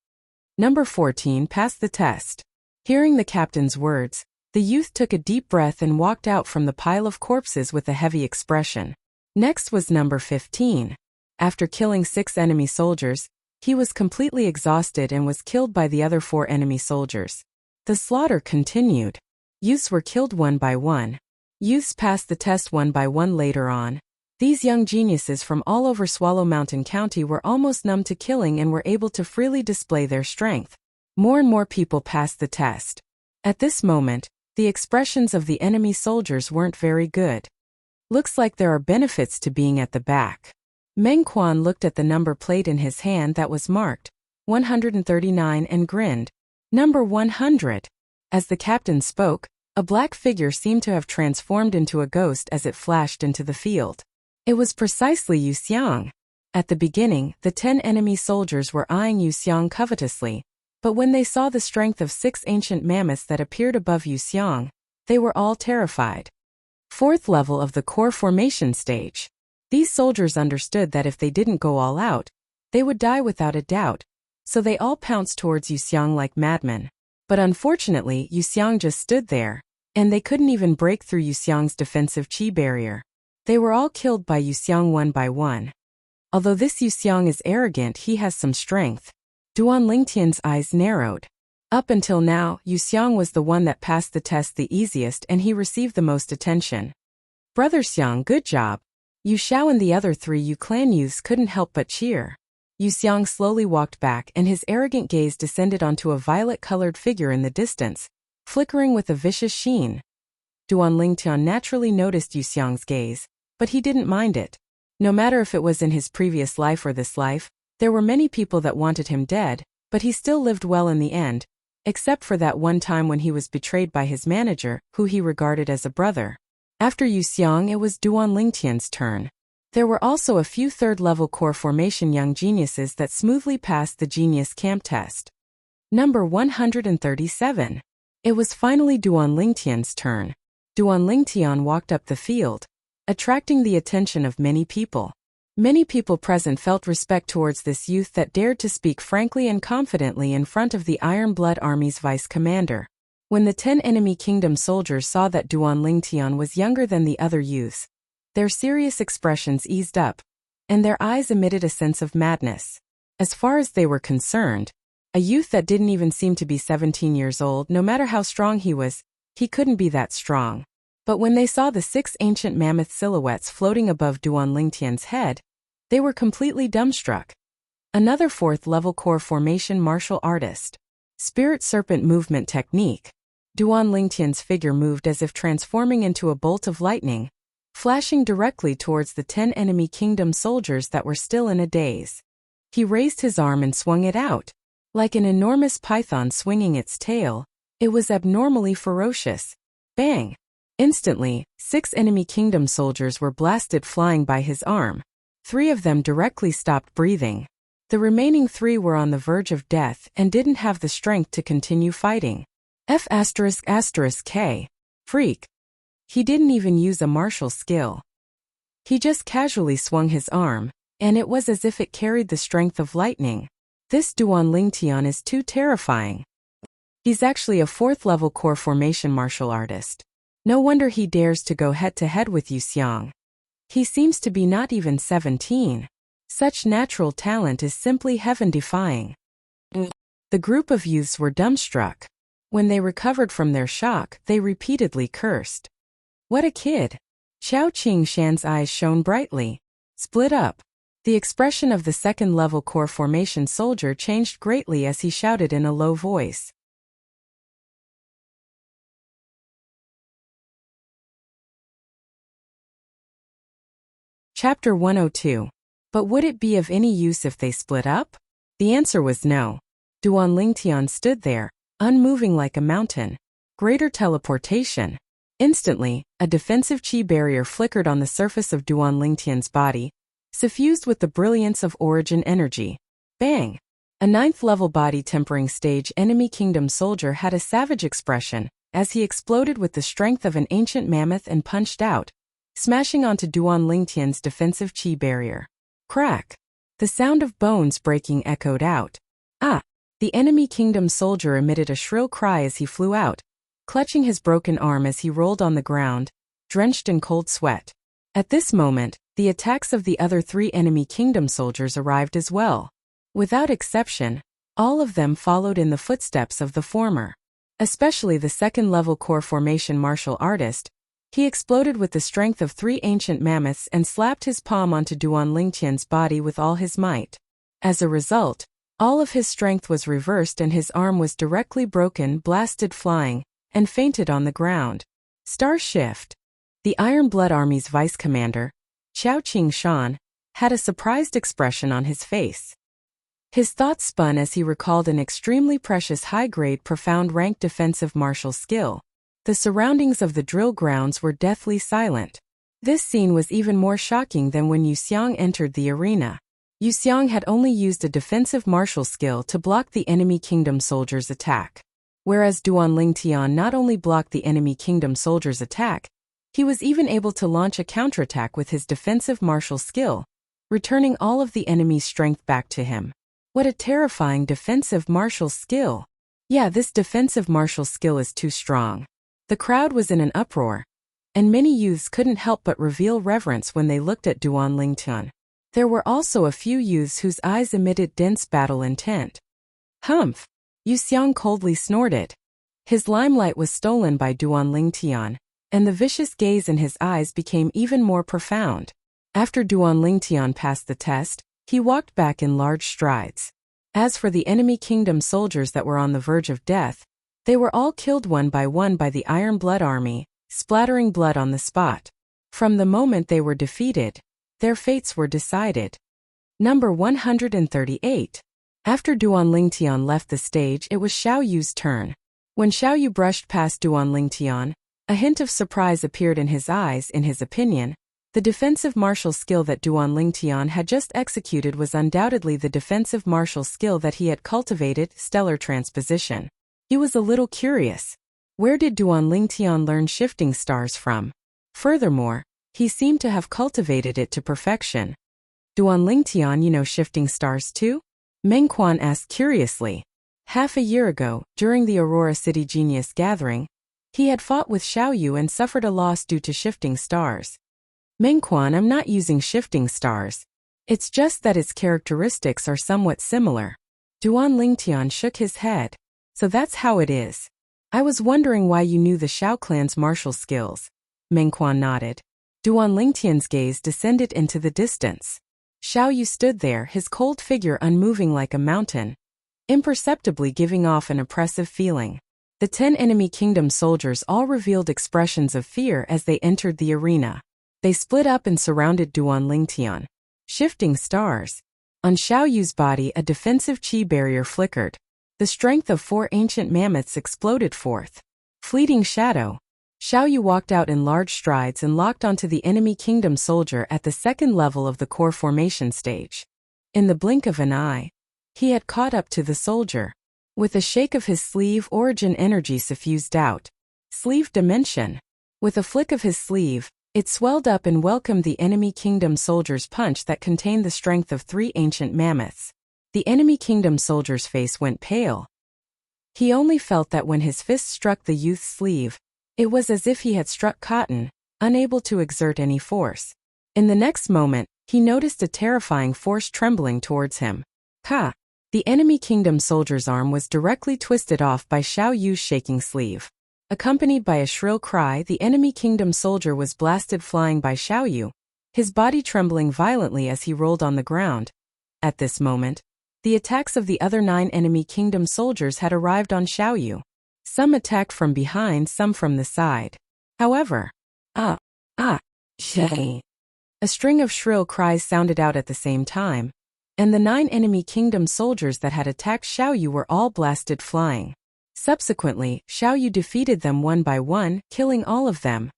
Number 14 passed the test. Hearing the captain's words, the youth took a deep breath and walked out from the pile of corpses with a heavy expression. Next was number 15. After killing 6 enemy soldiers, he was completely exhausted and was killed by the other 4 enemy soldiers. The slaughter continued. Youths were killed one by one. Youths passed the test one by one later on. These young geniuses from all over Swallow Mountain County were almost numb to killing and were able to freely display their strength. More and more people passed the test. At this moment, the expressions of the enemy soldiers weren't very good. Looks like there are benefits to being at the back. Meng Quan looked at the number plate in his hand that was marked 139 and grinned. Number 100. As the captain spoke, a black figure seemed to have transformed into a ghost as it flashed into the field. It was precisely Wuxia. At the beginning, the 10 enemy soldiers were eyeing Wuxia covetously, but when they saw the strength of 6 ancient mammoths that appeared above Wuxia, they were all terrified. Fourth level of the core formation stage. These soldiers understood that if they didn't go all out, they would die without a doubt, so they all pounced towards Wuxia like madmen. But unfortunately, Wuxia just stood there, and they couldn't even break through Wuxia's defensive chi barrier. They were all killed by Wuxia one by one. Although this Wuxia is arrogant, he has some strength. Duan Lingtian's eyes narrowed. Up until now, Wuxia was the one that passed the test the easiest and he received the most attention. Brother Xiang, good job. Yu Xiao and the other 3 Yu clan youths couldn't help but cheer. Wuxia slowly walked back and his arrogant gaze descended onto a violet-colored figure in the distance, flickering with a vicious sheen. Duan Lingtian naturally noticed Wuxia's gaze, but he didn't mind it. No matter if it was in his previous life or this life, there were many people that wanted him dead, but he still lived well in the end, except for that one time when he was betrayed by his manager, who he regarded as a brother. After Wuxia, it was Duan Lingtian's turn. There were also a few third-level core formation young geniuses that smoothly passed the genius camp test. Number 137. It was finally Duan Lingtian's turn. Duan Lingtian walked up the field, attracting the attention of many people. Many people present felt respect towards this youth that dared to speak frankly and confidently in front of the Iron Blood Army's vice commander. When the 10 enemy kingdom soldiers saw that Duan Lingtian was younger than the other youths, their serious expressions eased up, and their eyes emitted a sense of madness. As far as they were concerned, a youth that didn't even seem to be 17 years old, no matter how strong he was, he couldn't be that strong. But when they saw the 6 ancient mammoth silhouettes floating above Duan Lingtian's head, they were completely dumbstruck. Another 4th level core formation martial artist. Spirit serpent movement technique. Duan Lingtian's figure moved as if transforming into a bolt of lightning, flashing directly towards the 10 enemy kingdom soldiers that were still in a daze. He raised his arm and swung it out. Like an enormous python swinging its tail, it was abnormally ferocious. Bang! Instantly, 6 enemy kingdom soldiers were blasted flying by his arm. 3 of them directly stopped breathing. The remaining 3 were on the verge of death and didn't have the strength to continue fighting. F***K. Freak. He didn't even use a martial skill. He just casually swung his arm, and it was as if it carried the strength of lightning. This Duan Lingtian is too terrifying. He's actually a 4th level core formation martial artist. No wonder he dares to go head-to-head with Wuxia. He seems to be not even 17. Such natural talent is simply heaven-defying. The group of youths were dumbstruck. When they recovered from their shock, they repeatedly cursed. What a kid! Xiao Qingshan's eyes shone brightly. Split up. The expression of the 2nd level core formation soldier changed greatly as he shouted in a low voice. Chapter 102. But would it be of any use if they split up? The answer was no. Duan Lingtian stood there, unmoving like a mountain. Greater teleportation. Instantly, a defensive chi barrier flickered on the surface of Duan Lingtian's body, suffused with the brilliance of origin energy. Bang! A 9th level body tempering stage enemy kingdom soldier had a savage expression, as he exploded with the strength of an ancient mammoth and punched out, smashing onto Duan Lingtian's defensive chi barrier. Crack! The sound of bones breaking echoed out. Ah! The enemy kingdom soldier emitted a shrill cry as he flew out, clutching his broken arm as he rolled on the ground, drenched in cold sweat. At this moment, the attacks of the other 3 enemy kingdom soldiers arrived as well. Without exception, all of them followed in the footsteps of the former. Especially the 2nd level core formation martial artist. He exploded with the strength of 3 ancient mammoths and slapped his palm onto Duan Lingtian's body with all his might. As a result, all of his strength was reversed and his arm was directly broken, blasted flying, and fainted on the ground. Star Shift. The Iron Blood Army's vice commander, Xiao Qingshan, had a surprised expression on his face. His thoughts spun as he recalled an extremely precious high-grade profound rank defensive martial skill. The surroundings of the drill grounds were deathly silent. This scene was even more shocking than when Wuxia entered the arena. Wuxia had only used a defensive martial skill to block the enemy kingdom soldier's attack. Whereas Duanlingtian not only blocked the enemy kingdom soldier's attack, he was even able to launch a counterattack with his defensive martial skill, returning all of the enemy's strength back to him. What a terrifying defensive martial skill! Yeah, this defensive martial skill is too strong. The crowd was in an uproar, and many youths couldn't help but reveal reverence when they looked at Duanlingtian. There were also a few youths whose eyes emitted dense battle intent. Humph! Wuxia coldly snorted. His limelight was stolen by Duanlingtian, and the vicious gaze in his eyes became even more profound. After Duanlingtian passed the test, he walked back in large strides. As for the enemy kingdom soldiers that were on the verge of death, they were all killed one by the Iron Blood Army, splattering blood on the spot. From the moment they were defeated, their fates were decided. Number 138. After Duanlingtian left the stage, it was Xiao Yu's turn. When Xiao Yu brushed past Duanlingtian, a hint of surprise appeared in his eyes. In his opinion, the defensive martial skill that Duanlingtian had just executed was undoubtedly the defensive martial skill that he had cultivated, stellar transposition. He was a little curious. Where did Duanlingtian learn shifting stars from? Furthermore, he seemed to have cultivated it to perfection. Duanlingtian, you know shifting stars too? Mengquan asked curiously. Half a year ago, during the Aurora City Genius Gathering, he had fought with Xiao Yu and suffered a loss due to shifting stars. Mengquan, I'm not using shifting stars. It's just that its characteristics are somewhat similar. Duanlingtian shook his head. So that's how it is. I was wondering why you knew the Xiao clan's martial skills. Mengquan nodded. Duanlingtian's gaze descended into the distance. Xiao Yu stood there, his cold figure unmoving like a mountain, imperceptibly giving off an oppressive feeling. The 10 enemy kingdom soldiers all revealed expressions of fear as they entered the arena. They split up and surrounded Duanlingtian. Shifting stars. On Xiao Yu's body, a defensive chi barrier flickered. The strength of 4 ancient mammoths exploded forth. Fleeting shadow. Xiao Yu walked out in large strides and locked onto the enemy kingdom soldier at the second level of the core formation stage. In the blink of an eye, he had caught up to the soldier. With a shake of his sleeve, origin energy suffused out. Sleeve dimension. With a flick of his sleeve, it swelled up and welcomed the enemy kingdom soldier's punch that contained the strength of 3 ancient mammoths. The enemy kingdom soldier's face went pale. He only felt that when his fist struck the youth's sleeve, it was as if he had struck cotton, unable to exert any force. In the next moment, he noticed a terrifying force trembling towards him. Ha! The enemy kingdom soldier's arm was directly twisted off by Xiao Yu's shaking sleeve. Accompanied by a shrill cry, the enemy kingdom soldier was blasted flying by Xiao Yu, his body trembling violently as he rolled on the ground. At this moment, the attacks of the other 9 enemy kingdom soldiers had arrived on Xiao Yu. Some attacked from behind, some from the side. However, Shay! A string of shrill cries sounded out at the same time, and the 9 enemy kingdom soldiers that had attacked Xiao Yu were all blasted flying. Subsequently, Xiao Yu defeated them one by one, killing all of them.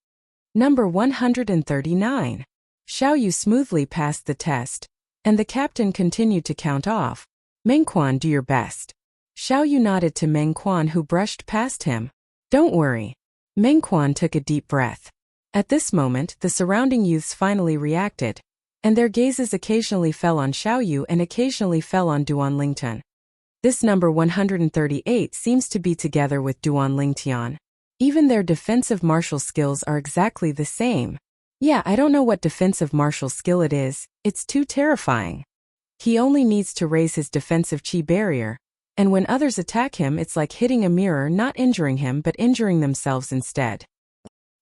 Number 139. Xiao Yu smoothly passed the test, and the captain continued to count off. Mengquan, do your best. Xiao Yu nodded to Mengquan, who brushed past him. Don't worry. Mengquan took a deep breath. At this moment, the surrounding youths finally reacted, and their gazes occasionally fell on Xiao Yu and occasionally fell on Duanlingtian. This number 138 seems to be together with Duanlingtian. Even their defensive martial skills are exactly the same. Yeah, I don't know what defensive martial skill it is, it's too terrifying. He only needs to raise his defensive chi barrier, and when others attack him, it's like hitting a mirror, not injuring him but injuring themselves instead.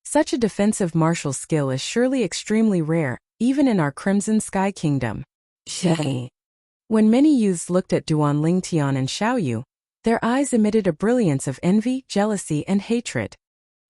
Such a defensive martial skill is surely extremely rare, even in our Crimson Sky Kingdom. Shay! When many youths looked at Duanlingtian and Xiao Yu, their eyes emitted a brilliance of envy, jealousy, and hatred.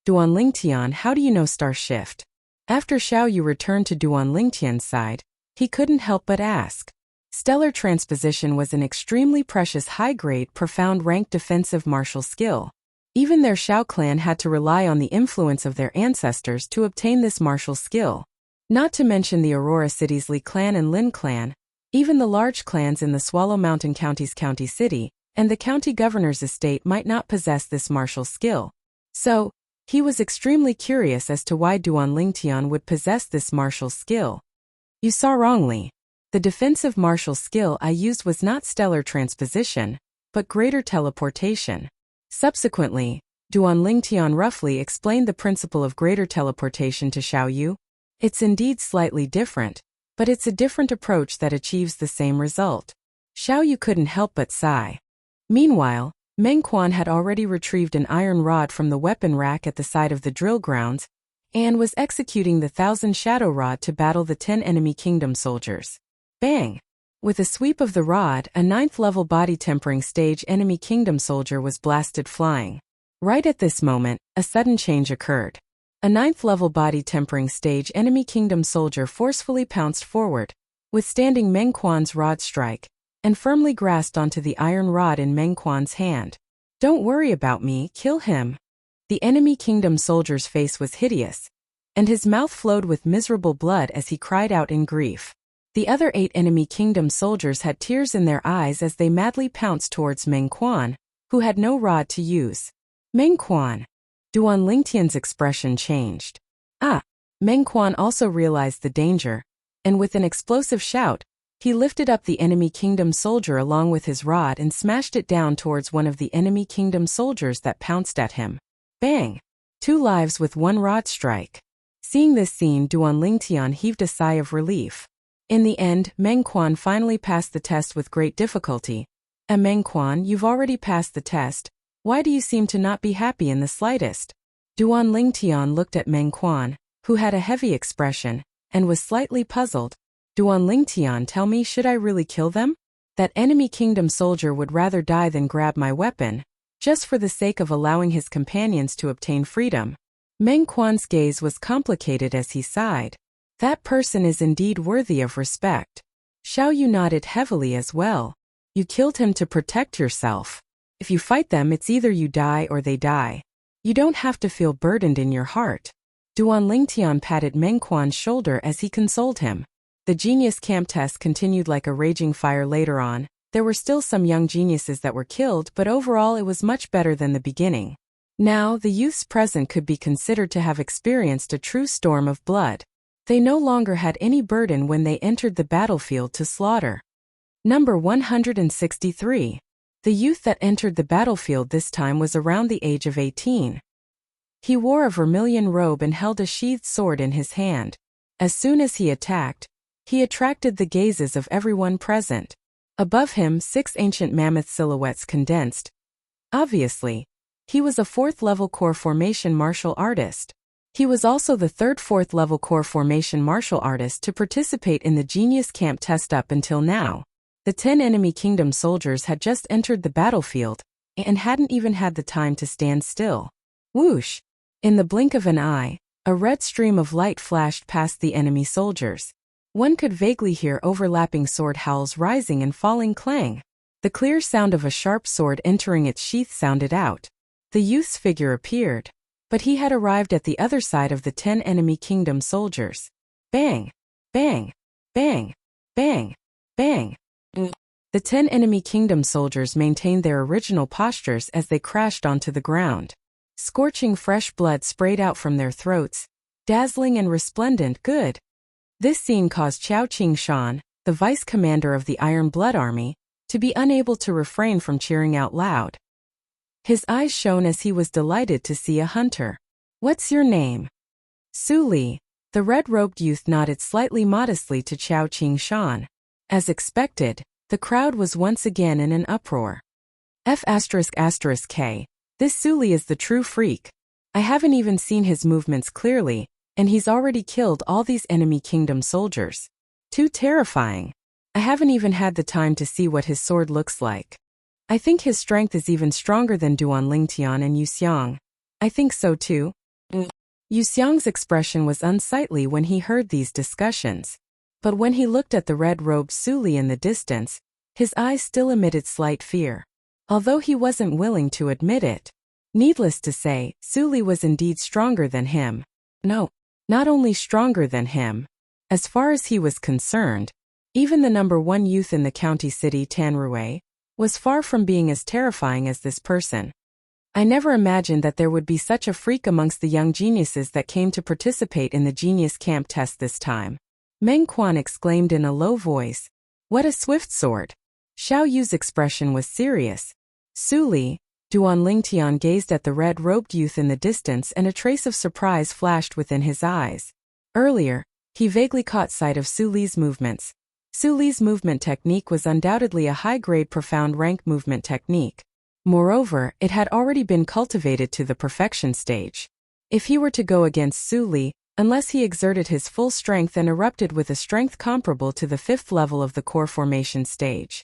Duanlingtian, how do you know star shift? After Xiao Yu returned to Duanlingtian's side, he couldn't help but ask. Stellar transposition was an extremely precious high-grade, profound-ranked defensive martial skill. Even their Shao clan had to rely on the influence of their ancestors to obtain this martial skill. Not to mention the Aurora City's Li clan and Lin clan, even the large clans in the Swallow Mountain County's county city, and the county governor's estate might not possess this martial skill. So, he was extremely curious as to why Duan Lingtian would possess this martial skill. You saw wrongly. The defensive martial skill I used was not stellar transposition, but greater teleportation. Subsequently, Duan Lingtian roughly explained the principle of greater teleportation to Xiao Yu. It's indeed slightly different, but it's a different approach that achieves the same result. Xiao Yu couldn't help but sigh. Meanwhile, Meng Quan had already retrieved an iron rod from the weapon rack at the side of the drill grounds, and was executing the 1,000 shadow rod to battle the 10 enemy kingdom soldiers. Bang! With a sweep of the rod, a 9th-level body-tempering stage enemy kingdom soldier was blasted flying. Right at this moment, a sudden change occurred. A 9th-level body-tempering stage enemy kingdom soldier forcefully pounced forward, withstanding Meng Quan's rod strike, and firmly grasped onto the iron rod in Meng Quan's hand. Don't worry about me, kill him. The enemy kingdom soldier's face was hideous, and his mouth flowed with miserable blood as he cried out in grief. The other 8 enemy kingdom soldiers had tears in their eyes as they madly pounced towards Meng Quan, who had no rod to use. Meng Quan. Duan Lingtian's expression changed. Meng Quan also realized the danger, and with an explosive shout, he lifted up the enemy kingdom soldier along with his rod and smashed it down towards one of the enemy kingdom soldiers that pounced at him. Bang! 2 lives with 1 rod strike. Seeing this scene, Duan Lingtian heaved a sigh of relief. In the end, Meng Quan finally passed the test with great difficulty. Meng Quan, you've already passed the test. Why do you seem to not be happy in the slightest? Duan Lingtian looked at Meng Quan, who had a heavy expression, and was slightly puzzled. Duan Lingtian, tell me, should I really kill them? That enemy kingdom soldier would rather die than grab my weapon, just for the sake of allowing his companions to obtain freedom. Meng Quan's gaze was complicated as he sighed. That person is indeed worthy of respect. Xiao Yu nodded heavily as well. You killed him to protect yourself. If you fight them, it's either you die or they die. You don't have to feel burdened in your heart. Duan Lingtian patted Meng Quan's shoulder as he consoled him. The genius camp test continued like a raging fire later on. There were still some young geniuses that were killed, but overall it was much better than the beginning. Now, the youths present could be considered to have experienced a true storm of blood. They no longer had any burden when they entered the battlefield to slaughter. Number 163. The youth that entered the battlefield this time was around the age of 18. He wore a vermilion robe and held a sheathed sword in his hand. As soon as he attacked, he attracted the gazes of everyone present. Above him, 6 ancient mammoth silhouettes condensed. Obviously, he was a 4th-level core formation martial artist. He was also the 3rd 4th-level core formation martial artist to participate in the Genius Camp test up until now. The 10 enemy kingdom soldiers had just entered the battlefield, and hadn't even had the time to stand still. Whoosh! In the blink of an eye, a red stream of light flashed past the enemy soldiers. One could vaguely hear overlapping sword howls rising and falling clang. The clear sound of a sharp sword entering its sheath sounded out. The youth's figure appeared, but he had arrived at the other side of the 10 enemy kingdom soldiers. Bang! Bang! Bang! Bang! Bang! The 10 enemy kingdom soldiers maintained their original postures as they crashed onto the ground. Scorching fresh blood sprayed out from their throats, dazzling and resplendent. Good. This scene caused Qiao Qingshan, the vice commander of the Iron Blood Army, to be unable to refrain from cheering out loud. His eyes shone as he was delighted to see a hunter. What's your name? Su Li. The red-robed youth nodded slightly modestly to Qiao Qingshan. As expected, the crowd was once again in an uproar. F***K. This Su Li is the true freak. I haven't even seen his movements clearly, and he's already killed all these enemy kingdom soldiers. Too terrifying. I haven't even had the time to see what his sword looks like. I think his strength is even stronger than Duan Lingtian and Yu Xiang. I think so too. Yu Xiang's expression was unsightly when he heard these discussions. But when he looked at the red-robed Su Li in the distance, his eyes still emitted slight fear. Although he wasn't willing to admit it. Needless to say, Su Li was indeed stronger than him. No, not only stronger than him. As far as he was concerned, even the #1 youth in the county city Tanrui was far from being as terrifying as this person. I never imagined that there would be such a freak amongst the young geniuses that came to participate in the Genius Camp test this time. Meng Quan exclaimed in a low voice, "What a swift sword!" Xiao Yu's expression was serious. Su Li, Duan Lingtian gazed at the red-robed youth in the distance and a trace of surprise flashed within his eyes. Earlier, he vaguely caught sight of Su Li's movements. Su Li's movement technique was undoubtedly a high-grade profound rank movement technique. Moreover, it had already been cultivated to the perfection stage. If he were to go against Su Li, unless he exerted his full strength and erupted with a strength comparable to the 5th level of the core formation stage,